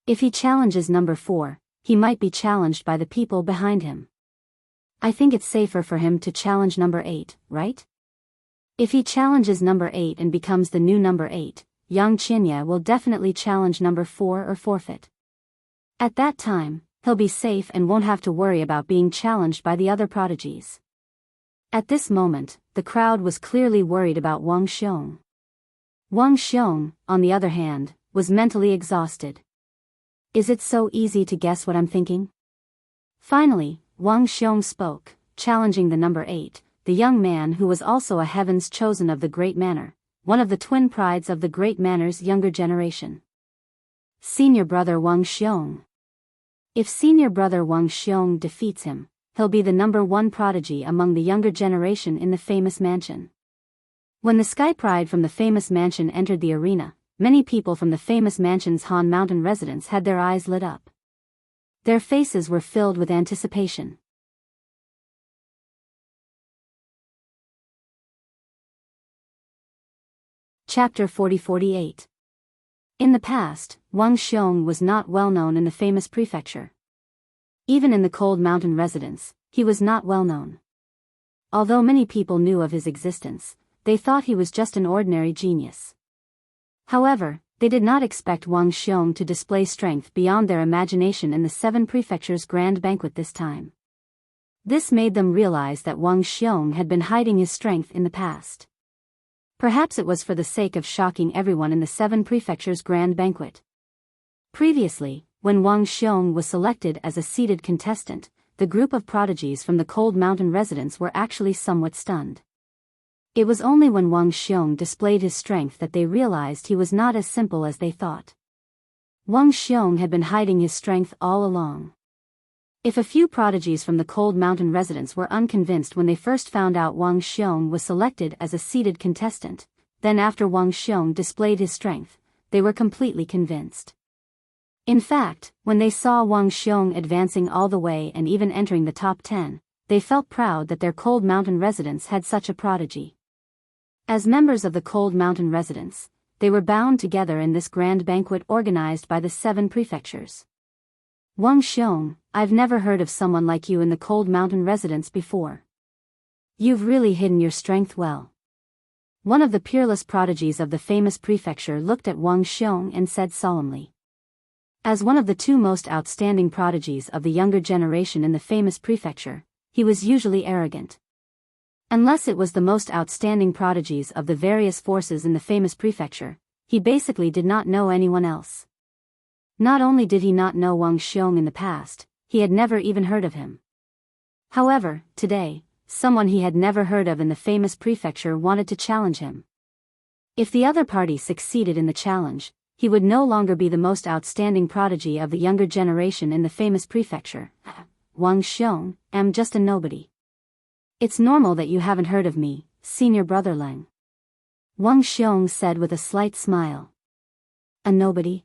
Speaker 1: If he challenges number 4, he might be challenged by the people behind him. I think it's safer for him to challenge number 8, right? If he challenges number 8 and becomes the new number 8, Yang Qinya will definitely challenge number 4 or forfeit. At that time, he'll be safe and won't have to worry about being challenged by the other prodigies. At this moment, the crowd was clearly worried about Wang Xiong. Wang Xiong, on the other hand, was mentally exhausted. Is it so easy to guess what I'm thinking? Finally, Wang Xiong spoke, challenging the number 8, the young man who was also a heaven's chosen of the Great Manor, one of the twin prides of the Great Manor's younger generation. Senior brother Wang Xiong. If senior brother Wang Xiong defeats him, he'll be the #1 prodigy among the younger generation in the famous mansion. When the Sky Pride from the famous mansion entered the arena, many people from the famous mansion's Han Mountain residence had their eyes lit up. Their faces were filled with anticipation. Chapter 40-48. In the past, Wang Xiong was not well known in the famous prefecture. Even in the Cold Mountain residence, he was not well known. Although many people knew of his existence, they thought he was just an ordinary genius. However, they did not expect Wang Xiong to display strength beyond their imagination in the 7 prefectures' grand banquet this time. This made them realize that Wang Xiong had been hiding his strength in the past. Perhaps it was for the sake of shocking everyone in the 7 prefectures' grand banquet. Previously, when Wang Xiong was selected as a seeded contestant, the group of prodigies from the Cold Mountain residence were actually somewhat stunned. It was only when Wang Xiong displayed his strength that they realized he was not as simple as they thought. Wang Xiong had been hiding his strength all along. If a few prodigies from the Cold Mountain residence were unconvinced when they first found out Wang Xiong was selected as a seeded contestant, then after Wang Xiong displayed his strength, they were completely convinced. In fact, when they saw Wang Xiong advancing all the way and even entering the top 10, they felt proud that their Cold Mountain residence had such a prodigy. As members of the Cold Mountain residence, they were bound together in this grand banquet organized by the 7 prefectures. Wang Xiong, I've never heard of someone like you in the Cold Mountain residence before. You've really hidden your strength well. One of the peerless prodigies of the famous prefecture looked at Wang Xiong and said solemnly. As one of the 2 most outstanding prodigies of the younger generation in the famous prefecture, he was usually arrogant. Unless it was the most outstanding prodigies of the various forces in the famous prefecture, he basically did not know anyone else. Not only did he not know Wang Xiong in the past, he had never even heard of him. However, today, someone he had never heard of in the famous prefecture wanted to challenge him. If the other party succeeded in the challenge, he would no longer be the most outstanding prodigy of the younger generation in the famous prefecture. Wang Xiong, am just a nobody. It's normal that you haven't heard of me, senior brother Leng. Wang Xiong said with a slight smile. A nobody?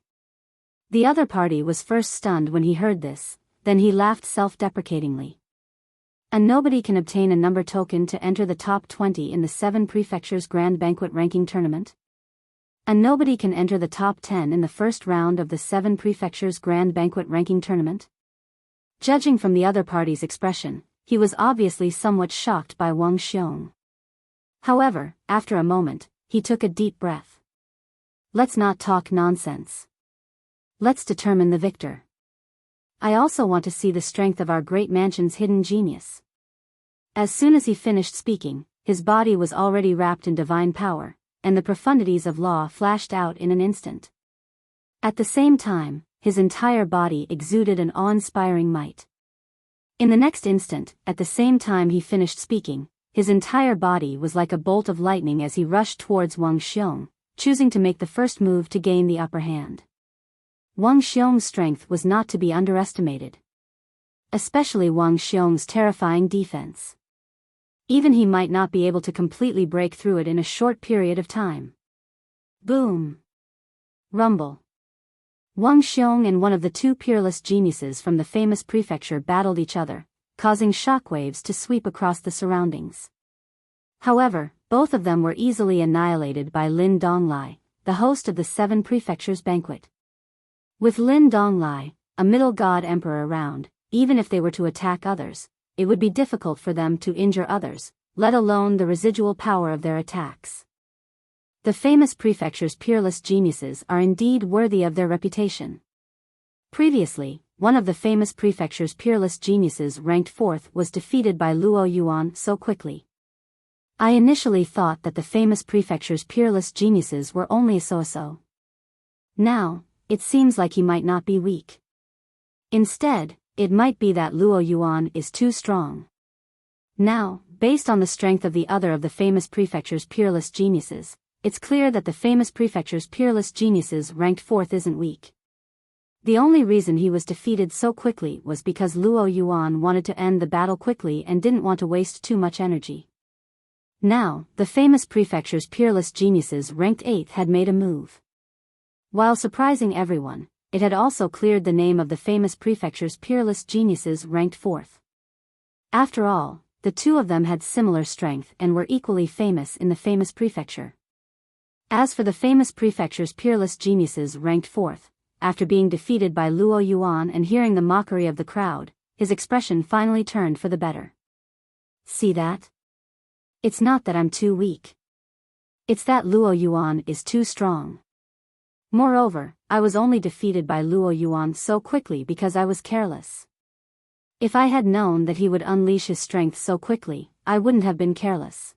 Speaker 1: The other party was first stunned when he heard this, then he laughed self-deprecatingly. A nobody can obtain a number token to enter the top 20 in the 7 prefectures Grand Banquet ranking tournament? A nobody can enter the top 10 in the first round of the 7 prefectures Grand Banquet ranking tournament? Judging from the other party's expression, he was obviously somewhat shocked by Wang Xiong. However, after a moment, he took a deep breath. Let's not talk nonsense. Let's determine the victor. I also want to see the strength of our great mansion's hidden genius. As soon as he finished speaking, his body was already wrapped in divine power, and the profundities of law flashed out in an instant. At the same time, his entire body exuded an awe-inspiring might. In the next instant, at the same time he finished speaking, his entire body was like a bolt of lightning as he rushed towards Wang Xiong, choosing to make the first move to gain the upper hand. Wang Xiong's strength was not to be underestimated. Especially Wang Xiong's terrifying defense. Even he might not be able to completely break through it in a short period of time. Boom! Rumble! Wang Xiong and one of the 2 peerless geniuses from the famous prefecture battled each other, causing shockwaves to sweep across the surroundings. However, both of them were easily annihilated by Lin Donglai, the host of the 7 prefectures banquet. With Lin Donglai, a middle god emperor around, even if they were to attack others, it would be difficult for them to injure others, let alone the residual power of their attacks. The famous prefecture's peerless geniuses are indeed worthy of their reputation. Previously, one of the famous prefecture's peerless geniuses ranked 4th was defeated by Luo Yuan so quickly. I initially thought that the famous prefecture's peerless geniuses were only so-so. Now, it seems like he might not be weak. Instead, it might be that Luo Yuan is too strong. Now, based on the strength of the other of the famous prefecture's peerless geniuses, it's clear that the famous prefecture's peerless geniuses ranked 4th isn't weak. The only reason he was defeated so quickly was because Luo Yuan wanted to end the battle quickly and didn't want to waste too much energy. Now, the famous prefecture's peerless geniuses ranked 8th had made a move. While surprising everyone, it had also cleared the name of the famous prefecture's peerless geniuses ranked 4th. After all, the 2 of them had similar strength and were equally famous in the famous prefecture. As for the famous prefecture's peerless geniuses ranked 4th, after being defeated by Luo Yuan and hearing the mockery of the crowd, his expression finally turned for the better. See that? It's not that I'm too weak. It's that Luo Yuan is too strong. Moreover, I was only defeated by Luo Yuan so quickly because I was careless. If I had known that he would unleash his strength so quickly, I wouldn't have been careless.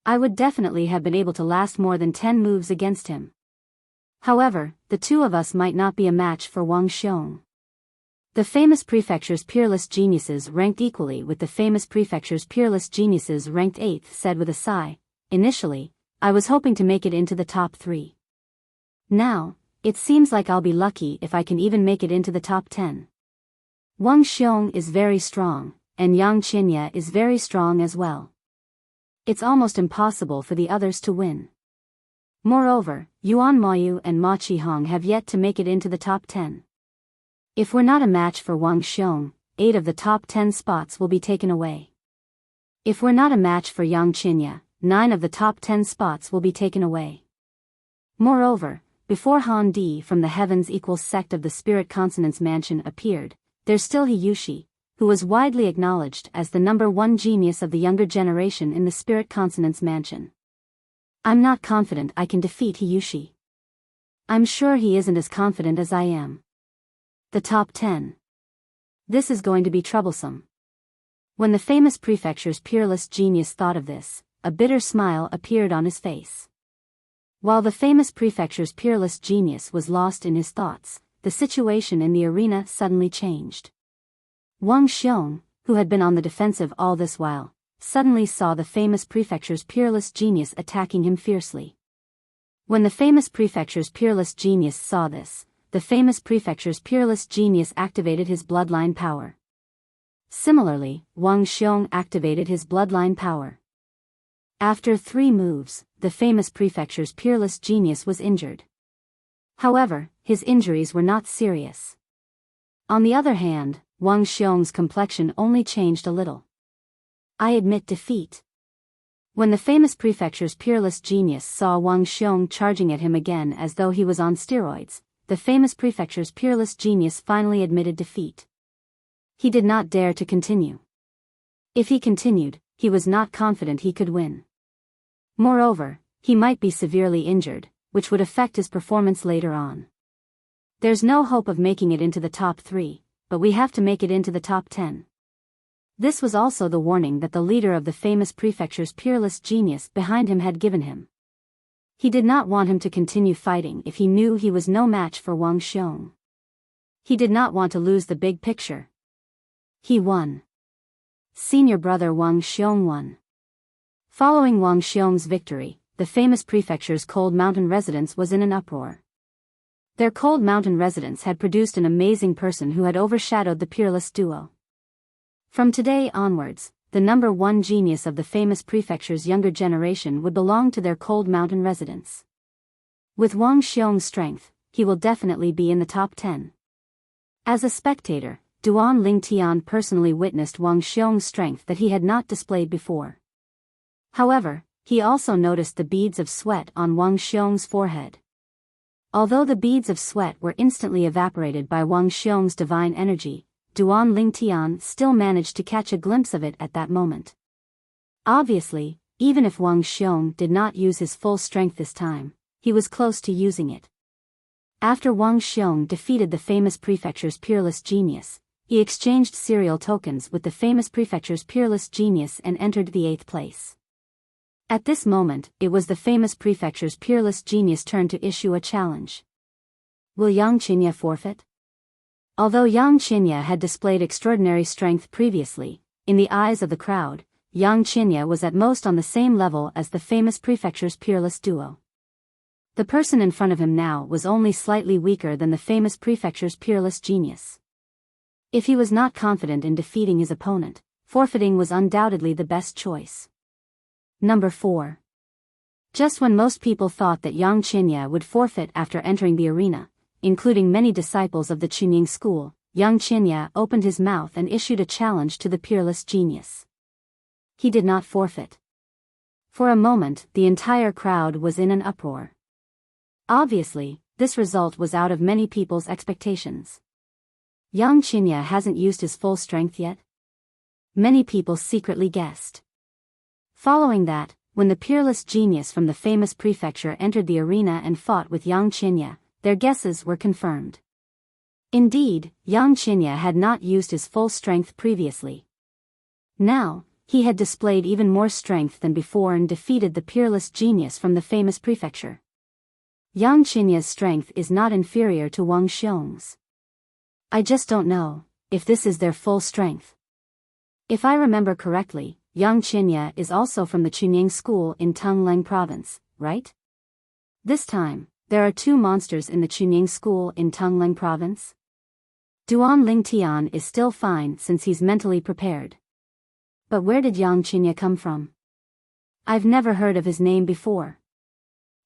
Speaker 1: I would definitely have been able to last more than 10 moves against him. However, the 2 of us might not be a match for Wang Xiong. The famous prefecture's peerless geniuses ranked equally with the famous prefecture's peerless geniuses ranked 8th said with a sigh, initially, I was hoping to make it into the top 3. Now, it seems like I'll be lucky if I can even make it into the top 10. Wang Xiong is very strong, and Yang Qinya is very strong as well. It's almost impossible for the others to win. Moreover, Yuan Mayu and Ma Qihong have yet to make it into the top 10. If we're not a match for Wang Xiong, 8 of the top 10 spots will be taken away. If we're not a match for Yang Qinya, 9 of the top 10 spots will be taken away. Moreover, before Han Di from the Heavens Equals sect of the Spirit Consonance Mansion appeared, there's still He Yushi, who was widely acknowledged as the number 1 genius of the younger generation in the Spirit Consonance Mansion. I'm not confident I can defeat He Yushi. I'm sure he isn't as confident as I am. The top 10. This is going to be troublesome. When the famous prefecture's peerless genius thought of this, a bitter smile appeared on his face. While the famous prefecture's peerless genius was lost in his thoughts, the situation in the arena suddenly changed. Wang Xiong, who had been on the defensive all this while, suddenly saw the famous prefecture's peerless genius attacking him fiercely. When the famous prefecture's peerless genius saw this, the famous prefecture's peerless genius activated his bloodline power. Similarly, Wang Xiong activated his bloodline power. After 3 moves, the famous prefecture's peerless genius was injured. However, his injuries were not serious. On the other hand, Wang Xiong's complexion only changed a little. I admit defeat. When the famous prefecture's peerless genius saw Wang Xiong charging at him again as though he was on steroids, the famous prefecture's peerless genius finally admitted defeat. He did not dare to continue. If he continued, he was not confident he could win. Moreover, he might be severely injured, which would affect his performance later on. There's no hope of making it into the top 3, but we have to make it into the top 10. This was also the warning that the leader of the famous prefecture's peerless genius behind him had given him. He did not want him to continue fighting if he knew he was no match for Wang Xiong. He did not want to lose the big picture. He won. Senior brother Wang Xiong won. Following Wang Xiong's victory, the famous prefecture's cold mountain residents was in an uproar. Their cold mountain residents had produced an amazing person who had overshadowed the peerless duo. From today onwards, the number 1 genius of the famous prefecture's younger generation would belong to their cold mountain residents. With Wang Xiong's strength, he will definitely be in the top 10. As a spectator, Duan Lingtian personally witnessed Wang Xiong's strength that he had not displayed before. However, he also noticed the beads of sweat on Wang Xiong's forehead. Although the beads of sweat were instantly evaporated by Wang Xiong's divine energy, Duan Lingtian still managed to catch a glimpse of it at that moment. Obviously, even if Wang Xiong did not use his full strength this time, he was close to using it. After Wang Xiong defeated the famous prefecture's peerless genius, he exchanged serial tokens with the famous prefecture's peerless genius and entered the 8th place. At this moment, it was the famous prefecture's peerless genius' turn to issue a challenge. Will Yang Qinya forfeit? Although Yang Qinya had displayed extraordinary strength previously, in the eyes of the crowd, Yang Qinya was at most on the same level as the famous prefecture's peerless duo. The person in front of him now was only slightly weaker than the famous prefecture's peerless genius. If he was not confident in defeating his opponent, forfeiting was undoubtedly the best choice. Number 4. Just when most people thought that Yang Qinya would forfeit after entering the arena, including many disciples of the Chunying school, Yang Qinya opened his mouth and issued a challenge to the peerless genius. He did not forfeit. For a moment, the entire crowd was in an uproar. Obviously, this result was out of many people's expectations. Yang Qinya hasn't used his full strength yet? Many people secretly guessed. Following that, when the peerless genius from the famous prefecture entered the arena and fought with Yang Qinya, their guesses were confirmed. Indeed, Yang Qinya had not used his full strength previously. Now, he had displayed even more strength than before and defeated the peerless genius from the famous prefecture. Yang Qinya's strength is not inferior to Wang Xiong's. I just don't know if this is their full strength. If I remember correctly, Yang Qinya is also from the Chunying school in Tungleng province, right? This time, there are 2 monsters in the Chunying school in Tungleng province. Duan Lingtian is still fine since he's mentally prepared. But where did Yang Qinya come from? I've never heard of his name before.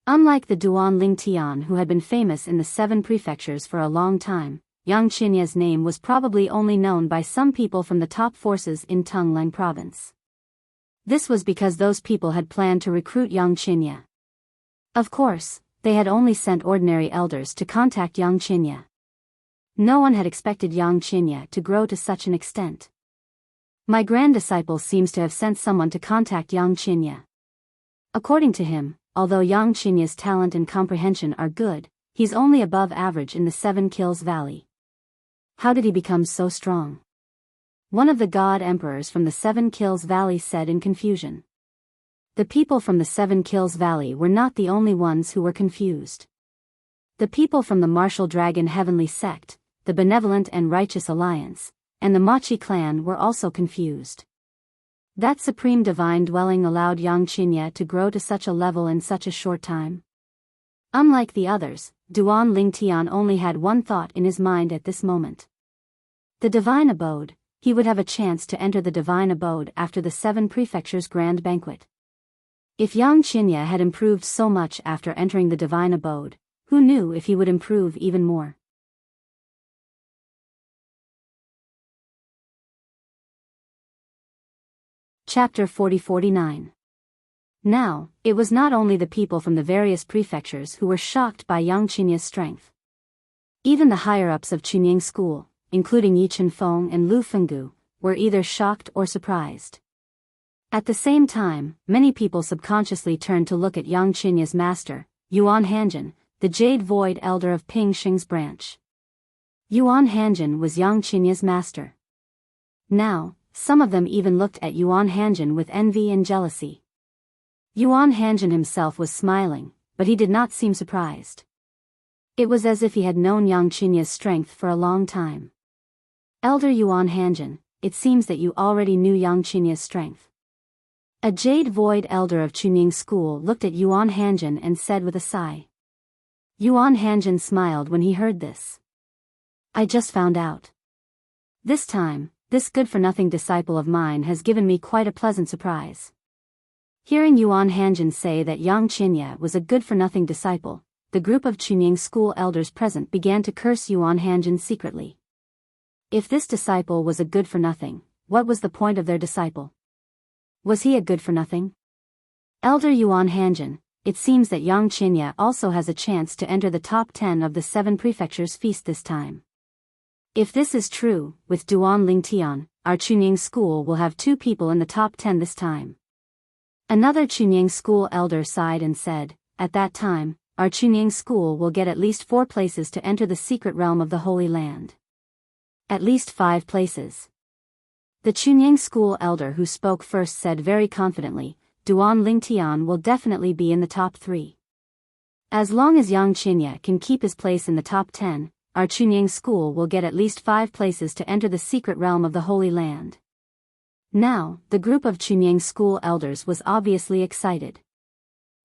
Speaker 1: Unlike the Duan Lingtian who had been famous in the 7 prefectures for a long time, Yang Qinya's name was probably only known by some people from the top forces in Tungleng province. This was because those people had planned to recruit Yang Qinya. Of course, they had only sent ordinary elders to contact Yang Qinya. No one had expected Yang Qinya to grow to such an extent. My grand disciple seems to have sent someone to contact Yang Qinya. According to him, although Yang Qinya's talent and comprehension are good, he's only above average in the 7 Kills Valley. How did he become so strong? One of the god emperors from the 7 Kills Valley said in confusion. The people from the 7 Kills Valley were not the only ones who were confused. The people from the Martial Dragon Heavenly Sect, the Benevolent and Righteous Alliance, and the Machi clan were also confused. That supreme divine dwelling allowed Yang Qinya to grow to such a level in such a short time. Unlike the others, Duan Lingtian only had one thought in his mind at this moment. The divine abode. He would have a chance to enter the divine abode after the 7 prefectures grand banquet. If Yang Qinya had improved so much after entering the divine abode, who knew if he would improve even more? Chapter 40-49. Now, it was not only the people from the various prefectures who were shocked by Yang Qinya's strength. Even the higher-ups of Chunying School, including Yi Chenfeng and Lu Fenggu, were either shocked or surprised. At the same time, many people subconsciously turned to look at Yang Qinya's master, Yuan Hanjin, the Jade Void Elder of Ping Xing's branch. Yuan Hanjin was Yang Qinya's master. Now, some of them even looked at Yuan Hanjin with envy and jealousy. Yuan Hanjin himself was smiling, but he did not seem surprised. It was as if he had known Yang Qinya's strength for a long time. Elder Yuan Hanjin, it seems that you already knew Yang Qinya's strength. A Jade Void Elder of Chunying School looked at Yuan Hanjin and said with a sigh. Yuan Hanjin smiled when he heard this. I just found out. This time, this good-for-nothing disciple of mine has given me quite a pleasant surprise. Hearing Yuan Hanjin say that Yang Qinya was a good-for-nothing disciple, the group of Chunying School elders present began to curse Yuan Hanjin secretly. If this disciple was a good-for-nothing, what was the point of their disciple? Was he a good-for-nothing? Elder Yuan Hanjin, it seems that Yang Qinya also has a chance to enter the top 10 of the 7 prefectures feast this time. If this is true, with Duan Lingtian, our Chunying School will have 2 people in the top 10 this time. Another Chunying School elder sighed and said, at that time, our Chunying School will get at least 4 places to enter the secret realm of the Holy Land. At least 5 places. The Chunying School elder who spoke first said very confidently, Duan Lingtian will definitely be in the top 3. As long as Yang Qinya can keep his place in the top 10, our Chunying School will get at least 5 places to enter the secret realm of the Holy Land. Now, the group of Chunying School elders was obviously excited.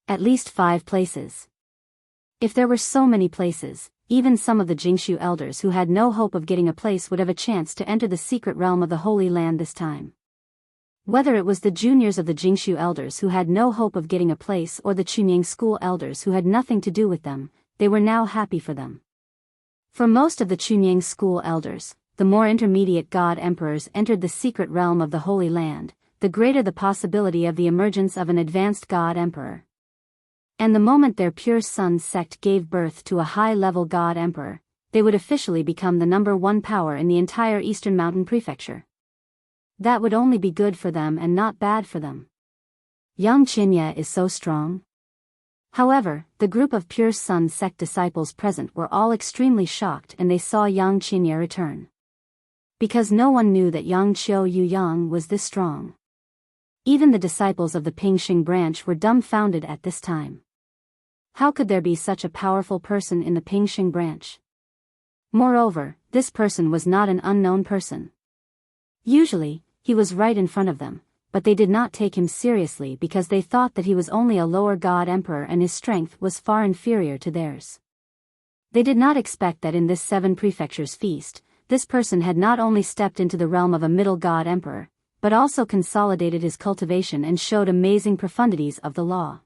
Speaker 1: At least 5 places. If there were so many places, even some of the Jingshu elders who had no hope of getting a place would have a chance to enter the secret realm of the Holy Land this time. Whether it was the juniors of the Jingshu elders who had no hope of getting a place or the Chunying School elders who had nothing to do with them, they were now happy for them. For most of the Chunying School elders, the more intermediate god emperors entered the secret realm of the Holy Land, the greater the possibility of the emergence of an advanced god emperor. And the moment their Pure Sun sect gave birth to a high-level god emperor, they would officially become the number 1 power in the entire Eastern Mountain Prefecture. That would only be good for them and not bad for them. Yang Qinya is so strong. However, the group of Pure Sun sect disciples present were all extremely shocked and they saw Yang Qinya return. Because no one knew that Yang Qiu Yang was this strong. Even the disciples of the Pingxing branch were dumbfounded at this time. How could there be such a powerful person in the Pingxing branch? Moreover, this person was not an unknown person. Usually, he was right in front of them, but they did not take him seriously because they thought that he was only a lower god emperor and his strength was far inferior to theirs. They did not expect that in this 7 prefectures feast, this person had not only stepped into the realm of a middle god emperor, but also consolidated his cultivation and showed amazing profundities of the law.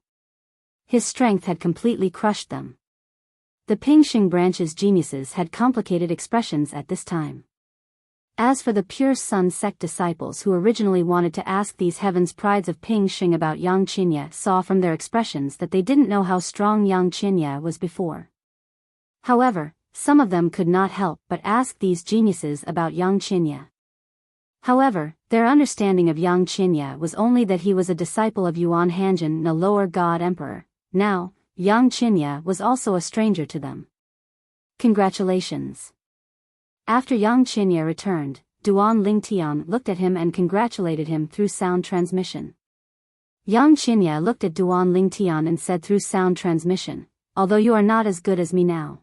Speaker 1: His strength had completely crushed them. The Pingxing branch's geniuses had complicated expressions at this time. As for the Pure Sun sect disciples who originally wanted to ask these heavens prides of Pingxing about Yang Qinya saw from their expressions that they didn't know how strong Yang Qinya was before. However, some of them could not help but ask these geniuses about Yang Qinya. However, their understanding of Yang Qinya was only that he was a disciple of Yuan Hanjin and a lower god emperor. Now, Yang Qinya was also a stranger to them. Congratulations. After Yang Qinya returned, Duan Lingtian looked at him and congratulated him through sound transmission. Yang Qinya looked at Duan Lingtian and said through sound transmission, although you are not as good as me now,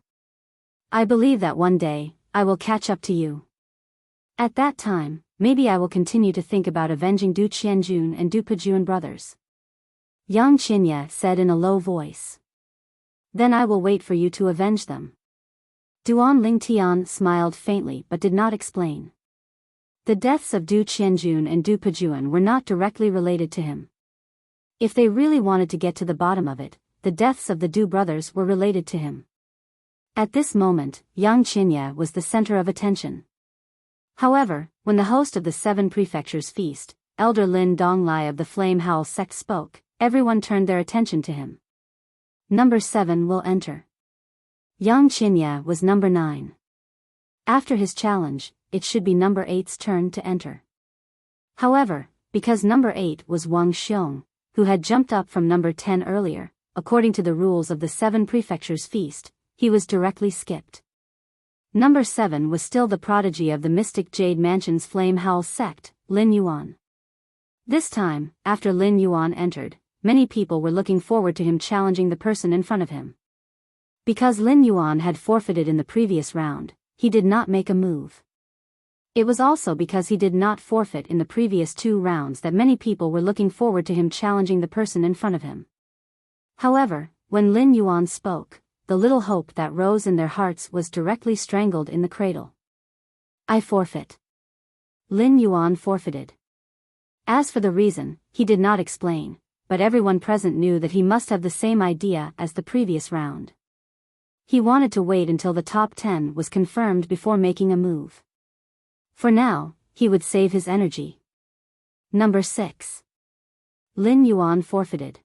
Speaker 1: I believe that one day, I will catch up to you. At that time, maybe I will continue to think about avenging Du Qianjun and Du Pejuan brothers. Yang Qinya said in a low voice. Then I will wait for you to avenge them. Duan Lingtian smiled faintly but did not explain. The deaths of Du Qianjun and Du Pejuan were not directly related to him. If they really wanted to get to the bottom of it, the deaths of the Du brothers were related to him. At this moment, Yang Qinya was the center of attention. However, when the host of the 7 prefectures feast, Elder Lin Donglai of the Flame Howl sect spoke, everyone turned their attention to him. Number 7 will enter. Yang Qinya was number 9. After his challenge, it should be number 8's turn to enter. However, because number 8 was Wang Xiong, who had jumped up from number 10 earlier, according to the rules of the 7 prefectures feast, he was directly skipped. Number 7 was still the prodigy of the Mystic Jade Mansion's Flame Howl sect, Lin Yuan. This time, after Lin Yuan entered, many people were looking forward to him challenging the person in front of him. Because Lin Yuan had forfeited in the previous round, he did not make a move. It was also because he did not forfeit in the previous 2 rounds that many people were looking forward to him challenging the person in front of him. However, when Lin Yuan spoke, the little hope that rose in their hearts was directly strangled in the cradle. I forfeit. Lin Yuan forfeited. As for the reason, he did not explain, but everyone present knew that he must have the same idea as the previous round. He wanted to wait until the top 10 was confirmed before making a move. For now, he would save his energy. Number 6. Lin Yuan forfeited.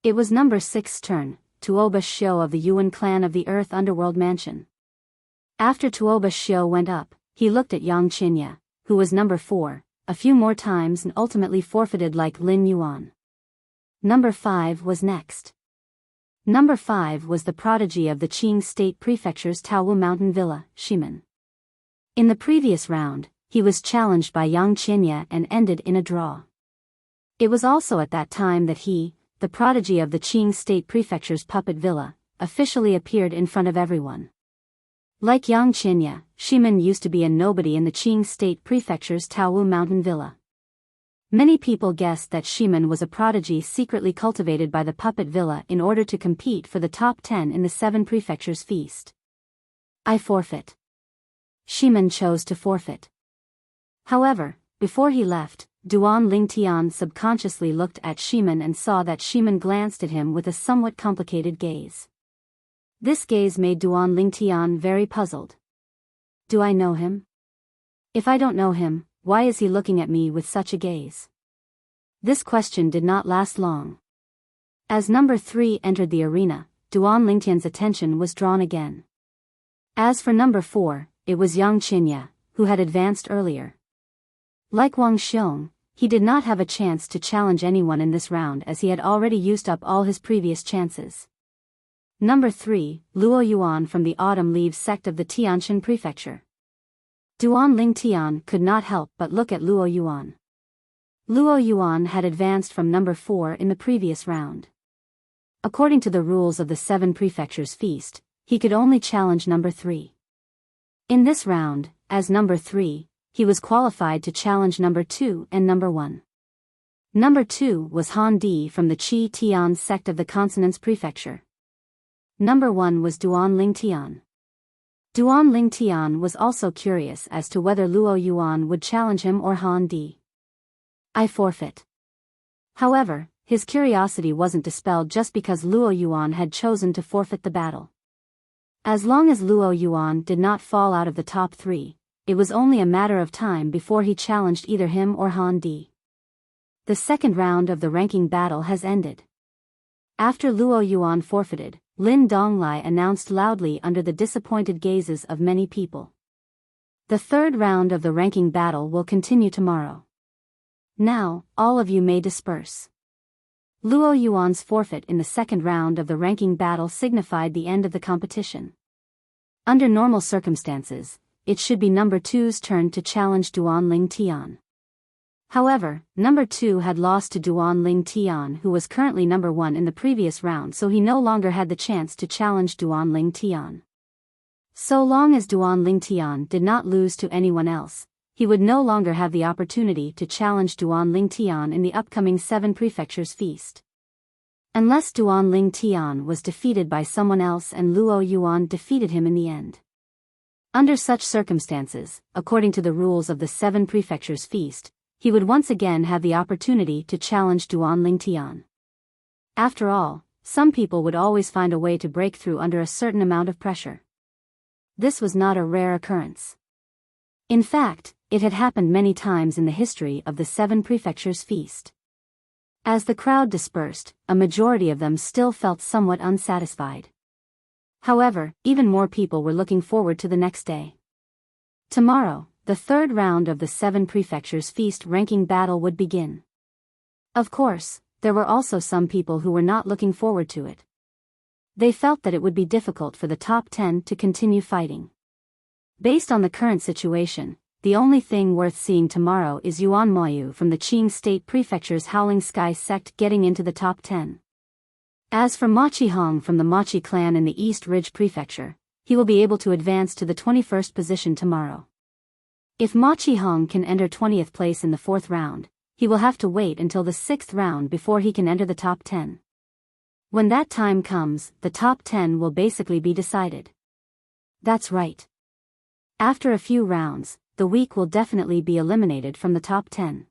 Speaker 1: It was number 6's turn, Tuoba Xiu of the Yuan clan of the Earth Underworld Mansion. After Tuoba Xiu went up, he looked at Yang Qinya, who was number 4, a few more times and ultimately forfeited like Lin Yuan. Number 5 was next. Number 5 was the prodigy of the Qing State Prefecture's Taowu Mountain Villa, Shimen. In the previous round, he was challenged by Yang Qinya and ended in a draw. It was also at that time that he, the prodigy of the Qing State Prefecture's Puppet Villa, officially appeared in front of everyone. Like Yang Qinya, Shimen used to be a nobody in the Qing State Prefecture's Taowu Mountain Villa. Many people guessed that Shimen was a prodigy secretly cultivated by the Puppet Villa in order to compete for the top 10 in the 7 prefectures feast. I forfeit. Shimen chose to forfeit. However, before he left, Duan Lingtian subconsciously looked at Shimen and saw that Shimen glanced at him with a somewhat complicated gaze. This gaze made Duan Lingtian very puzzled. Do I know him? If I don't know him, why is he looking at me with such a gaze? This question did not last long. As number 3 entered the arena, Duan Lingtian's attention was drawn again. As for number 4, it was Yang Qinya, who had advanced earlier. Like Wang Xiong, he did not have a chance to challenge anyone in this round as he had already used up all his previous chances. Number 3, Luo Yuan from the Autumn Leaves sect of the Tianshan Prefecture. Duan Lingtian could not help but look at Luo Yuan. Luo Yuan had advanced from number 4 in the previous round. According to the rules of the 7 prefectures feast, he could only challenge number 3. In this round, as number 3, he was qualified to challenge number 2 and number 1. Number 2 was Han Di from the Qi Tian sect of the Consonance Prefecture. Number 1 was Duan Lingtian. Duan Lingtian was also curious as to whether Luo Yuan would challenge him or Han Di. I forfeit. However, his curiosity wasn't dispelled just because Luo Yuan had chosen to forfeit the battle. As long as Luo Yuan did not fall out of the top 3, it was only a matter of time before he challenged either him or Han Di. The second round of the ranking battle has ended. After Luo Yuan forfeited, Lin Donglai announced loudly under the disappointed gazes of many people. The third round of the ranking battle will continue tomorrow. Now, all of you may disperse. Luo Yuan's forfeit in the second round of the ranking battle signified the end of the competition. Under normal circumstances, it should be number 2's turn to challenge Duan Lingtian. However, number 2 had lost to Duan Lingtian, who was currently number 1 in the previous round, so he no longer had the chance to challenge Duan Lingtian. So long as Duan Lingtian did not lose to anyone else, he would no longer have the opportunity to challenge Duan Ling Tian in the upcoming 7 Prefectures feast. Unless Duan Ling Tian was defeated by someone else and Luo Yuan defeated him in the end. Under such circumstances, according to the rules of the 7 Prefectures feast, he would once again have the opportunity to challenge Duan Ling Tian. After all, some people would always find a way to break through under a certain amount of pressure. This was not a rare occurrence. In fact, it had happened many times in the history of the 7 Prefectures feast. As the crowd dispersed, a majority of them still felt somewhat unsatisfied. However, even more people were looking forward to the next day. Tomorrow, the 3rd round of the 7 Prefectures feast ranking battle would begin. Of course, there were also some people who were not looking forward to it. They felt that it would be difficult for the top 10 to continue fighting. Based on the current situation, the only thing worth seeing tomorrow is Yuan Moyu from the Qing State Prefecture's Howling Sky sect getting into the top 10. As for Ma Qihong from the Machi clan in the East Ridge Prefecture, he will be able to advance to the 21st position tomorrow. If Ma Qihong can enter 20th place in the 4th round, he will have to wait until the 6th round before he can enter the top 10. When that time comes, the top 10 will basically be decided. That's right. After a few rounds, the weak will definitely be eliminated from the top 10.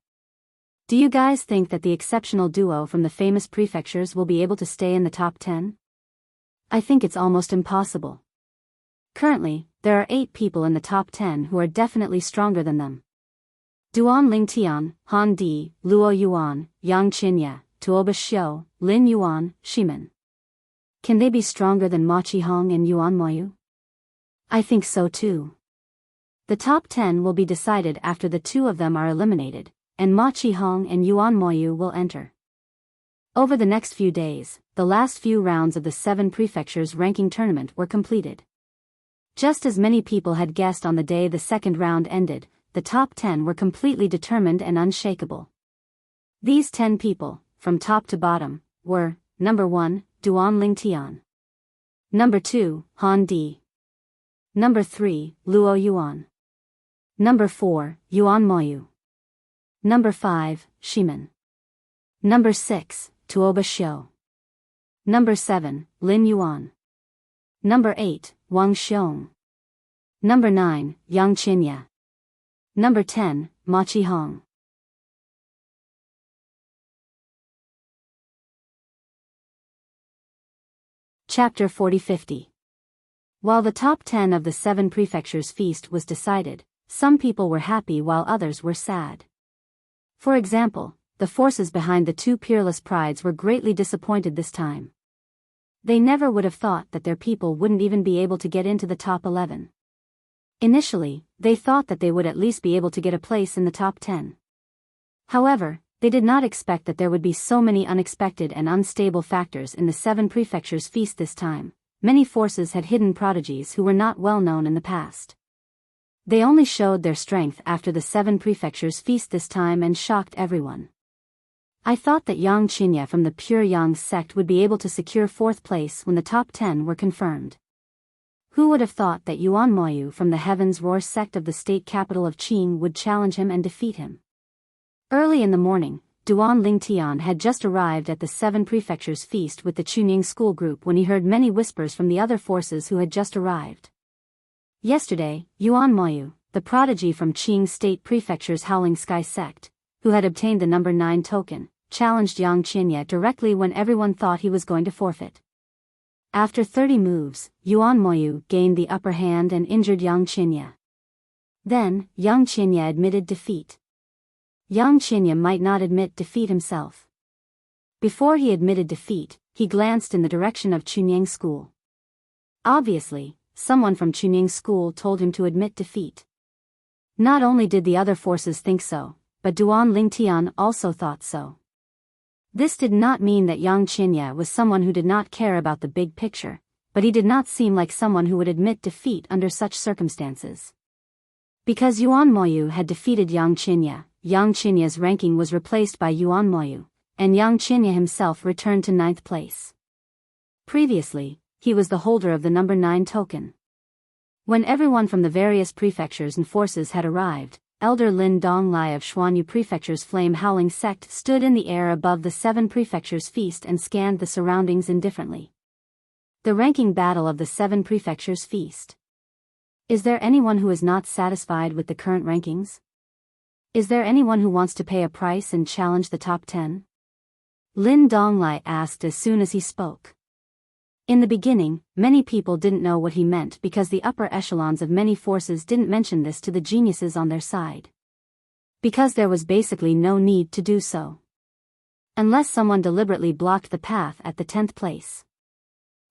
Speaker 1: Do you guys think that the exceptional duo from the famous prefectures will be able to stay in the top 10? I think it's almost impossible. Currently, there are 8 people in the top 10 who are definitely stronger than them. Duan Ling Tian, Han Di, Luo Yuan, Yang Qinya, Tuoba Xiu, Lin Yuan, Shimen. Can they be stronger than Ma Qihong and Yuan Moyu? I think so too. The top 10 will be decided after the 2 of them are eliminated, and Ma Qihong and Yuan Moyu will enter. Over the next few days, the last few rounds of the 7 Prefectures ranking tournament were completed. Just as many people had guessed on the day the 2nd round ended, the top 10 were completely determined and unshakable. These 10 people, from top to bottom, were, number 1, Duan Ling Tian. Number 2, Han Di. Number 3, Luo Yuan. Number 4, Yuan Moyu. Number 5, Shimen. Number 6, Tuoba Xiu. Number 7, Lin Yuan. Number 8, Wang Xiong. Number 9, Yang Qinya. Number 10, Ma Qihong. Chapter 40-50. While the top 10 of the 7 Prefectures feast was decided, some people were happy while others were sad. For example, the forces behind the 2 peerless prides were greatly disappointed this time. They never would have thought that their people wouldn't even be able to get into the top 11. Initially, they thought that they would at least be able to get a place in the top 10. However, they did not expect that there would be so many unexpected and unstable factors in the 7 Prefectures feast this time. Many forces had hidden prodigies who were not well known in the past. They only showed their strength after the 7 Prefectures feast this time and shocked everyone. I thought that Yang Qinya from the Pure Yang sect would be able to secure 4th place when the top 10 were confirmed. Who would have thought that Yuan Moyu from the Heaven's Roar sect of the state capital of Qing would challenge him and defeat him? Early in the morning, Duan Ling Tian had just arrived at the 7 Prefectures feast with the Chunying school group when he heard many whispers from the other forces who had just arrived. Yesterday, Yuan Moyu, the prodigy from Qing State Prefecture's Howling Sky sect, who had obtained the number 9 token, challenged Yang Qinya directly when everyone thought he was going to forfeit. After 30 moves, Yuan Moyu gained the upper hand and injured Yang Qinya. Then, Yang Qinya admitted defeat. Yang Qinya might not admit defeat himself. Before he admitted defeat, he glanced in the direction of Chunying school. Obviously, someone from Chunying school told him to admit defeat. Not only did the other forces think so, but Duan Ling Tian also thought so. This did not mean that Yang Qinya was someone who did not care about the big picture, but he did not seem like someone who would admit defeat under such circumstances. Because Yuan Moyu had defeated Yang Qinya, Yang Qinya's ranking was replaced by Yuan Moyu, and Yang Qinya himself returned to 9th place. Previously, he was the holder of the number 9 token. When everyone from the various prefectures and forces had arrived, Elder Lin Donglai of Xuanyu Prefecture's flame-howling sect stood in the air above the 7 prefectures' feast and scanned the surroundings indifferently. The ranking battle of the 7 prefectures' feast. Is there anyone who is not satisfied with the current rankings? Is there anyone who wants to pay a price and challenge the top 10? Lin Donglai asked as soon as he spoke. In the beginning, many people didn't know what he meant because the upper echelons of many forces didn't mention this to the geniuses on their side. Because there was basically no need to do so. Unless someone deliberately blocked the path at the 10th place.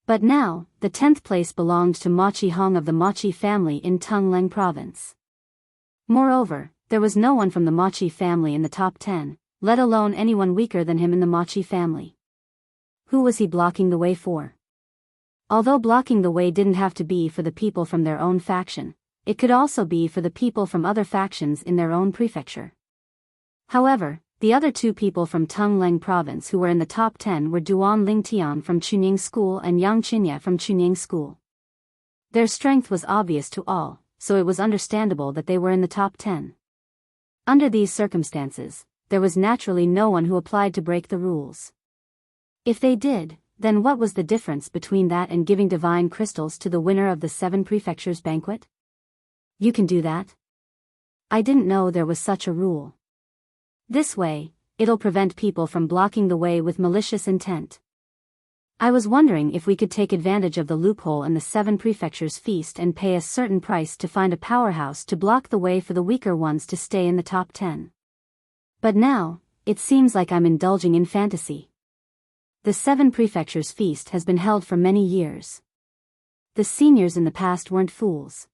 Speaker 1: But now, the 10th place belonged to Mochi Hong of the Mochi family in Tungleng province. Moreover, there was no one from the Mochi family in the top 10, let alone anyone weaker than him in the Mochi family. Who was he blocking the way for? Although blocking the way didn't have to be for the people from their own faction, it could also be for the people from other factions in their own prefecture. However, the other 2 people from Tungleng province who were in the top 10 were Duan Lingtian from Chunying School and Yang Qinya from Chunying School. Their strength was obvious to all, so it was understandable that they were in the top 10. Under these circumstances, there was naturally no one who applied to break the rules. If they did, then what was the difference between that and giving divine crystals to the winner of the 7 prefectures banquet? You can do that? I didn't know there was such a rule. This way, it'll prevent people from blocking the way with malicious intent. I was wondering if we could take advantage of the loophole in the 7 prefectures feast and pay a certain price to find a powerhouse to block the way for the weaker ones to stay in the top 10. But now, it seems like I'm indulging in fantasy. The 7 prefectures feast has been held for many years. The seniors in the past weren't fools.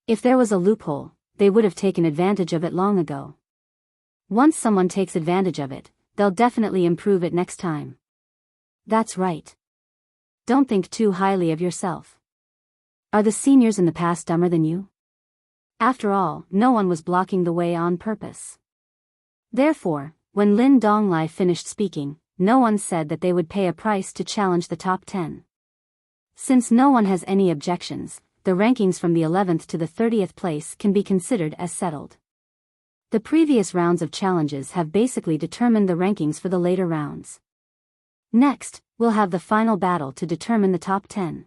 Speaker 1: If there was a loophole, they would have taken advantage of it long ago. Once someone takes advantage of it, they'll definitely improve it next time. That's right. Don't think too highly of yourself. Are the seniors in the past dumber than you? After all, no one was blocking the way on purpose. Therefore, when Lin Donglai finished speaking, no one said that they would pay a price to challenge the top 10. Since no one has any objections, the rankings from the 11th to the 30th place can be considered as settled. The previous rounds of challenges have basically determined the rankings for the later rounds. Next, we'll have the final battle to determine the top 10.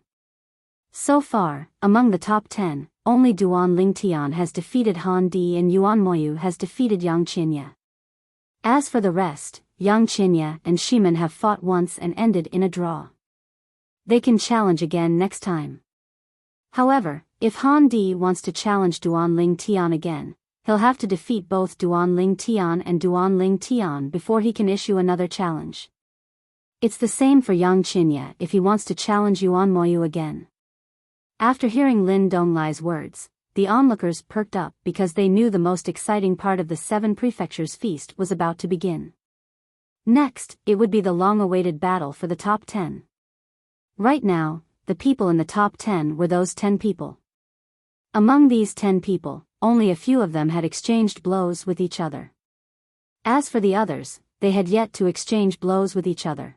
Speaker 1: So far, among the top 10, only Duan Lingtian has defeated Han Di and Yuan Moyu has defeated Yang Qinya. As for the rest, Yang Qinya and Shiman have fought once and ended in a draw. They can challenge again next time. However, if Han Di wants to challenge Duan Lingtian again, he'll have to defeat both Duan Lingtian and Duan Lingtian before he can issue another challenge. It's the same for Yang Qinya if he wants to challenge Yuan Moyu again. After hearing Lin Donglai's words, the onlookers perked up because they knew the most exciting part of the 7 prefectures feast was about to begin. Next, it would be the long-awaited battle for the top 10. Right now, the people in the top 10 were those 10 people. Among these 10 people, only a few of them had exchanged blows with each other. As for the others, they had yet to exchange blows with each other.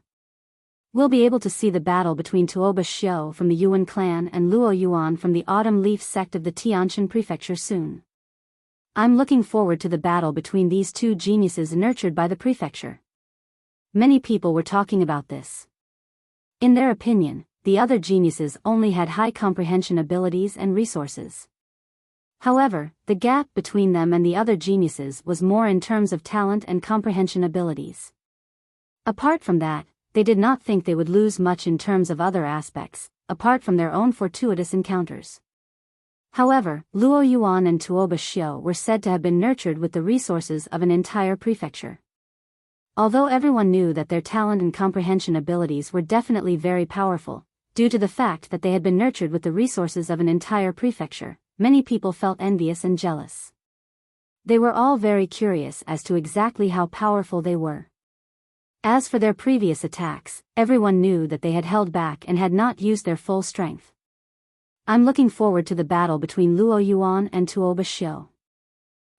Speaker 1: We'll be able to see the battle between Tuoba Xiao from the Yuan clan and Luo Yuan from the Autumn Leaf sect of the Tianshan prefecture soon. I'm looking forward to the battle between these 2 geniuses nurtured by the prefecture. Many people were talking about this. In their opinion, the other geniuses only had high comprehension abilities and resources. However, the gap between them and the other geniuses was more in terms of talent and comprehension abilities. Apart from that, they did not think they would lose much in terms of other aspects, apart from their own fortuitous encounters. However, Luo Yuan and Tuoba Xiao were said to have been nurtured with the resources of an entire prefecture. Although everyone knew that their talent and comprehension abilities were definitely very powerful, due to the fact that they had been nurtured with the resources of an entire prefecture, many people felt envious and jealous. They were all very curious as to exactly how powerful they were. As for their previous attacks, everyone knew that they had held back and had not used their full strength. I'm looking forward to the battle between Luo Yuan and Tuoba Xiao.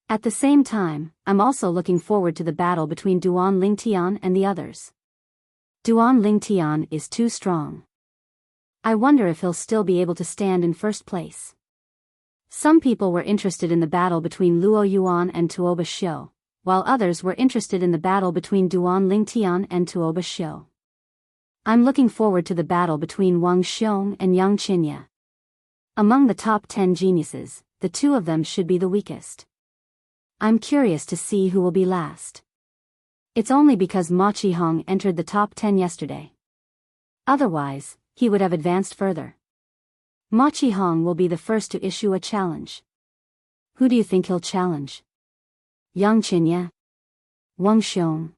Speaker 1: At the same time, I'm also looking forward to the battle between Duan Lingtian and the others. Duan Lingtian is too strong. I wonder if he'll still be able to stand in first place. Some people were interested in the battle between Luo Yuan and Tuoba Xiu, while others were interested in the battle between Duan Lingtian and Tuoba Xiu. I'm looking forward to the battle between Wang Xiong and Yang Qinya. Among the top 10 geniuses, the two of them should be the weakest. I'm curious to see who will be last. It's only because Ma Qihong entered the top 10 yesterday. Otherwise, he would have advanced further. Ma Qihong will be the first to issue a challenge. Who do you think he'll challenge? Yang Qinya? Wang Xiong?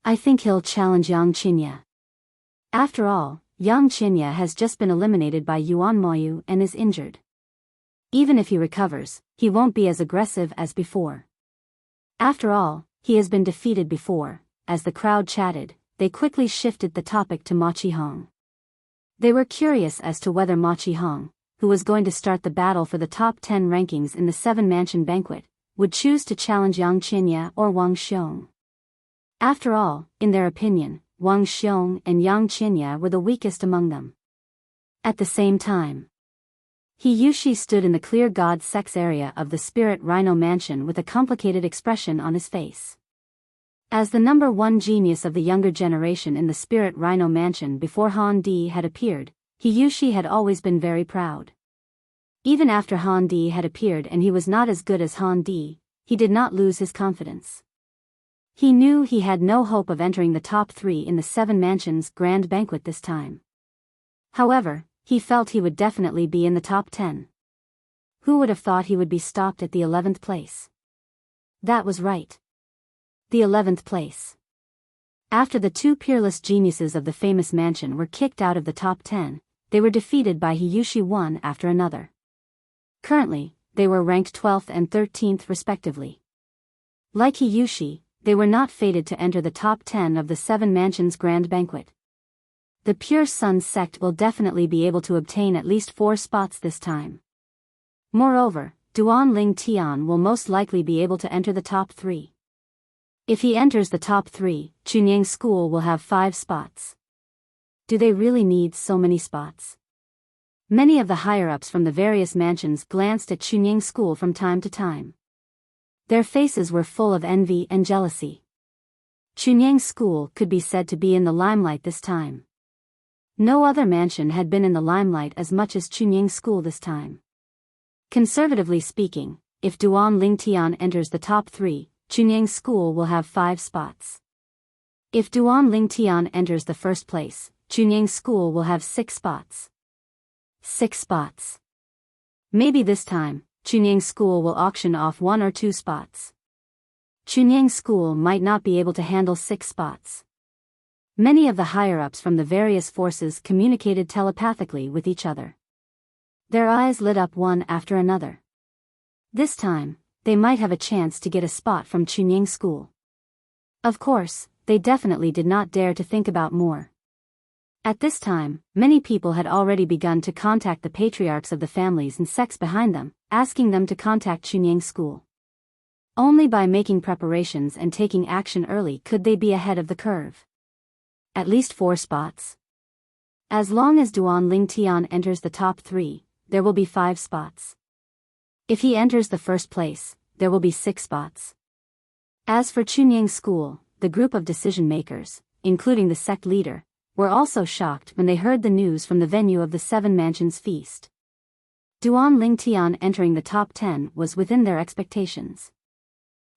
Speaker 1: I think he'll challenge Yang Qinya. After all, Yang Qinya has just been eliminated by Yuan Moyu and is injured. Even if he recovers, he won't be as aggressive as before. After all, he has been defeated before. As the crowd chatted, they quickly shifted the topic to Ma Qihong. They were curious as to whether Ma Qihong, who was going to start the battle for the top 10 rankings in the 7-mansion banquet, would choose to challenge Yang Qinya or Wang Xiong. After all, in their opinion, Wang Xiong and Yang Qinya were the weakest among them. At the same time, He Yushi stood in the clear god sex area of the spirit rhino mansion with a complicated expression on his face. As the number 1 genius of the younger generation in the spirit rhino mansion before Han Di had appeared, He Yushi had always been very proud. Even after Han Di had appeared and he was not as good as Han Di, he did not lose his confidence. He knew he had no hope of entering the top 3 in the 7 mansions grand banquet this time. However, he felt he would definitely be in the top 10. Who would have thought he would be stopped at the 11th place? That was right. The 11th place. After the 2 peerless geniuses of the famous mansion were kicked out of the top 10, they were defeated by He Yushi one after another. Currently, they were ranked 12th and 13th respectively. Like He Yushi, they were not fated to enter the top 10 of the 7 mansions grand banquet. The Pure Sun sect will definitely be able to obtain at least 4 spots this time. Moreover, Duan Ling Tian will most likely be able to enter the top 3. If he enters the top 3, Chunyang School will have 5 spots. Do they really need so many spots? Many of the higher-ups from the various mansions glanced at Chunyang School from time to time. Their faces were full of envy and jealousy. Chunyang School could be said to be in the limelight this time. No other mansion had been in the limelight as much as Chunyang School this time. Conservatively speaking, if Duan Lingtian enters the top 3, Chunyang School will have 5 spots. If Duan Lingtian enters the first place, Chunyang School will have 6 spots. 6 spots. Maybe this time, Chunyang School will auction off 1 or 2 spots. Chunyang School might not be able to handle 6 spots. Many of the higher-ups from the various forces communicated telepathically with each other. Their eyes lit up one after another. This time, they might have a chance to get a spot from Chunyang School. Of course, they definitely did not dare to think about more. At this time, many people had already begun to contact the patriarchs of the families and sects behind them, asking them to contact Chunyang School. Only by making preparations and taking action early could they be ahead of the curve. At least 4 spots. As long as Duan Lingtian enters the top 3, there will be 5 spots. If he enters the first place, there will be 6 spots. As for Chunyang School, the group of decision-makers, including the sect leader, were also shocked when they heard the news from the venue of the 7 mansions feast. Duan Lingtian entering the top 10 was within their expectations.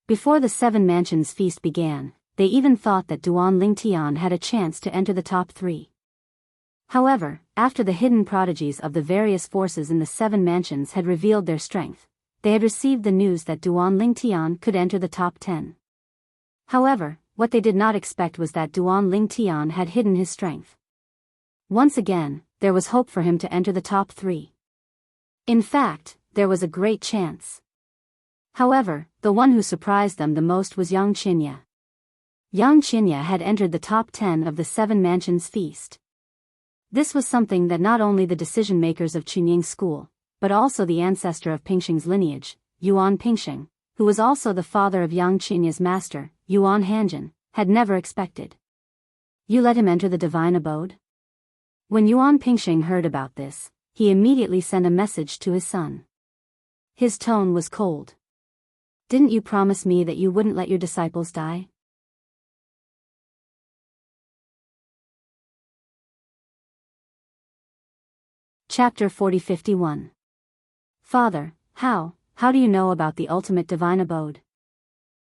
Speaker 1: Before the 7 mansions feast began, they even thought that Duan Lingtian had a chance to enter the top 3. However, after the hidden prodigies of the various forces in the 7 mansions had revealed their strength, they had received the news that Duan Lingtian could enter the top 10. However, what they did not expect was that Duan Lingtian had hidden his strength. Once again, there was hope for him to enter the top 3. In fact, there was a great chance. However, the one who surprised them the most was Yang Qinya. Yang Qinya had entered the top 10 of the 7 mansions feast. This was something that not only the decision-makers of Chunyang School, but also the ancestor of Pingxing's lineage, Yuan Pingxing, who was also the father of Yang Qinya's master, Yuan Hanjin, had never expected. You let him enter the divine abode? When Yuan Pingxing heard about this, he immediately sent a message to his son. His tone was cold. Didn't you promise me that you wouldn't let your disciples die? Chapter 40-51. Father, how do you know about the ultimate divine abode?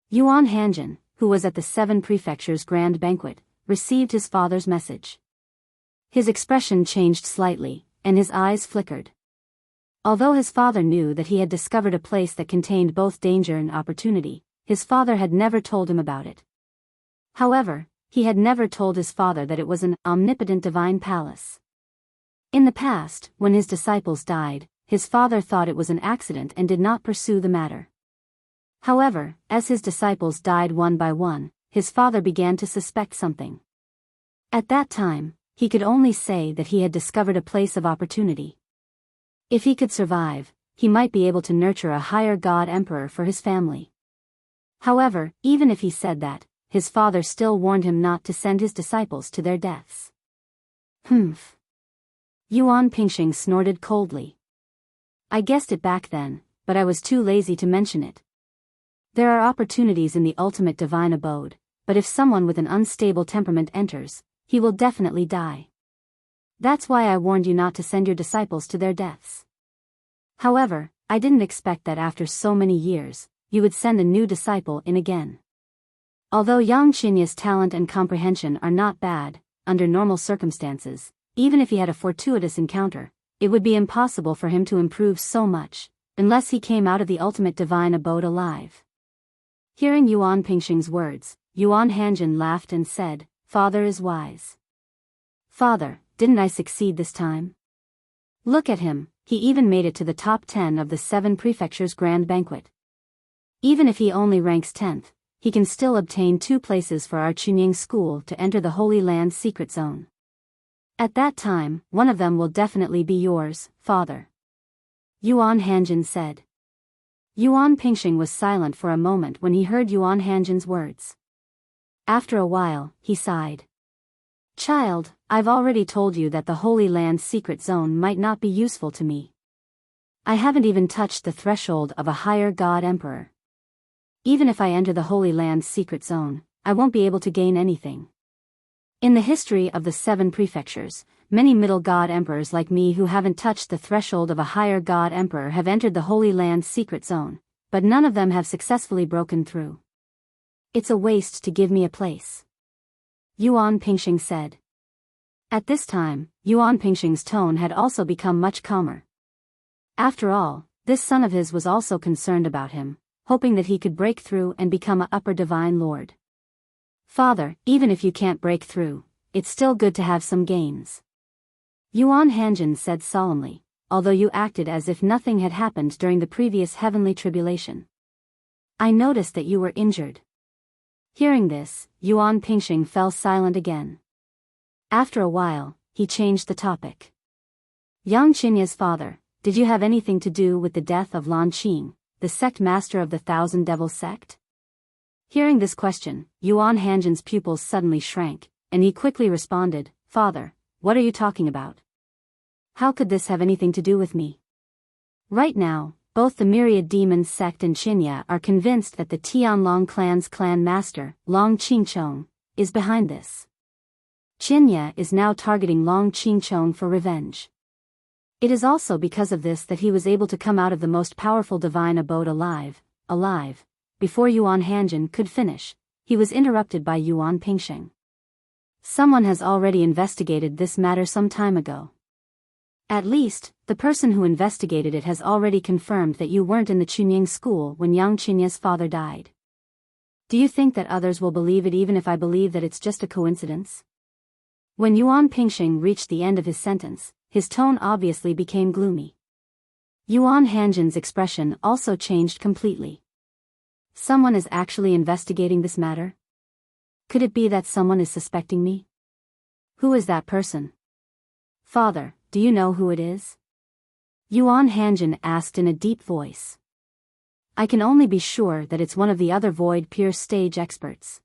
Speaker 1: Yuan Hanjin, who was at the 7 prefectures' grand banquet, received his father's message. His expression changed slightly, and his eyes flickered. Although his father knew that he had discovered a place that contained both danger and opportunity, his father had never told him about it. However, he had never told his father that it was an omnipotent divine palace. In the past, when his disciples died, his father thought it was an accident and did not pursue the matter. However, as his disciples died one by one, his father began to suspect something. At that time, he could only say that he had discovered a place of opportunity. If he could survive, he might be able to nurture a higher god emperor for his family. However, even if he said that, his father still warned him not to send his disciples to their deaths. Humph. Yuan Pingxing snorted coldly. I guessed it back then, but I was too lazy to mention it. There are opportunities in the ultimate divine abode, but if someone with an unstable temperament enters, he will definitely die. That's why I warned you not to send your disciples to their deaths. However, I didn't expect that after so many years, you would send a new disciple in again. Although Yang Qinya's talent and comprehension are not bad, under normal circumstances, even if he had a fortuitous encounter, it would be impossible for him to improve so much, unless he came out of the ultimate divine abode alive. Hearing Yuan Pingxing's words, Yuan Hanjin laughed and said, Father is wise. Father, didn't I succeed this time? Look at him, he even made it to the top 10 of the 7 prefectures' grand banquet. Even if he only ranks 10th, he can still obtain 2 places for our Chunying school to enter the Holy Land secret zone. At that time, one of them will definitely be yours, Father. Yuan Hanjin said. Yuan Pingxing was silent for a moment when he heard Yuan Hanjin's words. After a while, he sighed. Child, I've already told you that the Holy Land secret zone might not be useful to me. I haven't even touched the threshold of a higher god emperor. Even if I enter the Holy Land secret zone, I won't be able to gain anything. In the history of the 7 prefectures, many middle god emperors like me who haven't touched the threshold of a higher god emperor have entered the Holy Land secret zone, but none of them have successfully broken through. It's a waste to give me a place. Yuan Pingxing said. At this time, Yuan Pingxing's tone had also become much calmer. After all, this son of his was also concerned about him, hoping that he could break through and become an upper divine lord. Father, even if you can't break through, it's still good to have some gains. Yuan Hanjin said solemnly, although you acted as if nothing had happened during the previous heavenly tribulation. I noticed that you were injured. Hearing this, Yuan Pingxing fell silent again. After a while, he changed the topic. Yang Qinya's father, did you have anything to do with the death of Lan Qing, the sect master of the Thousand Devils sect? Hearing this question, Yuan Hanjin's pupils suddenly shrank, and he quickly responded, Father, what are you talking about? How could this have anything to do with me? Right now, both the Myriad Demons sect and Qinya are convinced that the Tianlong clan's clan master, Long Qingchong, is behind this. Qinya is now targeting Long Qingchong for revenge. It is also because of this that he was able to come out of the most powerful divine abode alive. Before Yuan Hanjin could finish, he was interrupted by Yuan Pingxing. Someone has already investigated this matter some time ago. At least, the person who investigated it has already confirmed that you weren't in the Chunying school when Yang Qinya's father died. Do you think that others will believe it even if I believe that it's just a coincidence? When Yuan Pingxing reached the end of his sentence, his tone obviously became gloomy. Yuan Hanjin's expression also changed completely. Someone is actually investigating this matter? Could it be that someone is suspecting me? Who is that person? Father, do you know who it is? Yuan Hanjin asked in a deep voice. I can only be sure that it's one of the other Void Pierce stage experts.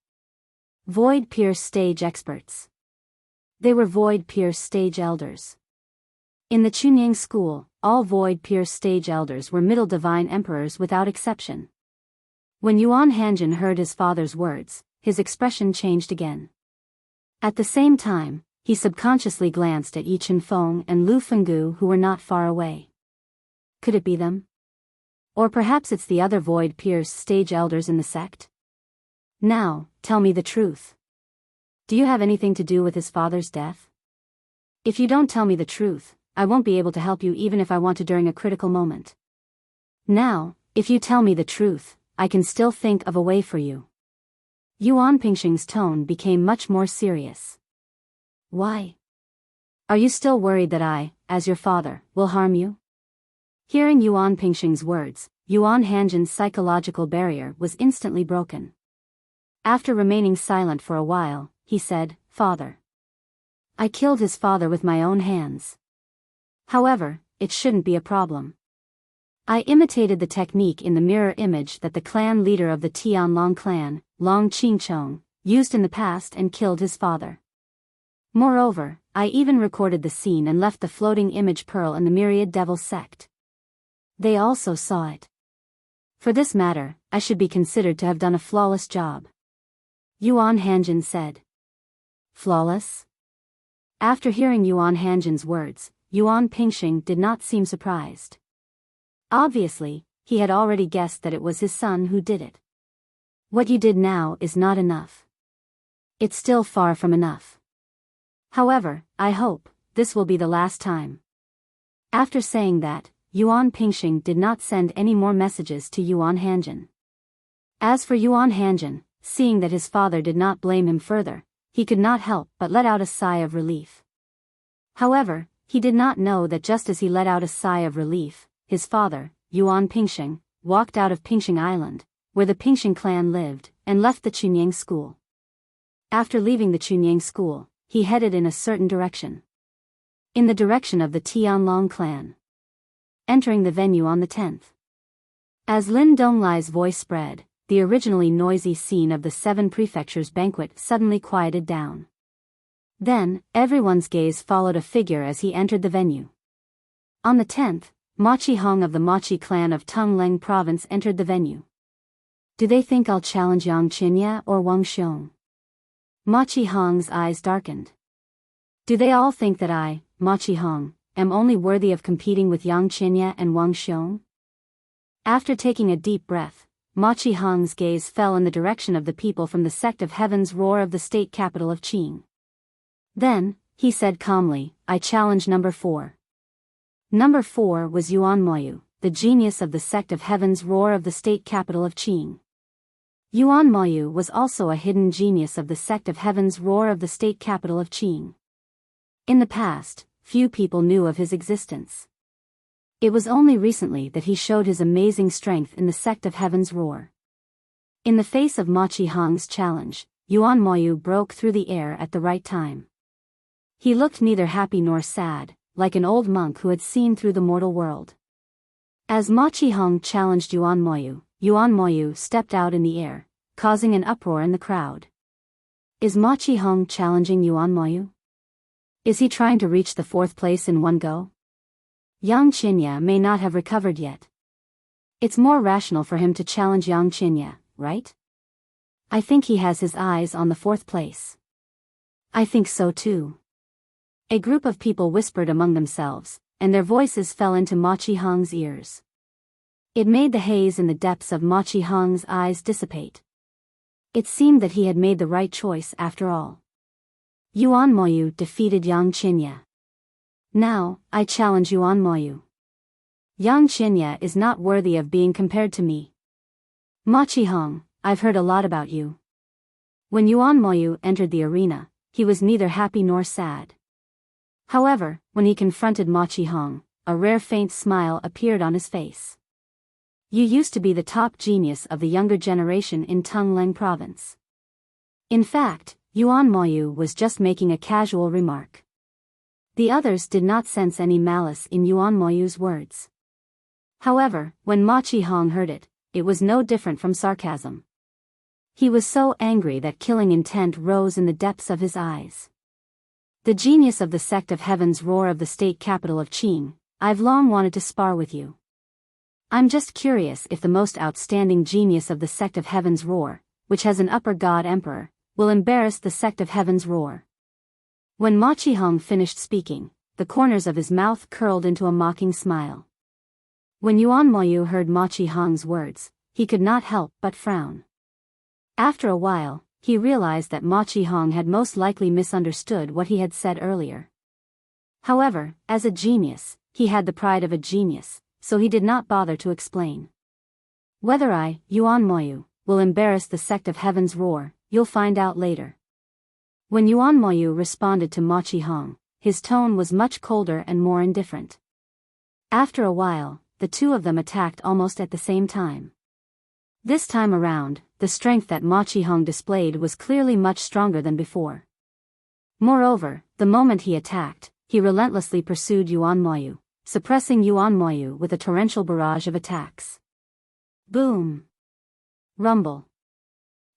Speaker 1: Void Pierce stage experts. They were Void Pierce stage elders. In the Chunying school, all void-pierced stage elders were middle divine emperors without exception. When Yuan Hanjin heard his father's words, his expression changed again. At the same time, he subconsciously glanced at Yi Chenfeng and Lu Fenggu, who were not far away. Could it be them? Or perhaps it's the other void-pierced stage elders in the sect? Now, tell me the truth. Do you have anything to do with his father's death? If you don't tell me the truth, I won't be able to help you even if I want to during a critical moment. Now, if you tell me the truth, I can still think of a way for you. Yuan Pingxing's tone became much more serious. Why? Are you still worried that I, as your father, will harm you? Hearing Yuan Pingxing's words, Yuan Hanjin's psychological barrier was instantly broken. After remaining silent for a while, he said, "Father. I killed his father with my own hands. However, it shouldn't be a problem. I imitated the technique in the mirror image that the clan leader of the Tianlong clan, Long Qingchong, used in the past and killed his father. Moreover, I even recorded the scene and left the floating image pearl in the myriad devil sect. They also saw it. For this matter, I should be considered to have done a flawless job." Yuan Hanjin said. Flawless? After hearing Yuan Hanjin's words, Yuan Pingxing did not seem surprised. Obviously, he had already guessed that it was his son who did it. What you did now is not enough. It's still far from enough. However, I hope this will be the last time. After saying that, Yuan Pingxing did not send any more messages to Yuan Hanjin. As for Yuan Hanjin, seeing that his father did not blame him further, he could not help but let out a sigh of relief. However, he did not know that just as he let out a sigh of relief, his father, Yuan Pingxing, walked out of Pingxing Island, where the Pingxing clan lived, and left the Chunying school. After leaving the Chunying school, he headed in a certain direction. In the direction of the Tianlong clan. Entering the venue on the 10th. As Lin Donglai's voice spread, the originally noisy scene of the Seven Prefectures banquet suddenly quieted down. Then, everyone's gaze followed a figure as he entered the venue. On the 10th, Machi Hong of the Machi clan of Tungleng province entered the venue. Do they think I'll challenge Yang Qinya or Wang Xiong? Machi Hong's eyes darkened. Do they all think that I, Machi Hong, am only worthy of competing with Yang Qinya and Wang Xiong? After taking a deep breath, Machi Hong's gaze fell in the direction of the people from the sect of Heaven's Roar of the state capital of Qing. Then, he said calmly, I challenge number 4. Number 4 was Yuan Moyu, the genius of the sect of Heaven's Roar of the state capital of Qing. Yuan Moyu was also a hidden genius of the sect of Heaven's Roar of the state capital of Qing. In the past, few people knew of his existence. It was only recently that he showed his amazing strength in the sect of Heaven's Roar. In the face of Machi Hong's challenge, Yuan Moyu broke through the air at the right time. He looked neither happy nor sad, like an old monk who had seen through the mortal world. As Machi Hong challenged Yuan Moyu stepped out in the air, causing an uproar in the crowd. Is Machi Hong challenging Yuan Moyu? Is he trying to reach the 4th place in one go? Yang Qinya may not have recovered yet. It's more rational for him to challenge Yang Qinya, right? I think he has his eyes on the 4th place. I think so too. A group of people whispered among themselves, and their voices fell into Machi Hong's ears. It made the haze in the depths of Machi Hong's eyes dissipate. It seemed that he had made the right choice after all. Yuan Moyu defeated Yang Qinya. Now, I challenge Yuan Moyu. Yang Qinya is not worthy of being compared to me. Machi Hong, I've heard a lot about you. When Yuan Moyu entered the arena, he was neither happy nor sad. However, when he confronted Machi Hong, a rare faint smile appeared on his face. You used to be the top genius of the younger generation in Tungleng province. In fact, Yuan Moyu was just making a casual remark. The others did not sense any malice in Yuan Moyu's words. However, when Machi Hong heard it, it was no different from sarcasm. He was so angry that killing intent rose in the depths of his eyes. The genius of the sect of Heaven's Roar of the state capital of Qing, I've long wanted to spar with you. I'm just curious if the most outstanding genius of the sect of Heaven's Roar, which has an upper god emperor, will embarrass the sect of Heaven's Roar. When Ma Qihong finished speaking, the corners of his mouth curled into a mocking smile. When Yuan Moyu heard Ma Qihong's words, he could not help but frown. After a while, he realized that Ma Qihong had most likely misunderstood what he had said earlier. However, as a genius, he had the pride of a genius, so he did not bother to explain. Whether I, Yuan Moyu, will embarrass the sect of Heaven's Roar, you'll find out later. When Yuan Moyu responded to Ma Qihong, his tone was much colder and more indifferent. After a while, the two of them attacked almost at the same time. This time around, the strength that Ma Qihong displayed was clearly much stronger than before. Moreover, the moment he attacked, he relentlessly pursued Yuan Moyu, suppressing Yuan Moyu with a torrential barrage of attacks. Boom! Rumble.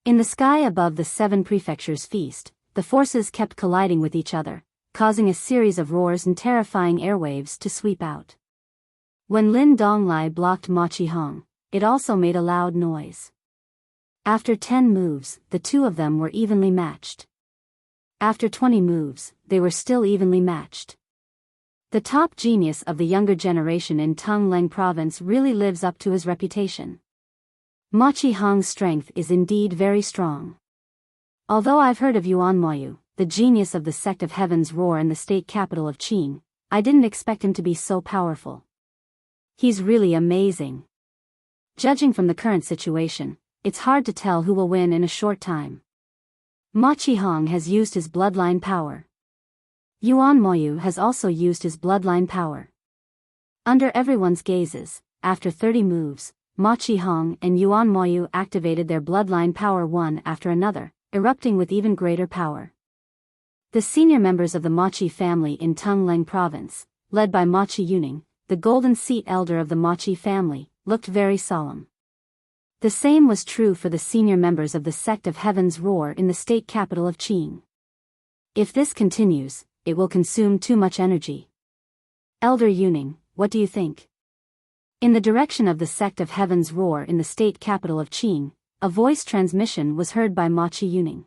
Speaker 1: In the sky above the 7 prefectures feast, the forces kept colliding with each other, causing a series of roars and terrifying airwaves to sweep out. When Lin Donglai blocked Ma Qihong, it also made a loud noise. After 10 moves, the two of them were evenly matched. After 20 moves, they were still evenly matched. The top genius of the younger generation in Tongleng province really lives up to his reputation. Ma Qihong's strength is indeed very strong. Although I've heard of Yuan Moyu, the genius of the sect of Heaven's Roar in the state capital of Qing, I didn't expect him to be so powerful. He's really amazing. Judging from the current situation, it's hard to tell who will win in a short time. Ma Qihong has used his bloodline power. Yuan Moyu has also used his bloodline power. Under everyone's gazes, after 30 moves, Ma Qihong and Yuan Moyu activated their bloodline power one after another, erupting with even greater power. The senior members of the Machi family in Tongleng province, led by Machi Yuning, the golden seat elder of the Machi family, looked very solemn. The same was true for the senior members of the sect of Heaven's Roar in the state capital of Qing. If this continues, it will consume too much energy. Elder Yuning, what do you think? In the direction of the sect of Heaven's Roar in the state capital of Qing, a voice transmission was heard by Machi Yuning.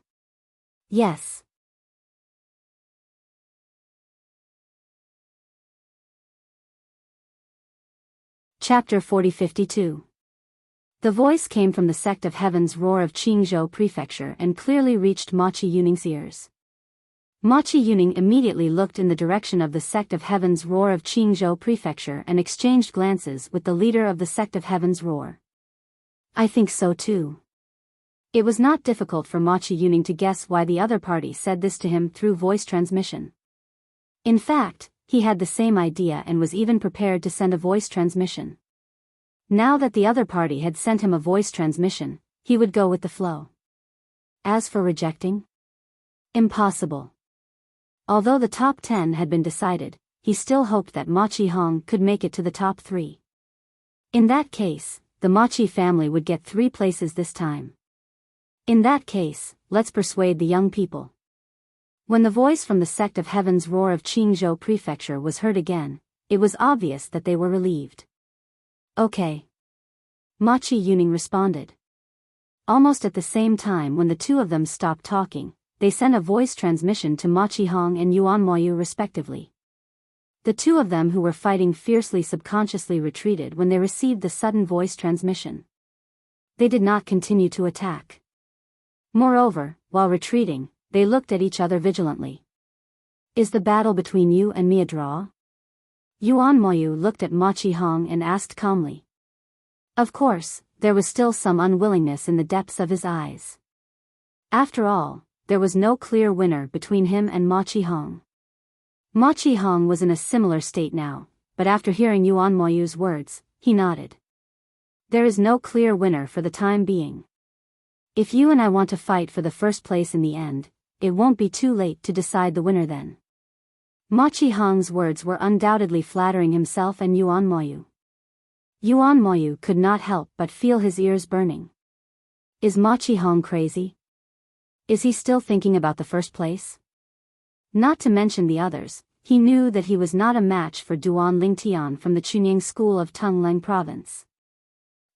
Speaker 1: Yes. Chapter 4052. The voice came from the sect of Heaven's Roar of Qingzhou Prefecture and clearly reached Machi Yuning's ears. Machi Yuning immediately looked in the direction of the sect of Heaven's Roar of Qingzhou Prefecture and exchanged glances with the leader of the sect of Heaven's Roar. I think so too. It was not difficult for Machi Yuning to guess why the other party said this to him through voice transmission. In fact, he had the same idea and was even prepared to send a voice transmission. Now that the other party had sent him a voice transmission, he would go with the flow. As for rejecting? Impossible. Although the top 10 had been decided, he still hoped that Ma Qihong could make it to the top 3. In that case, the Machi family would get 3 places this time. In that case, let's persuade the young people. When the voice from the sect of Heaven's Roar of Qingzhou Prefecture was heard again, it was obvious that they were relieved. Okay. Machi Yuning responded. Almost at the same time when the two of them stopped talking, they sent a voice transmission to Ma Qihong and Yuan Moyu respectively. The two of them who were fighting fiercely subconsciously retreated when they received the sudden voice transmission. They did not continue to attack. Moreover, while retreating, they looked at each other vigilantly. Is the battle between you and me a draw? Yuan Moyu looked at Ma Qihong and asked calmly. Of course, there was still some unwillingness in the depths of his eyes. After all, there was no clear winner between him and Ma Qihong. Ma Qihong was in a similar state now, but after hearing Yuan Moyu's words, he nodded. There is no clear winner for the time being. If you and I want to fight for the first place in the end, it won't be too late to decide the winner then. Ma Qihong's words were undoubtedly flattering himself and Yuan Moyu. Yuan Moyu could not help but feel his ears burning. Is Ma Qihong crazy? Is he still thinking about the first place? Not to mention the others, he knew that he was not a match for Duan Lingtian from the Chunying school of Tungleng province.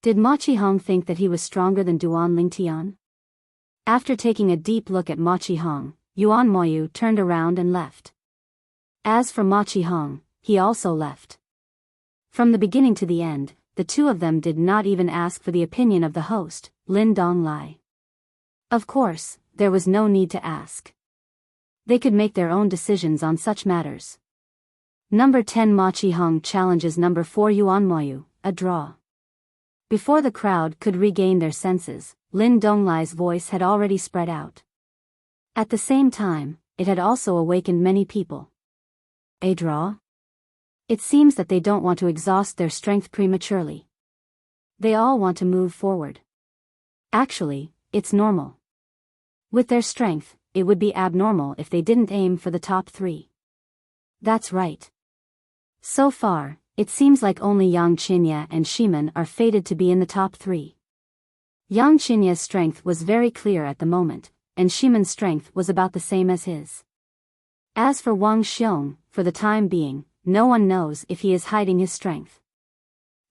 Speaker 1: Did Ma Qihong think that he was stronger than Duan Lingtian? After taking a deep look at Ma Qihong, Yuan Moyu turned around and left. As for Ma Qihong, he also left. From the beginning to the end, the two of them did not even ask for the opinion of the host, Lin Donglai. Of course, there was no need to ask. They could make their own decisions on such matters. Number 10 Ma Qihong challenges number 4 Yuan Moyu, a draw. Before the crowd could regain their senses, Lin Donglai's voice had already spread out. At the same time, it had also awakened many people. A draw? It seems that they don't want to exhaust their strength prematurely. They all want to move forward. Actually, it's normal. With their strength, it would be abnormal if they didn't aim for the top 3. That's right. So far, it seems like only Yang Qinya and Shiman are fated to be in the top 3. Yang Qinya's strength was very clear at the moment, and Shiman's strength was about the same as his. As for Wang Xiong, for the time being, no one knows if he is hiding his strength.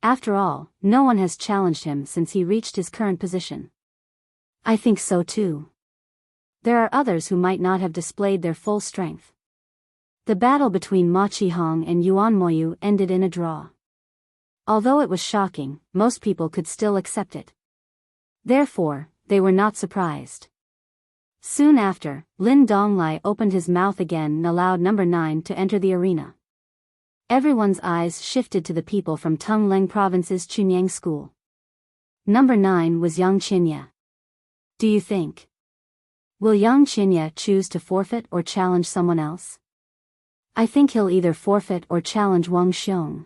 Speaker 1: After all, no one has challenged him since he reached his current position. I think so too. There are others who might not have displayed their full strength. The battle between Ma Qihong and Yuan Moyu ended in a draw. Although it was shocking, most people could still accept it. Therefore, they were not surprised. Soon after, Lin Donglai opened his mouth again and allowed number 9 to enter the arena. Everyone's eyes shifted to the people from Tungleng province's Chunyang school. Number 9 was Yang Qinya. Do you think? Will Yang Qinya choose to forfeit or challenge someone else? I think he'll either forfeit or challenge Wang Xiong.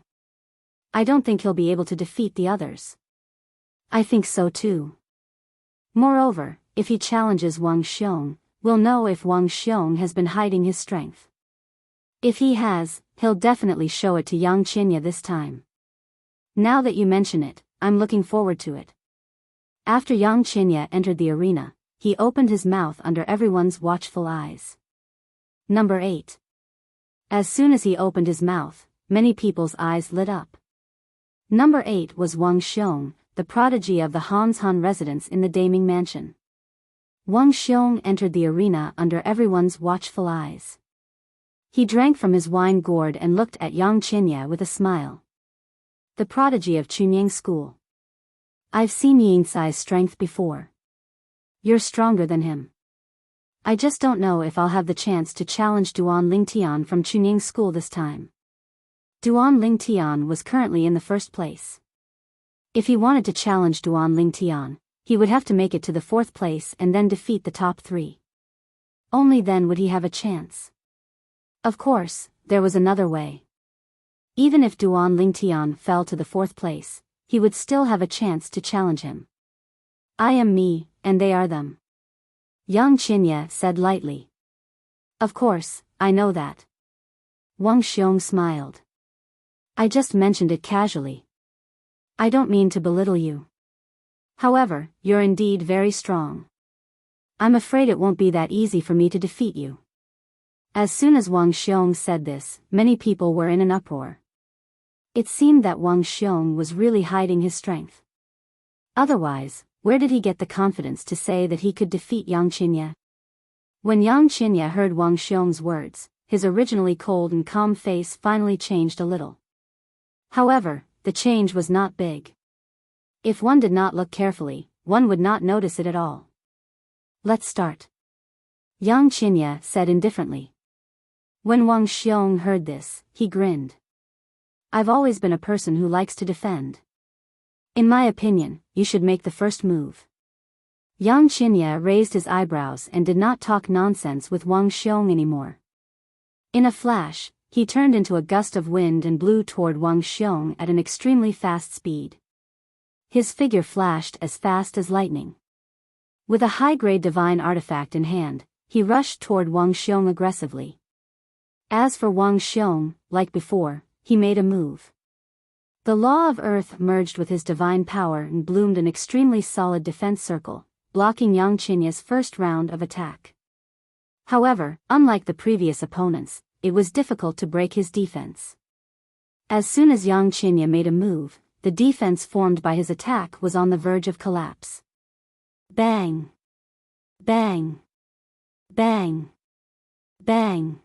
Speaker 1: I don't think he'll be able to defeat the others. I think so too. Moreover, if he challenges Wang Xiong, we'll know if Wang Xiong has been hiding his strength. If he has, he'll definitely show it to Yang Qinya this time. Now that you mention it, I'm looking forward to it. After Yang Qinya entered the arena, he opened his mouth under everyone's watchful eyes. Number 8. As soon as he opened his mouth, many people's eyes lit up. Number 8 was Wang Xiong, the prodigy of the Han residence in the Daming Mansion. Wang Xiong entered the arena under everyone's watchful eyes. He drank from his wine gourd and looked at Yang Qinya with a smile. The prodigy of Chunyang school. I've seen Yingsai's strength before. You're stronger than him. I just don't know if I'll have the chance to challenge Duan Lingtian from Chunying school this time. Duan Lingtian was currently in the first place. If he wanted to challenge Duan Lingtian, he would have to make it to the 4th place and then defeat the top 3. Only then would he have a chance. Of course, there was another way. Even if Duan Lingtian fell to the 4th place, he would still have a chance to challenge him. I am me, and they are them. Yang Qinya said lightly. Of course, I know that. Wang Xiong smiled. I just mentioned it casually. I don't mean to belittle you. However, you're indeed very strong. I'm afraid it won't be that easy for me to defeat you. As soon as Wang Xiong said this, many people were in an uproar. It seemed that Wang Xiong was really hiding his strength. Otherwise, where did he get the confidence to say that he could defeat Yang Qinya? When Yang Qinya heard Wang Xiong's words, his originally cold and calm face finally changed a little. However, the change was not big. If one did not look carefully, one would not notice it at all. Let's start. Yang Qinya said indifferently. When Wang Xiong heard this, he grinned. I've always been a person who likes to defend. In my opinion, you should make the first move. Yang Qinya raised his eyebrows and did not talk nonsense with Wang Xiong anymore. In a flash, he turned into a gust of wind and blew toward Wang Xiong at an extremely fast speed. His figure flashed as fast as lightning. With a high-grade divine artifact in hand, he rushed toward Wang Xiong aggressively. As for Wang Xiong, like before, he made a move. The law of earth merged with his divine power and bloomed an extremely solid defense circle, blocking Yang Qinya's first round of attack. However, unlike the previous opponents, it was difficult to break his defense. As soon as Yang Qinya made a move, the defense formed by his attack was on the verge of collapse. Bang! Bang! Bang! Bang!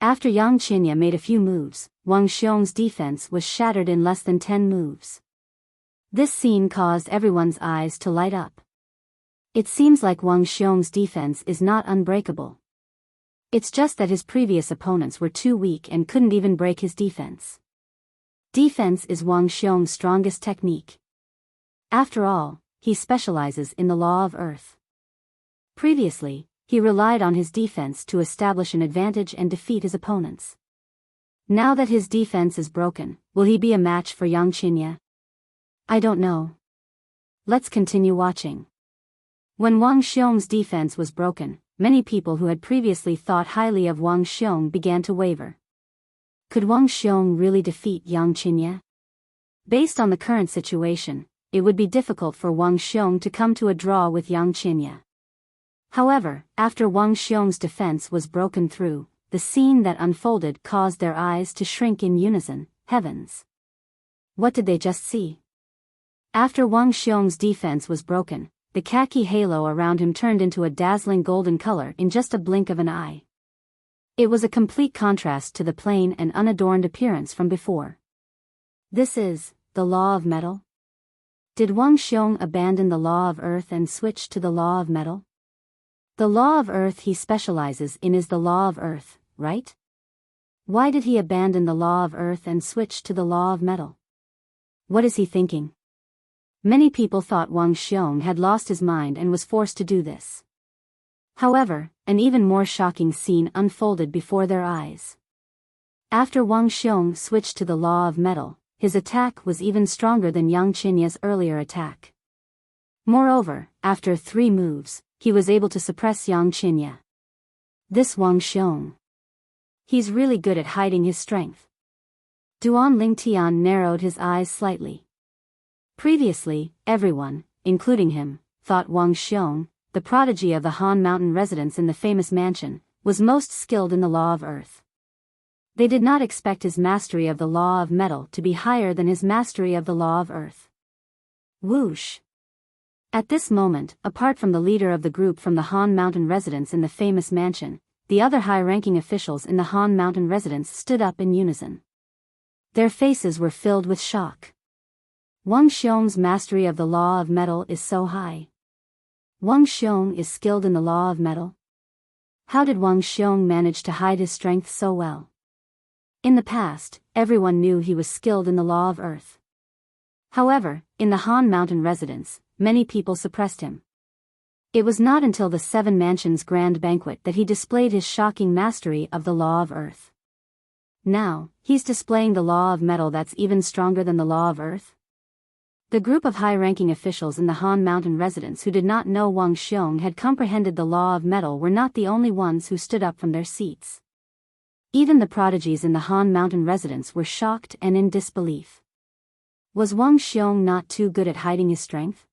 Speaker 1: After Yang Qinya made a few moves, Wang Xiong's defense was shattered in less than 10 moves. This scene caused everyone's eyes to light up. It seems like Wang Xiong's defense is not unbreakable. It's just that his previous opponents were too weak and couldn't even break his defense. Defense is Wang Xiong's strongest technique. After all, he specializes in the law of earth. Previously, he relied on his defense to establish an advantage and defeat his opponents. Now that his defense is broken, will he be a match for Yang Qinya? I don't know. Let's continue watching. When Wang Xiong's defense was broken, many people who had previously thought highly of Wang Xiong began to waver. Could Wang Xiong really defeat Yang Qinya? Based on the current situation, it would be difficult for Wang Xiong to come to a draw with Yang Qinya. However, after Wang Xiong's defense was broken through, the scene that unfolded caused their eyes to shrink in unison. Heavens! What did they just see? After Wang Xiong's defense was broken, the khaki halo around him turned into a dazzling golden color in just a blink of an eye. It was a complete contrast to the plain and unadorned appearance from before. This is the law of metal? Did Wang Xiong abandon the law of earth and switch to the law of metal? The law of earth he specializes in is the law of earth, right? Why did he abandon the law of earth and switch to the law of metal? What is he thinking? Many people thought Wang Xiong had lost his mind and was forced to do this. However, an even more shocking scene unfolded before their eyes. After Wang Xiong switched to the law of metal, his attack was even stronger than Yang Qinya's earlier attack. Moreover, after 3 moves, he was able to suppress Yang Qinya. This Wang Xiong. He's really good at hiding his strength. Duan Lingtian narrowed his eyes slightly. Previously, everyone, including him, thought Wang Xiong, the prodigy of the Han Mountain residents in the famous mansion, was most skilled in the law of earth. They did not expect his mastery of the law of metal to be higher than his mastery of the law of earth. Whoosh! At this moment, apart from the leader of the group from the Han Mountain residents in the famous mansion, the other high-ranking officials in the Han Mountain residence stood up in unison. Their faces were filled with shock. Wang Xiong's mastery of the law of metal is so high. Wang Xiong is skilled in the law of metal? How did Wang Xiong manage to hide his strength so well? In the past, everyone knew he was skilled in the law of earth. However, in the Han Mountain residence, many people suppressed him. It was not until the 7 Mansions Grand Banquet that he displayed his shocking mastery of the law of earth. Now, he's displaying the law of metal that's even stronger than the law of earth? The group of high-ranking officials in the Han Mountain residence who did not know Wang Xiong had comprehended the law of metal were not the only ones who stood up from their seats. Even the prodigies in the Han Mountain residence were shocked and in disbelief. Was Wang Xiong not too good at hiding his strength?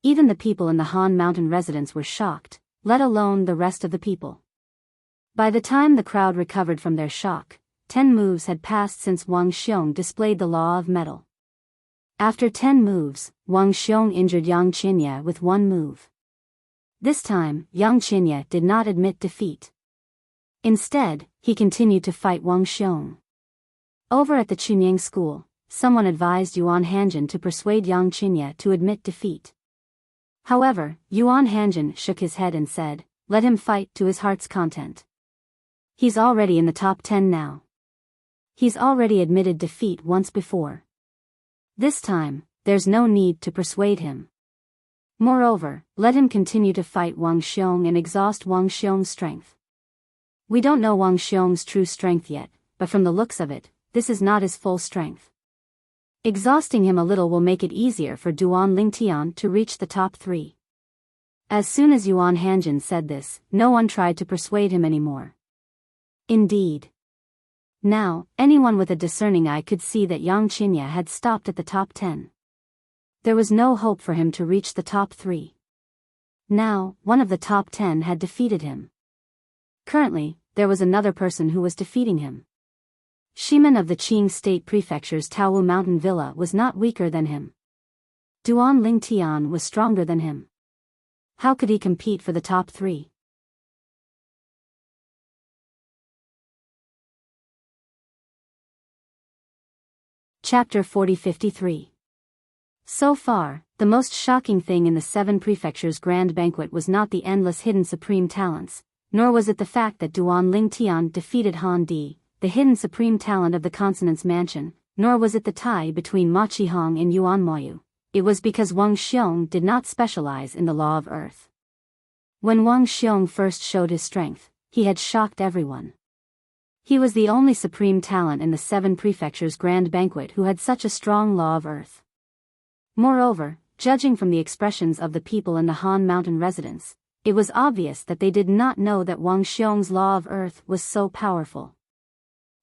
Speaker 1: Even the people in the Han Mountain residence were shocked, let alone the rest of the people. By the time the crowd recovered from their shock, 10 moves had passed since Wang Xiong displayed the law of metal. After 10 moves, Wang Xiong injured Yang Qinya with 1 move. This time, Yang Qinya did not admit defeat. Instead, he continued to fight Wang Xiong. Over at the Chunyang school, someone advised Yuan Hanjin to persuade Yang Qinya to admit defeat. However, Yuan Hanjin shook his head and said, "Let him fight to his heart's content. He's already in the top 10 now. He's already admitted defeat once before. This time, there's no need to persuade him. Moreover, let him continue to fight Wang Xiong and exhaust Wang Xiong's strength. We don't know Wang Xiong's true strength yet, but from the looks of it, this is not his full strength. Exhausting him a little will make it easier for Duan Lingtian to reach the top 3. As soon as Yuan Hanjin said this, no one tried to persuade him anymore. Indeed. Now, anyone with a discerning eye could see that Yang Qinya had stopped at the top 10. There was no hope for him to reach the top 3. Now, one of the top 10 had defeated him. Currently, there was another person who was defeating him. Shiman of the Qing State Prefecture's Taowu Mountain Villa was not weaker than him. Duan Lingtian was stronger than him. How could he compete for the top 3? Chapter 40-53. So far, the most shocking thing in the 7 prefectures' grand banquet was not the endless hidden supreme talents, nor was it the fact that Duan Lingtian defeated Han Di, the hidden supreme talent of the Consonance Mansion, nor was it the tie between Ma Qihong and Yuan Moyu. It was because Wang Xiong did not specialize in the law of earth. When Wang Xiong first showed his strength, he had shocked everyone. He was the only supreme talent in the 7 prefectures' grand banquet who had such a strong law of earth. Moreover, judging from the expressions of the people in the Han Mountain residence, it was obvious that they did not know that Wang Xiong's law of earth was so powerful.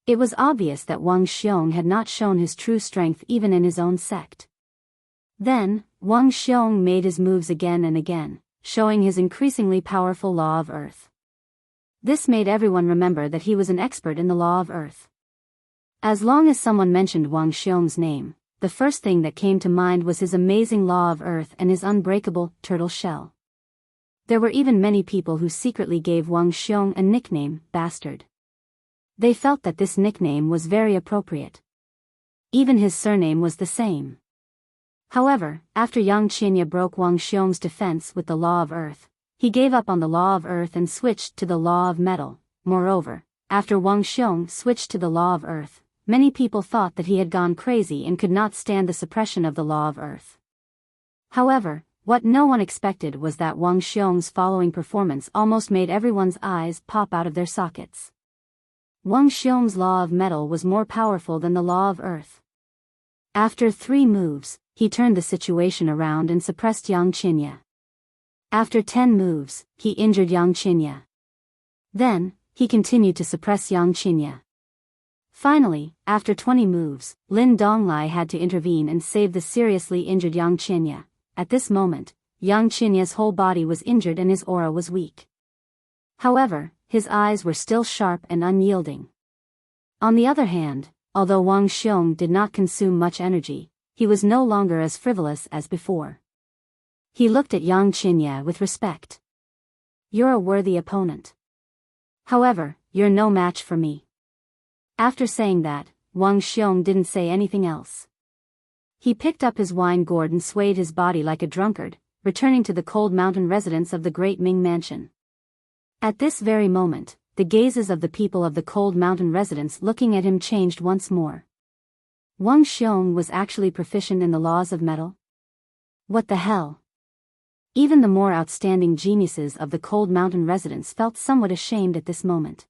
Speaker 1: It was obvious that Wang Xiong had not shown his true strength even in his own sect. Then, Wang Xiong made his moves again and again, showing his increasingly powerful law of earth. This made everyone remember that he was an expert in the law of earth. As long as someone mentioned Wang Xiong's name, the first thing that came to mind was his amazing law of earth and his unbreakable turtle shell. There were even many people who secretly gave Wang Xiong a nickname, Bastard. They felt that this nickname was very appropriate. Even his surname was the same. However, after Yang Qinya broke Wang Xiong's defense with the law of earth, he gave up on the law of earth and switched to the law of metal. Moreover, after Wang Xiong switched to the law of earth, many people thought that he had gone crazy and could not stand the suppression of the law of earth. However, what no one expected was that Wang Xiong's following performance almost made everyone's eyes pop out of their sockets. Wang Xiong's law of metal was more powerful than the law of earth. After 3 moves, he turned the situation around and suppressed Yang Qinya. After 10 moves, he injured Yang Qinya. Then, he continued to suppress Yang Qinya. Finally, after 20 moves, Lin Donglai had to intervene and save the seriously injured Yang Qinya. At this moment, Yang Qinya's whole body was injured and his aura was weak. However, his eyes were still sharp and unyielding. On the other hand, although Wang Xiong did not consume much energy, he was no longer as frivolous as before. He looked at Yang Qinya with respect. "You're a worthy opponent. However, you're no match for me." After saying that, Wang Xiong didn't say anything else. He picked up his wine gourd and swayed his body like a drunkard, returning to the cold mountain residence of the great Ming mansion. At this very moment, the gazes of the people of the cold mountain residence looking at him changed once more. Wang Xiong was actually proficient in the laws of metal? What the hell? Even the more outstanding geniuses of the cold mountain residence felt somewhat ashamed at this moment.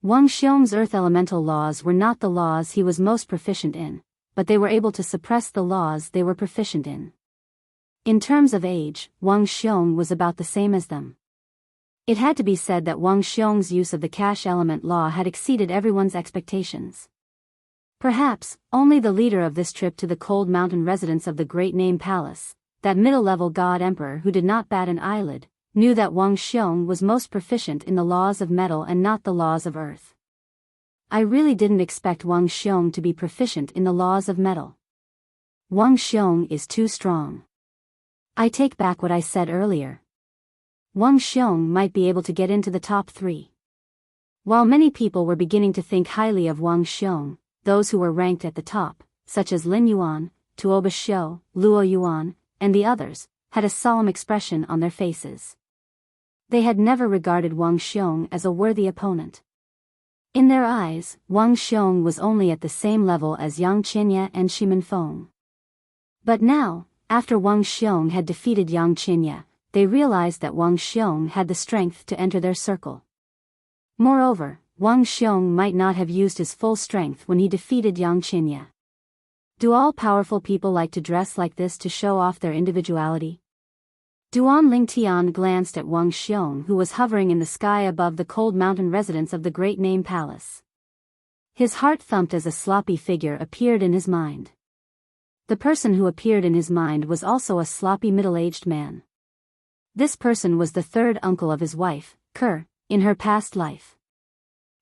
Speaker 1: Wang Xiong's earth elemental laws were not the laws he was most proficient in, but they were able to suppress the laws they were proficient in. In terms of age, Wang Xiong was about the same as them. It had to be said that Wang Xiong's use of the cash element law had exceeded everyone's expectations. Perhaps, only the leader of this trip to the cold mountain residence of the Great Name Palace, that middle-level god emperor who did not bat an eyelid, knew that Wang Xiong was most proficient in the laws of metal and not the laws of earth. I really didn't expect Wang Xiong to be proficient in the laws of metal. Wang Xiong is too strong. I take back what I said earlier. Wang Xiong might be able to get into the top 3. While many people were beginning to think highly of Wang Xiong, those who were ranked at the top, such as Lin Yuan, Tuoba Xiu, Luo Yuan, and the others, had a solemn expression on their faces. They had never regarded Wang Xiong as a worthy opponent. In their eyes, Wang Xiong was only at the same level as Yang Qinya and Shimen Feng. But now, after Wang Xiong had defeated Yang Qinya, they realized that Wang Xiong had the strength to enter their circle. Moreover, Wang Xiong might not have used his full strength when he defeated Yang Qinya. Do all powerful people like to dress like this to show off their individuality? Duan Lingtian glanced at Wang Xiong, who was hovering in the sky above the cold mountain residence of the Great Name Palace. His heart thumped as a sloppy figure appeared in his mind. The person who appeared in his mind was also a sloppy middle-aged man. This person was the third uncle of his wife, Ker, in her past life.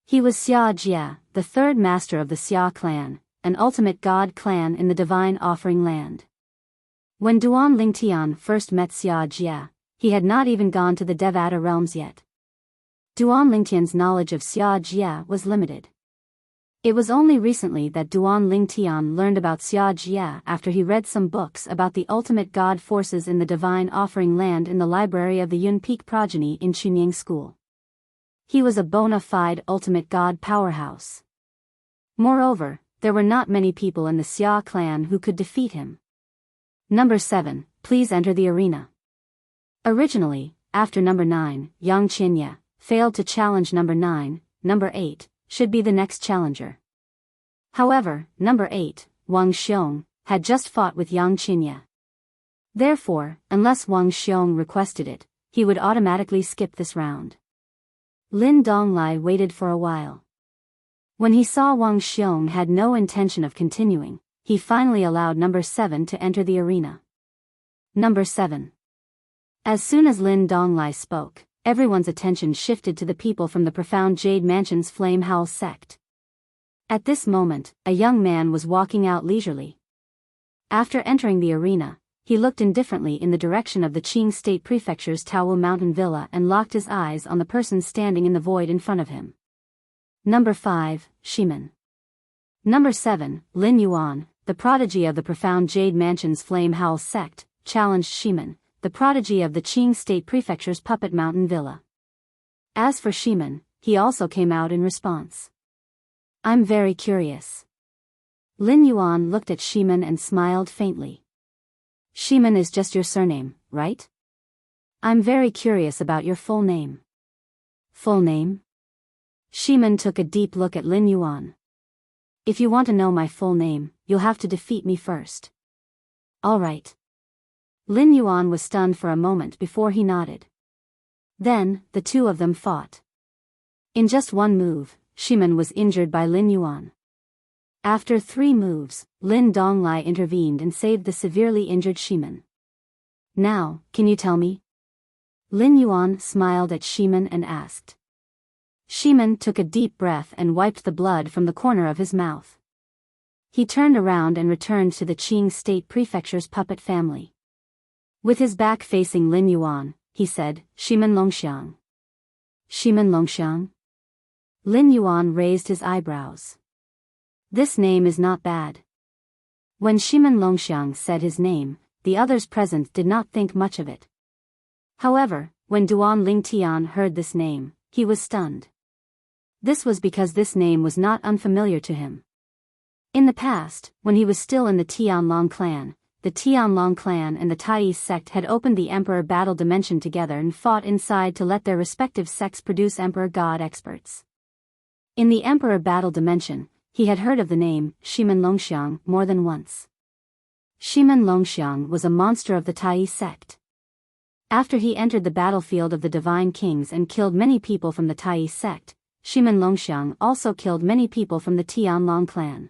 Speaker 1: He was Xia Jia, the third master of the Xia clan, an ultimate god clan in the Divine Offering Land. When Duan Lingtian first met Xia Jia, he had not even gone to the Devata realms yet. Duan Lingtian's knowledge of Xia Jia was limited. It was only recently that Duan Lingtian learned about Xia Jia after he read some books about the ultimate god forces in the Divine Offering Land in the library of the Yun Peak progeny in Chunying School. He was a bona fide ultimate god powerhouse. Moreover, there were not many people in the Xia clan who could defeat him. Number 7, please enter the arena. Originally, after number 9, Yang Qinya failed to challenge number 9, number 8 should be the next challenger. However, number 8, Wang Xiong, had just fought with Yang Qinya. Therefore, unless Wang Xiong requested it, he would automatically skip this round. Lin Donglai waited for a while. When he saw Wang Xiong had no intention of continuing, he finally allowed number 7 to enter the arena. Number 7. As soon as Lin Donglai spoke, everyone's attention shifted to the people from the profound Jade Mansion's Flame Howl sect. At this moment, a young man was walking out leisurely. After entering the arena, he looked indifferently in the direction of the Qing State Prefecture's Taowu Mountain Villa and locked his eyes on the person standing in the void in front of him. Number 5, Shiman. Number 7, Lin Yuan, the prodigy of the profound Jade Mansion's Flame Howl sect, challenged Shiman, the prodigy of the Qing State Prefecture's Puppet Mountain Villa. As for Shiman, he also came out in response. I'm very curious. Lin Yuan looked at Shiman and smiled faintly. Shiman is just your surname, right? I'm very curious about your full name. Full name? Shiman took a deep look at Lin Yuan. If you want to know my full name, you'll have to defeat me first. All right. Lin Yuan was stunned for a moment before he nodded. Then, the two of them fought. In just one move, Shiman was injured by Lin Yuan. After 3 moves, Lin Donglai intervened and saved the severely injured Shiman. Now, can you tell me? Lin Yuan smiled at Shiman and asked. Shiman took a deep breath and wiped the blood from the corner of his mouth. He turned around and returned to the Qing State Prefecture's puppet family. With his back facing Lin Yuan, he said, Shiman Longxiang. Shiman Longxiang? Lin Yuan raised his eyebrows. This name is not bad. When Shiman Longxiang said his name, the others present did not think much of it. However, when Duan Lingtian heard this name, he was stunned. This was because this name was not unfamiliar to him. In the past, when he was still in the Tianlong clan, the Tianlong clan and the Tai sect had opened the Emperor Battle Dimension together and fought inside to let their respective sects produce Emperor God experts. In the Emperor Battle Dimension, he had heard of the name Shiman Longxiang more than once. Shiman Longxiang was a monster of the Tai sect. After he entered the battlefield of the Divine Kings and killed many people from the Tai sect, Shiman Longxiang also killed many people from the Tianlong clan.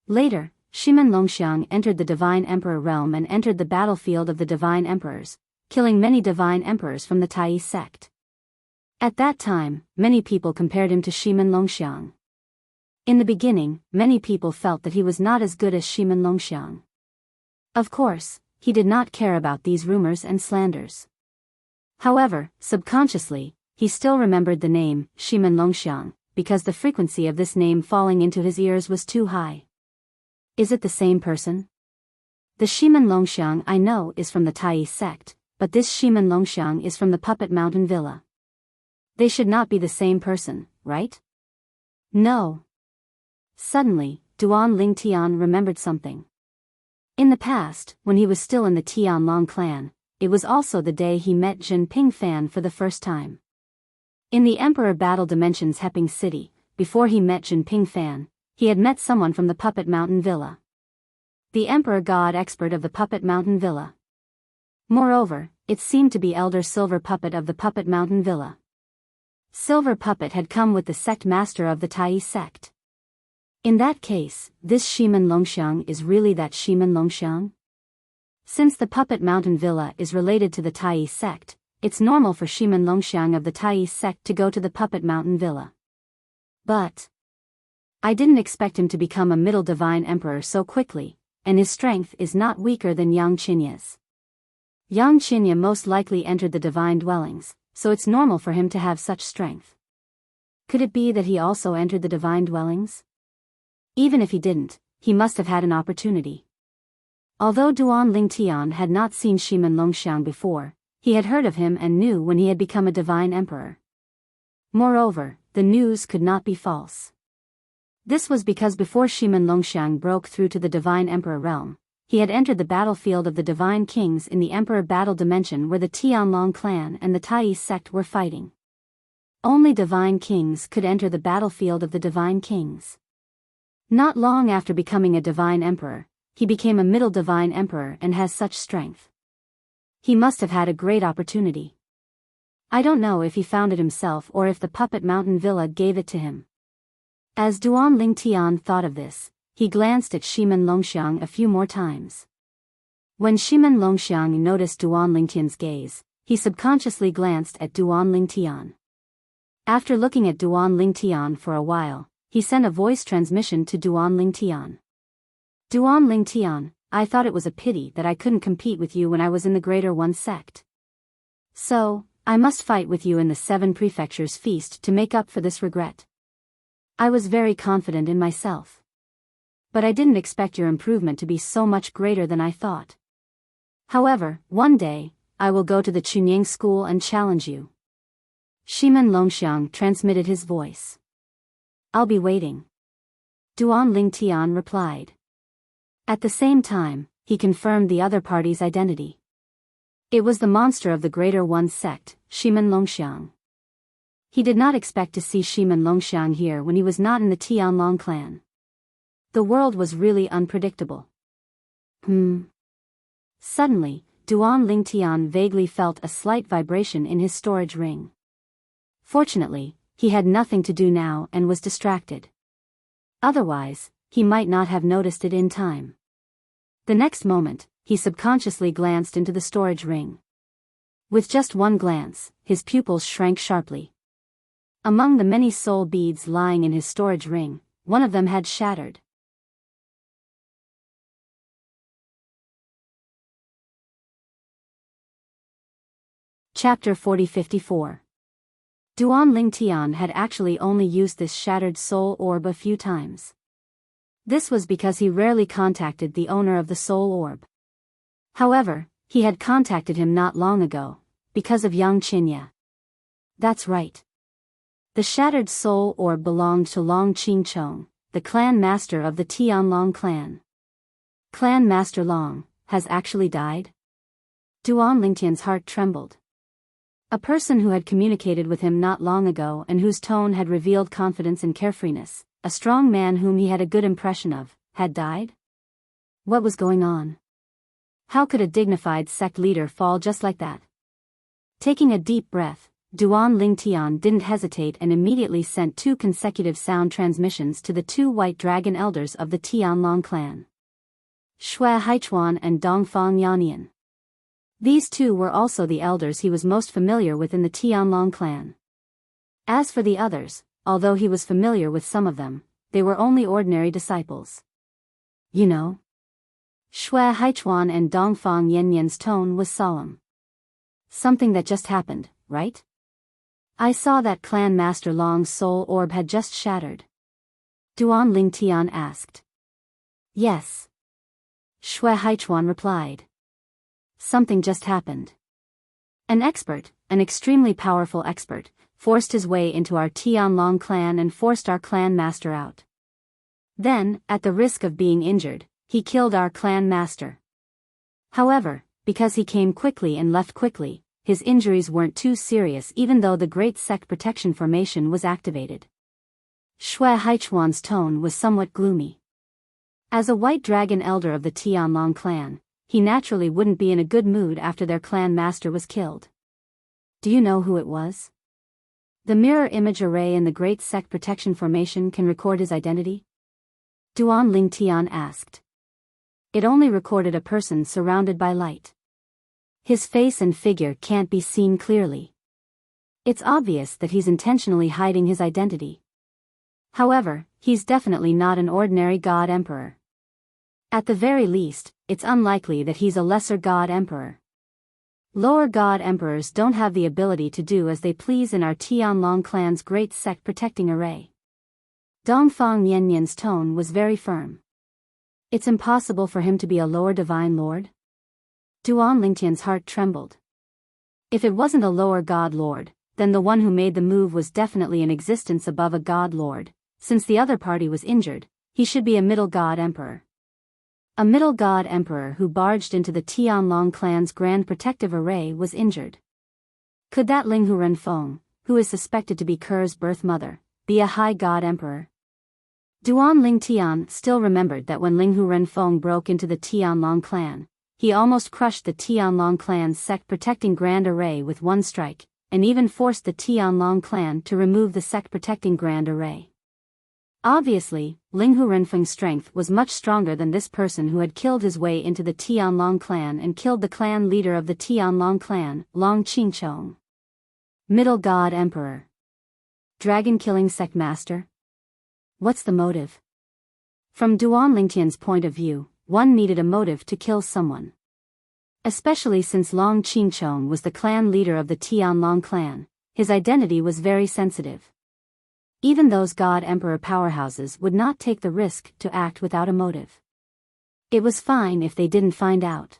Speaker 1: Later, Shiman Longxiang entered the Divine Emperor realm and entered the battlefield of the Divine Emperors, killing many Divine Emperors from the Tai sect. At that time, many people compared him to Shiman Longxiang. In the beginning, many people felt that he was not as good as Shiman Longxiang. Of course, he did not care about these rumors and slanders. However, subconsciously, he still remembered the name Shiman Longxiang, because the frequency of this name falling into his ears was too high. Is it the same person? The Shiman Longxiang I know is from the Tai sect, but this Shiman Longxiang is from the Puppet Mountain Villa. They should not be the same person, right? No. Suddenly, Duan Lingtian remembered something. In the past, when he was still in the Tianlong clan, it was also the day he met Jin Pingfan for the first time. In the Emperor Battle Dimension's Heping City, before he met Jin Pingfan, he had met someone from the Puppet Mountain Villa. The Emperor God expert of the Puppet Mountain Villa. Moreover, it seemed to be Elder Silver Puppet of the Puppet Mountain Villa. Silver Puppet had come with the sect master of the Tai sect. In that case, this Shiman Longxiang is really that Shiman Longxiang? Since the Puppet Mountain Villa is related to the Tai sect, it's normal for Shimen Longxiang of the Tai sect to go to the Puppet Mountain Villa. But I didn't expect him to become a middle divine emperor so quickly, and his strength is not weaker than Yang Qinya's. Yang Qinya most likely entered the divine dwellings, so it's normal for him to have such strength. Could it be that he also entered the divine dwellings? Even if he didn't, he must have had an opportunity. Although Duan Lingtian had not seen Shimen Longxiang before, he had heard of him and knew when he had become a divine emperor. Moreover, the news could not be false. This was because before Shimen Longxiang broke through to the divine emperor realm, he had entered the battlefield of the divine kings in the emperor battle dimension where the Tianlong clan and the Tai sect were fighting. Only divine kings could enter the battlefield of the divine kings. Not long after becoming a divine emperor, he became a middle divine emperor and has such strength. He must have had a great opportunity. I don't know if he found it himself or if the Puppet Mountain Villa gave it to him. As Duan Lingtian thought of this, he glanced at Shimen Longxiang a few more times. When Shimen Longxiang noticed Duan Lingtian's gaze, he subconsciously glanced at Duan Lingtian. After looking at Duan Lingtian for a while, he sent a voice transmission to Duan Lingtian. Duan Lingtian, I thought it was a pity that I couldn't compete with you when I was in the Greater One sect. So, I must fight with you in the 7 Prefectures feast to make up for this regret. I was very confident in myself. But I didn't expect your improvement to be so much greater than I thought. However, one day, I will go to the Chunying school and challenge you. Shimen Longxiang transmitted his voice. I'll be waiting. Duan Lingtian replied. At the same time, he confirmed the other party's identity. It was the monster of the Greater One sect, Shimen Longxiang. He did not expect to see Shimen Longxiang here when he was not in the Tianlong clan. The world was really unpredictable. Suddenly, Duan Lingtian vaguely felt a slight vibration in his storage ring. Fortunately, he had nothing to do now and was distracted. Otherwise, he might not have noticed it in time. The next moment, he subconsciously glanced into the storage ring. With just one glance, his pupils shrank sharply. Among the many soul beads lying in his storage ring, one of them had shattered. Chapter 40-54. Duan Lingtian had actually only used this shattered soul orb a few times. This was because he rarely contacted the owner of the soul orb. However, he had contacted him not long ago, because of Yang Qinya. That's right. The shattered soul orb belonged to Long Qingchong, the clan master of the Tianlong clan. Clan Master Long has actually died? Duan Lingtian's heart trembled. A person who had communicated with him not long ago and whose tone had revealed confidence and carefreeness, a strong man whom he had a good impression of, had died? What was going on? How could a dignified sect leader fall just like that? Taking a deep breath, Duan Lingtian didn't hesitate and immediately sent 2 consecutive sound transmissions to the 2 white dragon elders of the Tianlong clan. Shui Haichuan and Dongfang Yannian. These 2 were also the elders he was most familiar with in the Tianlong clan. As for the others, although he was familiar with some of them, they were only ordinary disciples. You know? Shui Haichuan and Dongfang Yannian's tone was solemn. Something that just happened, right? I saw that Clan Master Long's soul orb had just shattered. Duan Lingtian asked. Yes. Shui Haichuan replied. Something just happened. An expert, an extremely powerful expert, forced his way into our Tianlong clan and forced our clan master out. Then, at the risk of being injured, he killed our clan master. However, because he came quickly and left quickly, his injuries weren't too serious even though the Great Sect Protection Formation was activated. Shui Haichuan's tone was somewhat gloomy. As a white dragon elder of the Tianlong clan, he naturally wouldn't be in a good mood after their clan master was killed. Do you know who it was? The mirror image array in the Great Sect Protection Formation can record his identity? Duan Lingtian asked. It only recorded a person surrounded by light. His face and figure can't be seen clearly. It's obvious that he's intentionally hiding his identity. However, he's definitely not an ordinary god emperor. At the very least, it's unlikely that he's a lesser god emperor. Lower god emperors don't have the ability to do as they please in our Tianlong clan's great sect protecting array. Dongfang Niannian's tone was very firm. It's impossible for him to be a lower divine lord? Duan Lingtian's heart trembled. If it wasn't a lower god lord, then the one who made the move was definitely in existence above a god lord. Since the other party was injured, he should be a middle god emperor. A middle god emperor who barged into the Tianlong clan's grand protective array was injured. Could that Linghu Renfeng, who is suspected to be Ker's birth mother, be a high god emperor? Duan Lingtian still remembered that when Linghu Renfeng broke into the Tianlong clan, he almost crushed the Tianlong clan's sect protecting grand array with one strike, and even forced the Tianlong clan to remove the sect protecting grand array. Obviously, Linghu Renfeng's strength was much stronger than this person who had killed his way into the Tianlong clan and killed the clan leader of the Tianlong clan, Long Qingchong. Middle God Emperor. Dragon-killing sect master? What's the motive? From Duan Lingtian's point of view, one needed a motive to kill someone. Especially since Long Qingchong was the clan leader of the Tianlong clan, his identity was very sensitive. Even those God Emperor powerhouses would not take the risk to act without a motive. It was fine if they didn't find out.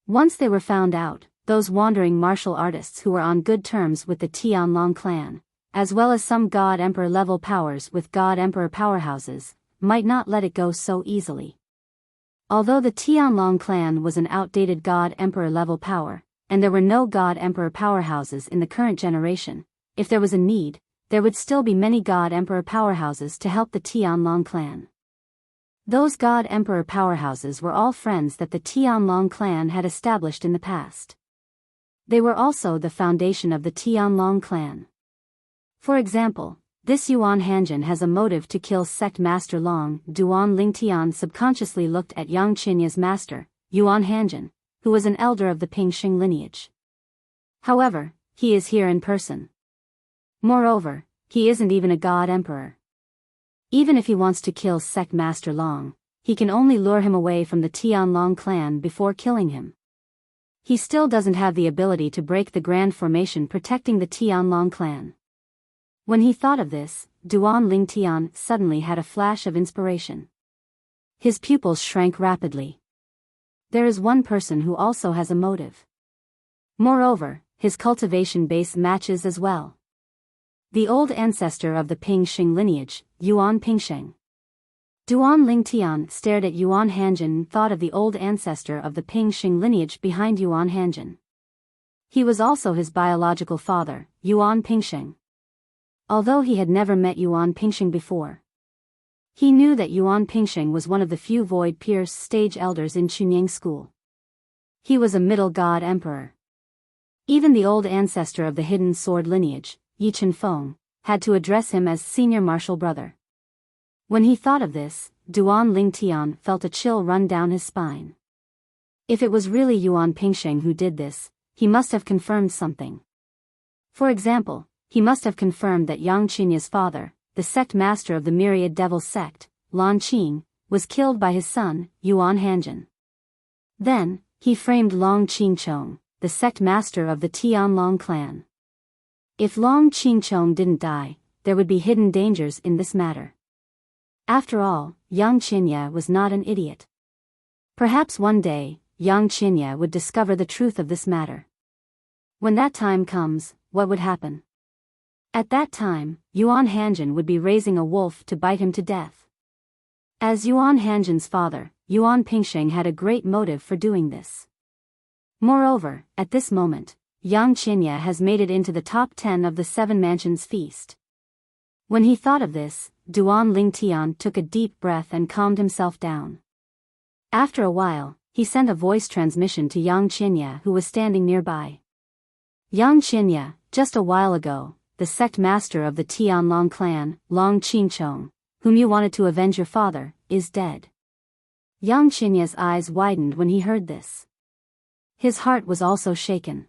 Speaker 1: Once they were found out, those wandering martial artists who were on good terms with the Tianlong clan, as well as some God Emperor level powers with God Emperor powerhouses, might not let it go so easily. Although the Tianlong clan was an outdated God Emperor level power, and there were no God Emperor powerhouses in the current generation, if there was a need, there would still be many God Emperor powerhouses to help the Tianlong clan. Those God Emperor powerhouses were all friends that the Tianlong clan had established in the past. They were also the foundation of the Tianlong clan. For example, this Yuan Hanjin has a motive to kill sect master Long. Duan Lingtian subconsciously looked at Yang Qinya's master, Yuan Hanjin, who was an elder of the Pingxing lineage. However, he is here in person. Moreover, he isn't even a god emperor. Even if he wants to kill sect master Long, he can only lure him away from the Tianlong clan before killing him. He still doesn't have the ability to break the grand formation protecting the Tianlong clan. When he thought of this, Duan Lingtian suddenly had a flash of inspiration. His pupils shrank rapidly. There is one person who also has a motive. Moreover, his cultivation base matches as well. The old ancestor of the Pingxing lineage, Yuan Pingsheng. Duan Lingtian stared at Yuan Hanjin and thought of the old ancestor of the Pingxing lineage behind Yuan Hanjin. He was also his biological father, Yuan Pingsheng. Although he had never met Yuan Pingsheng before, he knew that Yuan Pingsheng was one of the few void-pierced stage elders in Chunying school. He was a middle god emperor. Even the old ancestor of the hidden sword lineage, Yi Chenfeng, had to address him as senior martial brother. When he thought of this, Duan Lingtian felt a chill run down his spine. If it was really Yuan Pingsheng who did this, he must have confirmed something. For example, he must have confirmed that Yang Qinya's father, the sect master of the Myriad Devil sect, Lan Qing, was killed by his son, Yuan Hanjin. Then, he framed Long Qingchong, the sect master of the Tianlong clan. If Long Qingchong didn't die, there would be hidden dangers in this matter. After all, Yang Qinya was not an idiot. Perhaps one day, Yang Qinya would discover the truth of this matter. When that time comes, what would happen? At that time, Yuan Hanjin would be raising a wolf to bite him to death. As Yuan Hanjin's father, Yuan Pingsheng had a great motive for doing this. Moreover, at this moment, Yang Qinya has made it into the top 10 of the Seven Mansions feast. When he thought of this, Duan Lingtian took a deep breath and calmed himself down. After a while, he sent a voice transmission to Yang Qinya who was standing nearby. Yang Qinya, just a while ago, the sect master of the Tianlong clan, Long Qingchong, whom you wanted to avenge your father, is dead. Yang Qinya's eyes widened when he heard this. His heart was also shaken.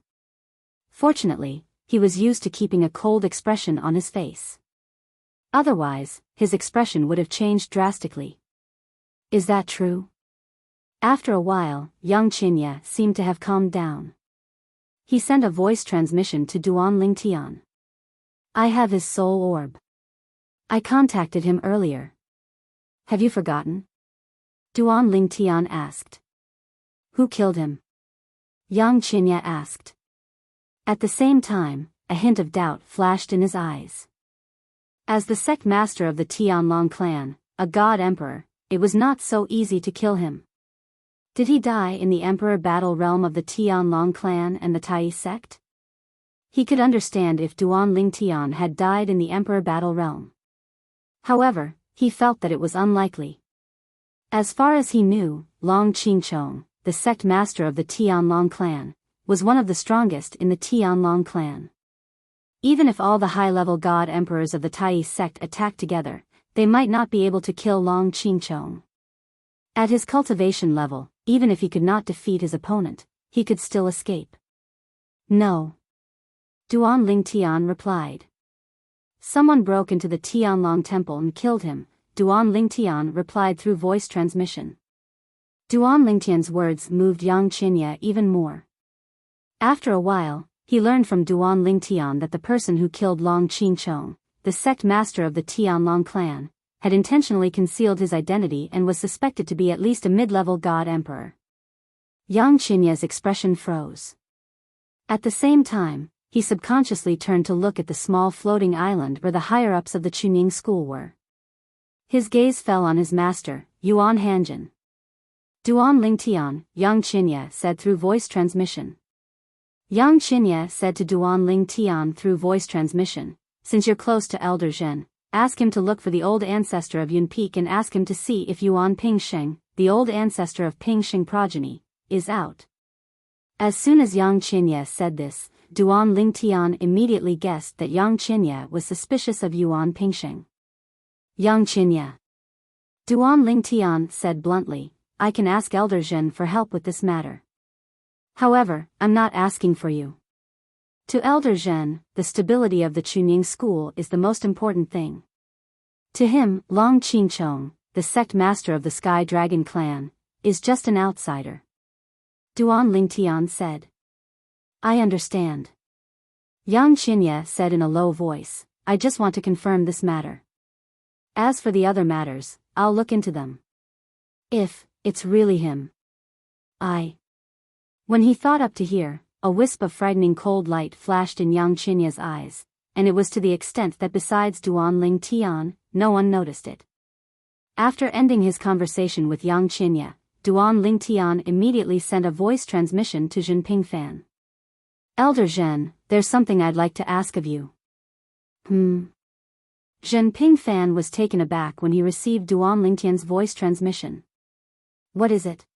Speaker 1: Fortunately, he was used to keeping a cold expression on his face. Otherwise, his expression would have changed drastically. Is that true? After a while, young Qinya seemed to have calmed down. He sent a voice transmission to Duan Lingtian. I have his soul orb. I contacted him earlier. Have you forgotten? Duan Lingtian asked. Who killed him? Yang Qinya asked. At the same time, a hint of doubt flashed in his eyes. As the sect master of the Tianlong clan, a god emperor, it was not so easy to kill him. Did he die in the emperor battle realm of the Tianlong clan and the Tai sect? He could understand if Duan Lingtian had died in the emperor battle realm. However, he felt that it was unlikely. As far as he knew, Long Qingchong, the sect master of the Tianlong clan, was one of the strongest in the Tianlong clan. Even if all the high-level god emperors of the Tai sect attacked together, they might not be able to kill Long Qingchong. At his cultivation level, even if he could not defeat his opponent, he could still escape. No. Duan Lingtian replied. Someone broke into the Tianlong temple and killed him, Duan Lingtian replied through voice transmission. Duan Lingtian's words moved Yang Qinya even more. After a while, he learned from Duan Lingtian that the person who killed Long Qingchong, the sect master of the Tianlong clan, had intentionally concealed his identity and was suspected to be at least a mid-level god emperor. Yang Qinya's expression froze. At the same time, he subconsciously turned to look at the small floating island where the higher-ups of the Chunying school were. His gaze fell on his master, Yuan Hanjin. Duan Lingtian, Yang Qinya said through voice transmission. Yang Qinya said to Duan Lingtian through voice transmission, since you're close to Elder Zhen, ask him to look for the old ancestor of Yun Peak and ask him to see if Yuan Pingsheng, the old ancestor of Pingsheng progeny, is out. As soon as Yang Qinya said this, Duan Lingtian immediately guessed that Yang Qinya was suspicious of Yuan Pingsheng. Yang Qinya. Duan Lingtian said bluntly, I can ask Elder Zhen for help with this matter. However, I'm not asking for you. To Elder Zhen, the stability of the Chunying school is the most important thing. To him, Long Qingchong, the sect master of the Sky Dragon clan, is just an outsider. Duan Lingtian said. I understand. Yang Qinya said in a low voice, I just want to confirm this matter. As for the other matters, I'll look into them. If it's really him. When he thought up to here, a wisp of frightening cold light flashed in Yang Qinya's eyes, and it was to the extent that besides Duan Lingtian, no one noticed it. After ending his conversation with Yang Qinya, Duan Lingtian immediately sent a voice transmission to Zhenping Fan. Elder Zhen, there's something I'd like to ask of you. Zhenping Fan was taken aback when he received Duan Lingtian's voice transmission. What is it?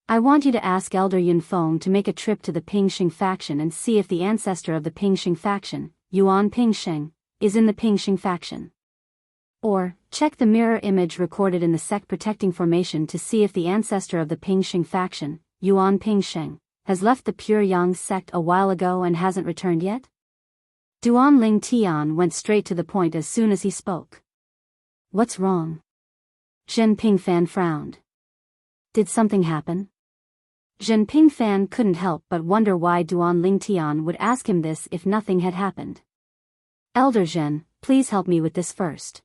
Speaker 1: I want you to ask Elder Yunfeng to make a trip to the Pingsheng faction and see if the ancestor of the Pingsheng faction, Yuan Pingsheng, is in the Pingsheng faction. Or, check the mirror image recorded in the sect protecting formation to see if the ancestor of the Pingsheng faction, Yuan Pingsheng, has left the Pure Yang sect a while ago and hasn't returned yet? Duan Lingtian went straight to the point as soon as he spoke. What's wrong? Zhenping Fan frowned. Did something happen? Zhenping Fan couldn't help but wonder why Duan Lingtian would ask him this if nothing had happened. Elder Zhen, please help me with this first.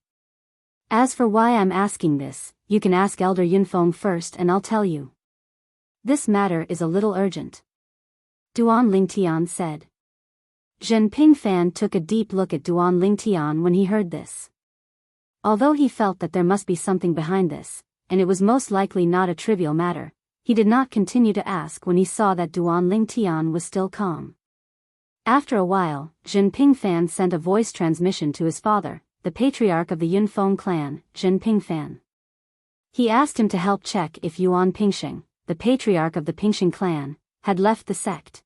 Speaker 1: As for why I'm asking this, you can ask Elder Yunfeng first and I'll tell you. This matter is a little urgent. Duan Lingtian said. Zhenping Fan took a deep look at Duan Lingtian when he heard this. Although he felt that there must be something behind this, and it was most likely not a trivial matter, he did not continue to ask when he saw that Duan Lingtian was still calm. After a while, Zhenping Fan sent a voice transmission to his father, the patriarch of the Yunfeng clan, Zhenping Fan. He asked him to help check if Yuan Pingsheng, the patriarch of the Pingsheng clan, had left the sect.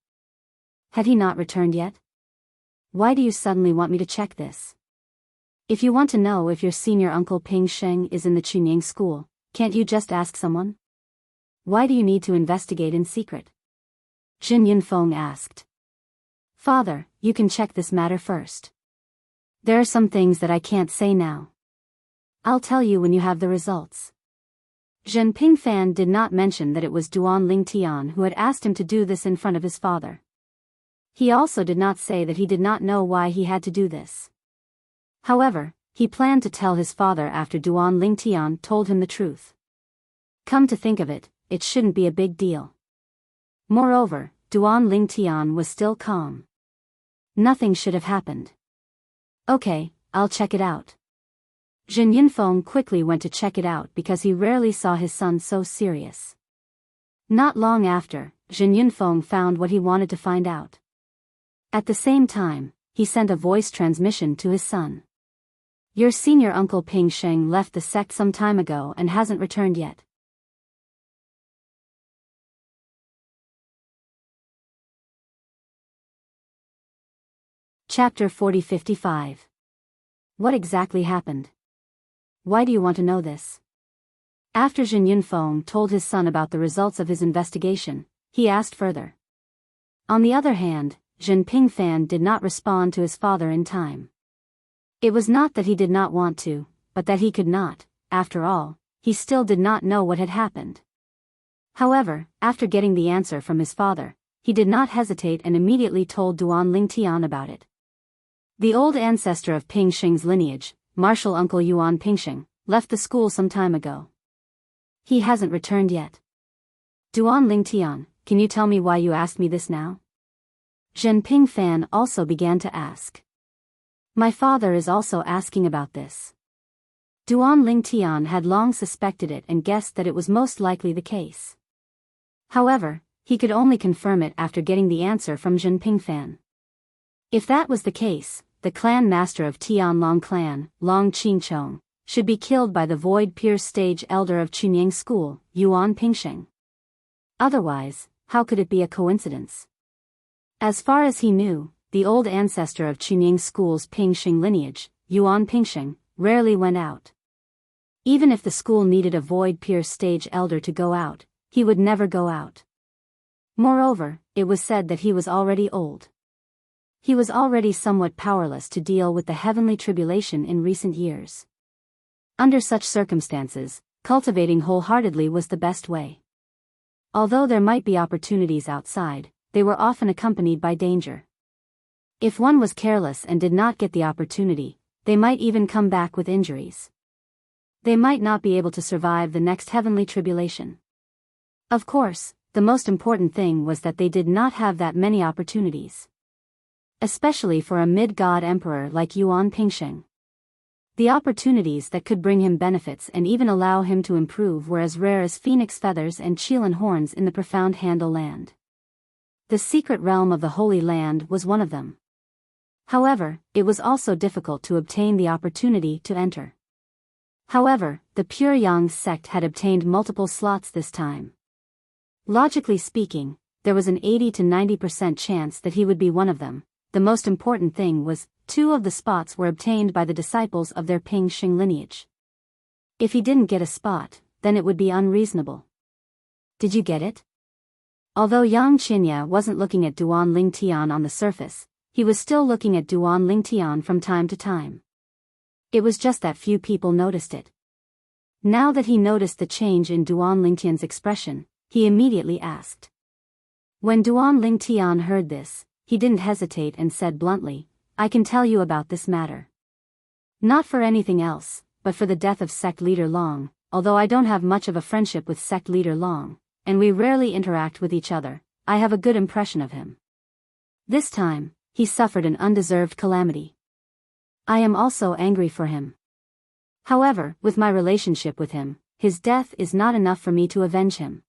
Speaker 1: Had he not returned yet? Why do you suddenly want me to check this? If you want to know if your senior uncle Pingsheng is in the Chunying school, can't you just ask someone? Why do you need to investigate in secret? Jin Yunfeng asked. Father, you can check this matter first. There are some things that I can't say now. I'll tell you when you have the results. Zhen Pingfan did not mention that it was Duan Lingtian who had asked him to do this in front of his father. He also did not say that he did not know why he had to do this. However, he planned to tell his father after Duan Lingtian told him the truth. Come to think of it, it shouldn't be a big deal. Moreover, Duan Lingtian was still calm. Nothing should have happened. Okay, I'll check it out. Jin Yunfeng quickly went to check it out because he rarely saw his son so serious. Not long after, Jin Yunfeng found what he wanted to find out. At the same time, he sent a voice transmission to his son. Your senior uncle Ping Sheng left the sect some time ago and hasn't returned yet. Chapter 40-55. What exactly happened? Why do you want to know this? After Jin Yunfeng told his son about the results of his investigation, he asked further. On the other hand, Jin Pingfan did not respond to his father in time. It was not that he did not want to, but that he could not. After all, he still did not know what had happened. However, after getting the answer from his father, he did not hesitate and immediately told Duan Lingtian about it. The old ancestor of Ping Sheng's lineage, Martial Uncle Yuan Pingsheng, left the school some time ago. He hasn't returned yet. Duan Lingtian, can you tell me why you asked me this now? Zhen Pingfan also began to ask. My father is also asking about this. Duan Lingtian had long suspected it and guessed that it was most likely the case. However, he could only confirm it after getting the answer from Zhen Pingfan. If that was the case, the clan master of Tianlong clan, Long Qingchong, should be killed by the Void Pierce stage elder of Chunyang school, Yuan Pingsheng. Otherwise, how could it be a coincidence? As far as he knew, the old ancestor of Chunyang school's Pingsheng lineage, Yuan Pingsheng, rarely went out. Even if the school needed a Void Pierce stage elder to go out, he would never go out. Moreover, it was said that he was already old. He was already somewhat powerless to deal with the heavenly tribulation in recent years. Under such circumstances, cultivating wholeheartedly was the best way. Although there might be opportunities outside, they were often accompanied by danger. If one was careless and did not get the opportunity, they might even come back with injuries. They might not be able to survive the next heavenly tribulation. Of course, the most important thing was that they did not have that many opportunities. Especially for a mid-god emperor like Yuan Pingsheng. The opportunities that could bring him benefits and even allow him to improve were as rare as phoenix feathers and Qilin horns in the profound Handle land. The secret realm of the Holy Land was one of them. However, it was also difficult to obtain the opportunity to enter. However, the Pure Yang sect had obtained multiple slots this time. Logically speaking, there was an 80 to 90% chance that he would be one of them. The most important thing was, 2 of the spots were obtained by the disciples of their Ping Sheng lineage. If he didn't get a spot, then it would be unreasonable. Did you get it? Although Yang Qinya wasn't looking at Duan Lingtian on the surface, he was still looking at Duan Lingtian from time to time. It was just that few people noticed it. Now that he noticed the change in Duan Lingtian's expression, he immediately asked. When Duan Lingtian heard this, he didn't hesitate and said bluntly, I can tell you about this matter. Not for anything else, but for the death of sect leader Long, although I don't have much of a friendship with sect leader Long, and we rarely interact with each other, I have a good impression of him. This time, he suffered an undeserved calamity. I am also angry for him. However, with my relationship with him, his death is not enough for me to avenge him.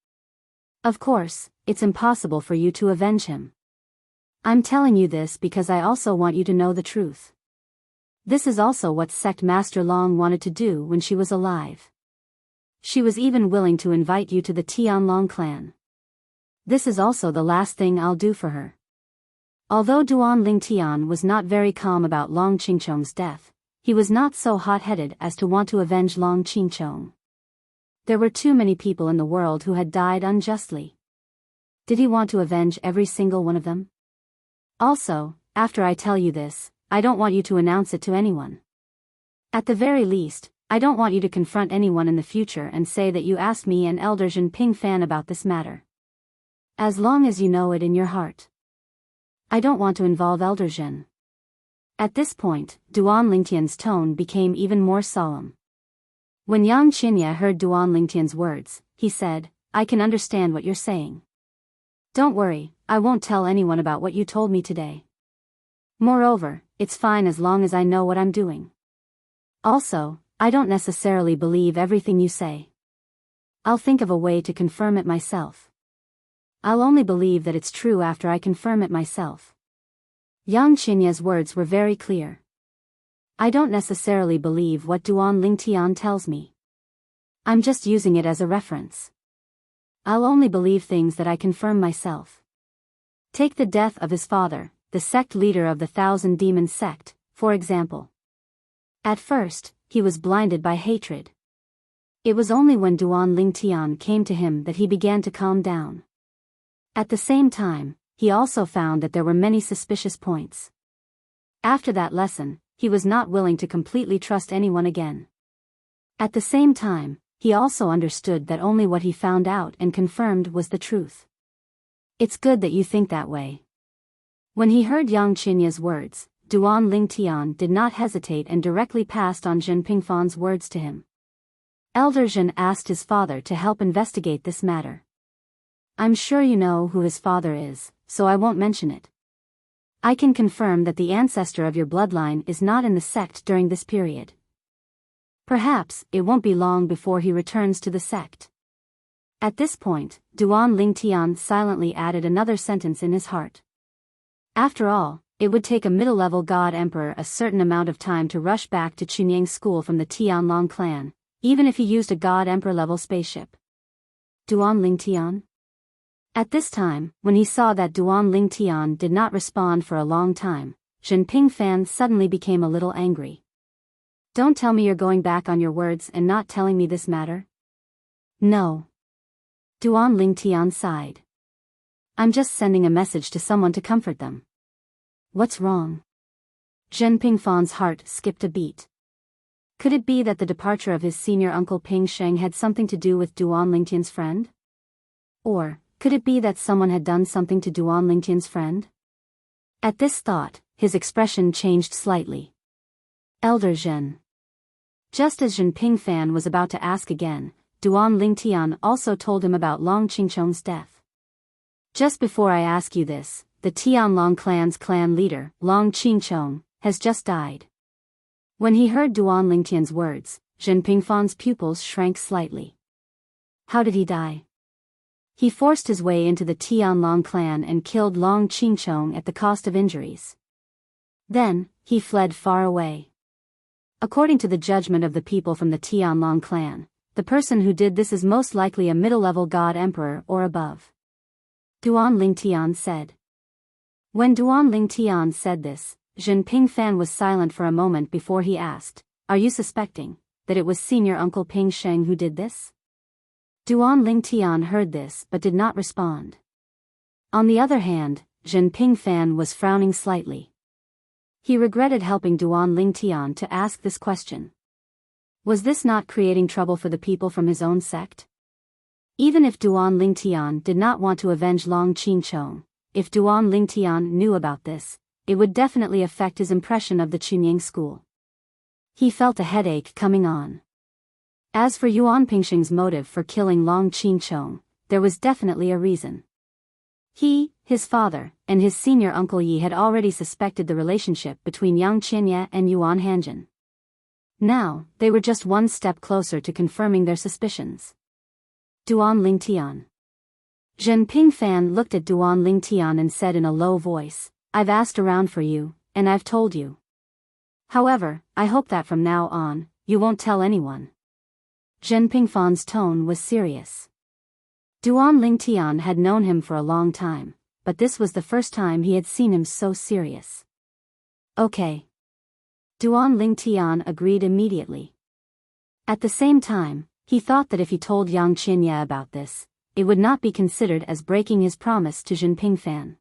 Speaker 1: Of course, it's impossible for you to avenge him. I'm telling you this because I also want you to know the truth. This is also what Sect Master Long wanted to do when she was alive. She was even willing to invite you to the Tianlong clan. This is also the last thing I'll do for her. Although Duan Lingtian was not very calm about Long Qingchong's death, he was not so hot-headed as to want to avenge Long Qingchong. There were too many people in the world who had died unjustly. Did he want to avenge every single one of them? Also, after I tell you this, I don't want you to announce it to anyone. At the very least, I don't want you to confront anyone in the future and say that you asked me and Elder Jinping Fan about this matter. As long as you know it in your heart. I don't want to involve Elder Jin. At this point, Duan Lingtian's tone became even more solemn. When Yang Qinya heard Duan Lingtian's words, he said, I can understand what you're saying. Don't worry, I won't tell anyone about what you told me today. Moreover, it's fine as long as I know what I'm doing. Also, I don't necessarily believe everything you say. I'll think of a way to confirm it myself. I'll only believe that it's true after I confirm it myself. Yang Qinya's words were very clear. I don't necessarily believe what Duan Lingtian tells me. I'm just using it as a reference. I'll only believe things that I confirm myself. Take the death of his father, the sect leader of the Thousand Demon sect, for example. At first, he was blinded by hatred. It was only when Duan Lingtian came to him that he began to calm down. At the same time, he also found that there were many suspicious points. After that lesson, he was not willing to completely trust anyone again. At the same time, he also understood that only what he found out and confirmed was the truth. It's good that you think that way. When he heard Yang Qinya's words, Duan Lingtian did not hesitate and directly passed on Jin Pingfan's words to him. Elder Jin asked his father to help investigate this matter. I'm sure you know who his father is, so I won't mention it. I can confirm that the ancestor of your bloodline is not in the sect during this period. Perhaps it won't be long before he returns to the sect. At this point, Duan Lingtian silently added another sentence in his heart. After all, it would take a middle-level god emperor a certain amount of time to rush back to Chunyang school from the Tianlong clan, even if he used a god emperor-level spaceship. Duan Lingtian? At this time, when he saw that Duan Lingtian did not respond for a long time, Jinping Fan suddenly became a little angry. Don't tell me you're going back on your words and not telling me this matter? No. Duan Lingtian sighed. I'm just sending a message to someone to comfort them. What's wrong? Jinping Fan's heart skipped a beat. Could it be that the departure of his senior uncle Ping Sheng had something to do with Duan Lingtian's friend? Or, could it be that someone had done something to Duan Lingtian's friend? At this thought, his expression changed slightly. Elder Zhen. Just as Jinping Fan was about to ask again, Duan Lingtian also told him about Long Qingchong's death. Just before I ask you this, the Tianlong clan's clan leader, Long Qingchong, has just died. When he heard Duan Lingtian's words, Jinping Fan's pupils shrank slightly. How did he die? He forced his way into the Tianlong clan and killed Long Qingchong at the cost of injuries. Then, he fled far away. According to the judgment of the people from the Tianlong clan, the person who did this is most likely a middle-level god emperor or above. Duan Lingtian said. When Duan Lingtian said this, Jinping Fan was silent for a moment before he asked, Are you suspecting that it was senior uncle Ping Sheng who did this? Duan Lingtian heard this but did not respond. On the other hand, Jinping Fan was frowning slightly. He regretted helping Duan Lingtian to ask this question. Was this not creating trouble for the people from his own sect? Even if Duan Lingtian did not want to avenge Long Qingchong, if Duan Lingtian knew about this, it would definitely affect his impression of the Chunyang school. He felt a headache coming on. As for Yuan Pingsheng's motive for killing Long Qingchong, there was definitely a reason. He, his father, and his senior uncle Yi had already suspected the relationship between Yang Qinya and Yuan Hanjin. Now, they were just one step closer to confirming their suspicions. Duan Lingtian. Jinping Fan looked at Duan Lingtian and said in a low voice, I've asked around for you, and I've told you. However, I hope that from now on, you won't tell anyone. Jinping Fan's tone was serious. Duan Lingtian had known him for a long time, but this was the first time he had seen him so serious. Okay. Duan Lingtian agreed immediately. At the same time, he thought that if he told Yang Qinya about this, it would not be considered as breaking his promise to Jinping Fan.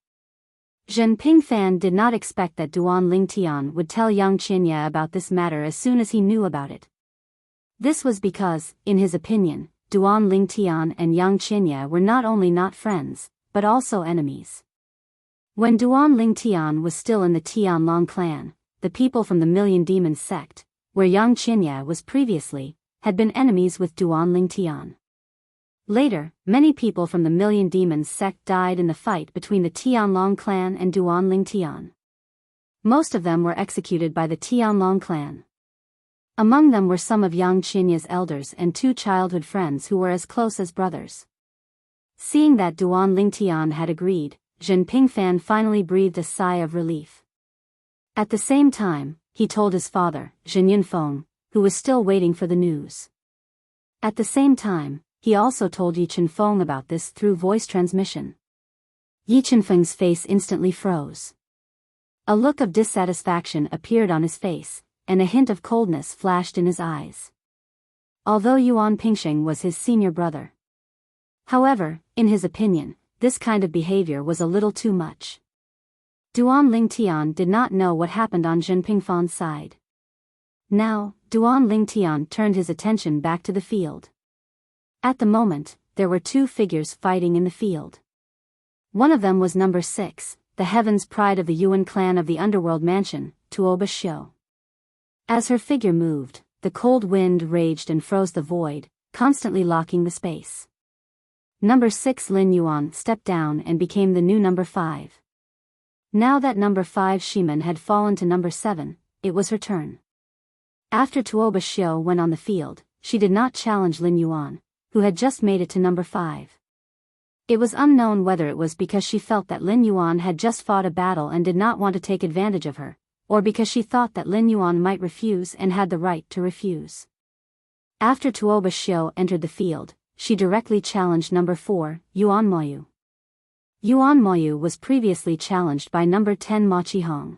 Speaker 1: Jinping Fan did not expect that Duan Lingtian would tell Yang Qinya about this matter as soon as he knew about it. This was because, in his opinion, Duan Lingtian and Yang Qinya were not only not friends, but also enemies. When Duan Lingtian was still in the Tianlong clan, the people from the Million Demons sect, where Yang Qinya was previously, had been enemies with Duan Lingtian. Later, many people from the Million Demons sect died in the fight between the Tianlong clan and Duan Lingtian. Most of them were executed by the Tianlong clan. Among them were some of Yang Qinya's elders and 2 childhood friends who were as close as brothers. Seeing that Duan Lingtian had agreed, Jinping Fan finally breathed a sigh of relief. At the same time, he told his father, Zhen Yunfeng, who was still waiting for the news. At the same time, he also told Yi Chenfeng about this through voice transmission. Yi Chenfeng's face instantly froze. A look of dissatisfaction appeared on his face, and a hint of coldness flashed in his eyes. Although Yuan Pingsheng was his senior brother. However, in his opinion, this kind of behavior was a little too much. Duan Lingtian did not know what happened on Jinping Fan's side. Now, Duan Lingtian turned his attention back to the field. At the moment, there were 2 figures fighting in the field. One of them was number 6, the heaven's pride of the Yuan clan of the underworld mansion, Tuoba Xiu. As her figure moved, the cold wind raged and froze the void, constantly locking the space. Number 6 Lin Yuan stepped down and became the new number 5. Now that number 5 Shiman had fallen to number 7, it was her turn. After Tuoba Xiu went on the field, she did not challenge Lin Yuan, who had just made it to number 5. It was unknown whether it was because she felt that Lin Yuan had just fought a battle and did not want to take advantage of her, or because she thought that Lin Yuan might refuse and had the right to refuse. After Tuoba Xiu entered the field, she directly challenged number 4, Yuan Moyu. Yuan Moyu was previously challenged by number 10 Ma Qihong.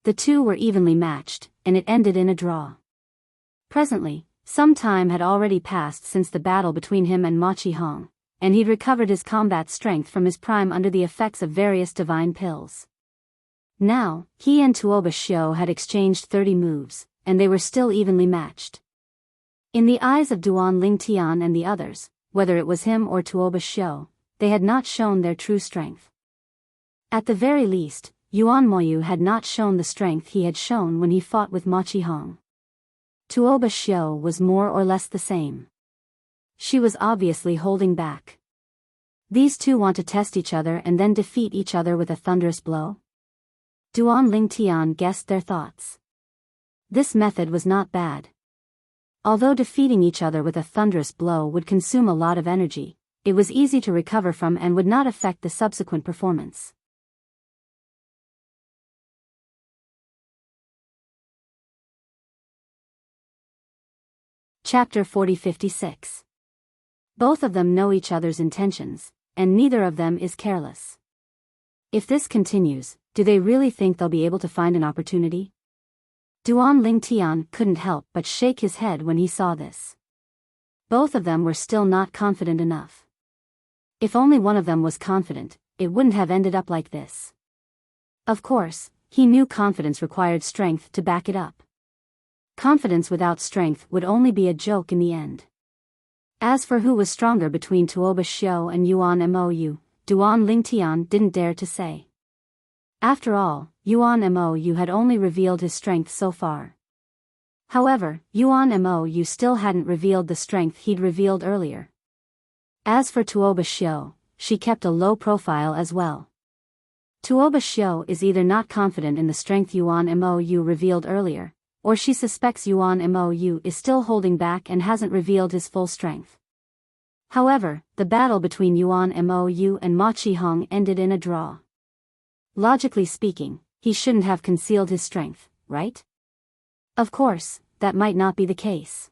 Speaker 1: The 2 were evenly matched, and it ended in a draw. Presently, some time had already passed since the battle between him and Ma Qihong, and he'd recovered his combat strength from his prime under the effects of various divine pills. Now, he and Tuoba Xiu had exchanged 30 moves, and they were still evenly matched. In the eyes of Duan Lingtian and the others, whether it was him or Tuoba Xiu, they had not shown their true strength. At the very least, Yuan Moyu had not shown the strength he had shown when he fought with Ma Qihong. Tuoba Xiu was more or less the same. She was obviously holding back. These 2 want to test each other and then defeat each other with a thunderous blow? Duan Lingtian guessed their thoughts. This method was not bad. Although defeating each other with a thunderous blow would consume a lot of energy, it was easy to recover from and would not affect the subsequent performance. Chapter 40-56. Both of them know each other's intentions, and neither of them is careless. If this continues, do they really think they'll be able to find an opportunity? Duan Lingtian couldn't help but shake his head when he saw this. Both of them were still not confident enough. If only one of them was confident, it wouldn't have ended up like this. Of course, he knew confidence required strength to back it up. Confidence without strength would only be a joke in the end. As for who was stronger between Tuoba Xiu and Yuan Mou, Duan Lingtian didn't dare to say. After all, Yuan Mou had only revealed his strength so far. However, Yuan Mou still hadn't revealed the strength he'd revealed earlier. As for Tuoba Xiu, she kept a low profile as well. Tuoba Xiu is either not confident in the strength Yuan Mou revealed earlier, or she suspects Yuan Mou is still holding back and hasn't revealed his full strength. However, the battle between Yuan Mou and Ma Qihong ended in a draw. Logically speaking, he shouldn't have concealed his strength, right? Of course, that might not be the case.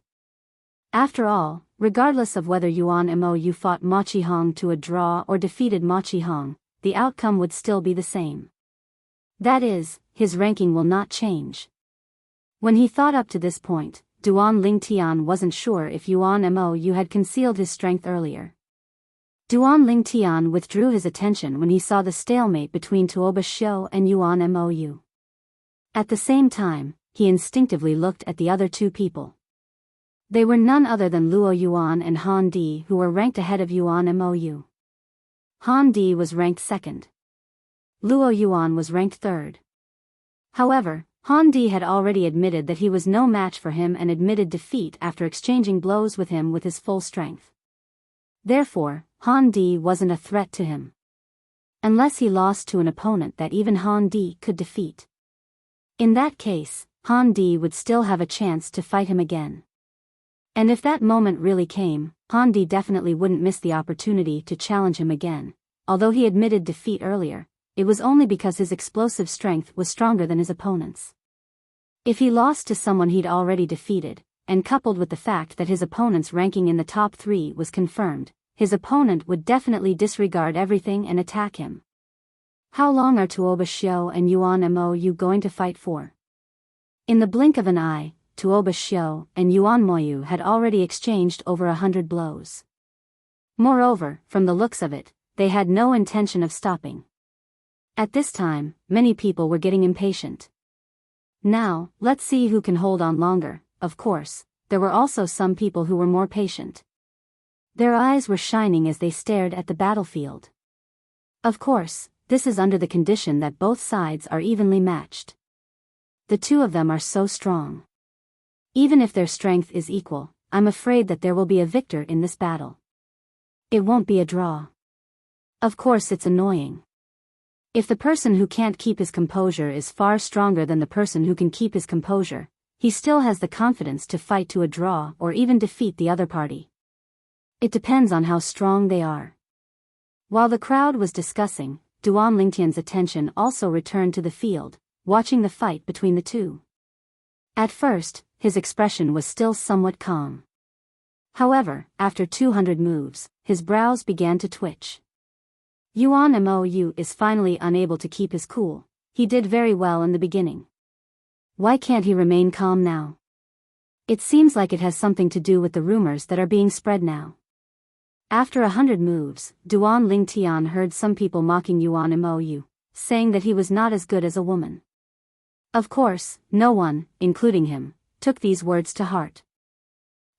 Speaker 1: After all, regardless of whether Yuan Mou fought Ma Qihong to a draw or defeated Ma Qihong, the outcome would still be the same. That is, his ranking will not change. When he thought up to this point, Duan Lingtian wasn't sure if Yuan Mou had concealed his strength earlier. Duan Lingtian withdrew his attention when he saw the stalemate between Tuoba Xiu and Yuan Mou. At the same time, he instinctively looked at the other two people. They were none other than Luo Yuan and Han Di, who were ranked ahead of Yuan Mou. Han Di was ranked second. Luo Yuan was ranked third. However, Han Di had already admitted that he was no match for him and admitted defeat after exchanging blows with him with his full strength. Therefore, Han Di wasn't a threat to him. Unless he lost to an opponent that even Han Di could defeat. In that case, Han Di would still have a chance to fight him again. And if that moment really came, Han Di definitely wouldn't miss the opportunity to challenge him again. Although he admitted defeat earlier, it was only because his explosive strength was stronger than his opponent's. If he lost to someone he'd already defeated, and coupled with the fact that his opponent's ranking in the top 3 was confirmed, his opponent would definitely disregard everything and attack him. How long are Tuoba Xiu and Yuan Mou going to fight for? In the blink of an eye, Tuoba Xiu and Yuan Mou had already exchanged over 100 blows. Moreover, from the looks of it, they had no intention of stopping. At this time, many people were getting impatient. Now, let's see who can hold on longer. Of course, there were also some people who were more patient. Their eyes were shining as they stared at the battlefield. Of course, this is under the condition that both sides are evenly matched. The two of them are so strong. Even if their strength is equal, I'm afraid that there will be a victor in this battle. It won't be a draw. Of course, it's annoying. If the person who can't keep his composure is far stronger than the person who can keep his composure, he still has the confidence to fight to a draw or even defeat the other party. It depends on how strong they are. While the crowd was discussing, Duan Lingtian's attention also returned to the field, watching the fight between the two. At first, his expression was still somewhat calm. However, after 200 moves, his brows began to twitch. Yuan Mou is finally unable to keep his cool. He did very well in the beginning. Why can't he remain calm now? It seems like it has something to do with the rumors that are being spread now. After 100 moves, Duan Lingtian heard some people mocking Yuan Mou, saying that he was not as good as a woman. Of course, no one, including him, took these words to heart.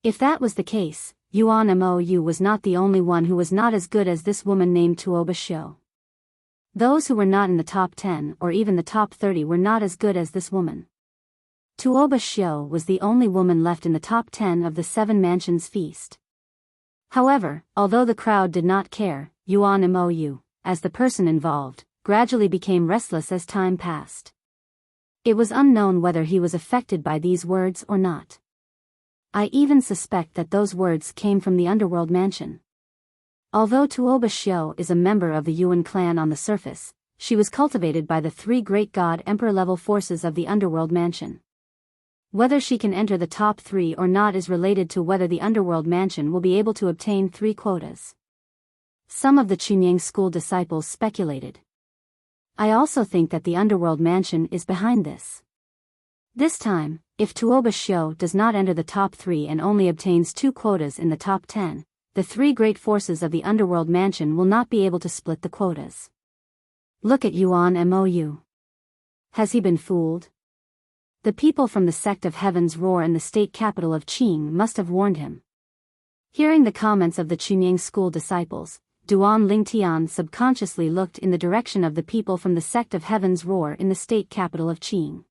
Speaker 1: If that was the case, Yuan Mou was not the only one who was not as good as this woman named Tuoba Xiu. Those who were not in the top 10 or even the top 30 were not as good as this woman. Tuoba Xiu was the only woman left in the top 10 of the 7 mansions feast. However, although the crowd did not care, Yuan Mou, as the person involved, gradually became restless as time passed. It was unknown whether he was affected by these words or not. I even suspect that those words came from the underworld mansion. Although Tuoba Xiu is a member of the Yuan clan on the surface, she was cultivated by the 3 great god emperor level forces of the underworld mansion. Whether she can enter the top 3 or not is related to whether the underworld mansion will be able to obtain 3 quotas. Some of the Chunyang school disciples speculated. I also think that the underworld mansion is behind this. This time, if Tuoba Xiu does not enter the top 3 and only obtains 2 quotas in the top 10, the 3 great forces of the underworld mansion will not be able to split the quotas. Look at Yuan Mou. Has he been fooled? The people from the sect of Heaven's Roar in the state capital of Qing must have warned him. Hearing the comments of the Chunyang school disciples, Duan Lingtian subconsciously looked in the direction of the people from the sect of Heaven's Roar in the state capital of Qing.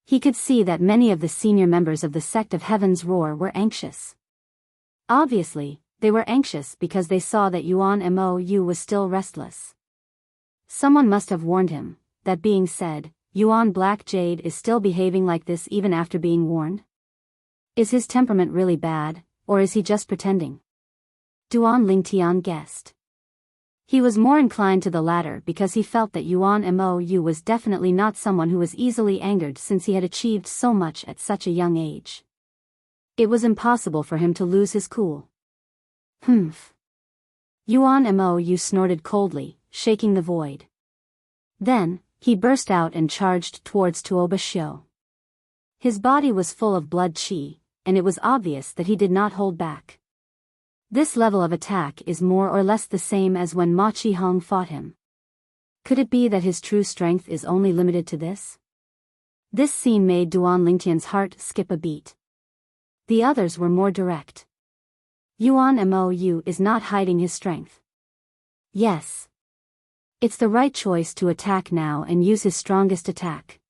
Speaker 1: He could see that many of the senior members of the sect of Heaven's Roar were anxious. Obviously, they were anxious because they saw that Yuan Mou was still restless. Someone must have warned him. That being said, Yuan Black Jade is still behaving like this even after being warned? Is his temperament really bad, or is he just pretending? Duan Lingtian guessed. He was more inclined to the latter because he felt that Yuan Mou was definitely not someone who was easily angered since he had achieved so much at such a young age. It was impossible for him to lose his cool. Humph. Yuan Mou snorted coldly, shaking the void. Then, he burst out and charged towards Tuoba Xiu. His body was full of blood qi, and it was obvious that he did not hold back. This level of attack is more or less the same as when Ma Qihong fought him. Could it be that his true strength is only limited to this? This scene made Duan Lingtian's heart skip a beat. The others were more direct. Yuan Mou is not hiding his strength. Yes. It's the right choice to attack now and use his strongest attack.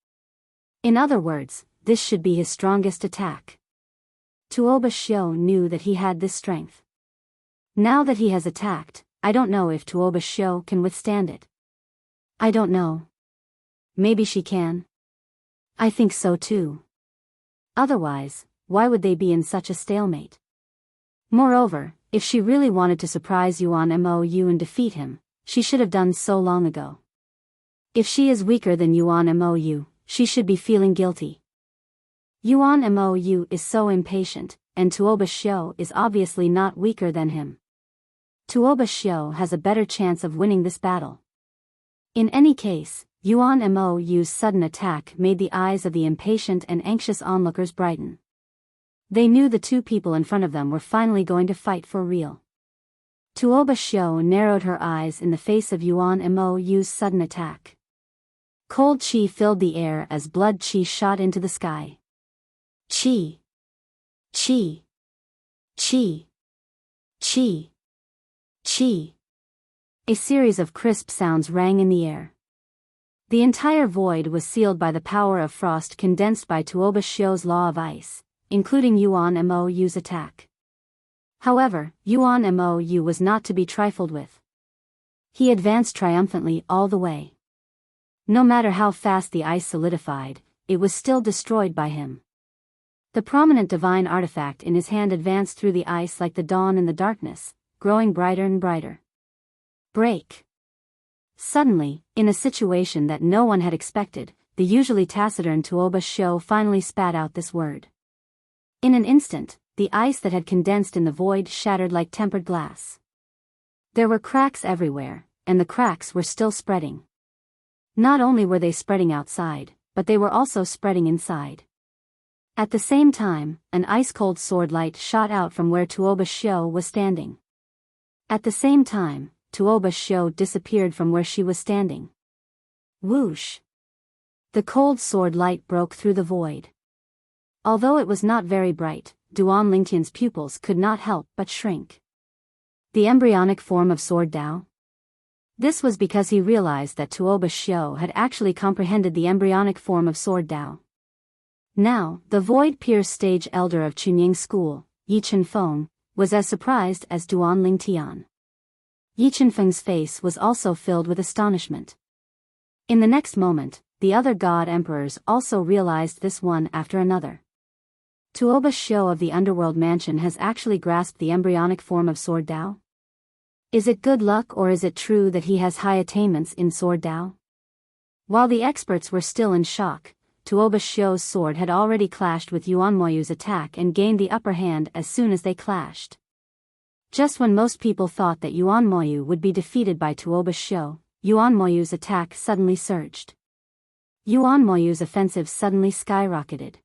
Speaker 1: In other words, this should be his strongest attack. Tuoba Xiu knew that he had this strength. Now that he has attacked, I don't know if Tuoba Xiu can withstand it. I don't know. Maybe she can. I think so too. Otherwise, why would they be in such a stalemate? Moreover, if she really wanted to surprise Yuan Mou and defeat him, she should have done so long ago. If she is weaker than Yuan Mou, she should be feeling guilty. Yuan Mou is so impatient, and Tuoba Xiu is obviously not weaker than him. Tuoba Xiu has a better chance of winning this battle. In any case, Yuan Mou's sudden attack made the eyes of the impatient and anxious onlookers brighten. They knew the two people in front of them were finally going to fight for real. Tuoba Xiu narrowed her eyes in the face of Yuan Mou's sudden attack. Cold qi filled the air as blood qi shot into the sky. Qi. Qi. Qi. Qi. Qi. A series of crisp sounds rang in the air. The entire void was sealed by the power of frost condensed by Tuoba Xiu's law of ice, including Yuan Mou's attack. However, Yuan Mou was not to be trifled with. He advanced triumphantly all the way. No matter how fast the ice solidified, it was still destroyed by him. The prominent divine artifact in his hand advanced through the ice like the dawn in the darkness, growing brighter and brighter. Break. Suddenly, in a situation that no one had expected, the usually taciturn Tuoba Xiu finally spat out this word. In an instant, the ice that had condensed in the void shattered like tempered glass. There were cracks everywhere, and the cracks were still spreading. Not only were they spreading outside, but they were also spreading inside. At the same time, an ice-cold sword light shot out from where Tuoba Xiu was standing. At the same time, Tuoba Xiu disappeared from where she was standing. Whoosh! The cold sword light broke through the void. Although it was not very bright, Duan Lingtian's pupils could not help but shrink. The embryonic form of Sword Dao? This was because he realized that Tuoba Xiu had actually comprehended the embryonic form of Sword Dao. Now, the void-pierced stage elder of Chunying School, Yi Chenfeng, was as surprised as Duan Lingtian. Yi Chenfeng's face was also filled with astonishment. In the next moment, the other god emperors also realized this one after another. Tuoba Xiu of the underworld mansion has actually grasped the embryonic form of Sword Dao? Is it good luck or is it true that he has high attainments in Sword Dao? While the experts were still in shock, Tuoba Xiu's sword had already clashed with Yuan Mou's attack and gained the upper hand as soon as they clashed. Just when most people thought that Yuan Mou would be defeated by Tuoba Xiu, Yuan Mou's attack suddenly surged. Yuan Mou's offensive suddenly skyrocketed.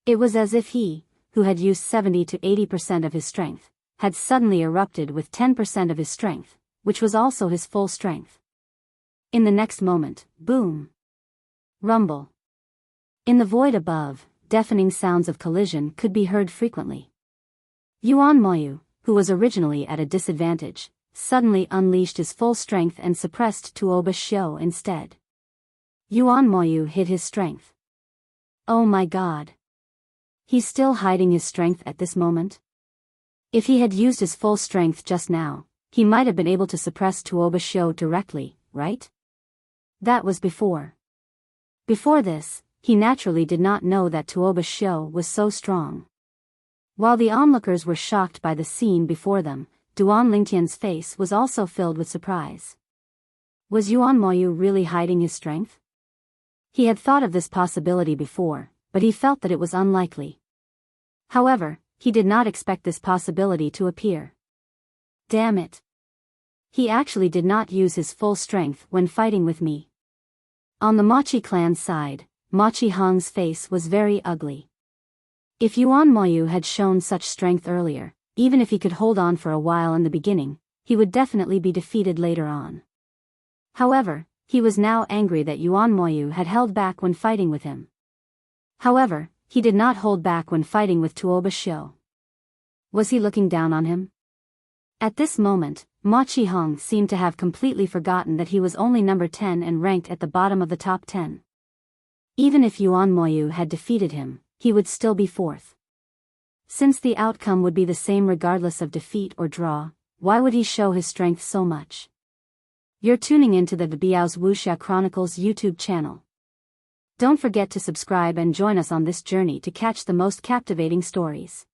Speaker 1: It was as if he, who had used 70 to 80% of his strength, had suddenly erupted with 10% of his strength, which was also his full strength. In the next moment, boom! Rumble. In the void above, deafening sounds of collision could be heard frequently. Yuan Mou, who was originally at a disadvantage, suddenly unleashed his full strength and suppressed Tuoba Xiu instead. Yuan Mou hid his strength. Oh my god! He's still hiding his strength at this moment? If he had used his full strength just now, he might have been able to suppress Tuoba Xiu directly, right? That was before. Before this, he naturally did not know that Tuoba Xiu was so strong. While the onlookers were shocked by the scene before them, Duan Lingtian's face was also filled with surprise. Was Yuan Mou really hiding his strength? He had thought of this possibility before, but he felt that it was unlikely. However, he did not expect this possibility to appear. Damn it! He actually did not use his full strength when fighting with me. On the Machi clan's side, Ma Qihong's face was very ugly. If Yuan Mou had shown such strength earlier, Even if he could hold on for a while in the beginning, he would definitely be defeated later on. However, he was now angry that Yuan Moyu had held back when fighting with him. However, he did not hold back when fighting with Tuoba Xiu. Was he looking down on him? At this moment, Ma Qihong seemed to have completely forgotten that he was only number 10 and ranked at the bottom of the top 10. Even if Yuan Moyu had defeated him, he would still be fourth. Since the outcome would be the same regardless of defeat or draw, why would he show his strength so much? You're tuning into the Biyao's Wuxia Chronicles YouTube channel. Don't forget to subscribe and join us on this journey to catch the most captivating stories.